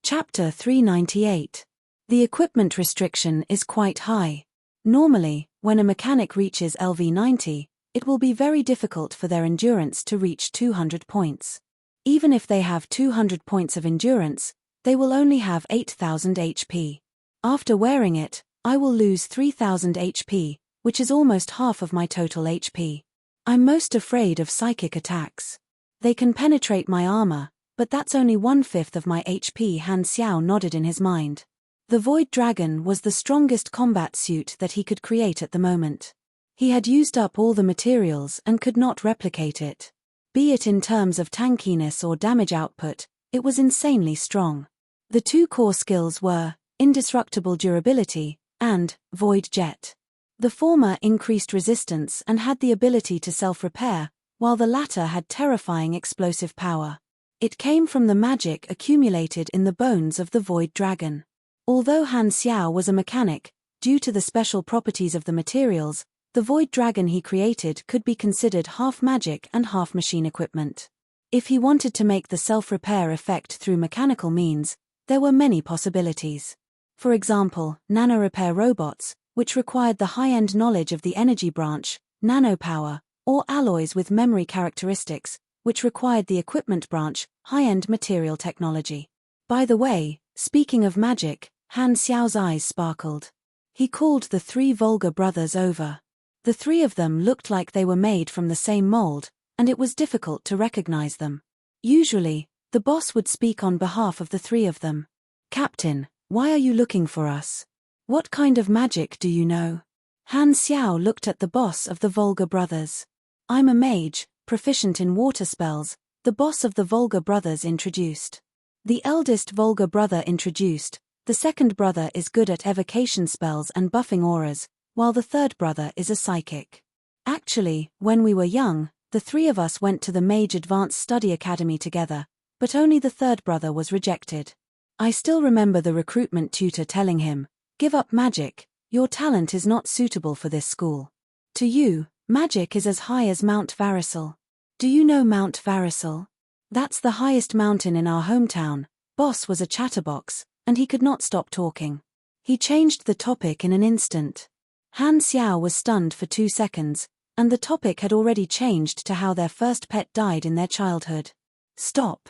Chapter 398. The equipment restriction is quite high. Normally, when a mechanic reaches LV90, it will be very difficult for their endurance to reach 200 points. Even if they have 200 points of endurance, they will only have 8000 HP. After wearing it, I will lose 3000 HP, which is almost half of my total HP. I'm most afraid of psychic attacks. They can penetrate my armor, but that's only 1/5 of my HP. Han Xiao nodded in his mind. The Void Dragon was the strongest combat suit that he could create at the moment. He had used up all the materials and could not replicate it. Be it in terms of tankiness or damage output, it was insanely strong. The two core skills were indestructible durability and Void Jet. The former increased resistance and had the ability to self-repair, while the latter had terrifying explosive power. It came from the magic accumulated in the bones of the Void Dragon. Although Han Xiao was a mechanic, due to the special properties of the materials, the Void Dragon he created could be considered half magic and half machine equipment. If he wanted to make the self-repair effect through mechanical means, there were many possibilities. For example, nano-repair robots, which required the high-end knowledge of the energy branch, nanopower, or alloys with memory characteristics, which required the equipment branch, high-end material technology. By the way, speaking of magic, Han Xiao's eyes sparkled. He called the 3 Volga brothers over. The 3 of them looked like they were made from the same mold, and it was difficult to recognize them. Usually, the boss would speak on behalf of the 3 of them. "Captain, why are you looking for us? What kind of magic do you know?" Han Xiao looked at the boss of the Volga brothers. "I'm a mage, proficient in water spells," the boss of the Volga brothers introduced. The eldest Volga brother introduced, the second brother is good at evocation spells and buffing auras, while the third brother is a psychic. Actually, when we were young, the 3 of us went to the Mage Advanced Study Academy together, but only the third brother was rejected. I still remember the recruitment tutor telling him, Give up magic, your talent is not suitable for this school. To you, magic is as high as Mount Varisal. Do you know Mount Varisal? That's the highest mountain in our hometown. Boss was a chatterbox, and he could not stop talking. He changed the topic in an instant. Han Xiao was stunned for 2 seconds, and the topic had already changed to how their first pet died in their childhood. Stop.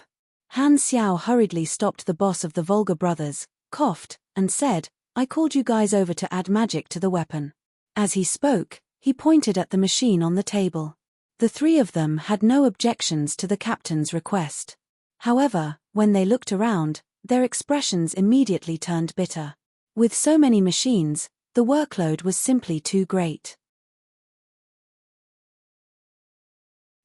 Han Xiao hurriedly stopped the boss of the Volga brothers, coughed, and said, I called you guys over to add magic to the weapon. As he spoke, he pointed at the machine on the table. The 3 of them had no objections to the captain's request. However, when they looked around, their expressions immediately turned bitter. With so many machines, the workload was simply too great.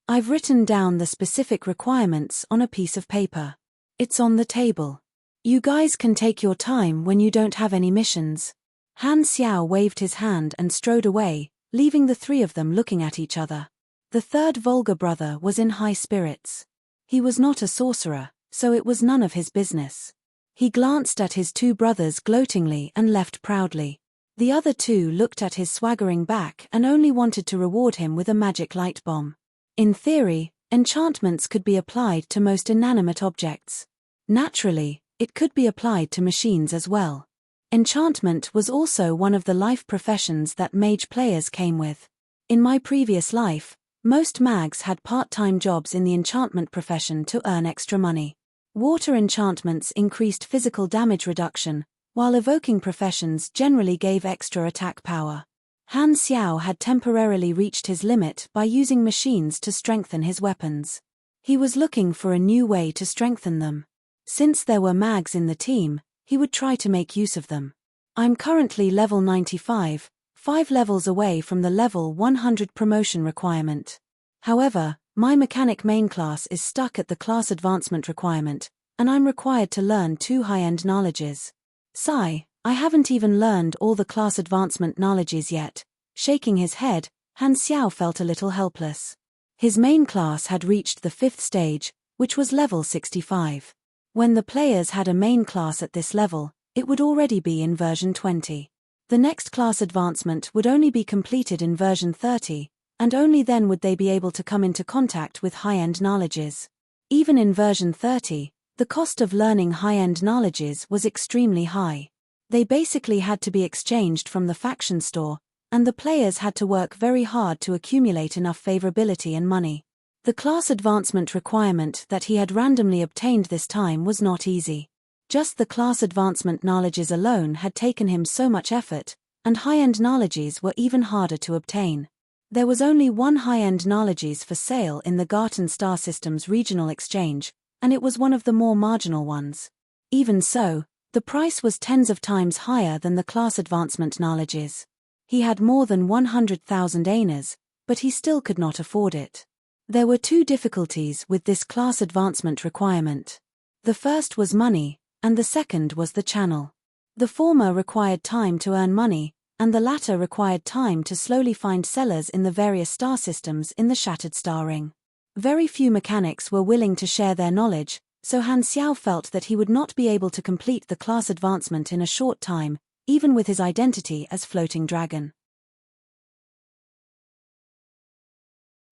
I've written down the specific requirements on a piece of paper. It's on the table. You guys can take your time when you don't have any missions. Han Xiao waved his hand and strode away, leaving the 3 of them looking at each other. The 3rd Volga brother was in high spirits. He was not a sorcerer, so it was none of his business. He glanced at his 2 brothers gloatingly and left proudly. The other 2 looked at his swaggering back and only wanted to reward him with a magic light bomb. In theory, enchantments could be applied to most inanimate objects. Naturally, it could be applied to machines as well. Enchantment was also one of the life professions that mage players came with. In my previous life, most mags had part-time jobs in the enchantment profession to earn extra money. Water enchantments increased physical damage reduction, while evoking professions generally gave extra attack power. Han Xiao had temporarily reached his limit by using machines to strengthen his weapons. He was looking for a new way to strengthen them. Since there were mags in the team, he would try to make use of them. I'm currently level 95, 5 levels away from the level 100 promotion requirement. However, my mechanic main class is stuck at the class advancement requirement, and I'm required to learn 2 high-end knowledges. Sigh, I haven't even learned all the class advancement knowledges yet. Shaking his head, Han Xiao felt a little helpless. His main class had reached the 5th stage, which was level 65. When the players had a main class at this level, it would already be in version 20. The next class advancement would only be completed in version 30, and only then would they be able to come into contact with high-end knowledges. Even in version 30, the cost of learning high-end knowledges was extremely high. They basically had to be exchanged from the faction store, and the players had to work very hard to accumulate enough favorability and money. The class advancement requirement that he had randomly obtained this time was not easy. Just the class advancement knowledges alone had taken him so much effort, and high-end knowledges were even harder to obtain. There was only 1 high-end knowledges for sale in the Garten Star System's regional exchange, and it was one of the more marginal ones. Even so, the price was tens of times higher than the class advancement knowledges. He had more than 100,000 aners, but he still could not afford it. There were 2 difficulties with this class advancement requirement. The first was money, and the second was the channel. The former required time to earn money, and the latter required time to slowly find sellers in the various star systems in the Shattered Star Ring. Very few mechanics were willing to share their knowledge, so Han Xiao felt that he would not be able to complete the class advancement in a short time, even with his identity as Floating Dragon.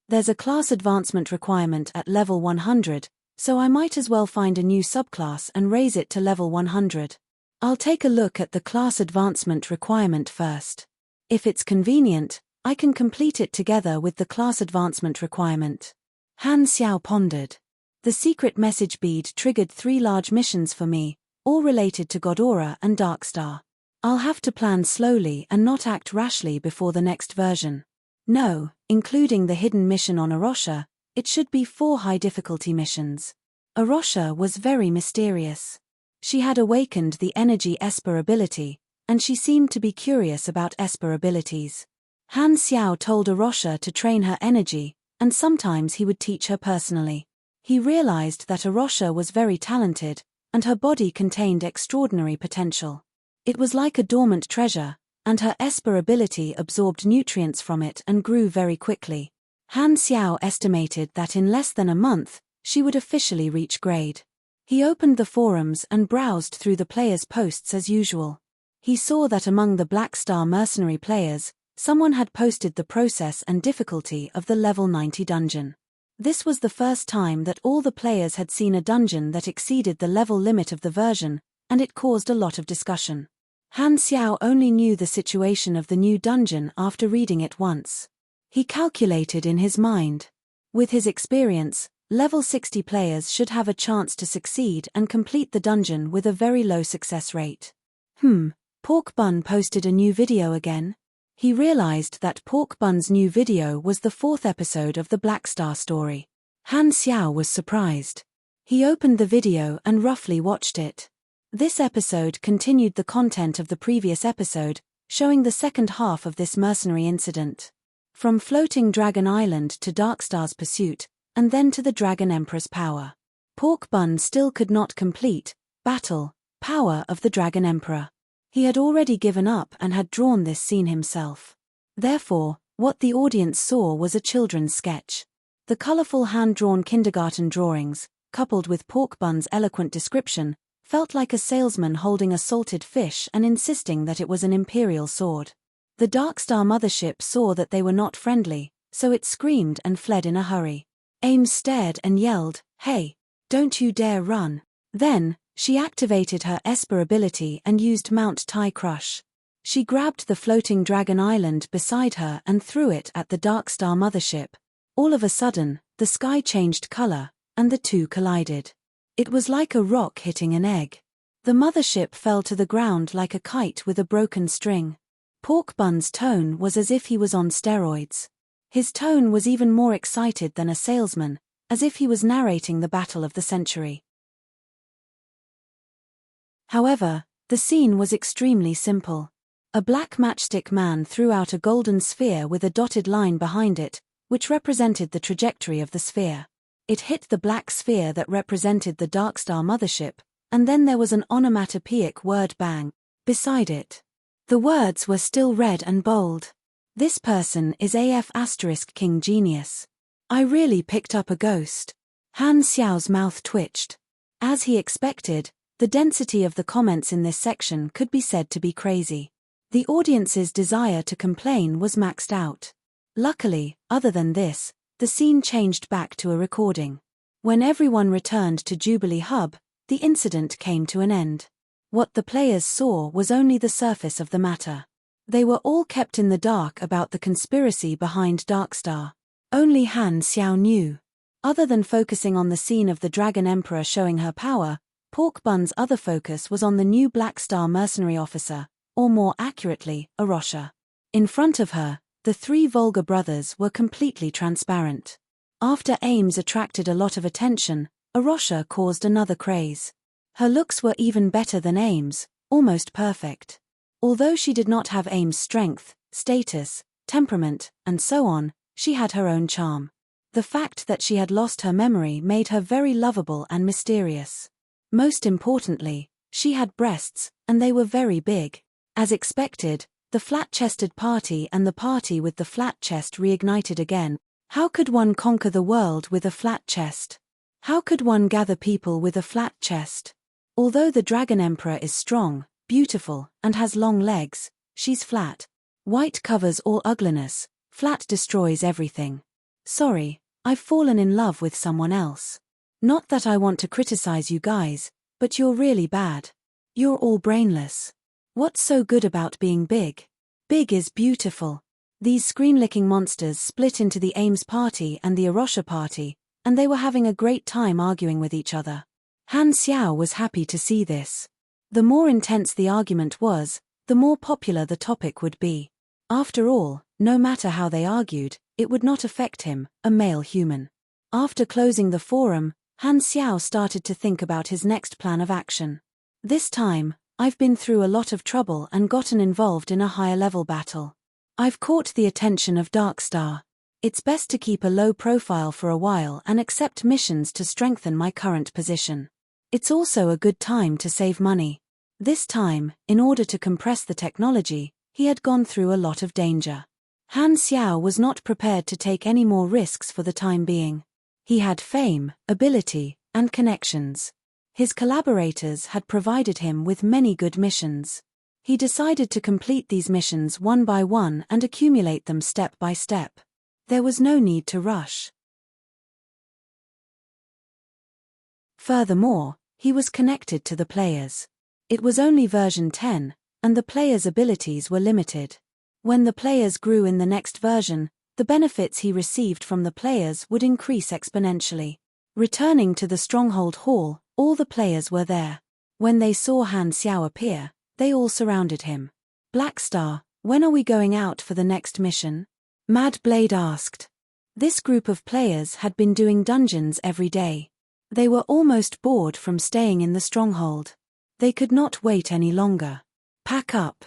There's a class advancement requirement at level 100, so I might as well find a new subclass and raise it to level 100. I'll take a look at the class advancement requirement first. If it's convenient, I can complete it together with the class advancement requirement. Han Xiao pondered. The secret message bead triggered 3 large missions for me, all related to Godora and Darkstar. I'll have to plan slowly and not act rashly before the next version. No, including the hidden mission on Arosha, it should be 4 high-difficulty missions. Arosha was very mysterious. She had awakened the energy Esper ability, and she seemed to be curious about Esper abilities. Han Xiao told Arosha to train her energy, and sometimes he would teach her personally. He realized that Arosha was very talented, and her body contained extraordinary potential. It was like a dormant treasure, and her Esper ability absorbed nutrients from it and grew very quickly. Han Xiao estimated that in less than a month, she would officially reach grade. He opened the forums and browsed through the players' posts as usual. He saw that among the Black Star mercenary players, someone had posted the process and difficulty of the level 90 dungeon. This was the first time that all the players had seen a dungeon that exceeded the level limit of the version, and it caused a lot of discussion. Han Xiao only knew the situation of the new dungeon after reading it once. He calculated in his mind. With his experience, level 60 players should have a chance to succeed and complete the dungeon with a very low success rate. Pork Bun posted a new video again? He realized that Pork Bun's new video was the 4th episode of the Black Star story. Han Xiao was surprised. He opened the video and roughly watched it. This episode continued the content of the previous episode, showing the second half of this mercenary incident. From Floating Dragon Island to Darkstar's pursuit, and then to the Dragon Emperor's power. Pork Bun still could not complete battle power of the Dragon Emperor. He had already given up and had drawn this scene himself. Therefore, what the audience saw was a children's sketch. The colorful hand-drawn kindergarten drawings, coupled with Pork Bun's eloquent description, felt like a salesman holding a salted fish and insisting that it was an imperial sword. The Darkstar mothership saw that they were not friendly, so it screamed and fled in a hurry. Ames stared and yelled, "Hey! Don't you dare run!" Then, she activated her Esper ability and used Mount Tai Crush. She grabbed the floating Dragon Island beside her and threw it at the Darkstar mothership. All of a sudden, the sky changed color, and the two collided. It was like a rock hitting an egg. The mothership fell to the ground like a kite with a broken string. Pork Bun's tone was as if he was on steroids. His tone was even more excited than a salesman, as if he was narrating the battle of the century. However, the scene was extremely simple. A black matchstick man threw out a golden sphere with a dotted line behind it, which represented the trajectory of the sphere. It hit the black sphere that represented the Darkstar mothership, and then there was an onomatopoeic word bang beside it. The words were still red and bold. "This person is AF * King Genius. I really picked up a ghost." Han Xiao's mouth twitched. As he expected, the density of the comments in this section could be said to be crazy. The audience's desire to complain was maxed out. Luckily, other than this, the scene changed back to a recording. When everyone returned to Jubilee Hub, the incident came to an end. What the players saw was only the surface of the matter. They were all kept in the dark about the conspiracy behind Darkstar. Only Han Xiao knew. Other than focusing on the scene of the Dragon Emperor showing her power, Pork Bun's other focus was on the new Black Star mercenary officer, or more accurately, Arosha. In front of her, the three Volga brothers were completely transparent. After Ames attracted a lot of attention, Arosha caused another craze. Her looks were even better than Ames, almost perfect. Although she did not have Ames' strength, status, temperament, and so on, she had her own charm. The fact that she had lost her memory made her very lovable and mysterious. Most importantly, she had breasts, and they were very big. As expected, the flat-chested party and the party with the flat chest reignited again. How could one conquer the world with a flat chest? How could one gather people with a flat chest? Although the Dragon Emperor is strong, beautiful, and has long legs, she's flat. White covers all ugliness, flat destroys everything. Sorry, I've fallen in love with someone else. Not that I want to criticize you guys, but you're really bad. You're all brainless. What's so good about being big? Big is beautiful. These screen-licking monsters split into the Ames party and the Arosha party, and they were having a great time arguing with each other. Han Xiao was happy to see this. The more intense the argument was, the more popular the topic would be. After all, no matter how they argued, it would not affect him, a male human. After closing the forum, Han Xiao started to think about his next plan of action. This time, I've been through a lot of trouble and gotten involved in a higher-level battle. I've caught the attention of Darkstar. It's best to keep a low profile for a while and accept missions to strengthen my current position. It's also a good time to save money. This time, in order to compress the technology, he had gone through a lot of danger. Han Xiao was not prepared to take any more risks for the time being. He had fame, ability, and connections. His collaborators had provided him with many good missions. He decided to complete these missions one by one and accumulate them step by step. There was no need to rush. Furthermore, he was connected to the players. It was only version 10, and the players' abilities were limited. When the players grew in the next version, the benefits he received from the players would increase exponentially. Returning to the Stronghold Hall, all the players were there. When they saw Han Xiao appear, they all surrounded him. Black Star, when are we going out for the next mission? Mad Blade asked. This group of players had been doing dungeons every day. They were almost bored from staying in the stronghold. They could not wait any longer. Pack up.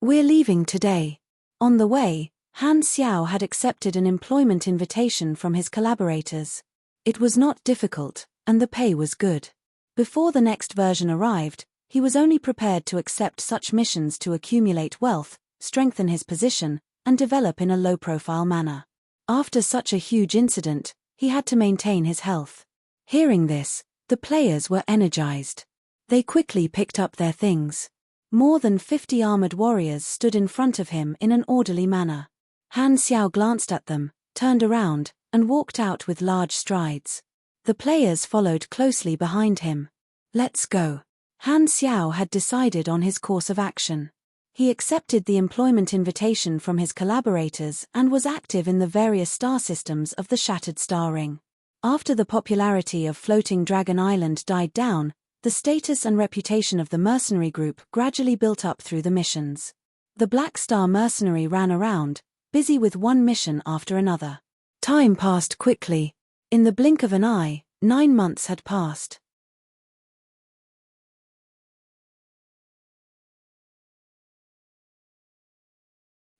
We're leaving today. On the way, Han Xiao had accepted an employment invitation from his collaborators. It was not difficult, and the pay was good. Before the next version arrived, he was only prepared to accept such missions to accumulate wealth, strengthen his position, and develop in a low-profile manner. After such a huge incident, he had to maintain his health. Hearing this, the players were energized. They quickly picked up their things. More than 50 armored warriors stood in front of him in an orderly manner. Han Xiao glanced at them, turned around, and walked out with large strides. The players followed closely behind him. Let's go. Han Xiao had decided on his course of action. He accepted the employment invitation from his collaborators and was active in the various star systems of the Shattered Star Ring. After the popularity of Floating Dragon Island died down, the status and reputation of the mercenary group gradually built up through the missions. The Black Star mercenary ran around, busy with one mission after another. Time passed quickly. In the blink of an eye, 9 months had passed.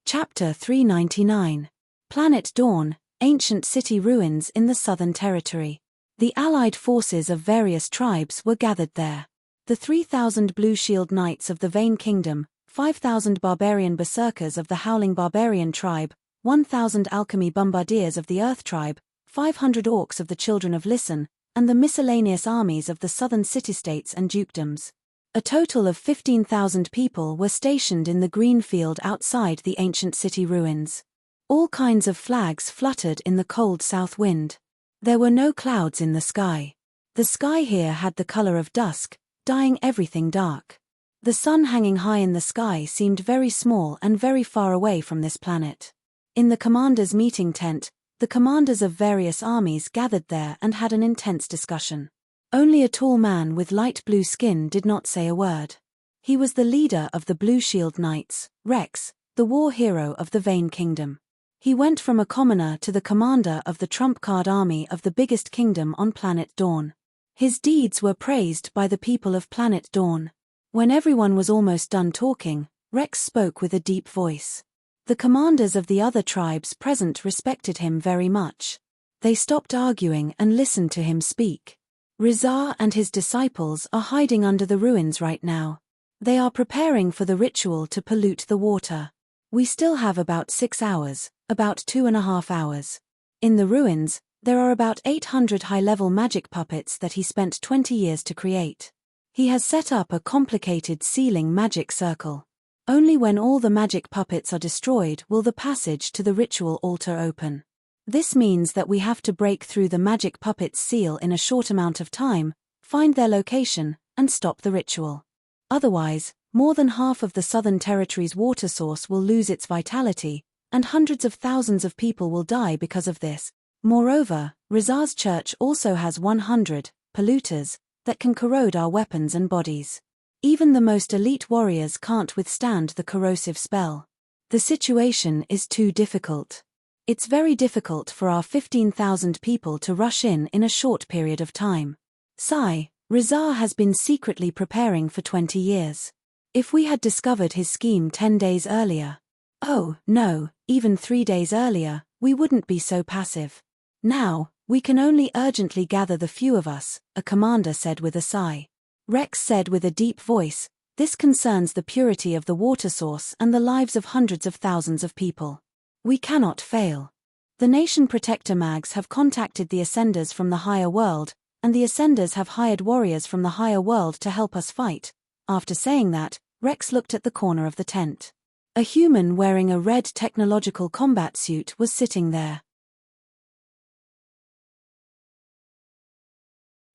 Chapter 399. Planet Dawn, Ancient City Ruins in the Southern Territory. The allied forces of various tribes were gathered there. The 3,000 Blue Shield Knights of the Vane Kingdom, 5,000 barbarian berserkers of the Howling Barbarian tribe, 1,000 alchemy bombardiers of the Earth tribe, 500 orcs of the Children of Listen, and the miscellaneous armies of the southern city-states and dukedoms. A total of 15,000 people were stationed in the green field outside the ancient city ruins. All kinds of flags fluttered in the cold south wind. There were no clouds in the sky. The sky here had the color of dusk, dyeing everything dark. The sun hanging high in the sky seemed very small and very far away from this planet. In the commander's meeting tent, the commanders of various armies gathered there and had an intense discussion. Only a tall man with light blue skin did not say a word. He was the leader of the Blue Shield Knights, Rex, the war hero of the Vane Kingdom. He went from a commoner to the commander of the trump card army of the biggest kingdom on planet Dawn. His deeds were praised by the people of planet Dawn. When everyone was almost done talking, Rex spoke with a deep voice. The commanders of the other tribes present respected him very much. They stopped arguing and listened to him speak. Rizar and his disciples are hiding under the ruins right now. They are preparing for the ritual to pollute the water. We still have about 6 hours, about 2.5 hours. In the ruins, there are about 800 high-level magic puppets that he spent 20 years to create. He has set up a complicated sealing magic circle. Only when all the magic puppets are destroyed will the passage to the ritual altar open. This means that we have to break through the magic puppets' seal in a short amount of time, find their location, and stop the ritual. Otherwise, more than half of the Southern Territory's water source will lose its vitality, and hundreds of thousands of people will die because of this. Moreover, Rizar's church also has 100 polluters that can corrode our weapons and bodies. Even the most elite warriors can't withstand the corrosive spell. The situation is too difficult. It's very difficult for our 15,000 people to rush in a short period of time. Rizar has been secretly preparing for 20 years. If we had discovered his scheme 10 days earlier, oh, no, even 3 days earlier, we wouldn't be so passive. Now, we can only urgently gather the few of us, a commander said with a sigh. Rex said with a deep voice, this concerns the purity of the water source and the lives of hundreds of thousands of people. We cannot fail. The Nation Protector Mags have contacted the Ascenders from the higher world, and the Ascenders have hired warriors from the higher world to help us fight. After saying that, Rex looked at the corner of the tent. A human wearing a red technological combat suit was sitting there.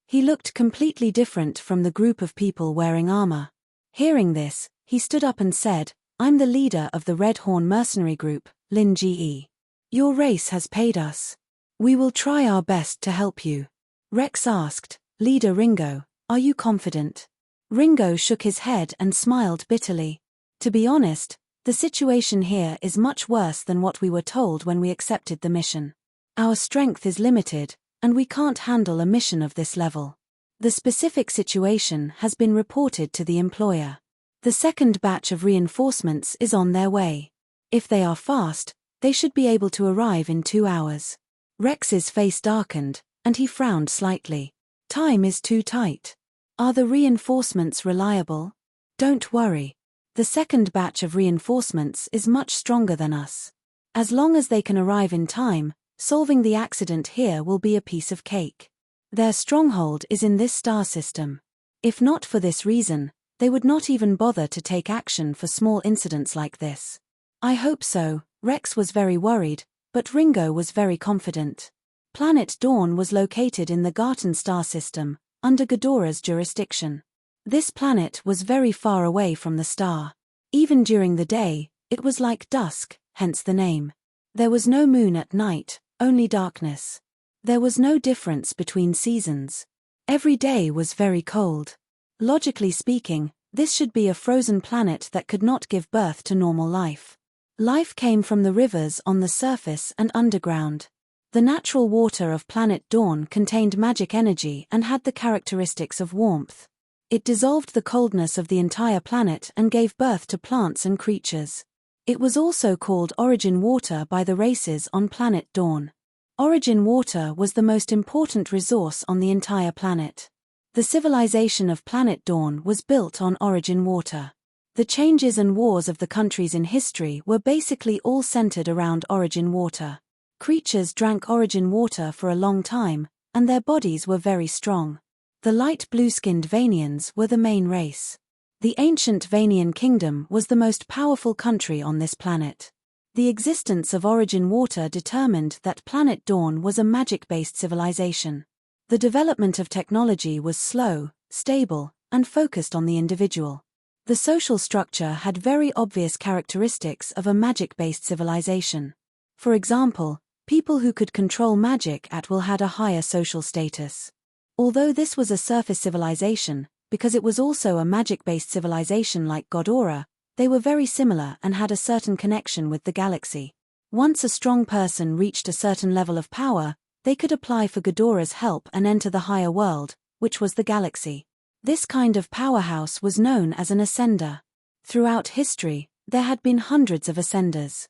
He looked completely different from the group of people wearing armor. Hearing this, he stood up and said, "I'm the leader of the Red Horn mercenary group, Lin Ge. Your race has paid us. We will try our best to help you." Rex asked, "Leader Ringo, are you confident?" Ringo shook his head and smiled bitterly. "To be honest, the situation here is much worse than what we were told when we accepted the mission. Our strength is limited, and we can't handle a mission of this level. The specific situation has been reported to the employer. The second batch of reinforcements is on their way. If they are fast, they should be able to arrive in 2 hours." Rex's face darkened, and he frowned slightly. "Time is too tight. Are the reinforcements reliable?" "Don't worry. The second batch of reinforcements is much stronger than us. As long as they can arrive in time, solving the accident here will be a piece of cake. Their stronghold is in this star system. If not for this reason, they would not even bother to take action for small incidents like this." "I hope so." Rex was very worried, but Ringo was very confident. Planet Dawn was located in the Garten star system, under Ghidorah's jurisdiction. This planet was very far away from the star. Even during the day, it was like dusk, hence the name. There was no moon at night, only darkness. There was no difference between seasons. Every day was very cold. Logically speaking, this should be a frozen planet that could not give birth to normal life. Life came from the rivers on the surface and underground. The natural water of Planet Dawn contained magic energy and had the characteristics of warmth. It dissolved the coldness of the entire planet and gave birth to plants and creatures. It was also called Origin Water by the races on Planet Dawn. Origin Water was the most important resource on the entire planet. The civilization of Planet Dawn was built on Origin Water. The changes and wars of the countries in history were basically all centered around Origin Water. Creatures drank Origin Water for a long time, and their bodies were very strong. The light blue-skinned Vanians were the main race. The ancient Vanian kingdom was the most powerful country on this planet. The existence of Origin Water determined that Planet Dawn was a magic-based civilization. The development of technology was slow, stable, and focused on the individual. The social structure had very obvious characteristics of a magic-based civilization. For example, people who could control magic at will had a higher social status. Although this was a surface civilization, because it was also a magic-based civilization like Ghidorah, they were very similar and had a certain connection with the galaxy. Once a strong person reached a certain level of power, they could apply for Ghidorah's help and enter the higher world, which was the galaxy. This kind of powerhouse was known as an ascender. Throughout history, there had been hundreds of ascenders.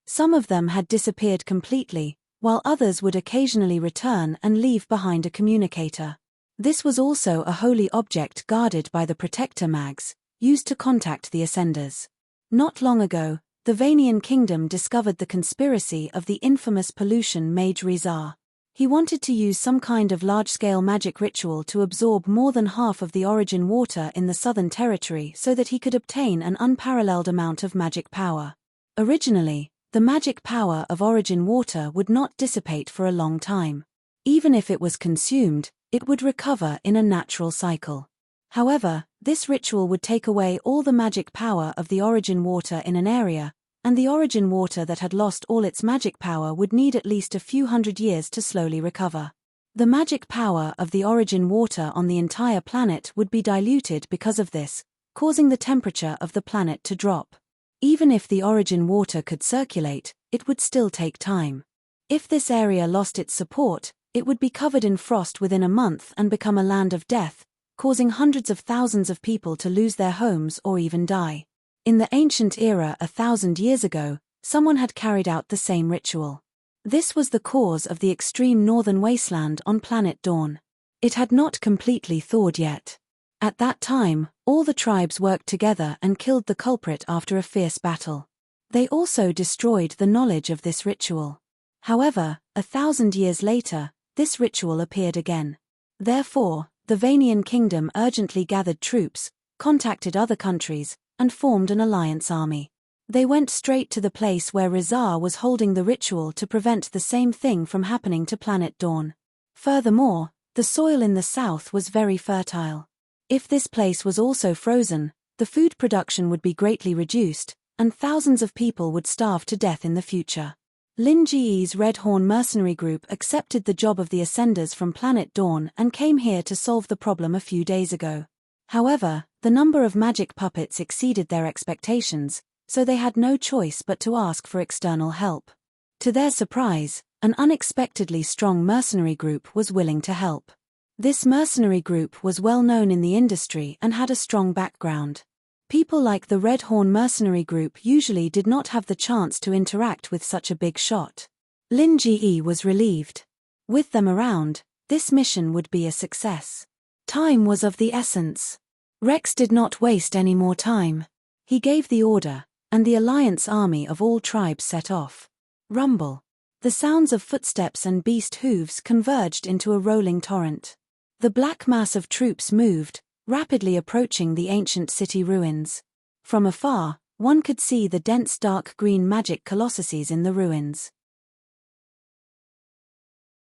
Some of them had disappeared completely, while others would occasionally return and leave behind a communicator. This was also a holy object guarded by the Protector Mags, used to contact the Ascenders. Not long ago, the Vanian kingdom discovered the conspiracy of the infamous pollution Mage Rizar. He wanted to use some kind of large-scale magic ritual to absorb more than half of the Origin Water in the Southern Territory so that he could obtain an unparalleled amount of magic power. Originally, the magic power of Origin Water would not dissipate for a long time. Even if it was consumed, it would recover in a natural cycle. However, this ritual would take away all the magic power of the Origin Water in an area, and the Origin Water that had lost all its magic power would need at least a few hundred years to slowly recover. The magic power of the Origin Water on the entire planet would be diluted because of this, causing the temperature of the planet to drop. Even if the Origin Water could circulate, it would still take time. If this area lost its support, it would be covered in frost within a month and become a land of death, causing hundreds of thousands of people to lose their homes or even die. In the ancient era 1,000 years ago, someone had carried out the same ritual. This was the cause of the extreme northern wasteland on Planet Dawn. It had not completely thawed yet. At that time, all the tribes worked together and killed the culprit after a fierce battle. They also destroyed the knowledge of this ritual. However, 1,000 years later, this ritual appeared again. Therefore, The Vanian kingdom urgently gathered troops, contacted other countries, and formed an alliance army. They went straight to the place where Rizar was holding the ritual to prevent the same thing from happening to planet Dawn. Furthermore, the soil in the south was very fertile. If this place was also frozen, the food production would be greatly reduced, and thousands of people would starve to death in the future. Lin Ji's Red Horn mercenary group accepted the job of the Ascenders from planet Dawn and came here to solve the problem a few days ago. However, the number of magic puppets exceeded their expectations, so they had no choice but to ask for external help. To their surprise, an unexpectedly strong mercenary group was willing to help. This mercenary group was well known in the industry and had a strong background. People like the Red Horn mercenary group usually did not have the chance to interact with such a big shot. Lin Ji was relieved. With them around, this mission would be a success. Time was of the essence. Rex did not waste any more time. He gave the order, and the alliance army of all tribes set off. Rumble. The sounds of footsteps and beast hooves converged into a rolling torrent. The black mass of troops moved, rapidly approaching the ancient city ruins. From afar, one could see the dense dark green magic colossuses in the ruins.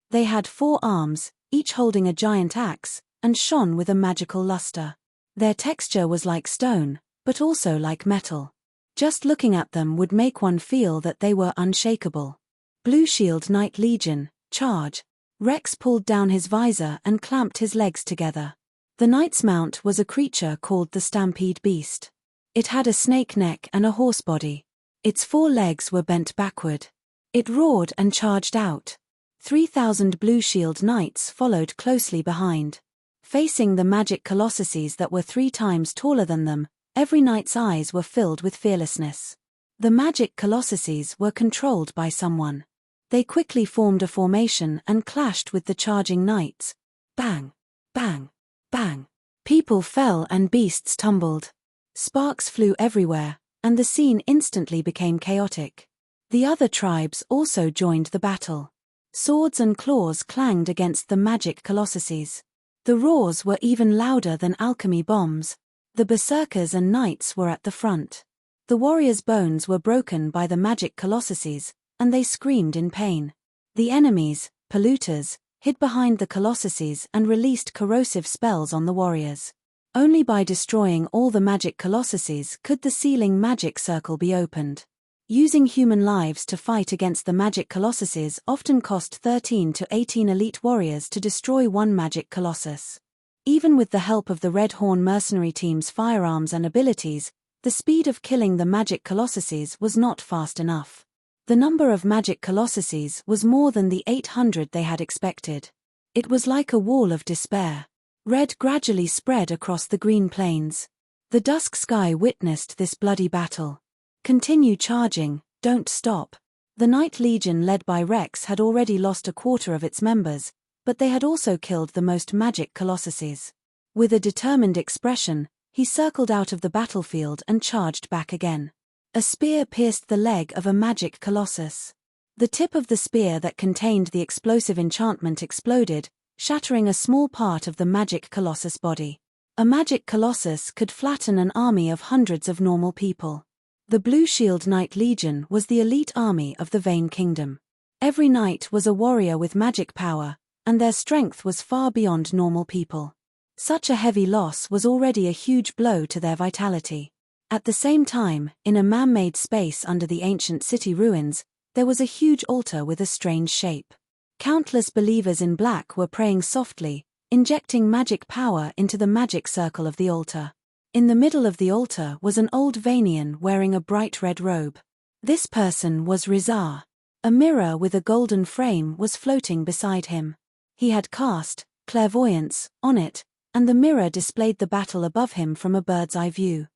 They had 4 arms, each holding a giant axe, and shone with a magical luster. Their texture was like stone, but also like metal. Just looking at them would make one feel that they were unshakable. Blue Shield Knight Legion, charge. Rex pulled down his visor and clamped his legs together. The knight's mount was a creature called the Stampede Beast. It had a snake neck and a horse body. Its 4 legs were bent backward. It roared and charged out. 3,000 Blue Shield Knights followed closely behind. Facing the magic colossuses that were 3 times taller than them, every knight's eyes were filled with fearlessness. The magic colossuses were controlled by someone. They quickly formed a formation and clashed with the charging knights. Bang! Bang! Bang! People fell and beasts tumbled. Sparks flew everywhere, and the scene instantly became chaotic. The other tribes also joined the battle. Swords and claws clanged against the magic colossuses. The roars were even louder than alchemy bombs. The berserkers and knights were at the front. The warriors' bones were broken by the magic colossuses, and they screamed in pain. The enemies, polluters, hid behind the colossuses and released corrosive spells on the warriors. Only by destroying all the magic colossuses could the sealing magic circle be opened. Using human lives to fight against the magic colossuses often cost 13 to 18 elite warriors to destroy one magic colossus. Even with the help of the Red Horn mercenary team's firearms and abilities, the speed of killing the magic colossuses was not fast enough. The number of magic colossuses was more than the 800 they had expected. It was like a wall of despair. Red gradually spread across the green plains. The dusk sky witnessed this bloody battle. Continue charging, don't stop. The Knight Legion led by Rex had already lost a quarter of its members, but they had also killed the most magic colossuses. With a determined expression, he circled out of the battlefield and charged back again. A spear pierced the leg of a magic colossus. The tip of the spear that contained the explosive enchantment exploded, shattering a small part of the magic colossus body. A magic colossus could flatten an army of hundreds of normal people. The Blue Shield Knight Legion was the elite army of the Vane Kingdom. Every knight was a warrior with magic power, and their strength was far beyond normal people. Such a heavy loss was already a huge blow to their vitality. At the same time, in a man-made space under the ancient city ruins, there was a huge altar with a strange shape. Countless believers in black were praying softly, injecting magic power into the magic circle of the altar. In the middle of the altar was an old Vanian wearing a bright red robe. This person was Rizar. A mirror with a golden frame was floating beside him. He had cast clairvoyance on it, and the mirror displayed the battle above him from a bird's-eye view.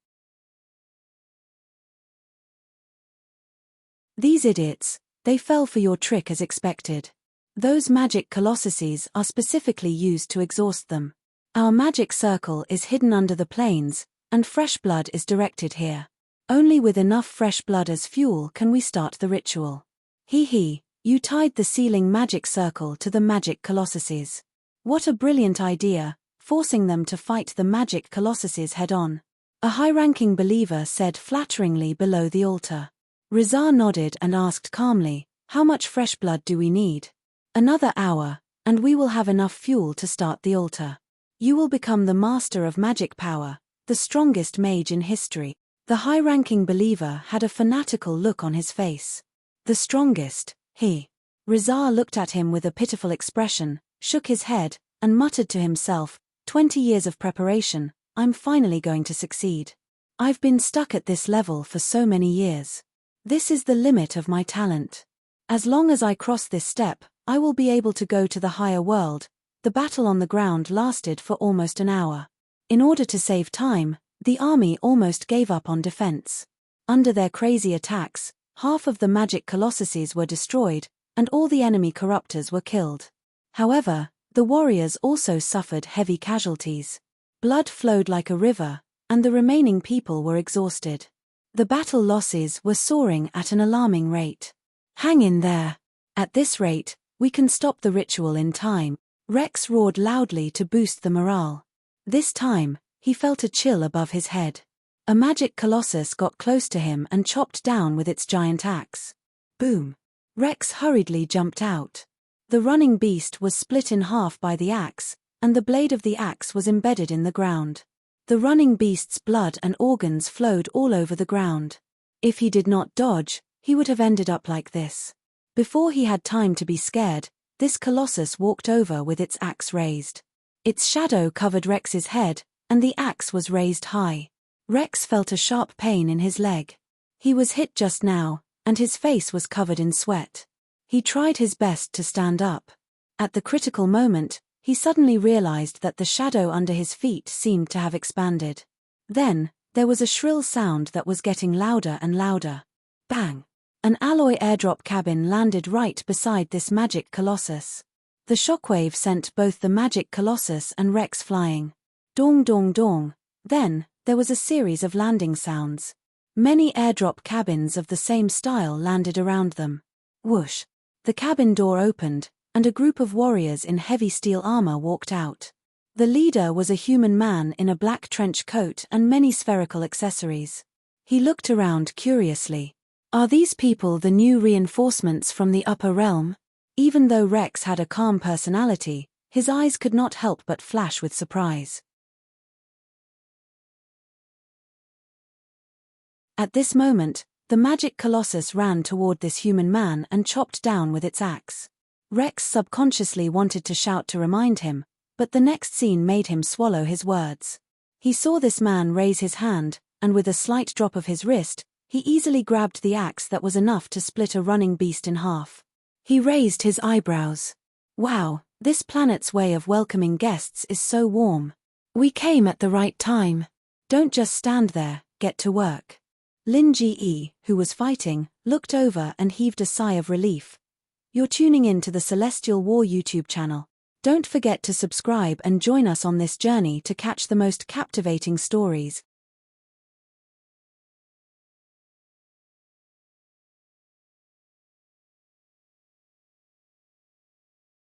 These idiots, they fell for your trick as expected. Those magic colossuses are specifically used to exhaust them. Our magic circle is hidden under the plains, and fresh blood is directed here. Only with enough fresh blood as fuel can we start the ritual. You tied the sealing magic circle to the magic colossuses. What a brilliant idea, forcing them to fight the magic colossuses head-on. A high-ranking believer said flatteringly below the altar. Rizar nodded and asked calmly, "How much fresh blood do we need?" "Another hour, and we will have enough fuel to start the altar. You will become the master of magic power, the strongest mage in history." The high-ranking believer had a fanatical look on his face. "The strongest, he." Rizar looked at him with a pitiful expression, shook his head, and muttered to himself, 20 years of preparation, I'm finally going to succeed. I've been stuck at this level for so many years. This is the limit of my talent. As long as I cross this step, I will be able to go to the higher world." The battle on the ground lasted for almost an hour. In order to save time, the army almost gave up on defense. Under their crazy attacks, half of the magic colossuses were destroyed, and all the enemy corruptors were killed. However, the warriors also suffered heavy casualties. Blood flowed like a river, and the remaining people were exhausted. The battle losses were soaring at an alarming rate. "Hang in there. At this rate, we can stop the ritual in time," Rex roared loudly to boost the morale. This time, he felt a chill above his head. A magic colossus got close to him and chopped down with its giant axe. Boom! Rex hurriedly jumped out. The running beast was split in half by the axe, and the blade of the axe was embedded in the ground. The running beast's blood and organs flowed all over the ground. If he did not dodge, he would have ended up like this. Before he had time to be scared, this colossus walked over with its axe raised. Its shadow covered Rex's head, and the axe was raised high. Rex felt a sharp pain in his leg. He was hit just now, and his face was covered in sweat. He tried his best to stand up. At the critical moment, he suddenly realized that the shadow under his feet seemed to have expanded. Then, there was a shrill sound that was getting louder and louder. Bang! An alloy airdrop cabin landed right beside this magic colossus. The shockwave sent both the magic colossus and Rex flying. Dong dong dong. Then, there was a series of landing sounds. Many airdrop cabins of the same style landed around them. Whoosh! The cabin door opened, and a group of warriors in heavy steel armor walked out. The leader was a human man in a black trench coat and many spherical accessories. He looked around curiously. Are these people the new reinforcements from the upper realm? Even though Rex had a calm personality, his eyes could not help but flash with surprise. At this moment, the magic colossus ran toward this human man and chopped down with its axe. Rex subconsciously wanted to shout to remind him, but the next scene made him swallow his words. He saw this man raise his hand, and with a slight drop of his wrist, he easily grabbed the axe that was enough to split a running beast in half. He raised his eyebrows. Wow, this planet's way of welcoming guests is so warm. We came at the right time. Don't just stand there, get to work. Lin Ge, who was fighting, looked over and heaved a sigh of relief. You're tuning in to the Celestial War YouTube channel. Don't forget to subscribe and join us on this journey to catch the most captivating stories.